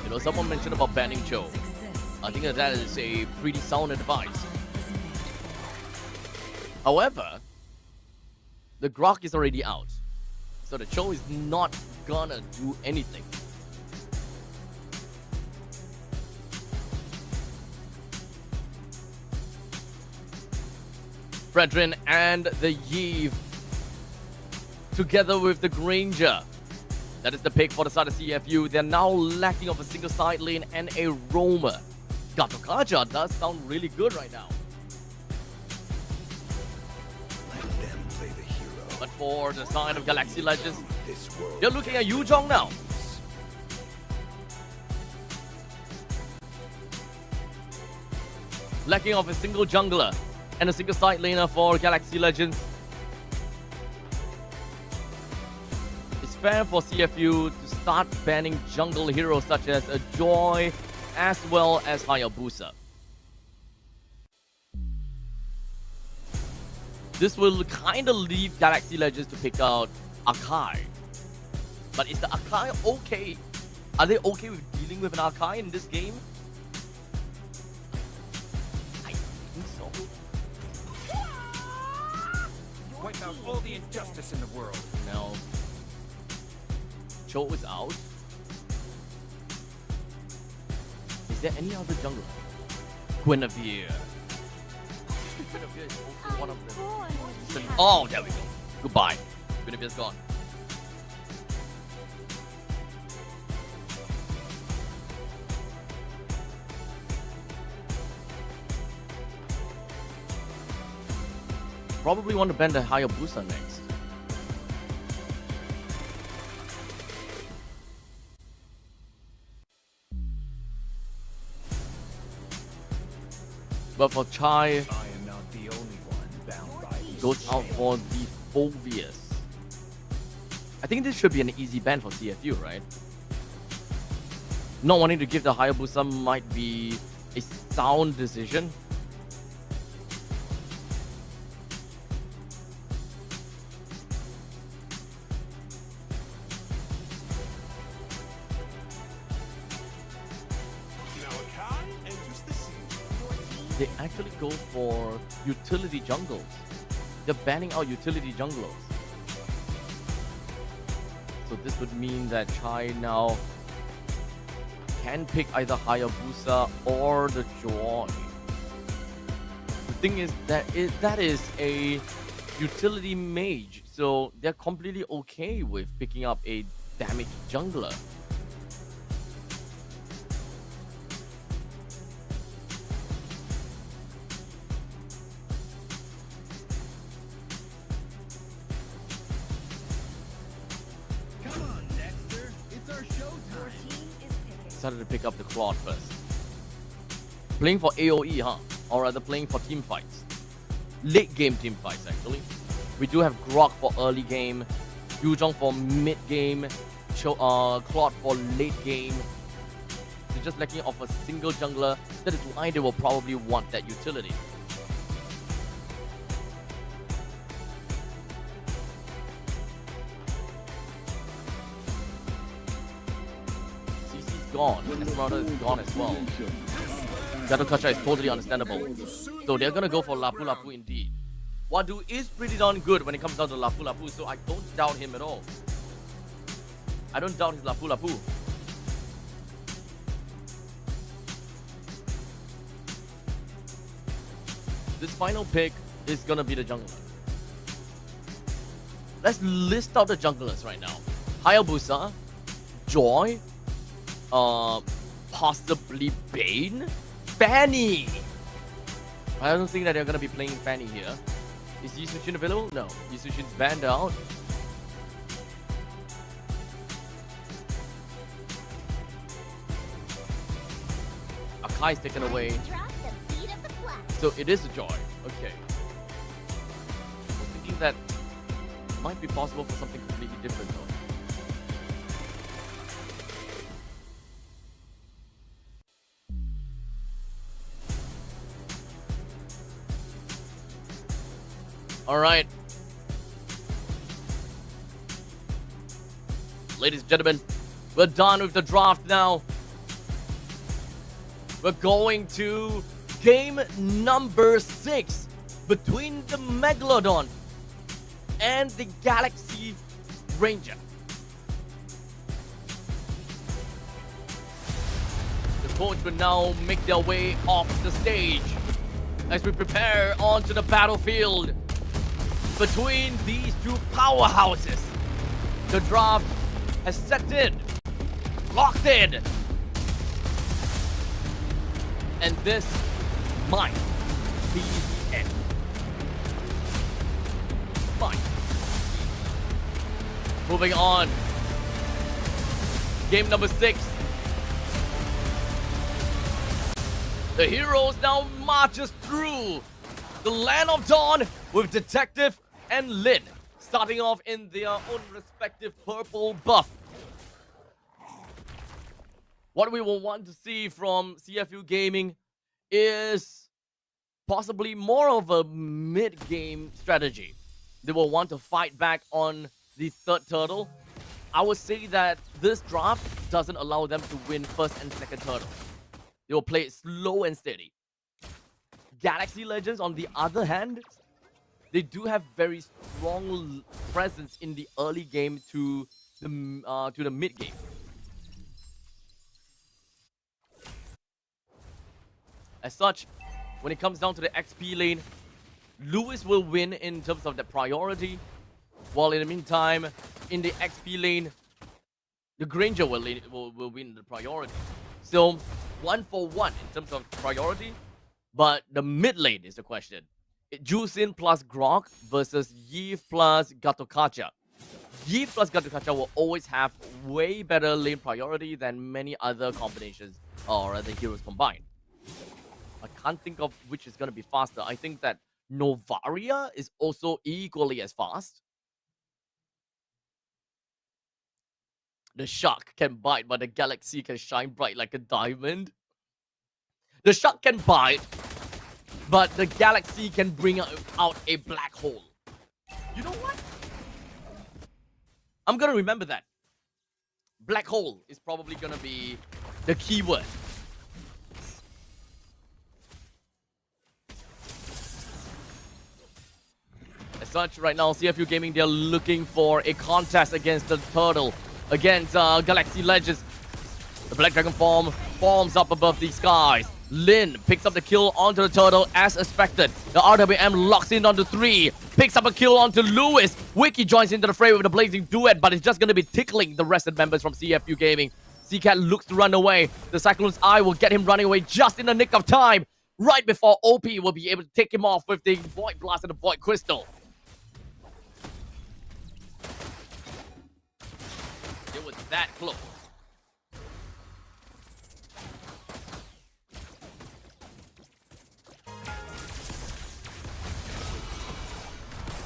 You know, someone mentioned about banning Joe. I think that is a pretty sound advice. However, the Grok is already out, so the Cho is not gonna do anything. Fredrin and the Yeve together with the Granger. That is the pick for the side of CFU. They're now lacking of a single side lane and a roamer. Gatokaja does sound really good right now. Let them play the hero. But for the side of Galaxy Legends, they're looking at Yu Jong now. Lacking of a single jungler and a single side laner for Galaxy Legends. It's fair for CFU to start banning jungle heroes such as a Joy as well as Hayabusa. This will kind of leave Galaxy Legends to pick out Akai. But is the Akai okay? Are they okay with dealing with an Akai in this game? I think so. Wipe out all the injustice in the world. Now, Cho is out. Is there any other jungler? Guinevere. Guinevere is also one of them. Oh, there we go. Goodbye. Guinevere's gone. Probably want to ban the Hayabusa next. But for Chai, I am not the only one bound by these goes out for the Phobius. I think this should be an easy ban for CFU, right? Not wanting to give the Hayabusa might be a sound decision. They actually go for utility jungles. They're banning out utility junglers. So this would mean that Chai now can pick either Hayabusa or the Joy. The thing is that that is a utility mage, so they're completely okay with picking up a damaged jungler. Decided to pick up the Claude first. Playing for AoE, huh? Or rather playing for team fights. Late game team fights, actually. We do have Grok for early game, Yuzhong for mid game, Claude for late game. They're just lacking of a single jungler. That is why they will probably want that utility. Gone. Esmeralda is gone as well. Gatokacha is totally understandable. So they're gonna go for Lapu Lapu indeed. Wadu is pretty darn good when it comes down to Lapu Lapu, so I don't doubt him at all. I don't doubt his Lapu Lapu. This final pick is gonna be the jungler. Let's list out the junglers right now. Hayabusa, Joy, possibly Bane? Fanny! I don't think that they're gonna be playing Fanny here. Is Yisuchin available? No. Yisuchin's banned out. Akai is taken away. So it is a Joy. Okay. I was thinking that it might be possible for something completely different though. All right. Ladies and gentlemen, we're done with the draft now. We're going to game number 6 between the Megalodon and the Galaxy Ranger. The coach will now make their way off the stage as we prepare onto the battlefield between these two powerhouses. The draft has set in, locked in, and this might be the end. Might. Moving on. Game number 6. The heroes now marches through the land of Dawn with Detective and Lin starting off in their own respective purple buff. What we will want to see from CFU Gaming is possibly more of a mid-game strategy. They will want to fight back on the third turtle. I would say that this draft doesn't allow them to win first and second turtle. They will play it slow and steady. Galaxy Legends, on the other hand, they do have very strong presence in the early game to the mid game. As such, when it comes down to the XP lane, Lewis will win in terms of the priority, while in the meantime, in the XP lane, the Granger will win the priority. So, 1-for-1 in terms of priority, but the mid lane is the question. Juicin plus Grok versus Yves plus Gatokacha. Yves plus Gatokacha will always have way better lane priority than many other combinations or other heroes combined. I can't think of which is going to be faster. I think that Novaria is also equally as fast. The shark can bite, but the galaxy can shine bright like a diamond. The shark can bite, but the galaxy can bring out a black hole. You know what? I'm going to remember that. Black hole is probably going to be the keyword. As such, right now, CFU Gaming, they're looking for a contest against the Turtle, against Galaxy Legends. The Black Dragon forms up above the skies. Lin picks up the kill onto the Turtle as expected. The RWM locks in onto 3, picks up a kill onto Lewis. Wiki joins into the fray with a blazing duet, but it's just going to be tickling the rested members from CFU Gaming. Seacat looks to run away. The Cyclone's Eye will get him running away just in the nick of time, right before OP will be able to take him off with the Void Blast and the Void Crystal. It was that close.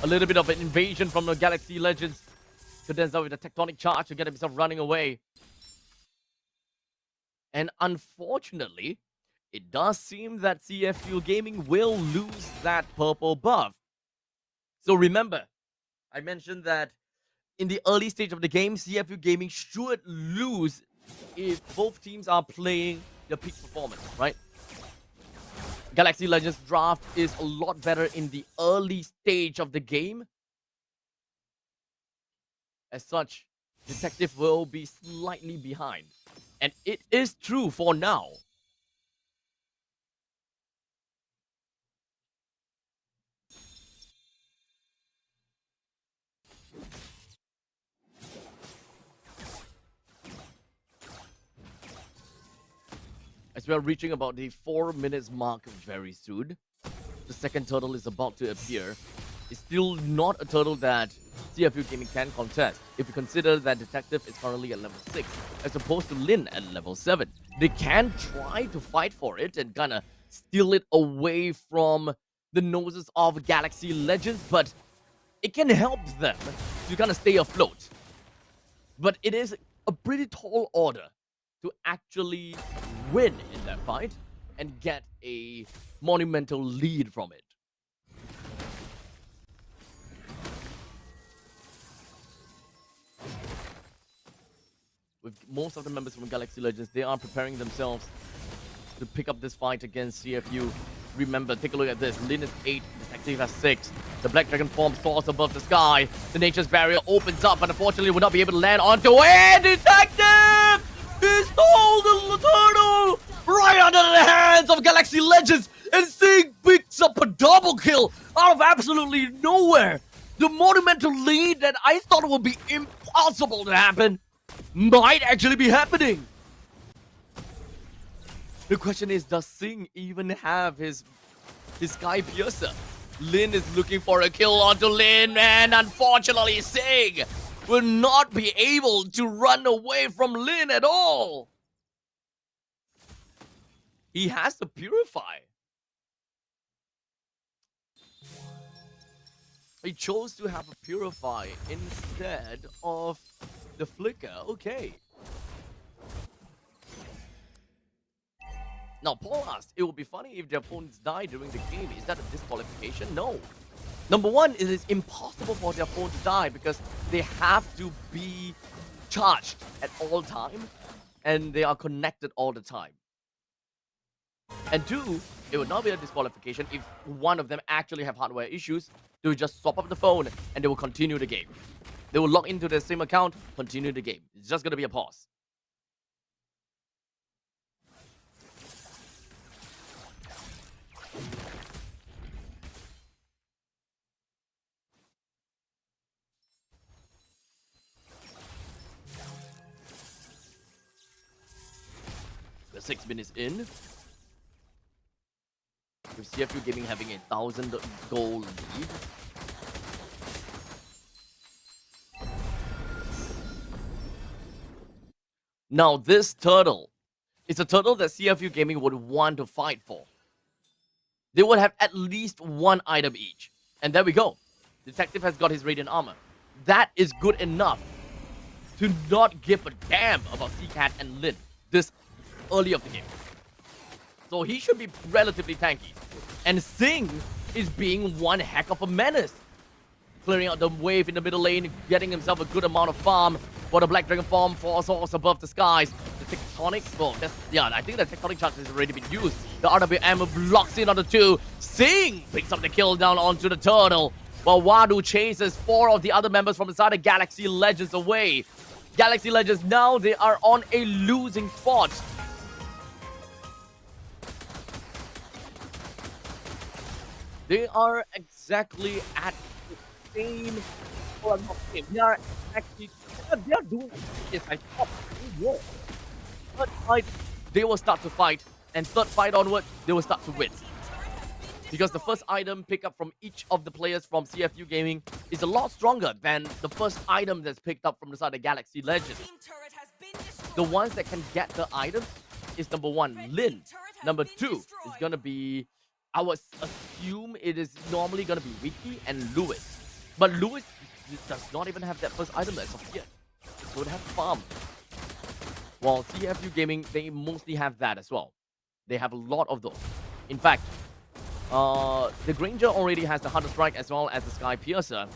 A little bit of an invasion from the Galaxy Legends. Cadenza with a tectonic charge to get himself running away. And unfortunately, it does seem that CFU Gaming will lose that purple buff. So remember, I mentioned that in the early stage of the game, CFU Gaming should lose if both teams are playing their peak performance, right? Galaxy Legends draft is a lot better in the early stage of the game. As such, Detective will be slightly behind. And it is true for now. As we are reaching about the 4 minutes mark very soon, the second turtle is about to appear. It's still not a turtle that CFU Gaming can contest. If you consider that Detective is currently at level 6, as opposed to Lin at level 7. They can try to fight for it and kind of steal it away from the noses of Galaxy Legends, but it can help them to kind of stay afloat. But it is a pretty tall order to actually win in that fight and get a monumental lead from it. With most of the members from Galaxy Legends, they are preparing themselves to pick up this fight against CFU. Remember, take a look at this. Lin is 8, Detective has 6. The Black Dragon form soars above the sky. The Nature's Barrier opens up, but unfortunately will not be able to land onto it. Detective! He stole the turtle right under the hands of Galaxy Legends, and Sing picks up a double kill out of absolutely nowhere. The monumental lead that I thought would be impossible to happen might actually be happening. The question is, does Sing even have his Sky Piercer? Lin is looking for a kill onto Lin, and unfortunately Sing will not be able to run away from Lin at all. He has to purify. He chose to have a purify instead of the flicker. Okay. Now, Paul asked, it would be funny if their opponents die during the game. Is that a disqualification? No. Number one, it is impossible for their opponent to die because they have to be charged at all time and they are connected all the time. And two, it would not be a disqualification if one of them actually have hardware issues. They will just swap up the phone and they will continue the game. They will log into their same account, continue the game. It's just going to be a pause. We're 6 minutes in. With CFU Gaming having a 1,000 goal lead. Now this turtle is a turtle that CFU Gaming would want to fight for. They would have at least one item each. And there we go. Detective has got his Radiant Armor. That is good enough to not give a damn about C-Cat and Lin this early of the game. So he should be relatively tanky. And Sing is being one heck of a menace. Clearing out the wave in the middle lane, getting himself a good amount of farm for the Black Dragon form for soars above the skies. The Tectonic, well, I think the Tectonic charge has already been used. The RWM blocks in on the 2. Sing picks up the kill down onto the turtle. While Wadu chases 4 of the other members from the side of Galaxy Legends away. Galaxy Legends now, they are on a losing spot. They are exactly at the same. Well, not same. They are actually. They are doing this. I thought. Third fight, they will start to fight, and third fight onward, they will start to win. Because the first item pickup from each of the players from CFU Gaming is a lot stronger than the first item that's picked up from the side of Galaxy Legends. The ones that can get the items is number 1, Lin. Number 2 is gonna be, I would assume it is normally gonna be Wiki and Lewis. But Lewis does not even have that first item as of yet. So it has farm. While CFU Gaming, they mostly have that as well. They have a lot of those. In fact, the Granger already has the Hunter Strike as well as the Sky Piercer.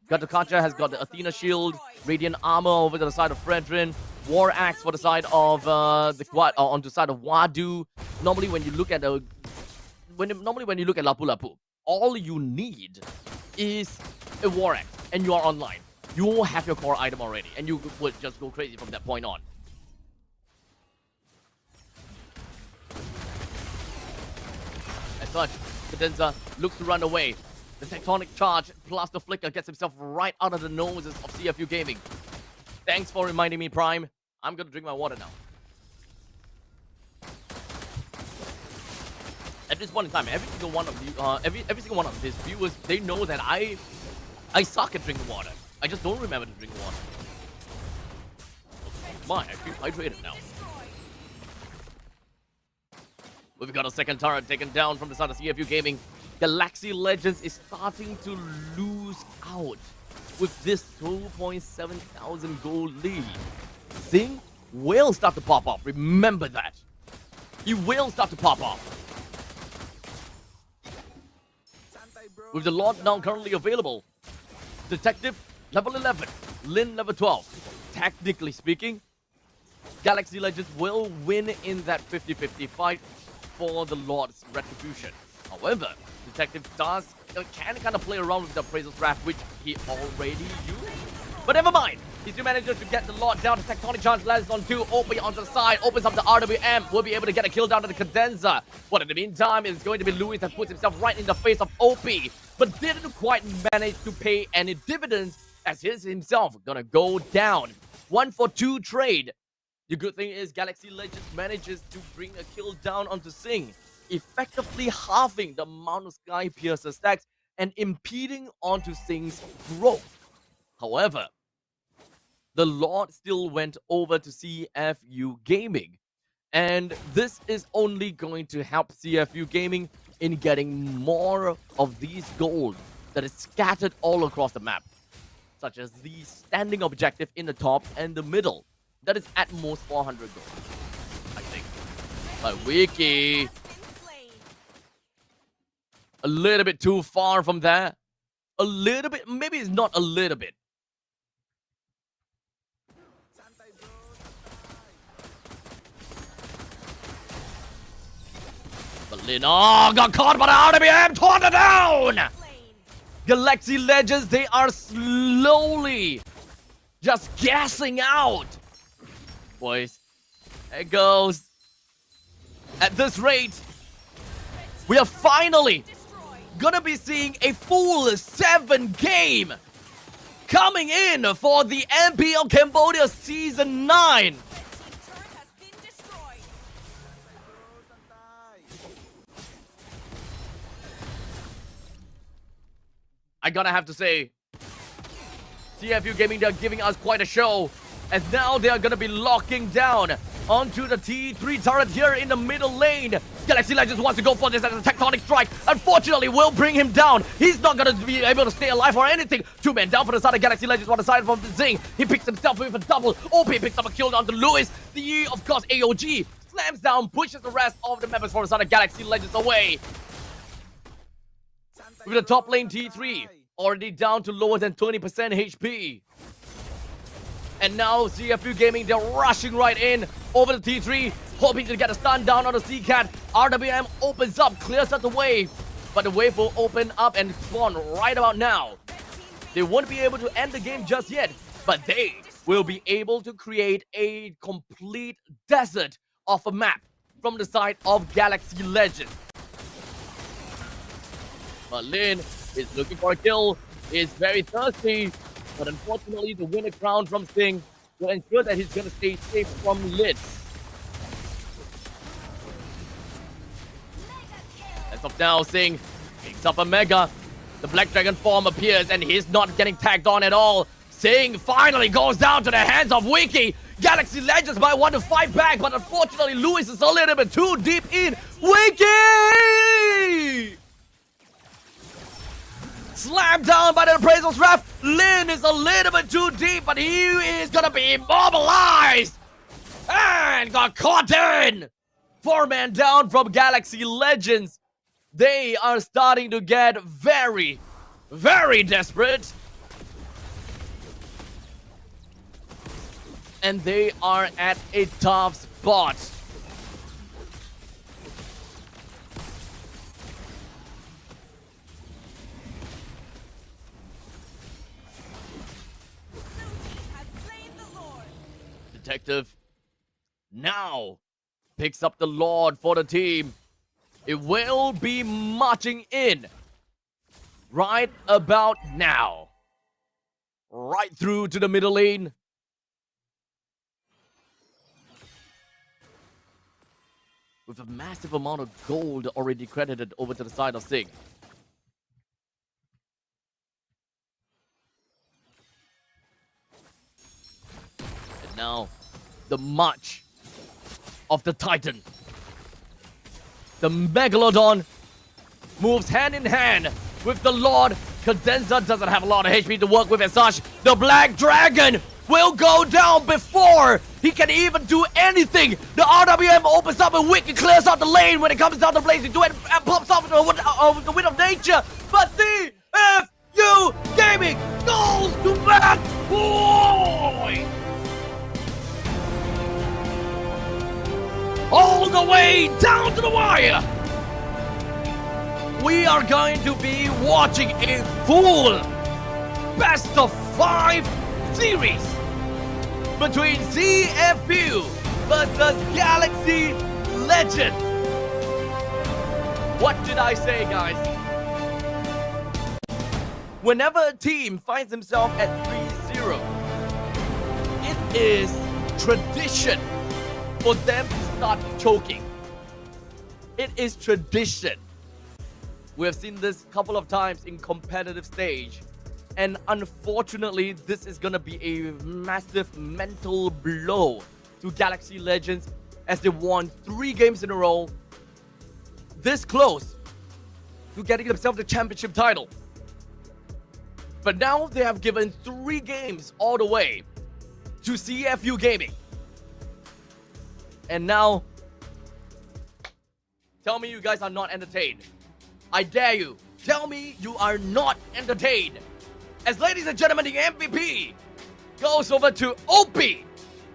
Gatakacha has got the Athena Shield, Radiant Armor over to the side of Fredrin, War Axe for the side of on the side of Wadu. Normally, when you look at Lapu Lapu, all you need is a War Axe, and you are online. You will have your core item already, and you would just go crazy from that point on. As such, Cadenza looks to run away. The Tectonic Charge plus the Flicker gets himself right out of the noses of CFU Gaming. Thanks for reminding me, Prime. I'm gonna drink my water now. At this point in time, every single one of his viewers, they know that I suck at drinking water. I just don't remember to drink water. My, I feel hydrated now. We've got a second turret taken down from the side of CFU Gaming. Galaxy Legends is starting to lose out with this 2,700 gold lead. Sing will start to pop up. Remember that. He will start to pop up. With the lockdown currently available, Detective level 11, Lin level 12. Technically speaking, Galaxy Legends will win in that 50-50 fight for the Lord's Retribution. However, Detective can kind of play around with the Appraisal's Wrath, which he already used. But never mind. He still manages to get the Lord down. The Tectonic Chance lands on 2. OP onto the side. Opens up the RWM. Will be able to get a kill down to the Condenser. But in the meantime, it's going to be Lewis that puts himself right in the face of OP. But didn't quite manage to pay any dividends as he himself gonna go down. 1-for-2 trade. The good thing is Galaxy Legends manages to bring a kill down onto Sing, effectively halving the amount of Sky Piercer stacks and impeding onto Sing's growth. However, the Lord still went over to CFU Gaming, and this is only going to help CFU Gaming in getting more of these gold that is scattered all across the map, such as the standing objective in the top and the middle. That is at most 400 gold, I think. But Wiki, a little bit too far from there. A little bit, maybe it's not a little bit. But Lin, oh, got caught by the RWM, torn it down! Galaxy Legends, they are slowly just gassing out. Boys, there it goes. At this rate, we are finally gonna be seeing a full 7 game coming in for the MPL Cambodia Season 9. I gotta have to say, CFU Gaming, they're giving us quite a show. As now they are gonna be locking down onto the T3 turret here in the middle lane. Galaxy Legends wants to go for this as a tectonic strike. Unfortunately, will bring him down. He's not gonna be able to stay alive or anything. 2 men down for the side of Galaxy Legends on the side from Zing. He picks himself with a double. OP picks up a kill down to Lewis. The, of course, AOG slams down, pushes the rest of the members for the side of Galaxy Legends away. With the top lane T3 already down to lower than 20% HP. And now CFU Gaming, they're rushing right in over the T3, hoping to get a stun down on the C-Cat. RWM opens up, clears out the wave, but the wave will open up and spawn right about now. They won't be able to end the game just yet, but they will be able to create a complete desert of a map from the side of Galaxy Legends. But Lin is looking for a kill, is very thirsty, but unfortunately the winner crown from Sting will ensure that he's gonna stay safe from Lin. As of now, Sting picks up a Mega. The Black Dragon form appears and he's not getting tagged on at all. Sting finally goes down to the hands of Wiki. Galaxy Legends might want to fight back, but unfortunately Lewis is a little bit too deep in. Wiki! Slammed down by the Appraisal's Wrath. Lin is a little bit too deep, but he is gonna be immobilized and got caught in. 4-man down from Galaxy Legends. They are starting to get very, very desperate. And they are at a tough spot. Detective now picks up the Lord for the team. It will be marching in right about now. Right through to the middle lane. With a massive amount of gold already credited over to the side of Sig. And now, the march of the Titan. The Megalodon moves hand in hand with the Lord. Condenser doesn't have a lot of HP to work with as such. The Black Dragon will go down before he can even do anything. The RWM opens up and Wiki clears out the lane when it comes down to Blazing Duet and pops off the Wind of Nature. But CFU Gaming goes to match point. the way down to the wire. We are going to be watching a full best of 5 series between CFU versus Galaxy Legends. What did I say, guys? Whenever a team finds himself at 3-0, it is tradition for them to start choking. It is tradition. We have seen this a couple of times in competitive stage, and unfortunately this is gonna be a massive mental blow to Galaxy Legends as they won 3 games in a row, this close to getting themselves the championship title. But now they have given 3 games all the way to CFU Gaming. And now, tell me you guys are not entertained. I dare you, tell me you are not entertained. As ladies and gentlemen, the MVP goes over to OP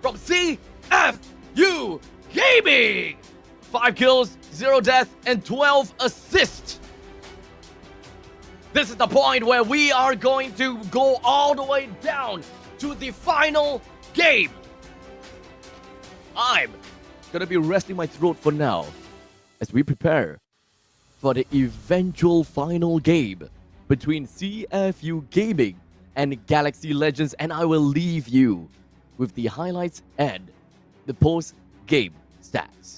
from CFU Gaming. 5 kills, 0 death, and 12 assists. This is the point where we are going to go all the way down to the final game. I'm gonna be resting my throat for now as we prepare for the eventual final game between CFU Gaming and Galaxy Legends, and I will leave you with the highlights and the post-game stats.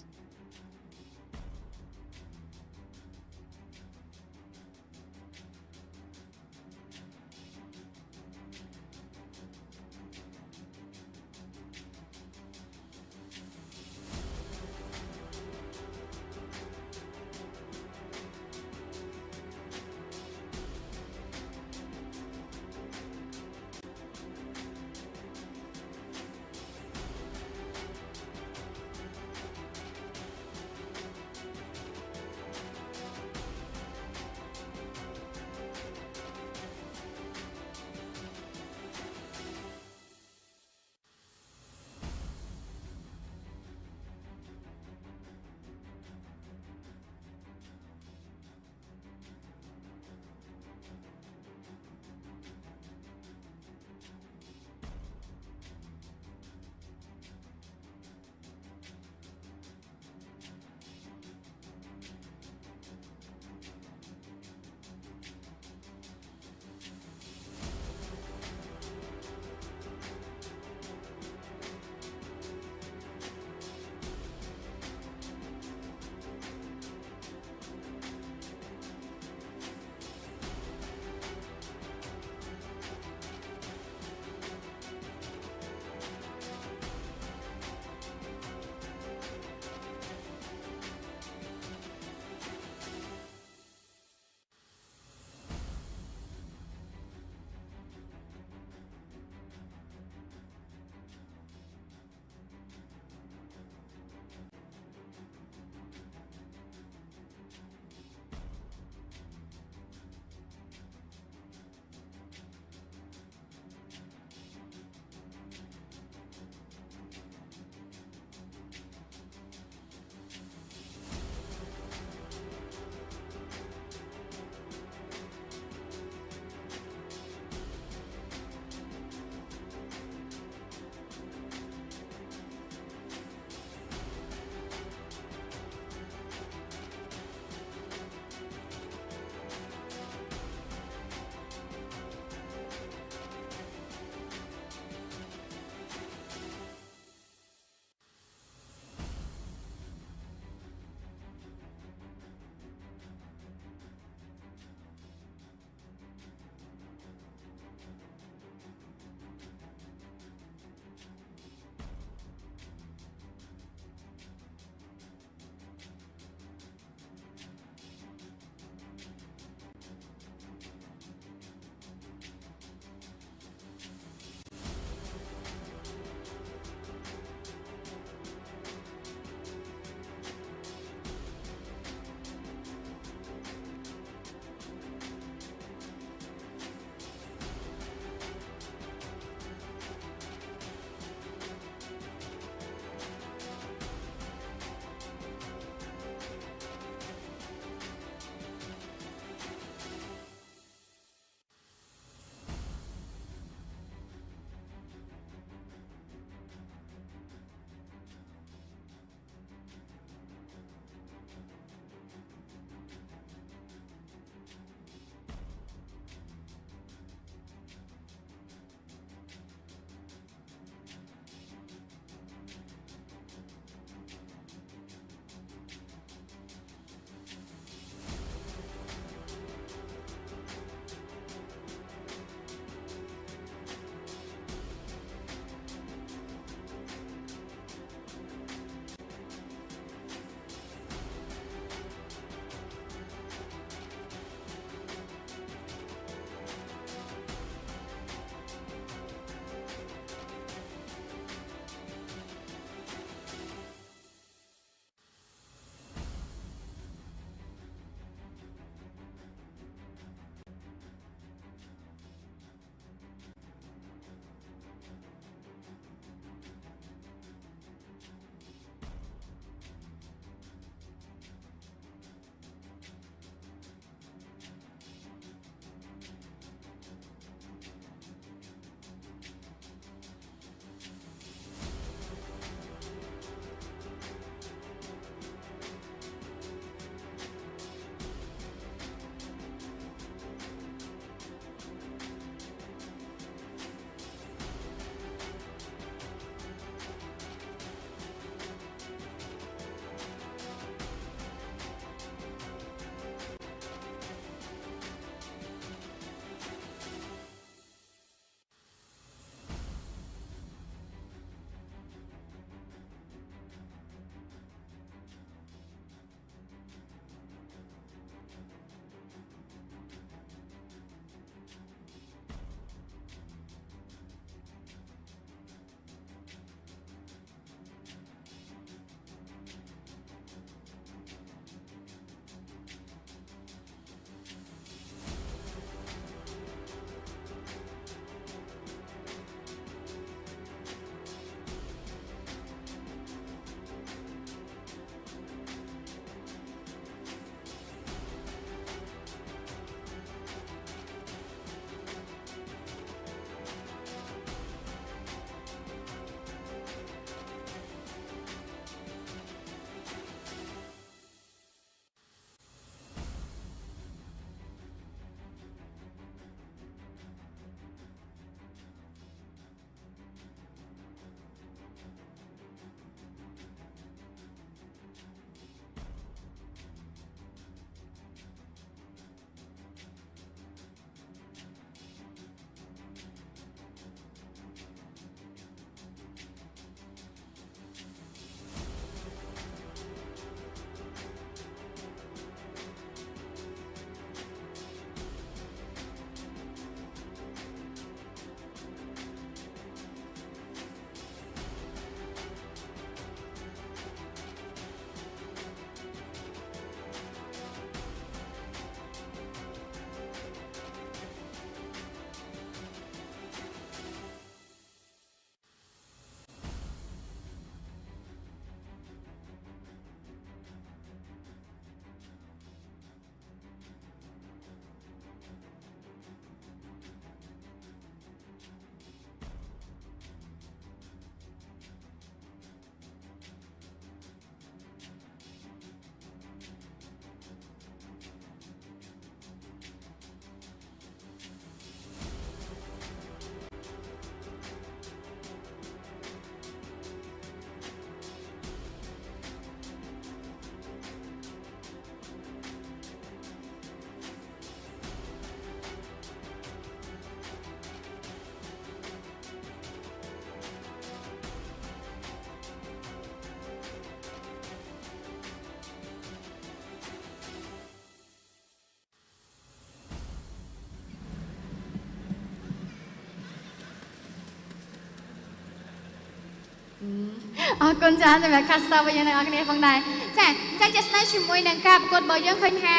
អរគុណច្រើនសម្រាប់ caster របស់យើងទាំងអស់គ្នាផងដែរចាអញ្ចឹងជាស្នេហ៍ជាមួយនឹងការប្រកួតរបស់យើងឃើញថា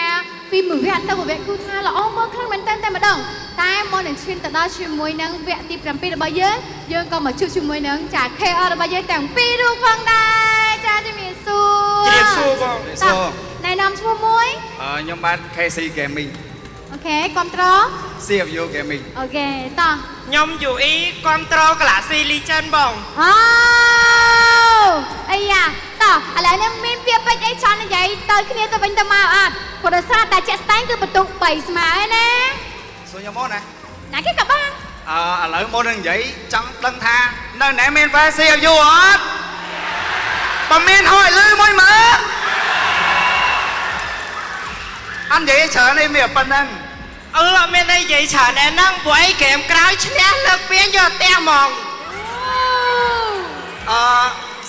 ពីមួយវគ្គទៅមួយវគ្គគឺថាល្អមកខ្លាំងមែនទែនតែម្ដងតែមុននឹងឈានទៅដល់ជាមួយនឹងវគ្គទី7របស់យើងក៏មកជួបជាមួយនឹងចា KR របស់យើងទាំងពីររូបផងដែរចាជំរាបសួរជំរាបសួរបងណែនាំឈ្មោះមួយខ្ញុំបាទ KC Gaming អូខេគ្រប់ត្រ CFU Gaming អូខេតោះ ខ្ញុំ UE គ្រប់ត្រ Galaxy Legend បង អូអាយ៉ាតោះឥឡូវនេះមានពាក្យពេចន៍អីចង់និយាយទៅគ្នាទៅវិញទៅមកអត់ព្រោះដោយសារតែជាក់ស្ដែងគឺបន្ទុក3ស្មើឯណាសួរខ្ញុំមកណាណាគេក៏បានឥឡូវមុននឹងនិយាយចង់ដឹងថានៅណែមាន CFU អត់បើមានហោះឲ្យលឺមួយមើលអត់និយាយច្រើនទេមានប៉ុណ្ណឹងអត់មានអីនិយាយច្រើនដែរហ្នឹងព្រោះអីហ្គេមក្រោយឈ្នះលើកពានយកផ្ទះហ្មង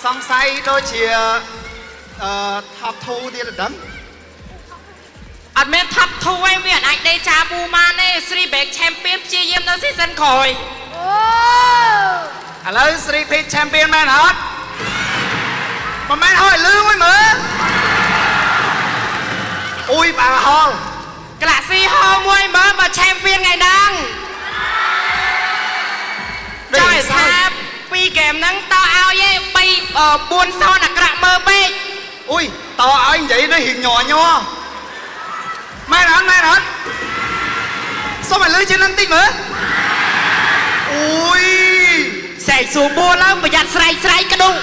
សង្ស័យដូចជាtop 2ទៀតដឹងអត់មាន top 2ឯងវាអាចដេចាប៊ូម៉ានទេ3 back champion ព្យាយាមនៅ season ក្រោយឥឡូវ3 peak champion មែនអត់មិនមែនហោះលឺមួយមើលអ៊ុយបាហល Galaxy ហោមួយមើលបើ champion ថ្ងៃហ្នឹងចង់ថាពីហ្គេមហ្នឹងតឲ្យឯង4 0អាក្រក់មើលពេក អ៊ុយតឲ្យនិយាយដូចរៀងញ័រមែនអត់សុំឲ្យលឺជាងនឹងតិចមើលអ៊ុយ ស្រែកសួរបួលឡើងប្រយ័ត្នស្រែកក្ដុង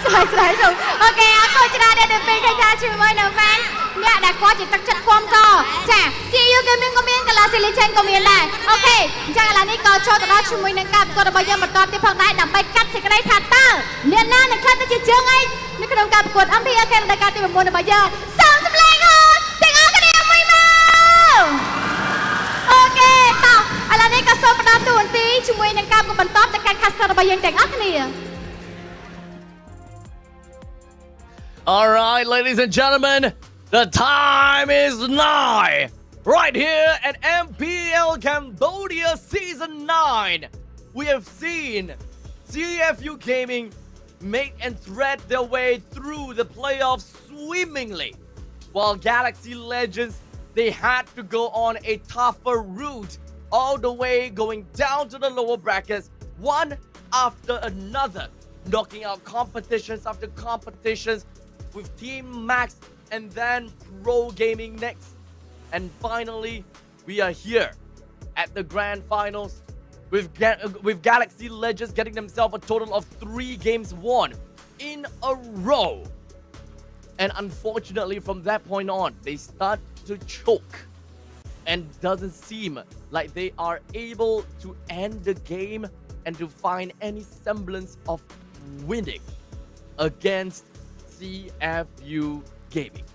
ស្រែកទៅអូខេអរគុណច្រើនដែលទៅពេលគេថាជាមួយនៅហ្វេនអ្នកដែលគាត់ជាទឹកចិត្តគាំកចា CU Gaming ក៏មាន Galaxy Legend ក៏មានដែរអូខេអញ្ចឹងឥឡូវនេះក៏ចូលទៅដល់ជាមួយនឹងការប្រកួតរបស់យើងបន្តទៀតផងដែរដើម្បីកាត់សេចក្តីថាតើអ្នកណានឹងក្លាយទៅជាជើងឯកនៅក្នុងការប្រកួត MPL KH រដូវកាលទី9របស់យើងសូមសម្លេងអូទាំងអស់គ្នាមួយមកអូខេតោះឥឡូវនេះក៏សូមផ្ដល់តួនាទីជាមួយនឹងការប្រកួតបន្តទៅកាន់ caster របស់យើងទាំងអស់គ្នា All right, ladies and gentlemen, the time is nigh. Right here at MPL Cambodia Season 9, we have seen CFU Gaming make and thread their way through the playoffs swimmingly, while Galaxy Legends, they had to go on a tougher route all the way going down to the lower brackets, one after another, knocking out competitions after competitions, with Team Max and then Pro Gaming next. And finally, we are here at the grand finals with Galaxy Legends getting themselves a total of 3 games won in a row. And unfortunately, from that point on, they start to choke. And doesn't seem like they are able to end the game and to find any semblance of winning against CFU Gaming.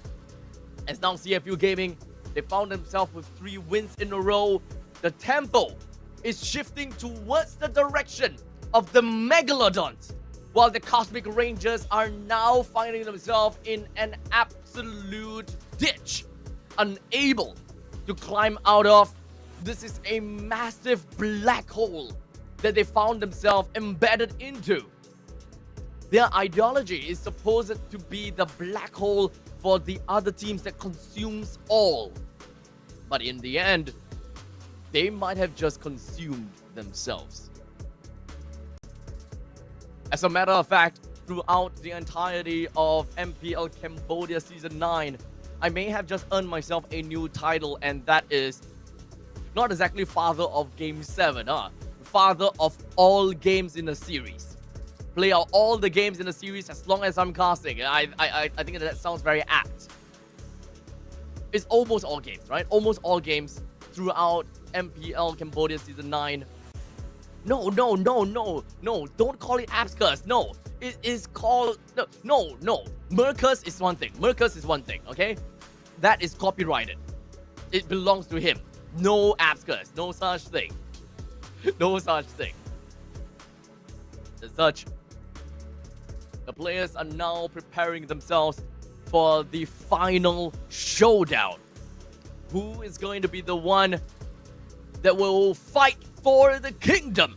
As now CFU Gaming, they found themselves with 3 wins in a row. The tempo is shifting towards the direction of the Megalodons, while the Cosmic Rangers are now finding themselves in an absolute ditch, unable to climb out of. This is a massive black hole that they found themselves embedded into. Their ideology is supposed to be the black hole for the other teams that consumes all. But in the end, they might have just consumed themselves. As a matter of fact, throughout the entirety of MPL Cambodia Season 9, I may have just earned myself a new title, and that is not exactly Father of Game 7, Father of all games in the series. Play out all the games in the series as long as I'm casting. I think that sounds very apt. It's almost all games, right? Almost all games throughout MPL Cambodia Season 9. No. Don't call it Abscus. No. It is called... No. Mercus is one thing. Okay? That is copyrighted. It belongs to him. No Abscus. No such thing. As such, the players are now preparing themselves for the final showdown. Who is going to be the one that will fight for the kingdom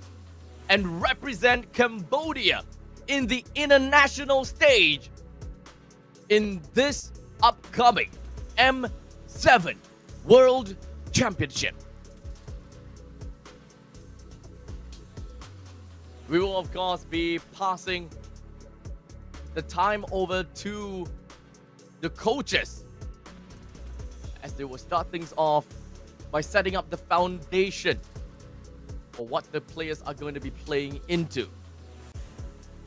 and represent Cambodia in the international stage in this upcoming M7 World Championship. We will, of course, be passing the time over to the coaches as they will start things off by setting up the foundation for what the players are going to be playing into.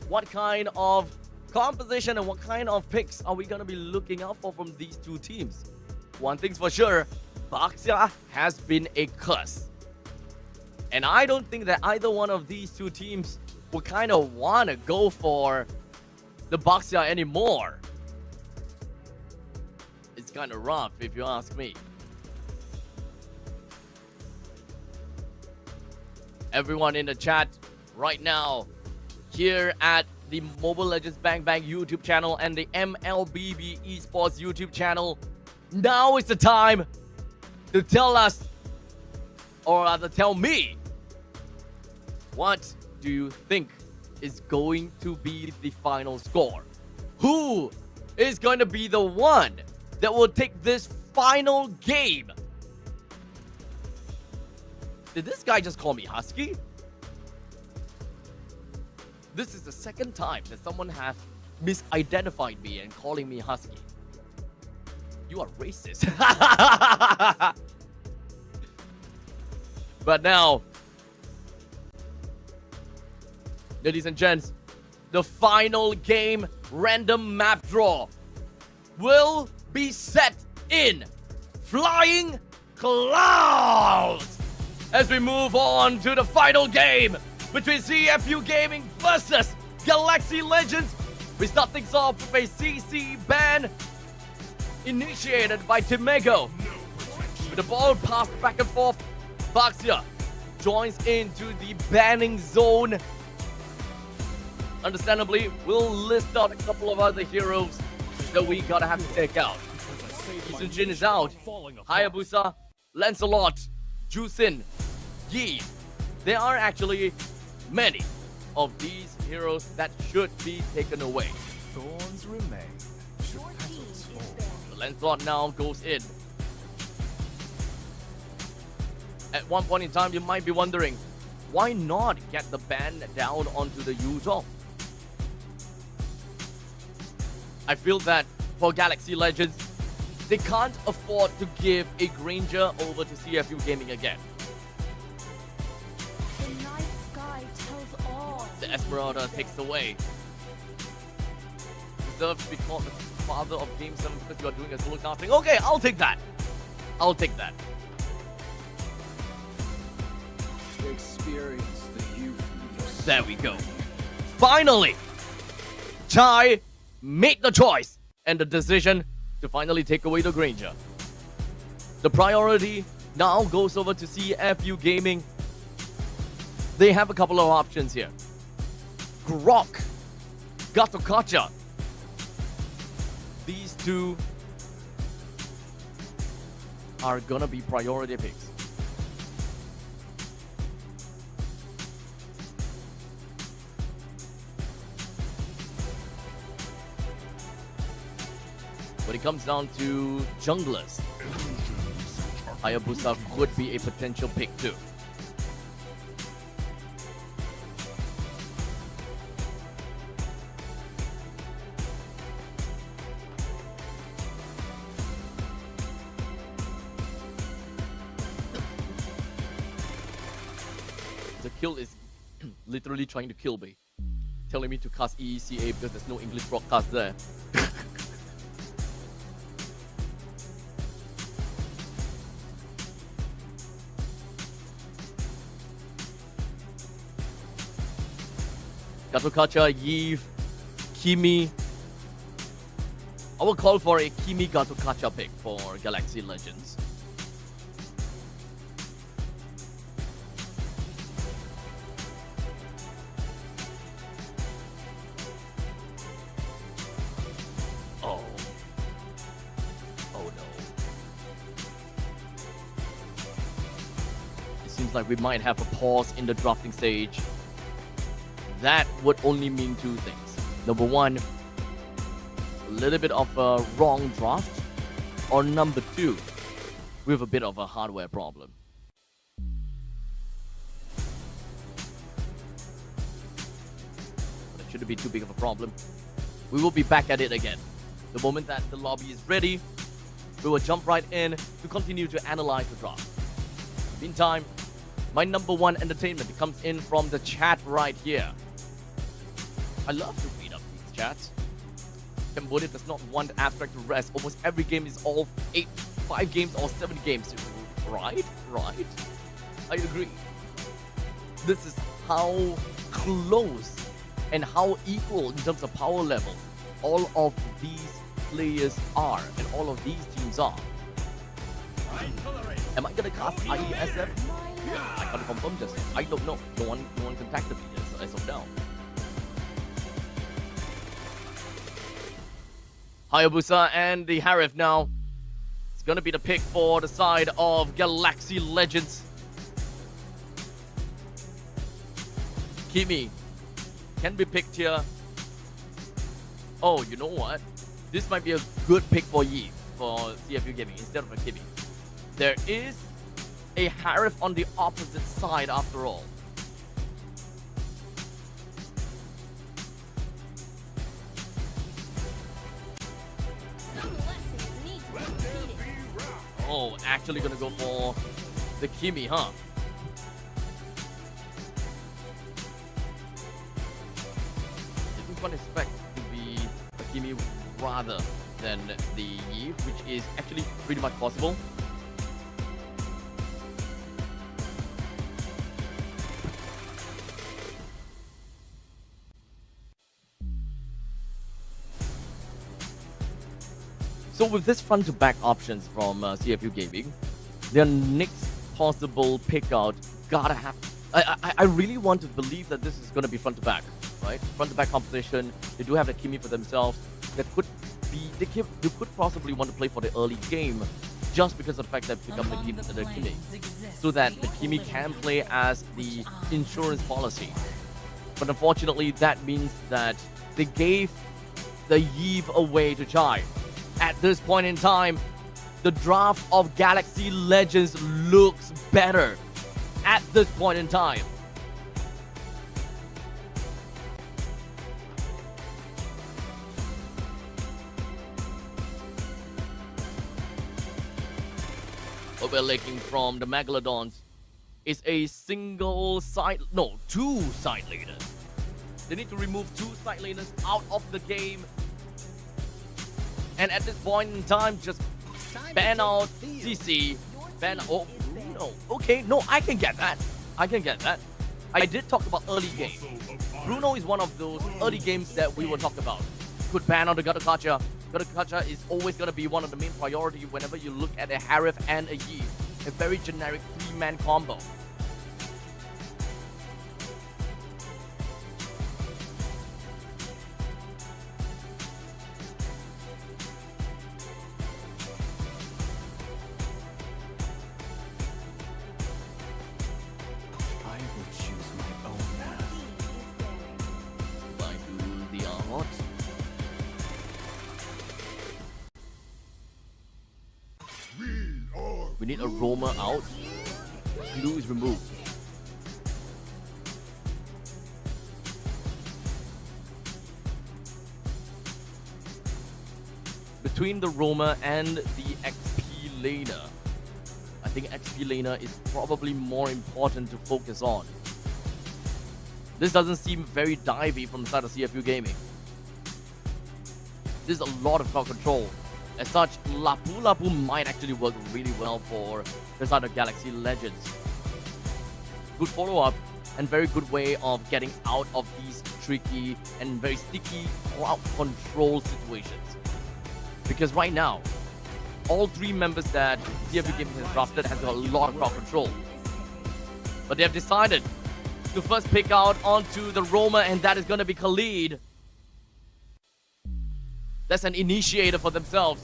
What kind of composition and what kind of picks are we going to be looking out for from these two teams? One thing's for sure, Baxia has been a curse. And I don't think that either one of these two teams will kind of want to go for the Baxia anymore. It's kind of rough if you ask me. Everyone in the chat right now here at the Mobile Legends Bang Bang YouTube channel and the MLBB Esports YouTube channel, now is the time to tell us, or rather tell me, what do you think is going to be the final score? Who is going to be the one that will take this final game? Did this guy just call me Husky? This is the second time that someone has misidentified me and calling me Husky. You are racist. But now, ladies and gents, the final game random map draw will be set in Flying Clouds as we move on to the final game between CFU Gaming versus Galaxy Legends. We start things off with a CC ban initiated by Timego. With the ball passed back and forth, Baxia joins into the banning zone. Understandably, we'll list out a couple of other heroes that we gotta have to take out. Sunjin is out. Hayabusa, Lancelot, Jusin, Yi. There are actually many of these heroes that should be taken away. Thorns remain. Should petals fall. The Lancelot now goes in. At one point in time, you might be wondering, why not get the ban down onto the Yuzhong? I feel that for Galaxy Legends, they can't afford to give a Granger over to CFU Gaming again. The night sky tells all. The Esmeralda takes away. Deserves to be called the father of Game 7 because you are doing a solo casting. Okay, I'll take that. I'll take that. Experience the youth. There we go. Finally, Chai made the choice and the decision to finally take away the Granger. The priority now goes over to CFU Gaming. They have a couple of options here. Grok, Gatokacha. These two are gonna be priority picks. When it comes down to junglers, Hayabusa could be a potential pick too. The kill is literally trying to kill me, telling me to cast EECA because there's no English broadcast there. Gatokacha, Yves, Kimi. I will call for a Kimi Gatokacha pick for Galaxy Legends. Oh. Oh no. It seems like we might have a pause in the drafting stage. that would only mean two things. Number one, a little bit of a wrong draft, or number two, we have a bit of a hardware problem. But it shouldn't be too big of a problem. We will be back at it again. The moment that the lobby is ready, we will jump right in to continue to analyze the draft. Meantime, my number one entertainment comes in from the chat right here. I love to read up these chats. Cambodia does not want abstract to rest. Almost every game is all 5 games or 7 games. Right? I agree. This is how close and how equal in terms of power level all of these players are and all of these teams are. Am I gonna cast IESF? I can't confirm just yet. I don't know. No one contacted me as of now. Hayabusa and the Harif now. It's gonna be the pick for the side of Galaxy Legends. Kimi can be picked here. Oh, you know what? This might be a good pick for Yi for CFU Gaming instead of a Kimi. There is a Harif on the opposite side after all. Oh, actually gonna go for the Kimi, huh? Didn't quite expect to be a Kimi rather than the Yi, which is actually pretty much possible. So with this front-to-back options from CFU Gaming, their next possible pick-out gotta have... I really want to believe that this is gonna be front-to-back, right? Front-to-back competition. They do have the Kimi for themselves. That could be... They could possibly want to play for the early game just because of the fact that they pick up the Kimi. So that the Kimi can play as the insurance policy. But unfortunately, that means that they gave the Yves away to Chai. At this point in time, the draft of Galaxy Legends looks better. At this point in time. What we're looking from the Megalodons is a single side... No, 2 side laners. They need to remove 2 side laners out of the game. And at this point in time, just ban out CC, ban... Oh, Bruno. Okay, no, I can get that. I did talk about early game. Bruno is one of those early games that we will talk about. Could ban out the Gatokacha. Gatokacha is always going to be one of the main priority whenever you look at a Harif and a Yi. A very generic 3-man combo. We need a roamer out. Glue is removed. Between the roamer and the XP laner, I think XP laner is probably more important to focus on. This doesn't seem very divey from the side of CFU Gaming. There's a lot of crowd control. As such, Lapu Lapu might actually work really well for the side of Galaxy Legends. Good follow-up and very good way of getting out of these tricky and very sticky crowd control situations. Because right now, all 3 members that CFU Gaming has drafted has got a lot of crowd control. But they have decided to first pick out onto the roamer, and that is going to be Khalid. That's an initiator for themselves.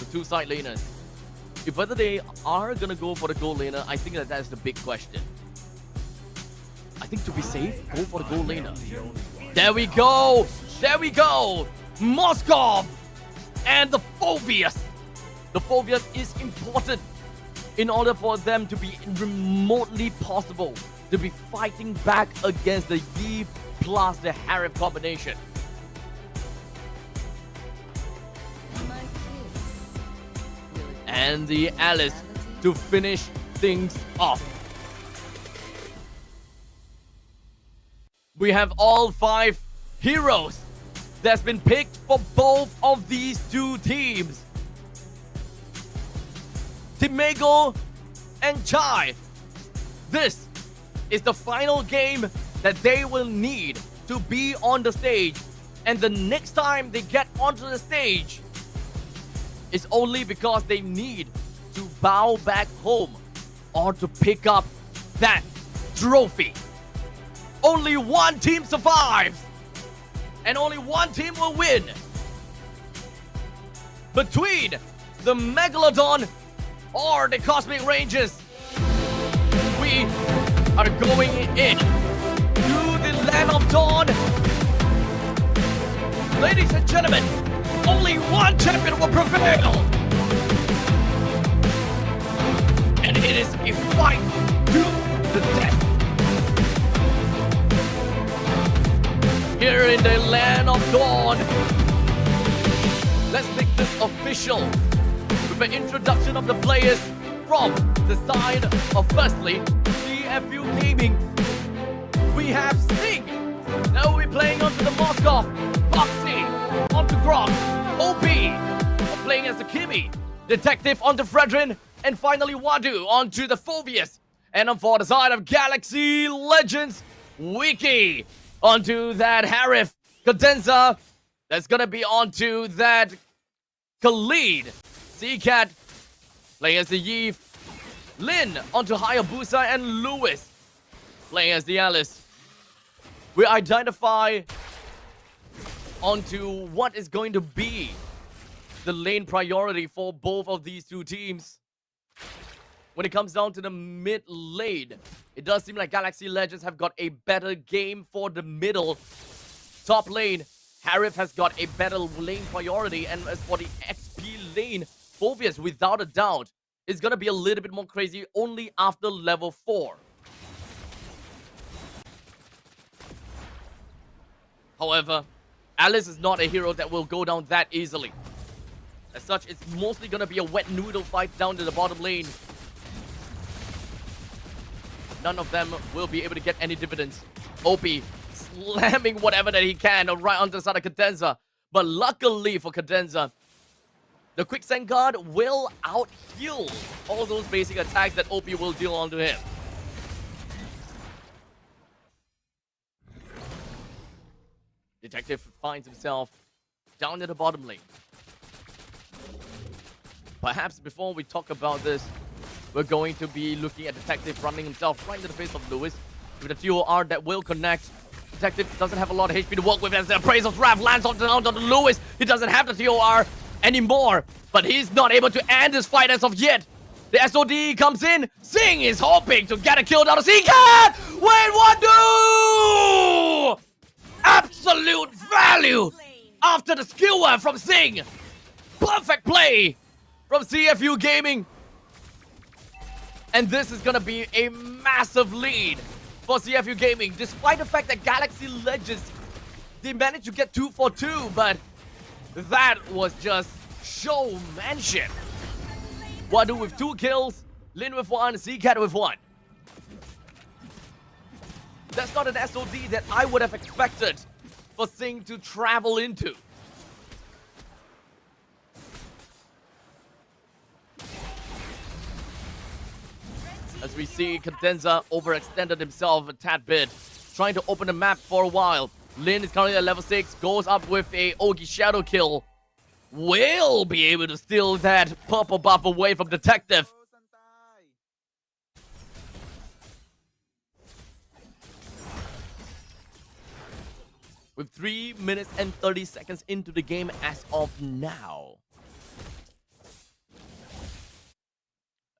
two side laners. If whether they are gonna go for the gold laner, I think that's the big question. I think to be safe, go for the gold laner. There we go! There we go! Moskov and the Phobius. The Phobius is important in order for them to be remotely possible to be fighting back against the Yi plus the Harif combination. And the Alice to finish things off. We have all 5 heroes that's been picked for both of these two teams. Timego and Chai. This is the final game that they will need to be on the stage. And the next time they get onto the stage, it's only because they need to bow back home or to pick up that trophy. Only one team survives, and only one team will win. Between the Megalodon or the Cosmic Rangers, we are going in to the Land of Dawn. Ladies and gentlemen, only one champion will prevail. And it is a fight to the death. Here in the Land of Dawn, let's make this official with the introduction of the players from the side of firstly, CFU Gaming. We have Sting. Now we're playing onto the Moskov, Foxy, onto Grog, OP, playing as the Kimi, Detective onto Fredrin, and finally Wadu onto the Phobius. And on for the side of Galaxy Legends, Wiki onto that Harif, Cadenza, that's gonna be onto that Khalid, Seacat, playing as the Yi, Lin onto Hayabusa, and Lewis, playing as the Alice. We identify onto what is going to be the lane priority for both of these two teams. When it comes down to the mid lane, it does seem like Galaxy Legends have got a better game for the middle. Top lane, Harif has got a better lane priority, and as for the XP lane, Phobius, without a doubt, is gonna be a little bit more crazy only after level 4. However, Alice is not a hero that will go down that easily. As such, it's mostly gonna be a wet noodle fight down to the bottom lane. None of them will be able to get any dividends. OP slamming whatever that he can right onto the side of Cadenza. But luckily for Cadenza, the Quicksand Guard will out-heal all those basic attacks that OP will deal onto him. Detective finds himself down at the bottom lane. Perhaps before we talk about this, we're going to be looking at Detective running himself right into the face of Lewis with a TOR that will connect. Detective doesn't have a lot of HP to work with as the Appraiser's Wrath lands onto Lewis. He doesn't have the TOR anymore, but he's not able to end this fight as of yet. The SOD comes in. Sing is hoping to get a kill down. Seacat! Wait, what do? Absolute value after the skill work from Sing. Perfect play from CFU Gaming. And this is gonna be a massive lead for CFU Gaming, despite the fact that Galaxy Legends, they managed to get 2 for 2, but that was just showmanship. Wadu with 2 kills, Lin with 1, Seacat with 1. That's not an SOD that I would have expected for Sing to travel into. As we see, Cadenza overextended himself a tad bit, trying to open the map for a while. Lin is currently at level 6, goes up with a Ogi Shadow kill. Will be able to steal that purple buff away from Detective. With 3 minutes and 30 seconds into the game as of now.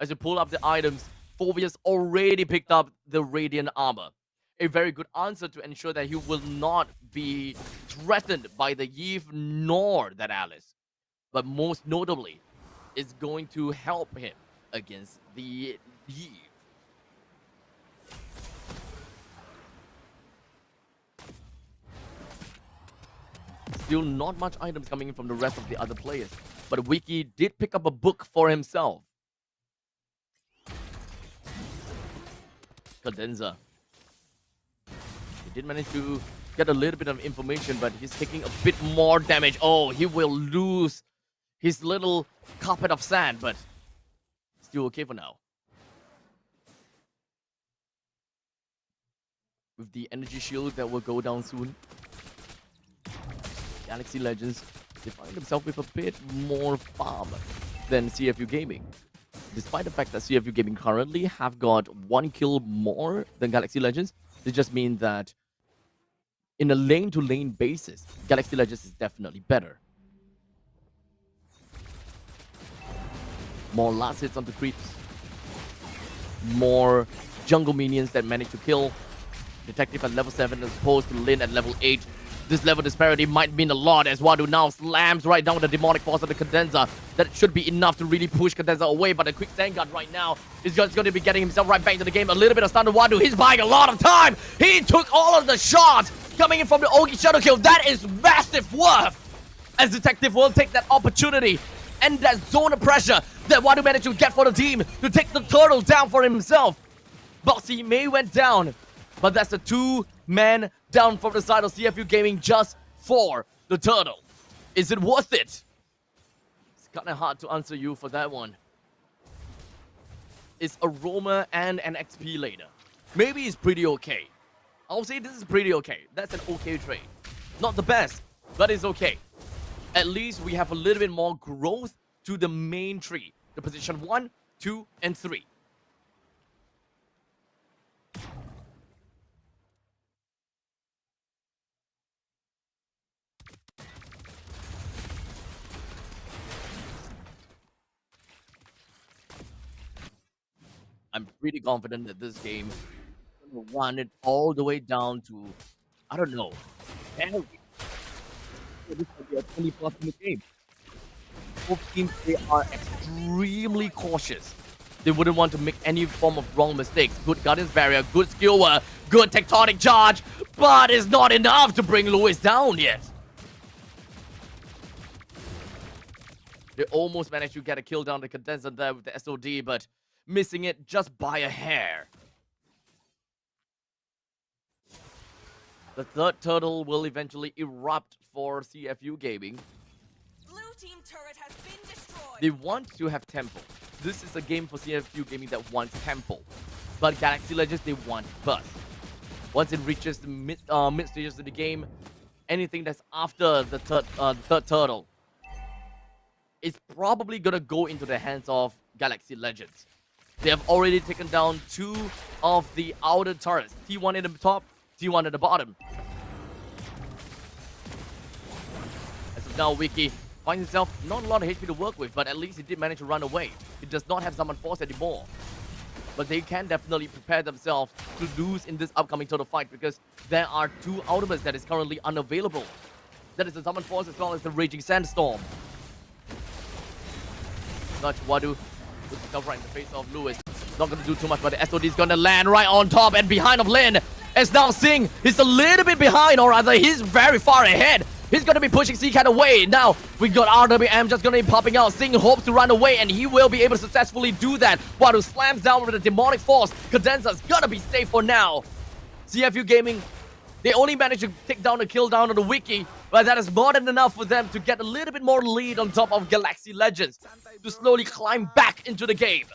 As you pull up the items, Phobius already picked up the Radiant Armor. A very good answer to ensure that he will not be threatened by the Eve nor that Alice. But most notably, it's going to help him against the Eve. Still not much items coming in from the rest of the other players. But Wiki did pick up a book for himself. Cadenza. He did manage to get a little bit of information, but he's taking a bit more damage. Oh, he will lose his little carpet of sand, but still okay for now. With the energy shield that will go down soon, Galaxy Legends, they find themselves with a bit more farm than CFU Gaming. Despite the fact that CFU Gaming currently have got 1 kill more than Galaxy Legends, it just means that in a lane-to-lane basis, Galaxy Legends is definitely better. More last hits on the creeps. More jungle minions that manage to kill. Detective at level 7 as opposed to Lin at level 8. This level disparity might mean a lot as Wadu now slams right down with the demonic force of the Cadenza. That should be enough to really push Cadenza away, but a quick Vanguard right now is just going to be getting himself right back into the game. A little bit of stun to Wadu. He's buying a lot of time. He took all of the shots coming in from the Ogi Shadow Kill. That is massive worth. As Detective will take that opportunity and that zone of pressure that Wadu managed to get for the team to take the turtle down for himself. Boxy May went down, but that's a 2-man down from the side of CFU Gaming just for the turtle. Is it worth it? It's kind of hard to answer you for that one. It's Aroma and an XP later. Maybe it's pretty okay. I'll say this is pretty okay. That's an okay trade. Not the best, but it's okay. At least we have a little bit more growth to the main tree. The position 1, 2, and 3. I'm pretty confident that this game is going to run it all the way down to, I don't know, 10. This will be a 20+ minute game. Both teams, they are extremely cautious. They wouldn't want to make any form of wrong mistakes. Good Guardian's Barrier, good skill work, good Tectonic Charge, but it's not enough to bring Lewis down yet. They almost managed to get a kill down the Condenser there with the SOD, but missing it just by a hair. The third turtle will eventually erupt for CFU Gaming. Blue team turret has been destroyed. They want to have Temple. This is a game for CFU Gaming that wants Temple. But Galaxy Legends, they want Burst. Once it reaches the mid stages of the game, anything that's after the third turtle is probably gonna go into the hands of Galaxy Legends. They have already taken down 2 of the outer turrets. T1 in the top, T1 at the bottom. As of now, Wiki finds himself not a lot of HP to work with, but at least he did manage to run away. He does not have Summon Force anymore. But they can definitely prepare themselves to lose in this upcoming total fight because there are 2 ultimates that is currently unavailable. That is the Summon Force as well as the Raging Sandstorm. Nudge Wadu with the cover right in the face of Lewis. Not going to do too much, but the SOD is going to land right on top and behind of Lin. As now Singh is a little bit behind, or rather he's very far ahead. He's going to be pushing C-Cat away. Now we got RWM just going to be popping out. Singh hopes to run away and he will be able to successfully do that. Wadu slams down with a demonic force. Cadenza's going to be safe for now. CFU Gaming, they only managed to take down a kill down on the Wiki, but that is more than enough for them to get a little bit more lead on top of Galaxy Legends to slowly climb back into the game.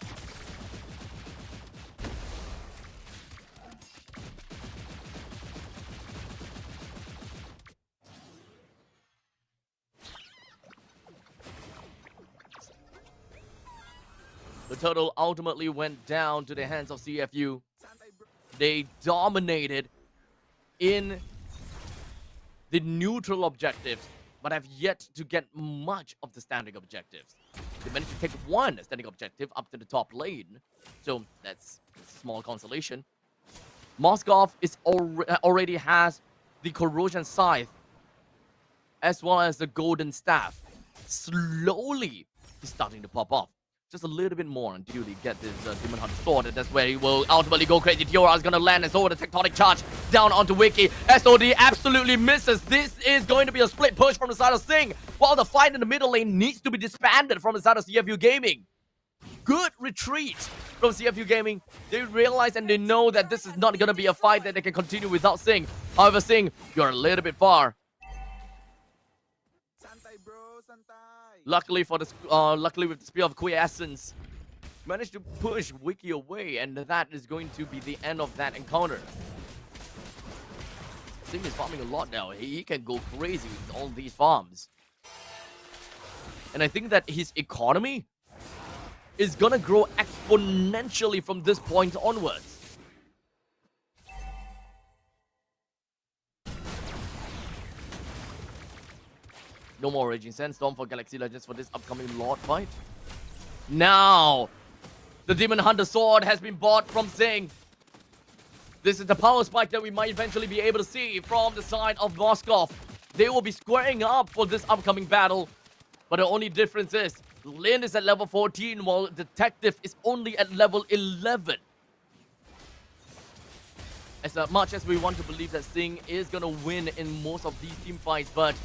The turtle ultimately went down to the hands of CFU. They dominated in the neutral objectives, but have yet to get much of the standing objectives. They managed to take one standing objective up to the top lane. So that's a small consolation. Moskov is already has the Corrosion Scythe as well as the Golden Staff. Slowly, he's starting to pop off. Just a little bit more until he get this Demon Hunter Sword, and that's where he will ultimately go crazy. Tiora is gonna land as over the Tectonic Charge down onto Wiki. SOD absolutely misses. This is going to be a split push from the side of Sing, while the fight in the middle lane needs to be disbanded from the side of CFU Gaming. Good retreat from CFU Gaming. They realize and they know that this is not gonna be a fight that they can continue without Sing. However, Sing, you're a little bit far. Luckily with the Spear of Quiescence, managed to push Wiki away, and that is going to be the end of that encounter. Sing is farming a lot now. He can go crazy with all these farms. And I think that his economy is gonna grow exponentially from this point onwards. No more Raging Sandstorm for Galaxy Legends for this upcoming Lord fight. Now, the Demon Hunter Sword has been bought from Sing. This is the power spike that we might eventually be able to see from the side of Moskov. They will be squaring up for this upcoming battle. But the only difference is, Lin is at level 14 while Detective is only at level 11. As much as we want to believe that Sing is going to win in most of these team fights, but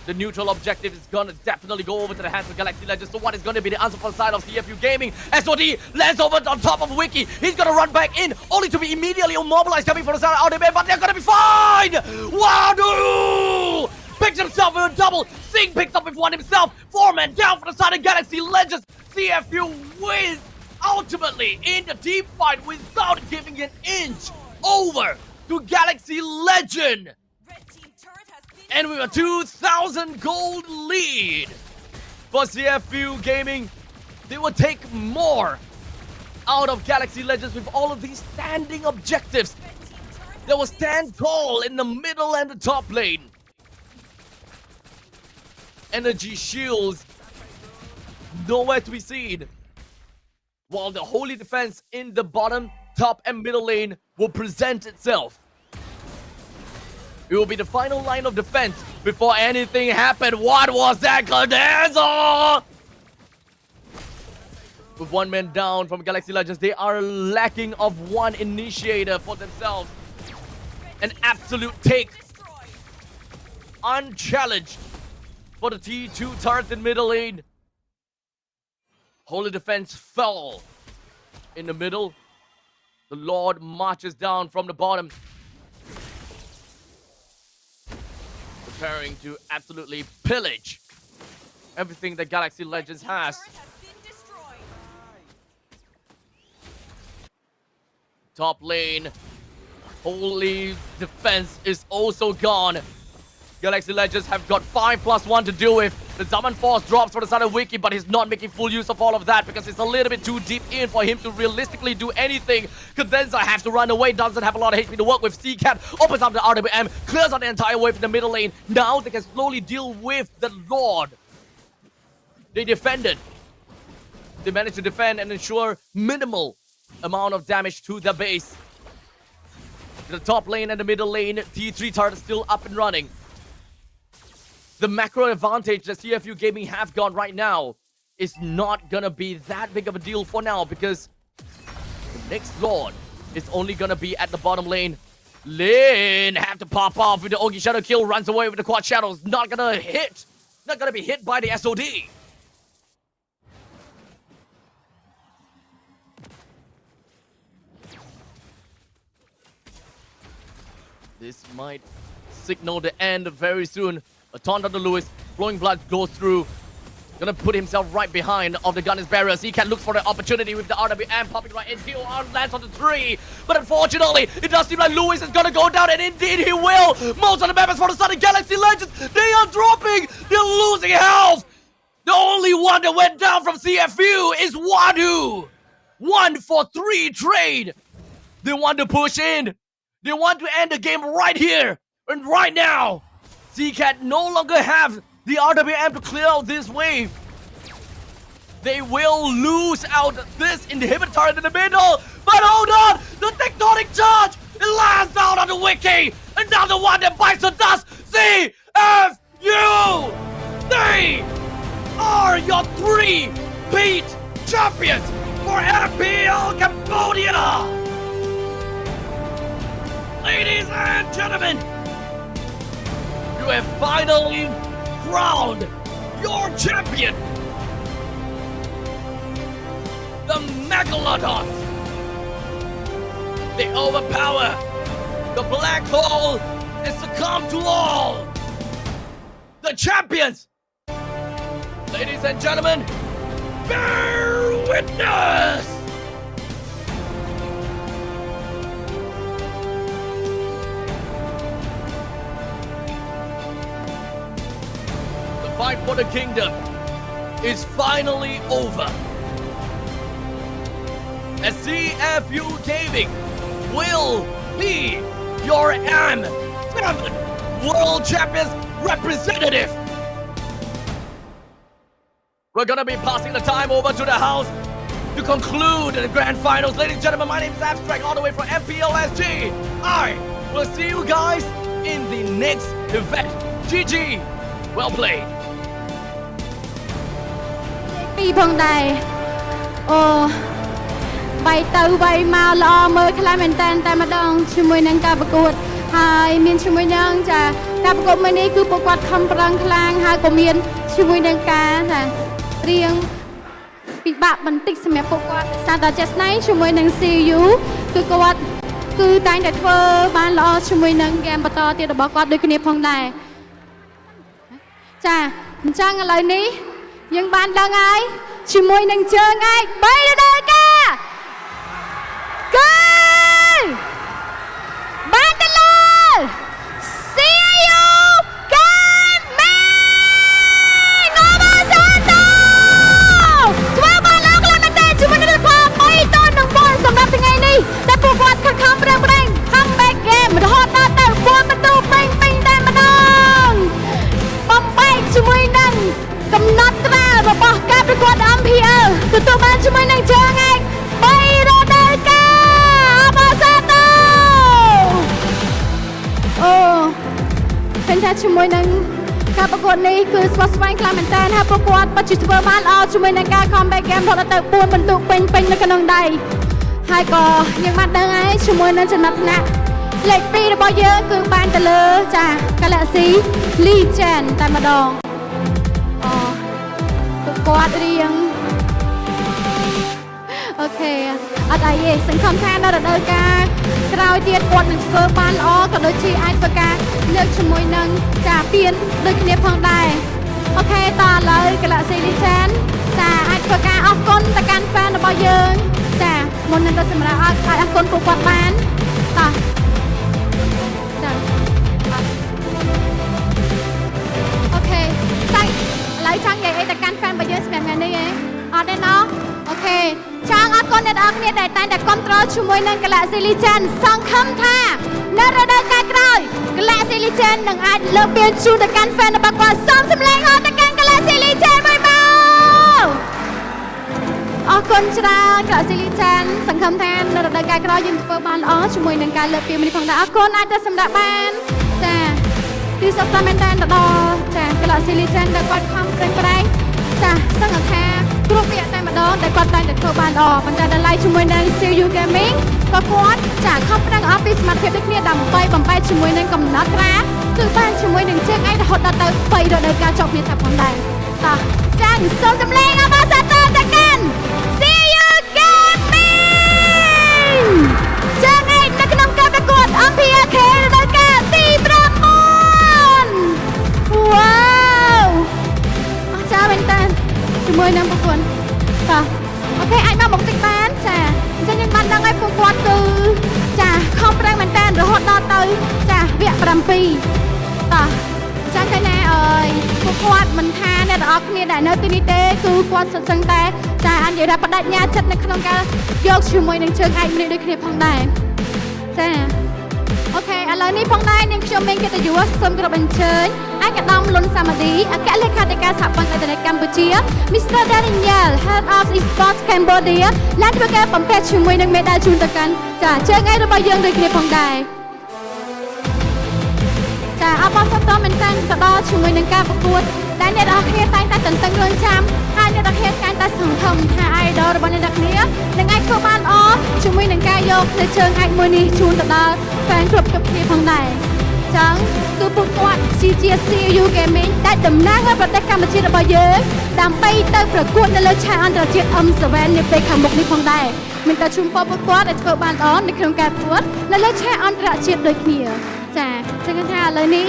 the neutral objective is gonna definitely go over to the hands of Galaxy Legends. So what is gonna be the answer from the side of CFU Gaming? SOD lands over on top of Wiki. He's gonna run back in, only to be immediately immobilized coming from the side of RDB, but they're gonna be fine! Wadu! Picks himself with a double. Sing picks up with one himself. 4-man down for the side of Galaxy Legends. CFU wins ultimately in the team fight without giving an inch over to Galaxy Legend. And with a 2,000 gold lead for CFU Gaming, they will take more out of Galaxy Legends with all of these standing objectives. They will stand tall in the middle and the top lane. Energy shields nowhere to be seen, while the Holy Defense in the bottom, top, and middle lane will present itself. It will be the final line of defense before anything happened. What was that, Cadenza? With one man down from Galaxy Legends, they are lacking of one initiator for themselves. An absolute take. Unchallenged for the T2 turret in middle lane. Holy Defense fell in the middle. The Lord marches down from the bottom, preparing to absolutely pillage everything that Galaxy Legends has. Top lane, Holy Defense is also gone. Galaxy Legends have got 5+1 to deal with. The Zaman Force drops for the side of Wiki, but he's not making full use of all of that because it's a little bit too deep in for him to realistically do anything. Cadenza has to run away, doesn't have a lot of HP to work with. C-Cat opens up the RWM, clears out the entire wave in the middle lane. Now they can slowly deal with the Lord. They defended. They managed to defend and ensure minimal amount of damage to the base. The top lane and the middle lane, T3 turret is still up and running. The macro advantage that CFU Gaming have got right now is not gonna be that big of a deal for now because the next Lord is only gonna be at the bottom lane. Lin have to pop off with the Ogi Shadow kill, runs away with the Quad Shadows. Not gonna hit. Not gonna be hit by the SOD. This might signal the end very soon. A taunt on the Lewis, flowing blood goes through. Gonna put himself right behind of the gunner's barrier. He can look for the opportunity with the RWM popping right in. TOR lands on the tree. But unfortunately, it does seem like Lewis is gonna go down, and indeed he will. Most of the members for the Southern Galaxy Legends, they are dropping. They're losing health. The only one that went down from CFU is Wadu. 1-for-3 trade. They want to push in. They want to end the game right here and right now. C-Cat no longer have the RWM to clear out this wave. they will lose out this inhibitor in the middle. But hold on, the tectonic charge, it lands down on the wiki. Another one that bites the dust. CFU! They are your 3-peat champions for MPL Cambodia. Ladies and gentlemen, you have finally crowned your champion, the Megalodons. They overpower the black hole and succumb to all. The champions, ladies and gentlemen, bear witness. The fight for the kingdom is finally over. As CFU Gaming will be your M7 World Champions representative. We're gonna be passing the time over to the house to conclude the grand finals. Ladies and gentlemen, my name is Abstract, all the way from MPLSG. I will see you guys in the next event. GG, well played. ពីផងដែរអូបៃទៅបៃមកល្អមើលខ្លាំងមែនតើតែម្ដងជាមួយនឹងការប្រកួតហើយមានជាមួយនឹងចាការប្រកួតមួយនេះគឺពួកគាត់ខំប្រឹងខ្លាំងហើយក៏មានជាមួយនឹងការថារៀងពិបាកបន្តិចសម្រាប់ពួកគាត់សារតែចេះស្នៃជាមួយនឹង CU គឺគាត់គឺតែងតែធ្វើបានល្អជាមួយនឹងហ្គេមបន្តទៀតរបស់គាត់ដូចគ្នាផងដែរចាអញ្ចឹងឥឡូវនេះយើងបានដឹងហើយជាមួយនឹងជើងឯក3រដូវកាលគឺបានទៅលើ CU Gaming អូបាសាតូធ្វើបានឡើងឡើងមែនតើជាមួយនឹងផល3-4សម្រាប់ថ្ងៃនេះតែពួកគាត់ខិតខំប្រឹងប្រែង comeback game រហូតដល់ទៅ4បន្ទូពេញតែម្ដងបំបែកជាមួយនឹងកំណត់ត្រារបស់ការប្រកួត MPL ទទួលបានជាមួយនឹងជើងឯក3រដូវកាលអបអសាទរអូឃើញថាជាមួយនឹងការប្រកួតនេះគឺស្វាស្វែងខ្លាំងមែនតើហើយពួកគាត់ពិតជាធ្វើបានល្អជាមួយនឹងការ comeback game រហូតដល់ទៅ4បន្ទុកពេញនៅក្នុងដៃហើយក៏យើងបានដឹងហើយជាមួយនឹងចំណាត់ថ្នាក់លេខ2របស់យើងគឺបានទៅលើចា Galaxy Legend តែម្ដងគាត់រៀងអូខេអត់អីទេសង្ឃឹមថានៅរដូវកាលក្រោយទៀតគាត់នឹងធ្វើបានល្អក៏ដូចជាអាចធ្វើការលើកជាមួយនឹងចាពៀនដូចគ្នាផងដែរអូខេតឥឡូវ Galaxy Legend ចាអាចធ្វើការអរគុណទៅកាន់ fan របស់យើងចាមុននឹងទៅសម្រាប់អាចអរគុណពួកគាត់បានតោះចាអូខេតែឥឡូវចង់និយាយអីទៅកាន់ fan របស់យើងសម្រាប់ថ្ងៃនេះឯងអត់ទេណោះអូខេចង់អរគុណអ្នកនរគ្នាដែលតែងតែគ្រប់គ្រងជាមួយនឹង Galaxy Legend សង្ឃឹមថានៅរដូវកាលក្រោយ Galaxy Legend នឹងអាចលើកពានជូនទៅកាន់ fan របស់គាត់សូមសម្លេងអរទៅកាន់ Galaxy Legend មួយមកអរគុណច្រើន Galaxy Legend សង្ឃឹមថានៅរដូវកាលក្រោយយើងធ្វើបានល្អជាមួយនឹងការលើកពាននេះផងដែរអរគុណអាចទៅសម្រាប់បានចាគឺសស្តាមែនតើដល់ចា Galaxy Legend ដែលគាត់ខំប្រឹងប្រែងចាសង្ឃឹមថាគ្រប់ពាក្យតែម្ដងដែលគាត់តែងតែធ្វើបានល្អប៉ុន្តែដល់ឡៃជាមួយនឹង CU Gaming ក៏គាត់ចាខំប្រឹងអស់ពីសមត្ថភាពដូចគ្នាដើម្បីបំបែកជាមួយនឹងកំណត់ត្រាគឺបានជាមួយនឹងជើងឯករហូតដល់ទៅ3រដូវកាលចប់គ្នាថាផងដែរតោះចាសូមចម្លែងអបអរសាទរទៅកាន់ CU Gaming ជើងឯកនៅក្នុងការប្រកួត MPL KH រដូវកាលទី9 វ៉ាវអស្ចារ្យមែនតើជាមួយនឹងប្រពន្ធតោះអូខេអាចមកបន្តិចបានចាអញ្ចឹងយើងបានដឹងហើយពួកគាត់គឺចាខំប្រឹងមែនតើរហូតដល់ទៅចាវគ្គ7តោះចឹងឃើញណាអើយពួកគាត់មិនថាអ្នកទាំងអស់គ្នាដែលនៅទីនេះទេគឺគាត់សុទ្ធសឹងតែចាអញ្ចឹងថាបដិញ្ញាចិត្តនៅក្នុងការយកជាមួយនឹងជើងឯកម្នាក់ដូចគ្នាផងដែរចាអូខេឥឡូវ លើនេះផងដែរនាងខ្ញុំមានកិត្តិយសសូមគោរពអញ្ជើញឯកឧត្តមលុនសាមឌីអគ្គលេខាធិការសហព័ន្ធអេតូនិកកម្ពុជា Mr. Daniel Head of Esports Cambodia ឡើងធ្វើការបំពេញជាមួយនឹងមេដាយជូនទៅកាន់ចាជើងឯករបស់យើងដូចគ្នាផងដែរចាអបអរសាទរមែនតើទៅដល់ជាមួយនឹងការប្រកួតដែលអ្នកនរគ្នាតែងតែតន្ទឹងរង់ចាំហើយអ្នកនរគ្នាតែងតែសង្ឃឹមថា idol របស់អ្នកនរគ្នានឹងអាចធ្វើបានល្អជាមួយនឹងការយកលើជើងអាចមួយនេះជូនទៅដល់ fan គ្រប់គ្នាផងដែរចឹងគឺពួកគាត់ជា CU Gaming ដែលតំណាងឲ្យប្រទេសកម្ពុជារបស់យើងដើម្បីទៅប្រកួតនៅលើឆាកអន្តរជាតិ M7 នាពេលខាងមុខនេះផងដែរមានតែជូនពរពួកគាត់ឲ្យធ្វើបានល្អនៅក្នុងការប្រកួតនៅលើឆាកអន្តរជាតិដូចគ្នាចាចឹងថាឥឡូវនេះ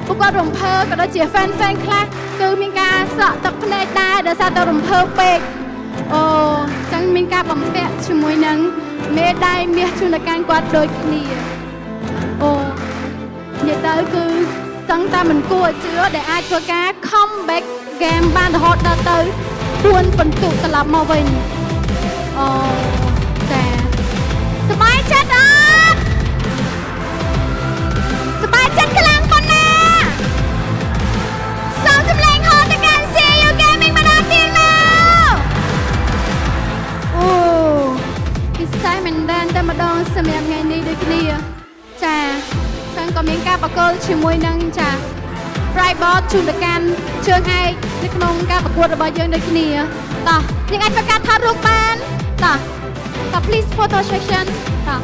ពួកគាត់រំភើបក៏ដូចជា fan ខ្លះគឺមានការស្រក់ទឹកភ្នែកដែរដោយសារតែរំភើបពេកអូចឹងមានការបំពាក់ជាមួយនឹងមេដាយមាសជូនទៅកាន់គាត់ដូចគ្នាអូនិយាយទៅគឺសឹងតែមិនគួរជឿដែលអាចធ្វើការ comeback game បានរហូតដល់ទៅ4ពិន្ទុត្រឡប់មកវិញអូចាសប្បាយចិត្តអត់សប្បាយចិត្តខ្លាំងប៉ុណ្ណាសូមសម្លេងហៅទៅកាន់ CU Gaming ម្ដងទៀតមកអូពិសេសមែនដែរតែម្ដងសម្រាប់ថ្ងៃនេះដូចគ្នាចាចឹងក៏មានការប្រកល់ជាមួយនឹងចា Private ជូនទៅកាន់ជើងឯកនៅក្នុងការប្រកួតរបស់យើងដូចគ្នាតោះយើងអាចធ្វើការថតរូបបានតោះ please photo session តោះ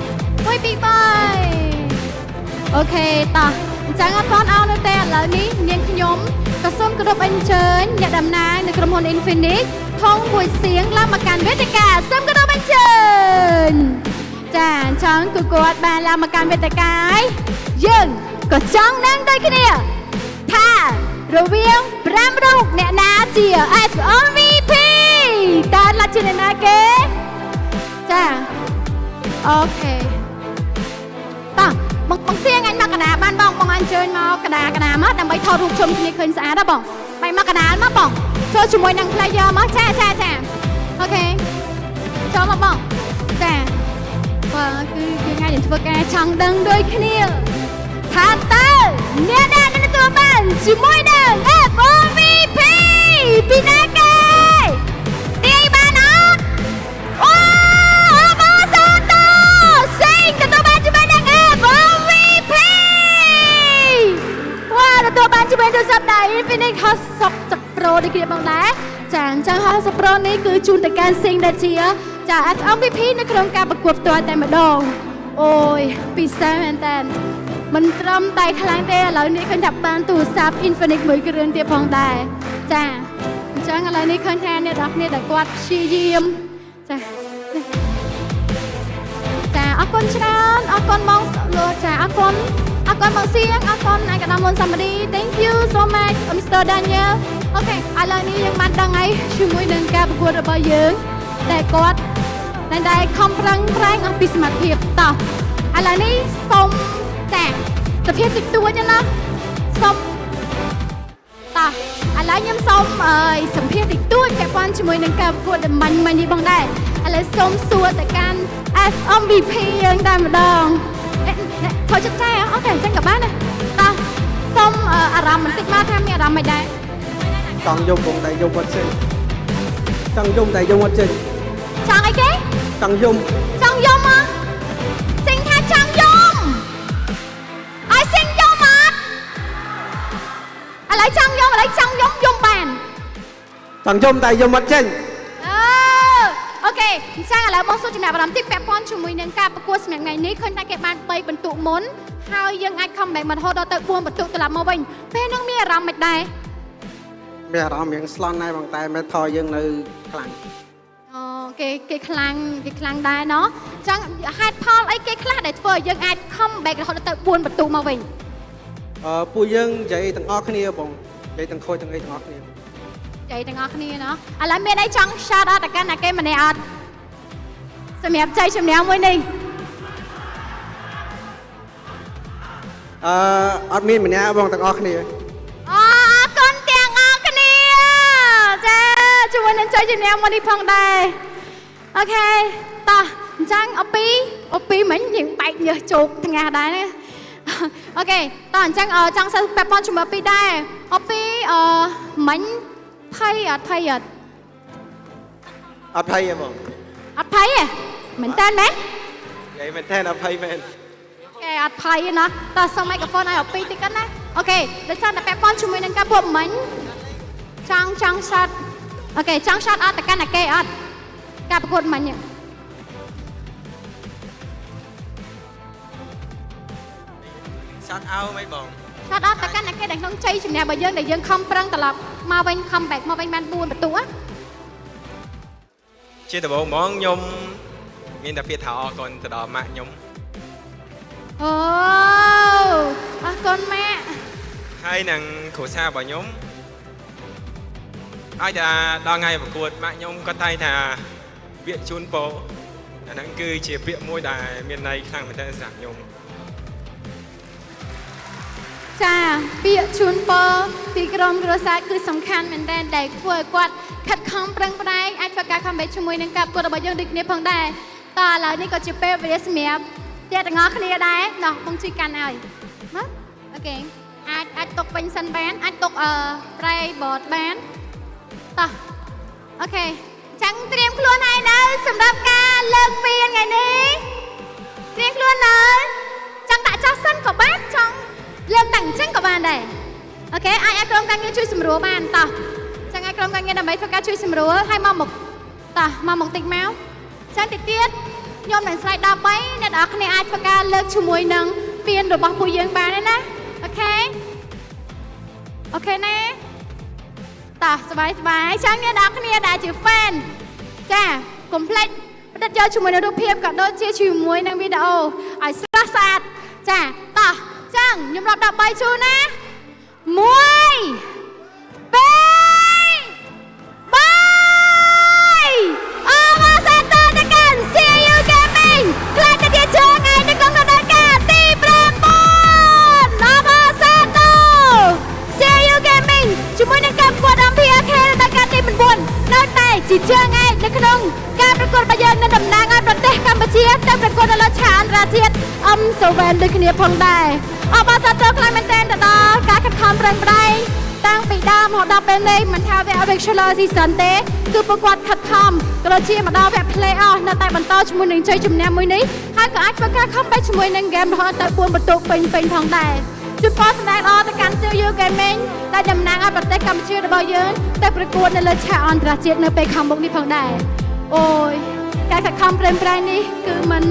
1 2 3អូខេតោះអញ្ចឹងអត់ទាន់អោននៅទេឥឡូវនេះនាងខ្ញុំក៏សូមគោរពអញ្ជើញអ្នកតំណាងនៅក្រុមហ៊ុន Infinix ថងមួយសៀងឡើងមកកាន់វេទិកាសូមគោរពអញ្ជើញចាអញ្ចឹងគឺគាត់បានឡើងមកកាន់វេទិកាហើយយើងក៏ចង់នឹងដូចគ្នាថារវាង5រូបអ្នកណាជា MVP តើឡាជាអ្នកណាគេចាអូខេតោះបងសៀងអញមកកណ្ដាលបានបងអញ្ជើញមកកណ្ដាលមកដើម្បីថតរូបជុំគ្នាឃើញស្អាតណាបងបែរមកកណ្ដាលមកបងចូលជាមួយនឹង player មកចាអូខេចូលមកបងចាបាទគឺយើងអាចនឹងធ្វើការចង់ដឹងដូចគ្នាថាតើអ្នកណានឹងទទួលបានជាមួយនឹង MVP ពីណាគេទាយបានអត់អូអបអរសាទរសេងទទួលបានជាមួយនឹង MVP វ៉ាទទួលបានជាមួយទូរស័ព្ទដៃ Infinix Hot 60 Pro ដូចគ្នាបងដែរចាអញ្ចឹង Hot 60 Pro នេះគឺជូនទៅកាន់សេងដែលជាចា MVP នៅក្នុងការប្រកួតផ្ទាល់តែម្ដងអូយពិសេសមែនតើមិនត្រឹមតែខ្លាំងទេឥឡូវនេះឃើញថាបានទូរស័ព្ទ Infinix មួយគ្រឿងទៀតផងដែរចាអញ្ចឹងឥឡូវនេះឃើញថាអ្នកនរគ្នាដែលគាត់ព្យាយាមចាអរគុណច្រើនអរគុណបងលោកចាអរគុណបងសៀងអរគុណឯកឧត្តមលុនសាមឌី Thank you so much Mr. Daniel អូខេឥឡូវនេះយើងបានដឹងហើយជាមួយនឹងការប្រកួតរបស់យើងតែគាត់តែខំប្រឹងប្រែងអំពីសមត្ថភាពតោះឥឡូវនេះសូមចាសភាពតិចតួចណាសូមតោះឥឡូវខ្ញុំសូមសម្ភាសតិចតួចពាក់ព័ន្ធជាមួយនឹងការប្រកួតដែលមាញ់នេះបងដែរឥឡូវសូមសួរទៅកាន់ MVP យើងតែម្ដងថតចិត្តចាអូខេអញ្ចឹងក៏បានដែរតោះសូមអារម្មណ៍បន្តិចមកថាមានអារម្មណ៍មិនដែរចង់យំបងតែយំអត់ចេញចង់យំតែយំអត់ចេញចង់អីគេចង់យំមកសេងថាចង់យំឲ្យសេងយំអត់ឥឡូវចង់យំបានចង់យំតែយំអត់ចេញអូខេអញ្ចឹងឥឡូវបងសួរចំណាប់អារម្មណ៍តិចពាក់ព័ន្ធជាមួយនឹងការប្រកួតសម្រាប់ថ្ងៃនេះឃើញថាគេបាន3បន្ទុកមុនហើយយើងអាច comeback មករហូតដល់ទៅ4បន្ទុកត្រឡប់មកវិញពេលហ្នឹងមានអារម្មណ៍មិនដែរមានអារម្មណ៍រៀងស្លន់ដែរបងតែមេថយយើងនៅខ្លាំងអូគេខ្លាំងដែរណោះអញ្ចឹងហេតុផលអីគេខ្លះដែលធ្វើឲ្យយើងអាច comeback រហូតដល់ទៅ4បន្ទុកមកវិញពួកយើងនិយាយទាំងអស់គ្នាបងនិយាយទាំងខូចទាំងអីទាំងអស់គ្នាចៃទាំងអស់គ្នាណោះឥឡូវមានអីចង់ shout out ទៅកាន់អ្នកគេម្នាក់អត់សម្រាប់ចៃជំនះមួយនេះអត់មានម្នាក់បងទាំងអស់គ្នាអរគុណទាំងអស់គ្នាចាជាមួយនឹងចៃជំនះមួយនេះផងដែរអូខេតោះអញ្ចឹងអពីមិញយើងបែកញើសជោគថ្ងាសដែរណា អូខេតោះអញ្ចឹងចង់សិស្សពាក់ព័ន្ធជាមួយពីដែរអពីមិញភ័យអត់ភ័យអត់ អត់ភ័យទេបង អត់ភ័យទេមែនតើមែន និយាយមែនតើអត់ភ័យមែន គេអត់ភ័យណាតោះសុំមីក្រូហ្វូនឲ្យអពីតិចគាត់ណាអូខេដូចថាតែពាក់ព័ន្ធជាមួយនឹងការពួកមិញចង់ឆាត់អូខេចង់ឆាត់អត់តែកាន់តែគេអត់ការប្រកួតមិញ Shut out មិនបង Shut out តែកាន់តែគេដែលក្នុងជ័យជំនះរបស់យើងដែលយើងខំប្រឹងត្រឡប់មកវិញ comeback មកវិញបាន4បន្ទូ ជាដំបូងហ្មងខ្ញុំមានតែពាក្យថាអរគុណទៅដល់ម៉ាក់ខ្ញុំ អូអរគុណម៉ាក់ ហើយនឹងគ្រួសាររបស់ខ្ញុំឲ្យតែដល់ថ្ងៃប្រកួតម៉ាក់ខ្ញុំគាត់តែងថាពាក្យជូនពរអាហ្នឹងគឺជាពាក្យមួយដែលមានន័យខ្លាំងមែនទែនសម្រាប់ខ្ញុំ ចាពាក្យជូនពរពីក្រុមគ្រួសារគឺសំខាន់មែនទែនដែលធ្វើឲ្យគាត់ខិតខំប្រឹងប្រែងអាចធ្វើការ comeback ជាមួយនឹងការប្រកួតរបស់យើងដូចគ្នាផងដែរតើឥឡូវនេះក៏ជាពេលវេលាសម្រាប់តែទាំងអស់គ្នាដែរណោះបងជួយកាន់ហើយណាអូខេអាចຕົកពេញសិនបានអាចຕົកប្រៃបតបានតោះអូខេចាំងត្រៀមខ្លួនហើយនៅសម្រាប់ការលើកពីថ្ងៃនេះត្រៀមខ្លួននៅចង់ដាក់ចោះសិនក៏បានចង់ លើកតាំងអញ្ចឹងក៏បានដែរអូខេអាចក្រុមការងារជួយសម្រួលបានតោះចឹងឲ្យក្រុមការងារដើម្បីធ្វើការជួយសម្រួលឲ្យមកមុខតោះមកមុខតិចមកចឹងតិចទៀតខ្ញុំនឹងស្លាយ13អ្នកនរគ្នាអាចធ្វើការលើកជាមួយនឹងពានរបស់ពួកយើងបានទេណាអូខេអូខេណាតោះសบายចឹងអ្នកនរគ្នាដែលជា fan ចាកុំភ្លេចផ្តិតយកជាមួយនឹងរូបភាពក៏ដូចជាជាមួយនឹងវីដេអូឲ្យស្រស់ស្អាតចាតោះ ចឹងខ្ញុំរាប់13ជូនណា1 2 3 អមសាទរទៅកាន់ CU Gaming ខ្លាចតែជើងឯងនៅក្នុងដំណើរការទី9អមសាទរ CU Gaming ជាមួយនឹងការប្រកួត MPL KH ដំណើរការទី9នៅតែជាជើងឯងនៅក្នុងការប្រកួតរបស់យើងនៅតំណាងឲ្យប្រទេសកម្ពុជាទៅប្រកួតនៅលើឆាកអន្តរជាតិM7ដូចគ្នាផងដែរ អបអរសាទរខ្លាំងមែនទែនទៅដល់ការខិតខំប្រឹងប្រែងតាំងពីដើមរហូតដល់ពេលនេះមិនថាវគ្គ regular season ទេគឺពួកគាត់ខិតខំក៏ដូចជាមកដល់វគ្គ play off នៅតែបន្តជាមួយនឹងជ័យជំនះមួយនេះហើយក៏អាចធ្វើការ comeback ជាមួយនឹង game រហូតដល់4បន្ទុកពេញផងដែរជូនពរសម្ដែងល្អទៅកាន់ CU Gaming ដែលតំណាងឲ្យប្រទេសកម្ពុជារបស់យើងទៅប្រកួតនៅលើឆាកអន្តរជាតិនៅពេលខាងមុខនេះផងដែរអូយការខិតខំប្រឹងប្រែងនេះគឺមិន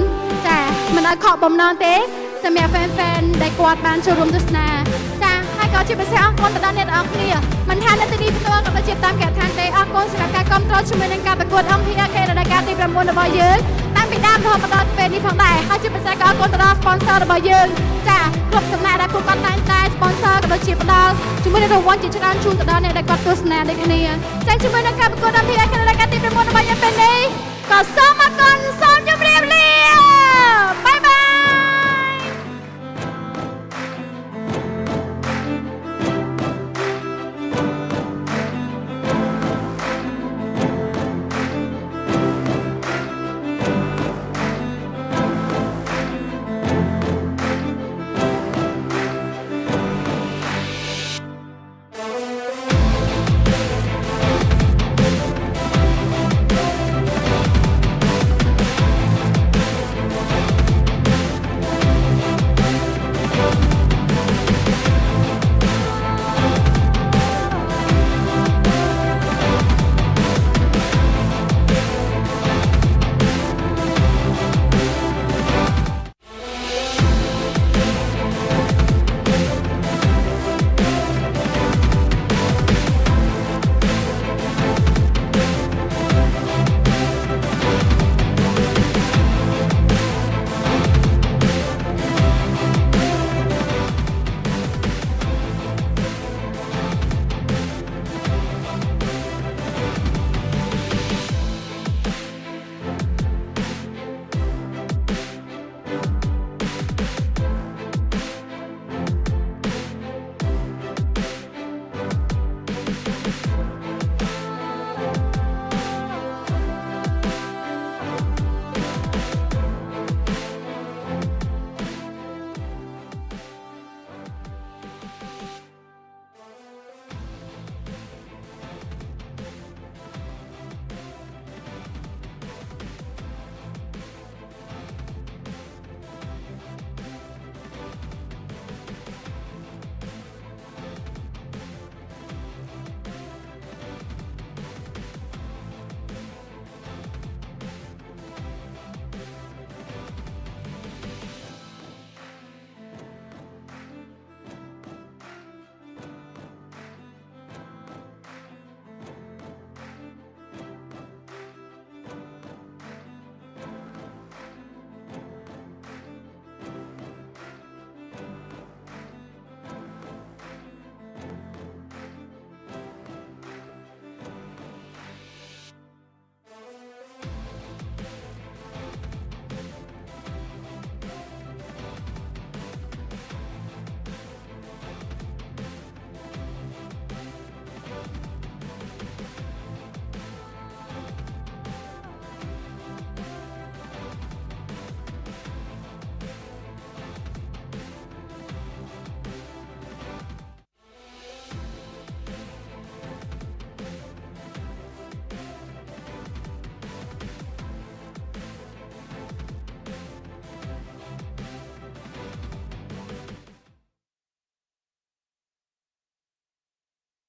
ឲ្យខកបំណងទេ សម្រាប់ fan ដែលគាត់បានចូលរួមទស្សនាចាហើយក៏ជាពិសេសអរគុណទៅដល់អ្នកទាំងអស់គ្នាមិនថានៅទីនេះផ្ទាល់ក៏ដូចជាតាមការដ្ឋានទេអរគុណសម្រាប់ការគាំទ្រជាមួយនឹងការប្រកួត MPL KH រដូវកាលទី9របស់យើងតាំងពីដើមរហូតមកដល់ពេលនេះផងដែរហើយជាពិសេសក៏អរគុណទៅដល់ sponsor របស់យើងចាគ្រប់សំណាក់ដែលពួកគាត់តែងតែ sponsor ក៏ដូចជាផ្ដល់ជាមួយនឹងរង្វាន់ជាច្រើនជូនទៅដល់អ្នកដែលគាត់ទស្សនាដូចគ្នាចាជាមួយនឹងការប្រកួត MPL KH រដូវកាលទី9របស់យើងពេលនេះក៏សូមអរគុណ